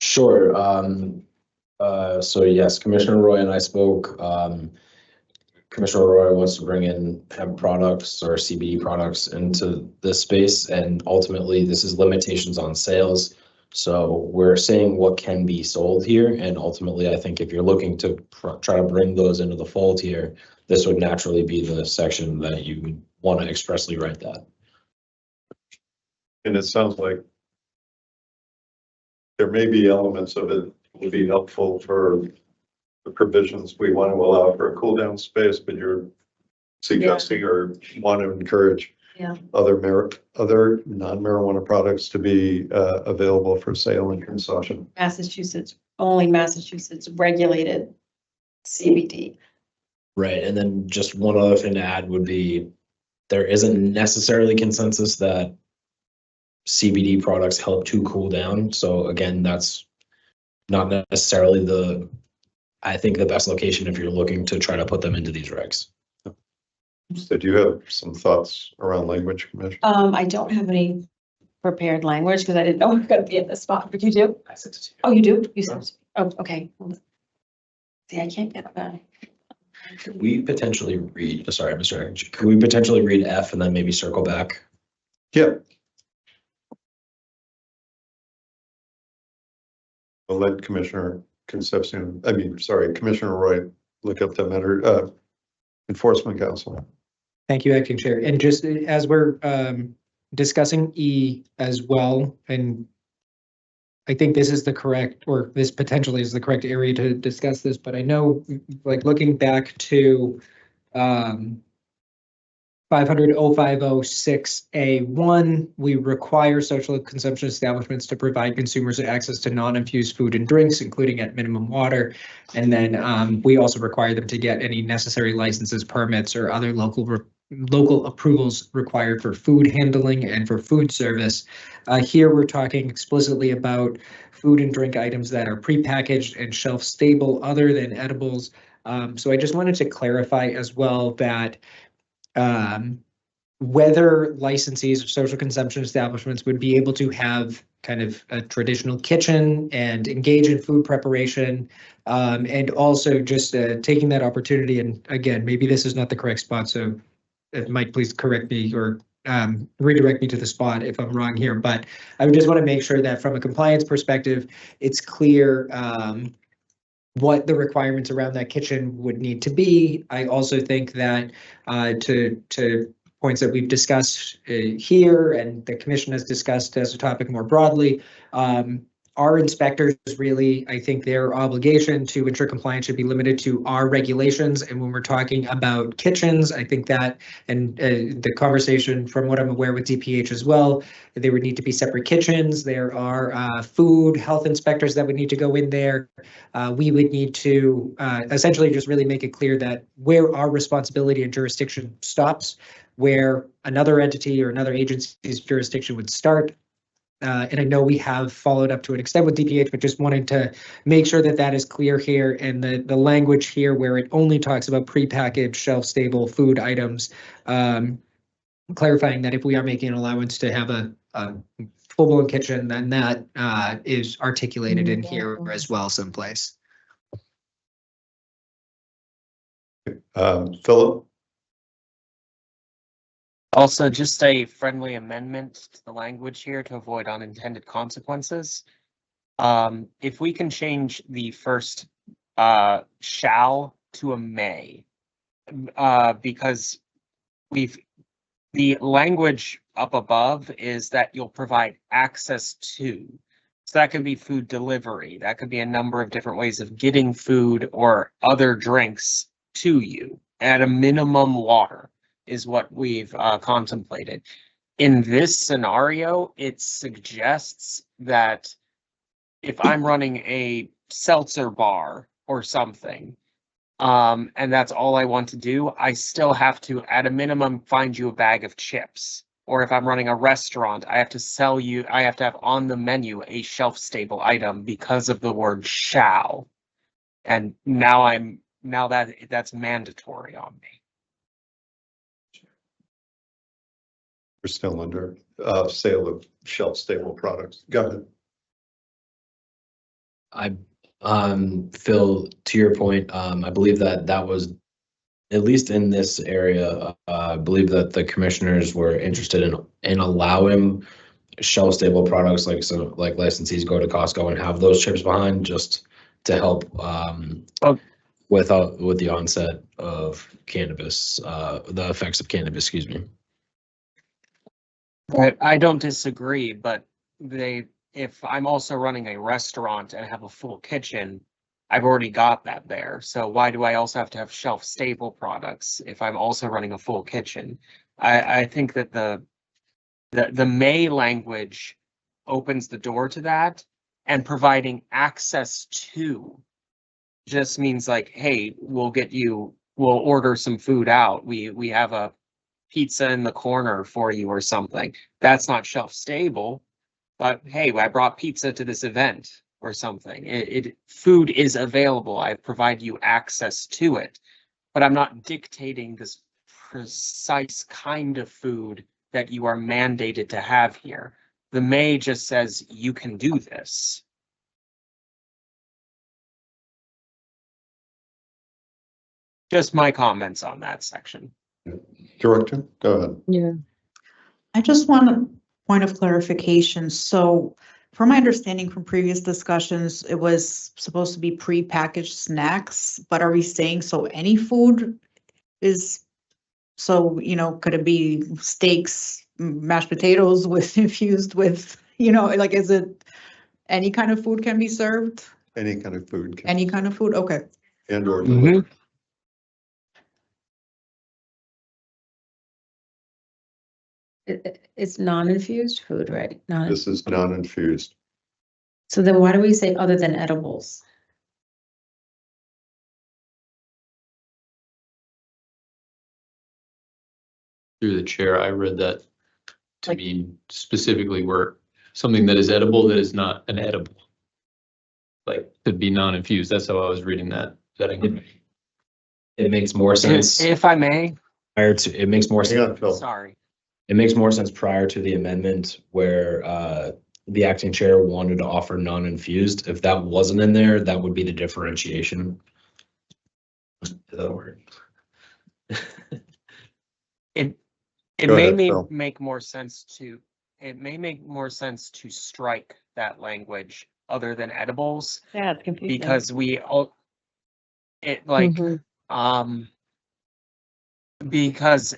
Sure. So yes, Commissioner Roy and I spoke. Commissioner Roy wants to bring in hemp products or CBD products into this space, and ultimately this is limitations on sales. So we're saying what can be sold here, and ultimately I think if you're looking to try to bring those into the fold here, this would naturally be the section that you would want to expressly write that. And it sounds like there may be elements of it will be helpful for the provisions we want to allow for a cool down space, but you're suggesting or want to encourage Yeah. other non-marijuana products to be available for sale and consumption. Massachusetts, only Massachusetts regulated CBD. Right, and then just one other thing to add would be, there isn't necessarily consensus that CBD products help to cool down. So again, that's not necessarily I think the best location if you're looking to try to put them into these regs. So do you have some thoughts around language, Commissioner? I don't have any prepared language because I didn't know we were gonna be in this spot, but you do? I sent it to you. Oh, you do? You said, oh, okay. See, I can't get that. Could we potentially read, sorry, Mr. Atkins, could we potentially read F and then maybe circle back? Yeah. I'll let Commissioner Concepcion, Commissioner Roy look up the matter, Enforcement Council. Thank you, Acting Chair. And just as we're discussing E as well, and I think this is the correct, or this potentially is the correct area to discuss this, but I know, like, looking back to 500-0506A1, we require social consumption establishments to provide consumers access to non-infused food and drinks, including at minimum water. And then we also require them to get any necessary licenses, permits, or other local approvals required for food handling and for food service. Here we're talking explicitly about food and drink items that are prepackaged and shelf stable other than edibles. So I just wanted to clarify as well that whether licensees of social consumption establishments would be able to have kind of a traditional kitchen and engage in food preparation, and also just taking that opportunity. And again, maybe this is not the correct spot, so Mike, please correct me or redirect me to the spot if I'm wrong here. But I would just want to make sure that from a compliance perspective, it's clear what the requirements around that kitchen would need to be. I also think that to points that we've discussed here and the commission has discussed as a topic more broadly, our inspectors really, I think their obligation to ensure compliance should be limited to our regulations. And when we're talking about kitchens, I think that, and the conversation from what I'm aware with DPH as well, there would need to be separate kitchens. There are food health inspectors that would need to go in there. We would need to essentially just really make it clear that where our responsibility and jurisdiction stops, where another entity or another agency's jurisdiction would start. And I know we have followed up to an extent with DPH, but just wanted to make sure that that is clear here. And the language here where it only talks about prepackaged shelf-stable food items, clarifying that if we are making an allowance to have a full-blown kitchen, then that is articulated in here as well someplace. Philip? Also, just a friendly amendment to the language here to avoid unintended consequences. If we can change the first shall to a may, because the language up above is that you'll provide access to. So that could be food delivery. That could be a number of different ways of getting food or other drinks to you. At a minimum, water is what we've contemplated. In this scenario, it suggests that if I'm running a seltzer bar or something, and that's all I want to do, I still have to, at a minimum, find you a bag of chips. Or if I'm running a restaurant, I have to have on the menu a shelf-stable item because of the word shall. And now that's mandatory on me. We're still under sale of shelf-stable products. Go ahead. Phil, to your point, I believe that was, at least in this area, I believe that the commissioners were interested in allowing shelf-stable products like licensees go to Costco and have those chips behind, just to help with the onset of cannabis, the effects of cannabis, excuse me. I don't disagree, but if I'm also running a restaurant and have a full kitchen, I've already got that there. So why do I also have to have shelf stable products if I'm also running a full kitchen? I think that the may language opens the door to that, and providing access to just means like, hey, we'll order some food out. We have a pizza in the corner for you or something. That's not shelf stable, but hey, I brought pizza to this event or something. Food is available. I provide you access to it, but I'm not dictating this precise kind of food that you are mandated to have here. The may just says you can do this. Just my comments on that section. Director, go ahead. Yeah. I just want a point of clarification. So from my understanding from previous discussions, it was supposed to be pre-packaged snacks, but are we saying so any food is, so, could it be steaks, mashed potatoes with infused with, like, is it any kind of food can be served? Any kind of food. Any kind of food? Okay. And or delivered. It's non-infused food, right? This is non-infused. So then why do we say other than edibles? Through the chair, I read that to mean specifically where something that is edible that is not an edible. Like could be non-infused. That's how I was reading that. It makes more sense. If I may. It makes more Hang on, sense. Phil. Sorry. It makes more sense prior to the amendment where the acting chair wanted to offer non-infused. If that wasn't in there, that would be the differentiation. That'll work. It Go may ahead, Phil. make more sense to strike that language other than edibles, Yeah, it's confusing. because because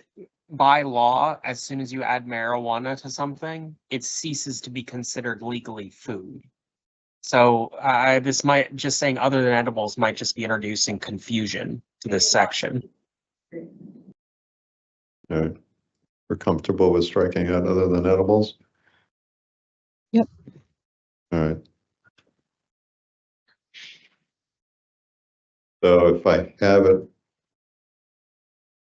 by law, as soon as you add marijuana to something, it ceases to be considered legally food. So this might, just saying other than edibles might just be introducing confusion to this section. All right. We're comfortable with striking out other than edibles? Yep. All right. So if I have it,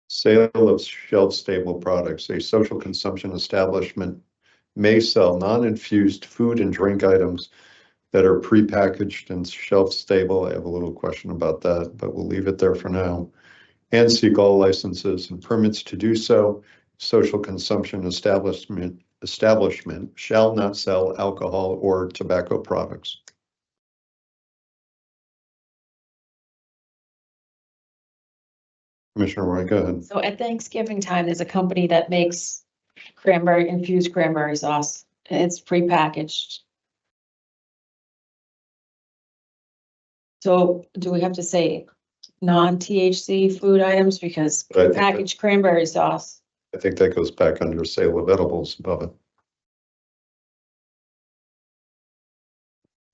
sale of shelf-stable products, a social consumption establishment may sell non-infused food and drink items that are prepackaged and shelf-stable. I have a little question about that, but we'll leave it there for now. And seek all licenses and permits to do so. Social consumption establishment shall not sell alcohol or tobacco products. Commissioner Roy, go ahead. So at Thanksgiving time, there's a company that makes infused cranberry sauce. It's prepackaged. So do we have to say non-THC food items because I think packaged cranberry sauce? I think that goes back under sale of edibles above it.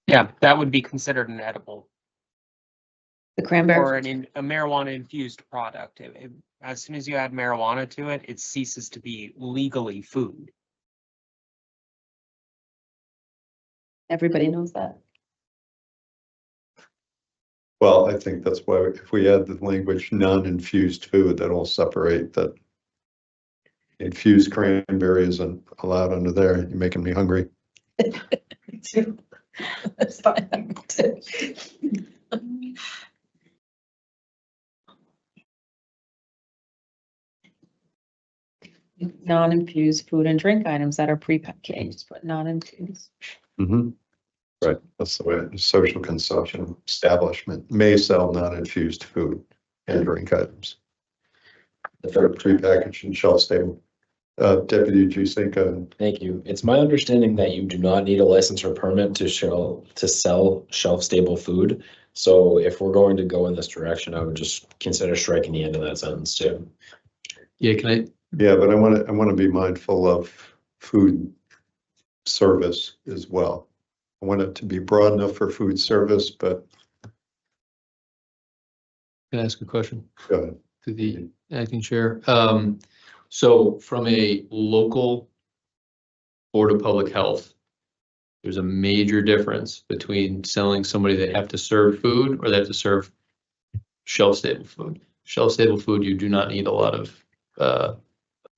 Yeah, that would be considered an edible. The cranberry. Or a marijuana infused product. As soon as you add marijuana to it, it ceases to be legally food. Everybody knows that. Well, I think that's why if we add the language non-infused food, that'll separate that. Infused cranberry isn't allowed under there. You're making me hungry. That's fine. Non-infused food and drink items that are prepackaged, but non-infused. Mm-hmm. Right, that's the way. Social consumption establishment may sell non-infused food and drink items that are prepackaged and shelf stable. Deputy GC, go ahead. Thank you. It's my understanding that you do not need a license or permit to sell shelf-stable food. So if we're going to go in this direction, I would just consider striking the end of that sentence too. Yeah, can I? Yeah, but I want to be mindful of food service as well. I want it to be broad enough for food service, but Can I ask a question go ahead. to the acting chair? So from a local Board of Public Health, there's a major difference between selling somebody that have to serve food or they have to serve shelf-stable food. Shelf-stable food, you do not need a lot of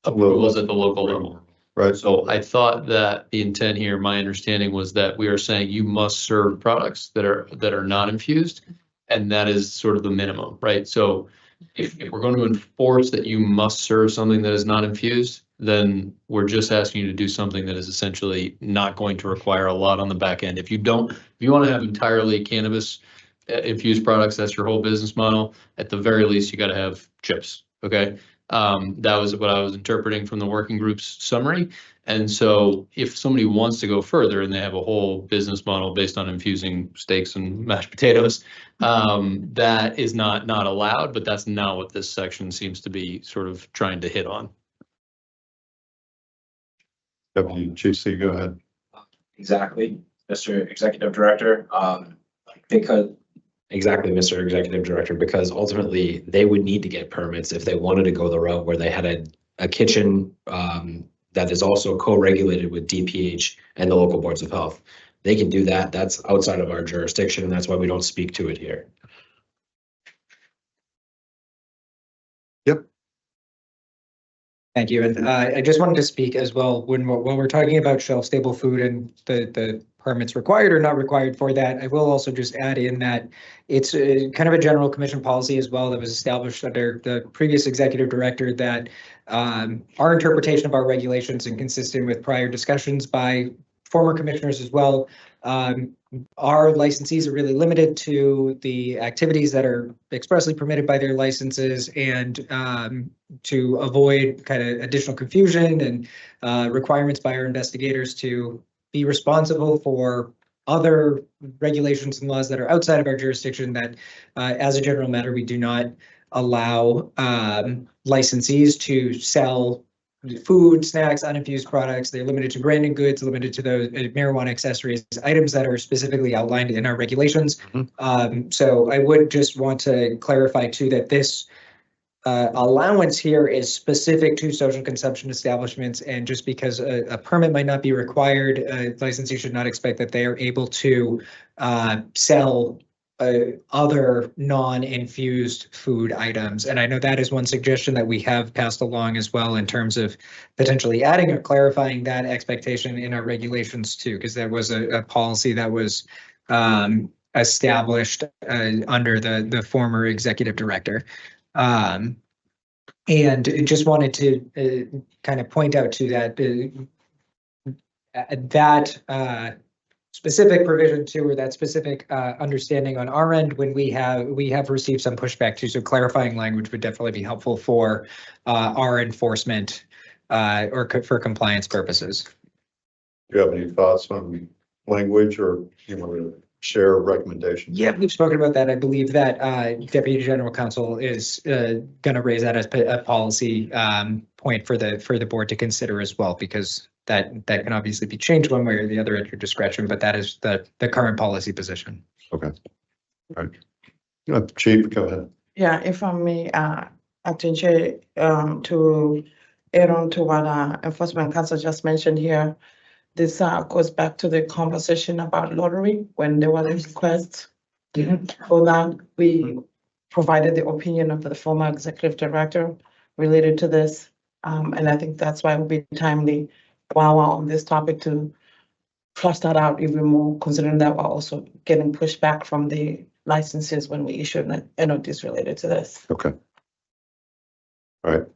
approvals at the local level. Right. So I thought that the intent here, my understanding was that we are saying you must serve products that are not infused, and that is sort of the minimum, right? So if we're going to enforce that you must serve something that is not infused, then we're just asking you to do something that is essentially not going to require a lot on the back end. If you want to have entirely cannabis infused products, that's your whole business model. At the very least, you got to have chips. Okay. That was what I was interpreting from the working group's summary. And so if somebody wants to go further and they have a whole business model based on infusing steaks and mashed potatoes, that is not allowed, but that's not what this section seems to be sort of trying to hit on. WGC, go ahead. Exactly, Mr. Executive Director. Because exactly, Mr. Executive Director, because ultimately they would need to get permits if they wanted to go the route where they had a kitchen that is also co-regulated with DPH and the local boards of health. They can do that. That's outside of our jurisdiction, and that's why we don't speak to it here. Yep. Thank you. And I just wanted to speak as well, when we're talking about shelf-stable food and the permits required or not required for that, I will also just add in that it's kind of a general commission policy as well that was established under the previous executive director, that our interpretation of our regulations, and consistent with prior discussions by former commissioners as well, our licensees are really limited to the activities that are expressly permitted by their licenses, and to avoid kind of additional confusion and requirements by our investigators to be responsible for other regulations and laws that are outside of our jurisdiction, that as a general matter, we do not allow licensees to sell food, snacks, uninfused products. They're limited to branded goods, limited to those marijuana accessories, items that are specifically outlined in our regulations. So I would just want to clarify too that this allowance here is specific to social consumption establishments, and just because a permit might not be required, licensee should not expect that they are able to sell other non-infused food items. And I know that is one suggestion that we have passed along as well, in terms of potentially adding or clarifying that expectation in our regulations too, because there was a policy that was established under the former executive director. And just wanted to kind of point out to that specific provision too, or that specific understanding on our end, when we have received some pushback too. So clarifying language would definitely be helpful for our enforcement or for compliance purposes. Do you have any thoughts on language, or you want to share a recommendation? Yeah, we've spoken about that. I believe that Deputy General Counsel is going to raise that as a policy point for the board to consider as well, because that can obviously be changed one way or the other at your discretion, but that is the current policy position. Okay. All right. Chief, go ahead. Yeah, if I may, Acting Chair, to add on to what Enforcement Counsel just mentioned here, this goes back to the conversation about lottery, when there was a request for that. We provided the opinion of the former executive director related to this. And I think that's why it would be timely while we're on this topic to flush that out even more, considering that we're also getting pushback from the licenses when we issue a notice related to this. Okay. All right.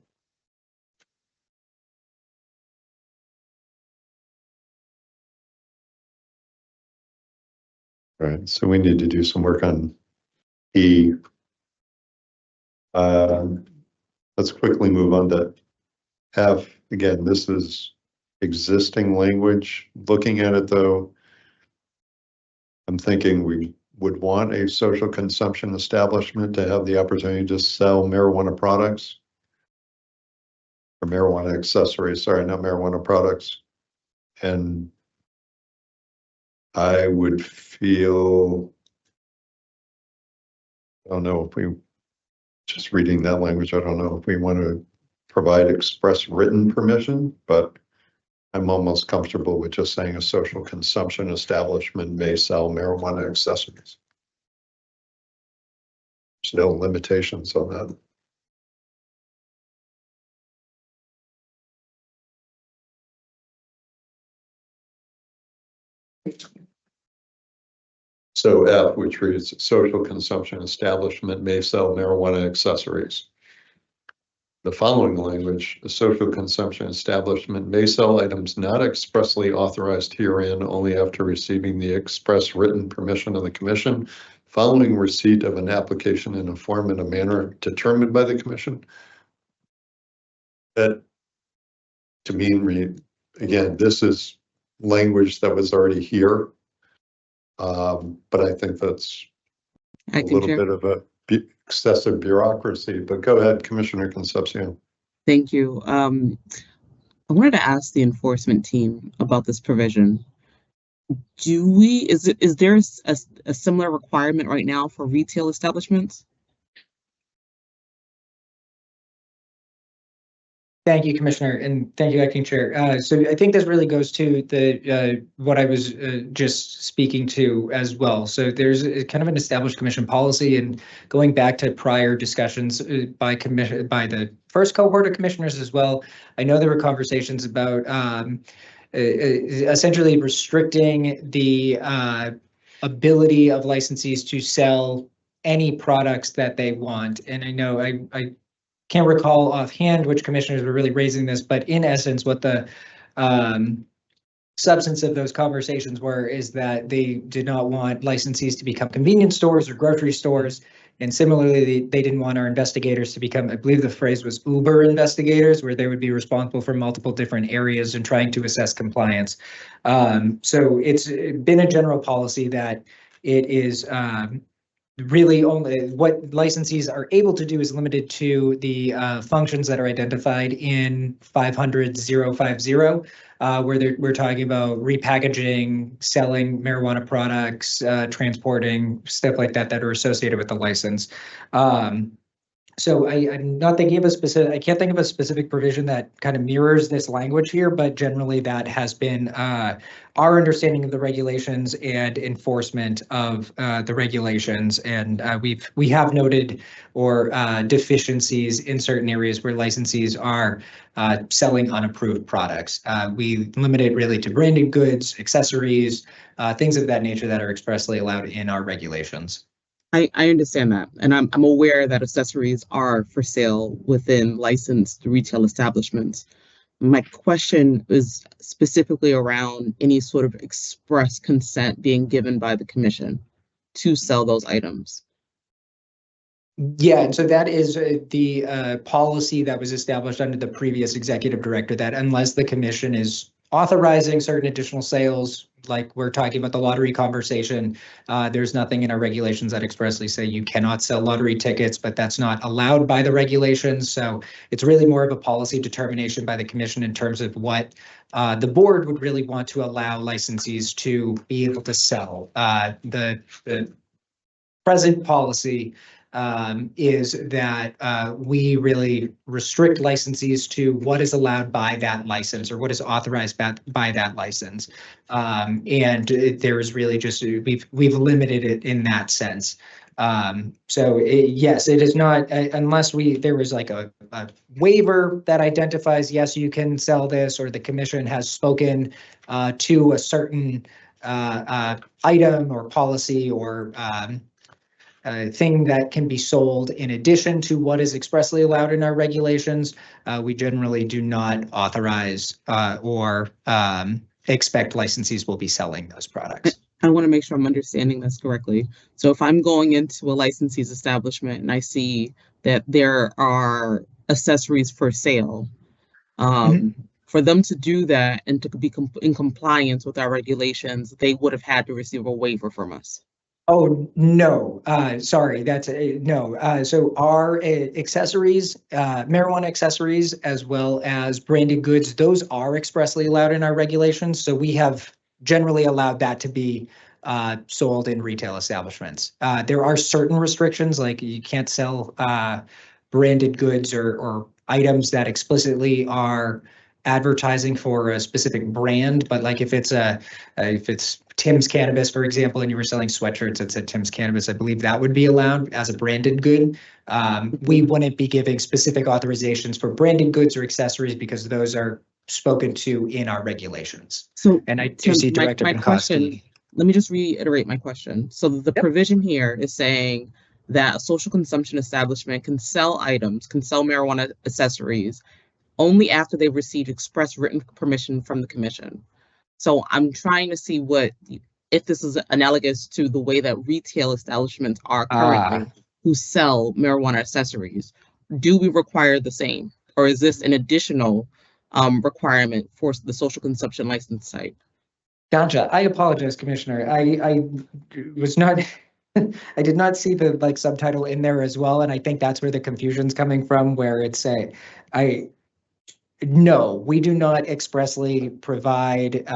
All right, so we need to do some work on E. Let's quickly move on to F. Again, this is existing language. Looking at it though, I'm thinking we would want a social consumption establishment to have the opportunity to sell marijuana products, or marijuana accessories, sorry, not marijuana products. And I would feel, I don't know if we, just reading that language, I don't know if we want to provide express written permission, but I'm almost comfortable with just saying a social consumption establishment may sell marijuana accessories. There's no limitations on that. So F, which reads, social consumption establishment may sell marijuana accessories. The following language, a social consumption establishment may sell items not expressly authorized herein only after receiving the express written permission of the commission, following receipt of an application in a form and a manner determined by the commission. That, to me, again, this is language that was already here. But I think that's a little bit of a excessive bureaucracy, but go ahead, Commissioner Concepcion. Thank you. I wanted to ask the enforcement team about this provision. Is there a similar requirement right now for retail establishments? Thank you, Commissioner, and thank you, Acting Chair. So I think this really goes to the what I was just speaking to as well. So there's kind of an established commission policy, and going back to prior discussions by the first cohort of commissioners as well. I know there were conversations about essentially restricting the ability of licensees to sell any products that they want, and I know I can't recall offhand which commissioners were really raising this, but in essence, what the substance of those conversations were is that they did not want licensees to become convenience stores or grocery stores. And similarly, they didn't want our investigators to become, I believe the phrase was Uber investigators, where they would be responsible for multiple different areas and trying to assess compliance. So it's been a general policy that it is really only what licensees are able to do is limited to the functions that are identified in 500.050, where we're talking about repackaging, selling marijuana products, transporting, stuff like that are associated with the license. So I'm not thinking of a specific, I can't think of a specific provision that kind of mirrors this language here, but generally that has been our understanding of the regulations and enforcement of the regulations. And we have noted or deficiencies in certain areas where licensees are selling unapproved products. We limit it really to branded goods, accessories, things of that nature that are expressly allowed in our regulations. I understand that, and I'm aware that accessories are for sale within licensed retail establishments. My question is specifically around any sort of express consent being given by the commission to sell those items. Yeah, and so that is the policy that was established under the previous executive director, that unless the commission is authorizing certain additional sales, like we're talking about the lottery conversation, there's nothing in our regulations that expressly say you cannot sell lottery tickets, but that's not allowed by the regulations. So it's really more of a policy determination by the commission in terms of what the board would really want to allow licensees to be able to sell. The present policy is that we really restrict licensees to what is allowed by that license or what is authorized by that license. And there is really just, we've limited it in that sense. So yes, it is not, unless there was like a waiver that identifies, yes, you can sell this, or the commission has spoken to a certain item or policy or thing that can be sold in addition to what is expressly allowed in our regulations. We generally do not authorize or expect licensees will be selling those products. I want to make sure I'm understanding this correctly. So if I'm going into a licensee's establishment and I see that there are accessories for sale, for them to do that and to be in compliance with our regulations, they would have had to receive a waiver from us. Oh, no, sorry, that's a, no. So our accessories, marijuana accessories, as well as branded goods, those are expressly allowed in our regulations. So we have generally allowed that to be sold in retail establishments. There are certain restrictions, like you can't sell branded goods or items that explicitly are advertising for a specific brand, but like if it's Tim's Cannabis, for example, and you were selling sweatshirts that said Tim's Cannabis, I believe that would be allowed as a branded good. We wouldn't be giving specific authorizations for branded goods or accessories because those are spoken to in our regulations. So, And I do Tim, see my Director question, Pankowski. let me just reiterate my question. So the provision here is saying that a social consumption establishment can sell marijuana accessories only after they've received express written permission from the commission. So I'm trying to see if this is analogous to the way that retail establishments are currently who sell marijuana accessories. Do we require the same, or is this an additional requirement for the social consumption license type? Gotcha. I apologize, Commissioner. I was not, I did not see the like subtitle in there as well, and I think that's where the confusion's coming from, where it's no, we do not expressly provide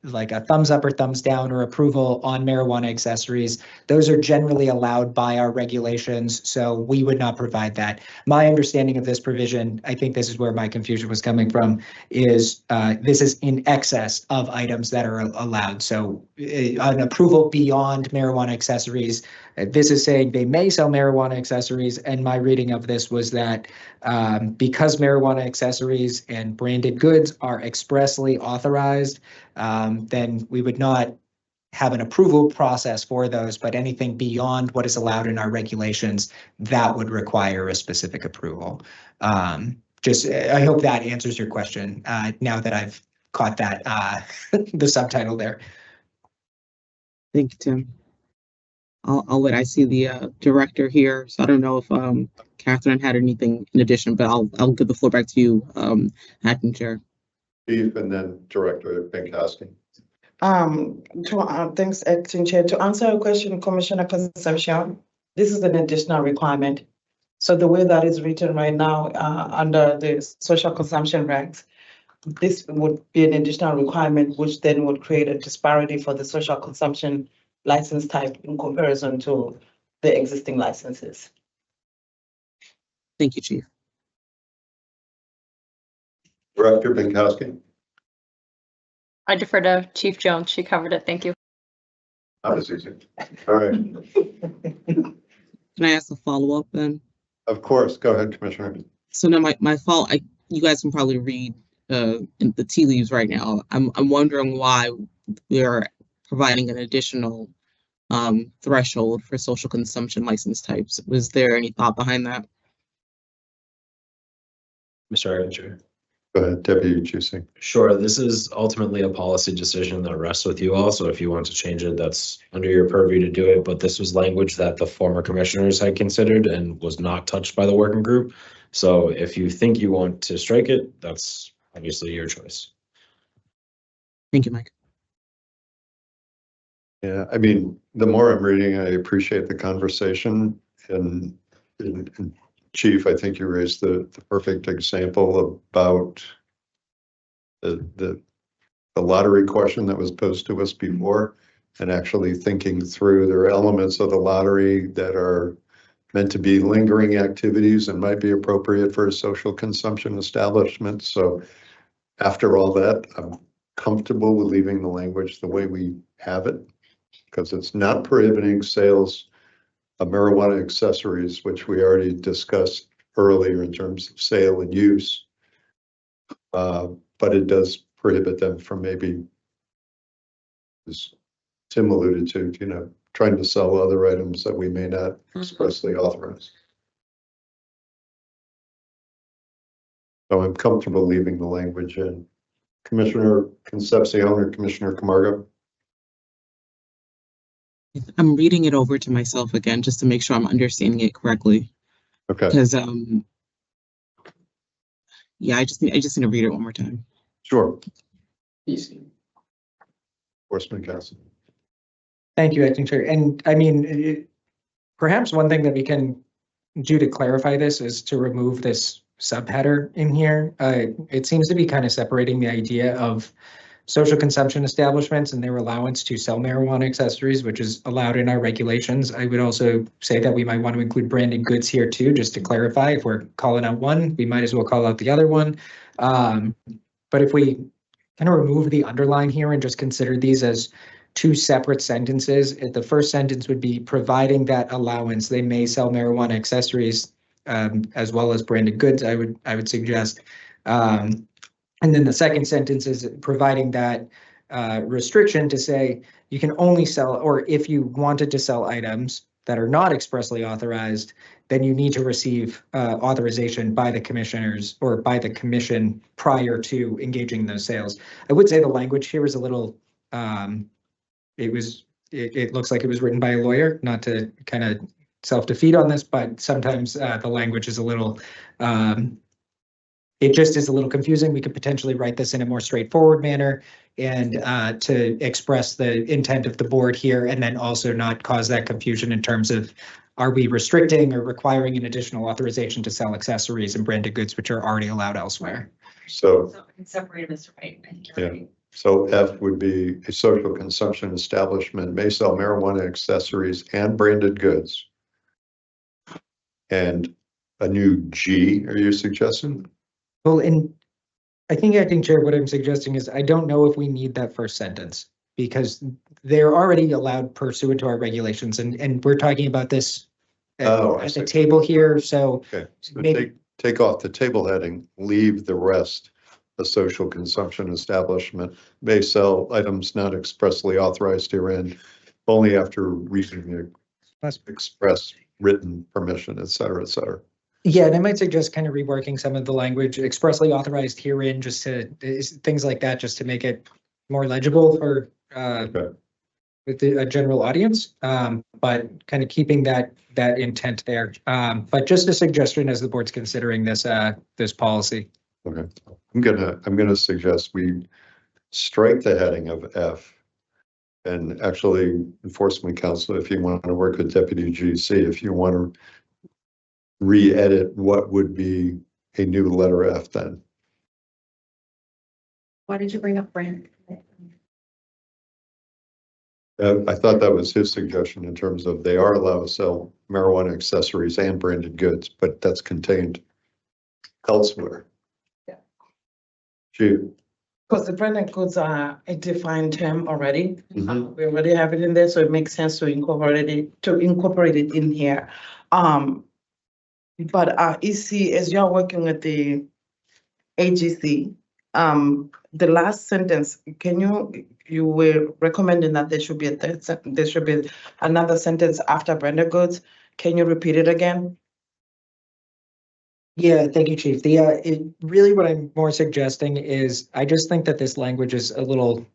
like a thumbs up or thumbs down or approval on marijuana accessories. Those are generally allowed by our regulations, so we would not provide that. My understanding of this provision, I think this is where my confusion was coming from, is this is in excess of items that are allowed. So an approval beyond marijuana accessories, this is saying they may sell marijuana accessories, and my reading of this was that because marijuana accessories and branded goods are expressly authorized, then we would not have an approval process for those, but anything beyond what is allowed in our regulations, that would require a specific approval. I hope that answers your question, now that I've caught that, the subtitle there. Thank you, Tim. I'll let I see the director here, so I don't know if Catherine had anything in addition, but I'll give the floor back to you, Acting Chair. Chief and then Director Pankowski. Thanks, Acting Chair. To answer your question, Commissioner Concepcion, this is an additional requirement. So the way that is written right now, under the social consumption regs, this would be an additional requirement, which then would create a disparity for the social consumption license type in comparison to the existing licenses. Thank you, Chief. Director Pankowski. I defer to Chief Jones. She covered it. Thank you. That was easy. All right. Can I ask a follow-up then? Of course. Go ahead, Commissioner. So now my fault, you guys can probably read in the tea leaves right now. I'm wondering why we are providing an additional threshold for social consumption license types. Was there any thought behind that? Mr. Archer. Go ahead, Deputy Chief. Sure, this is ultimately a policy decision that rests with you all, so if you want to change it, that's under your purview to do it, but this was language that the former commissioners had considered and was not touched by the working group. So if you think you want to strike it, that's obviously your choice. Thank you, Mike. Yeah, I mean, the more I'm reading, I appreciate the conversation, and Chief, I think you raised the perfect example about the lottery question that was posed to us before, and actually thinking through, there are elements of the lottery that are meant to be lingering activities and might be appropriate for a social consumption establishment. So after all that, I'm comfortable with leaving the language the way we have it, because it's not prohibiting sales of marijuana accessories, which we already discussed earlier in terms of sale and use. But it does prohibit them from maybe, as Tim alluded to, trying to sell other items that we may not expressly authorize. So I'm comfortable leaving the language in. Commissioner Concepcion or Commissioner Camargo? I'm reading it over to myself again, just to make sure I'm understanding it correctly. Okay. Because yeah, I just need to read it one more time. Sure. Horseman Castle. Thank you, Acting Chair. And I mean, perhaps one thing that we can do to clarify this is to remove this subheader in here. It seems to be kind of separating the idea of social consumption establishments and their allowance to sell marijuana accessories, which is allowed in our regulations. I would also say that we might want to include branded goods here too, just to clarify. If we're calling out one, we might as well call out the other one. But if we kind of remove the underline here and just consider these as two separate sentences, the first sentence would be providing that allowance, they may sell marijuana accessories as well as branded goods, I would suggest. And then the second sentence is providing that restriction to say you can only sell, or if you wanted to sell items that are not expressly authorized, then you need to receive authorization by the commissioners or by the commission prior to engaging in those sales. I would say the language here is a little, it looks like it was written by a lawyer, not to kind of self-defeat on this, but sometimes the language is a little, it just is a little confusing. We could potentially write this in a more straightforward manner and to express the intent of the board here, and then also not cause that confusion in terms of, are we restricting or requiring an additional authorization to sell accessories and branded goods which are already allowed elsewhere? So, Separate this, right? yeah. So F would be a social consumption establishment may sell marijuana accessories and branded goods. And a new G, are you suggesting? Well, and I think, Acting Chair, what I'm suggesting is I don't know if we need that first sentence because they're already allowed pursuant to our regulations, and we're talking about this at the table here, so. Okay, so maybe take off the table heading, leave the rest. A social consumption establishment may sell items not expressly authorized herein only after receiving express written permission, et cetera, et cetera. Yeah, and I might suggest kind of reworking some of the language expressly authorized herein, just to things like that, just to make it more legible for with a general audience. But kind of keeping that intent there. But just a suggestion as the board's considering this this policy. Okay, I'm gonna suggest we strike the heading of F. And actually, enforcement counsel, if you want to work with Deputy GC, if you want to re-edit what would be a new letter F then. Why did you bring up brand? I thought that was his suggestion in terms of they are allowed to sell marijuana accessories and branded goods, but that's contained elsewhere. Yeah. Gee. Because the branded goods are a defined term already. Mhm. We already have it in there, so it makes sense to incorporate it in here. But EC, as you're working with the AGC, the last sentence, you were recommending that there should be there should be another sentence after branded goods. Can you repeat it again? Yeah, thank you, Chief. Really what I'm more suggesting is I just think that this language is a little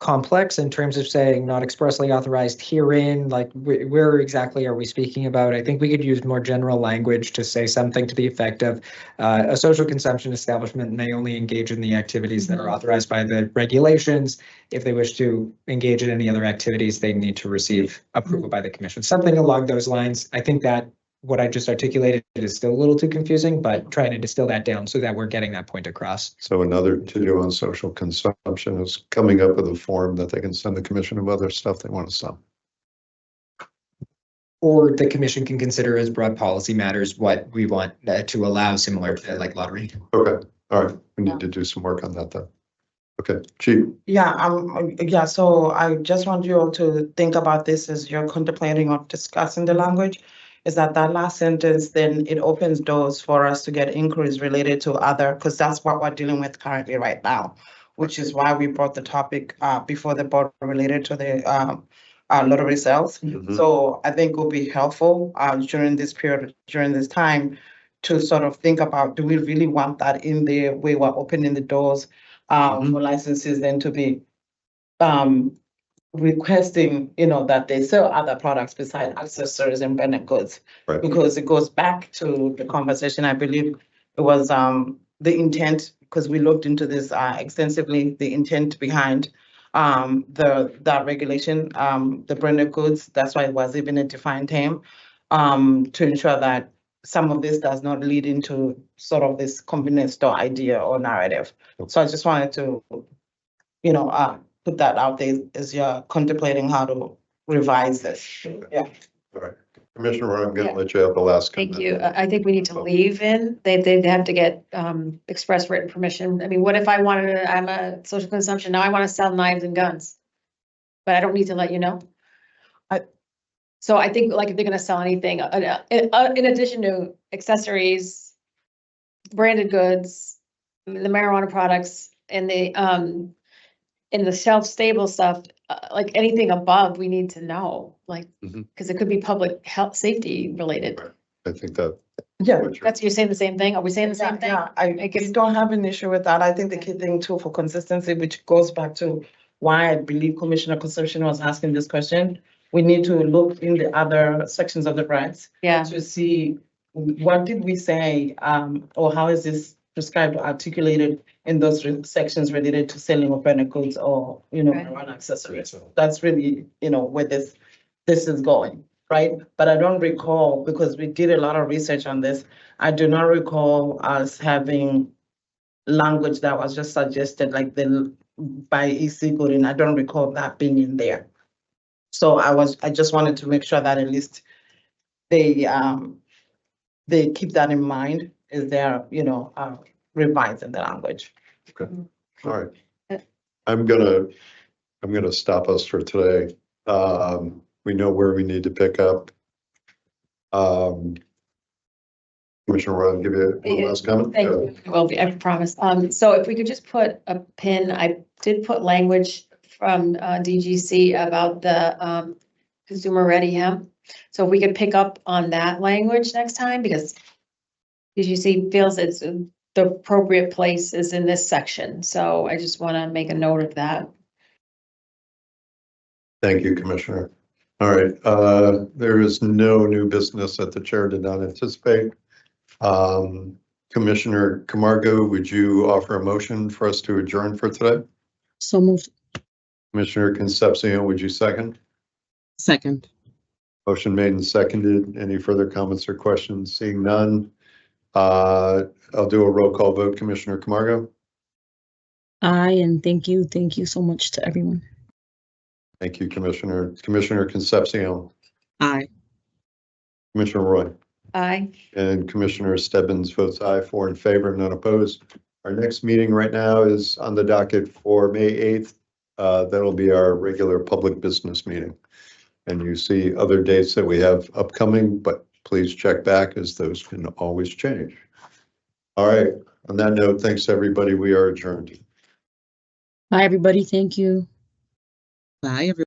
complex in terms of saying not expressly authorized herein, like where exactly are we speaking about? I think we could use more general language to say something to the effect of a social consumption establishment may only engage in the activities that are authorized by the regulations. If they wish to engage in any other activities, they need to receive approval by the commission. Something along those lines. I think that what I just articulated is still a little too confusing, but trying to distill that down so that we're getting that point across. So another to do on social consumption is coming up with a form that they can send the commission of other stuff they want to sell. Or the commission can consider as broad policy matters what we want to allow, similar to like lottery. Okay, all right, we need to do some work on that then. Okay, Chief. Yeah, so I just want you all to think about this as you're contemplating or discussing the language. Is that last sentence, then it opens doors for us to get inquiries related to other, because that's what we're dealing with currently right now, which is why we brought the topic before the board related to the lottery sales. Mhm. So I think it will be helpful during this period, during this time, to sort of think about, do we really want that in there where we're opening the doors for licenses then to be requesting, that they sell other products besides accessories and branded goods. Right. Because it goes back to the conversation, I believe it was the intent, because we looked into this extensively, the intent behind that regulation, the branded goods, that's why it was even a defined term, to ensure that some of this does not lead into sort of this convenience store idea or narrative. So I just wanted to, put that out there as you're contemplating how to revise this. Yeah. All right. Commissioner Roy, I'm going Yeah. to let you have the last comment. Thank you. I think we need to leave in, they have to get express written permission. I mean, what if I'm a social consumption, now I want to sell knives and guns? But I don't need to let you know? So I think like if they're gonna sell anything, in addition to accessories, branded goods, the marijuana products and the shelf stable stuff, like anything above, we need to know, like, because it could be public health, safety related. I think that. Yeah. You're saying the same thing? Are we saying the same thing? Yeah, I don't have an issue with that. I think the key thing too for consistency, which goes back to why I believe Commissioner Concepcion was asking this question. We need to look in the other sections of the regs. Yeah. To see what did we say, or how is this prescribed or articulated in those sections related to selling of branded goods or, marijuana accessories. That's really, where this is going, right? But I don't recall, because we did a lot of research on this, I do not recall us having language that was just suggested, like by EC Gooding. I don't recall that being in there. So I just wanted to make sure that at least they keep that in mind as they're, revising the language. Okay. All right. I'm gonna stop us for today. We know where we need to pick up. Commissioner Roy, I'll give you one last comment. Thank you. Well, I promise. So if we could just put a pin, I did put language from DGC about the consumer ready hemp. So if we could pick up on that language next time, because DGC feels it's the appropriate place is in this section. So I just want to make a note of that. Thank you, Commissioner. All right, there is no new business that the chair did not anticipate. Commissioner Camargo, would you offer a motion for us to adjourn for today? So moved. Commissioner Concepcion, would you second? Second. Motion made and seconded. Any further comments or questions? Seeing none. I'll do a roll call vote. Commissioner Camargo? Aye, and thank you so much to everyone. Thank you, Commissioner. Commissioner Concepcion? Aye. Commissioner Roy? Aye. And Commissioner Stebbins votes aye, 4 in favor, none opposed. Our next meeting right now is on the docket for May 8th. That'll be our regular public business meeting. And you see other dates that we have upcoming, but please check back as those can always change. All right, on that note, thanks everybody. We are adjourned. Bye, everybody. Thank you. Bye, everyone.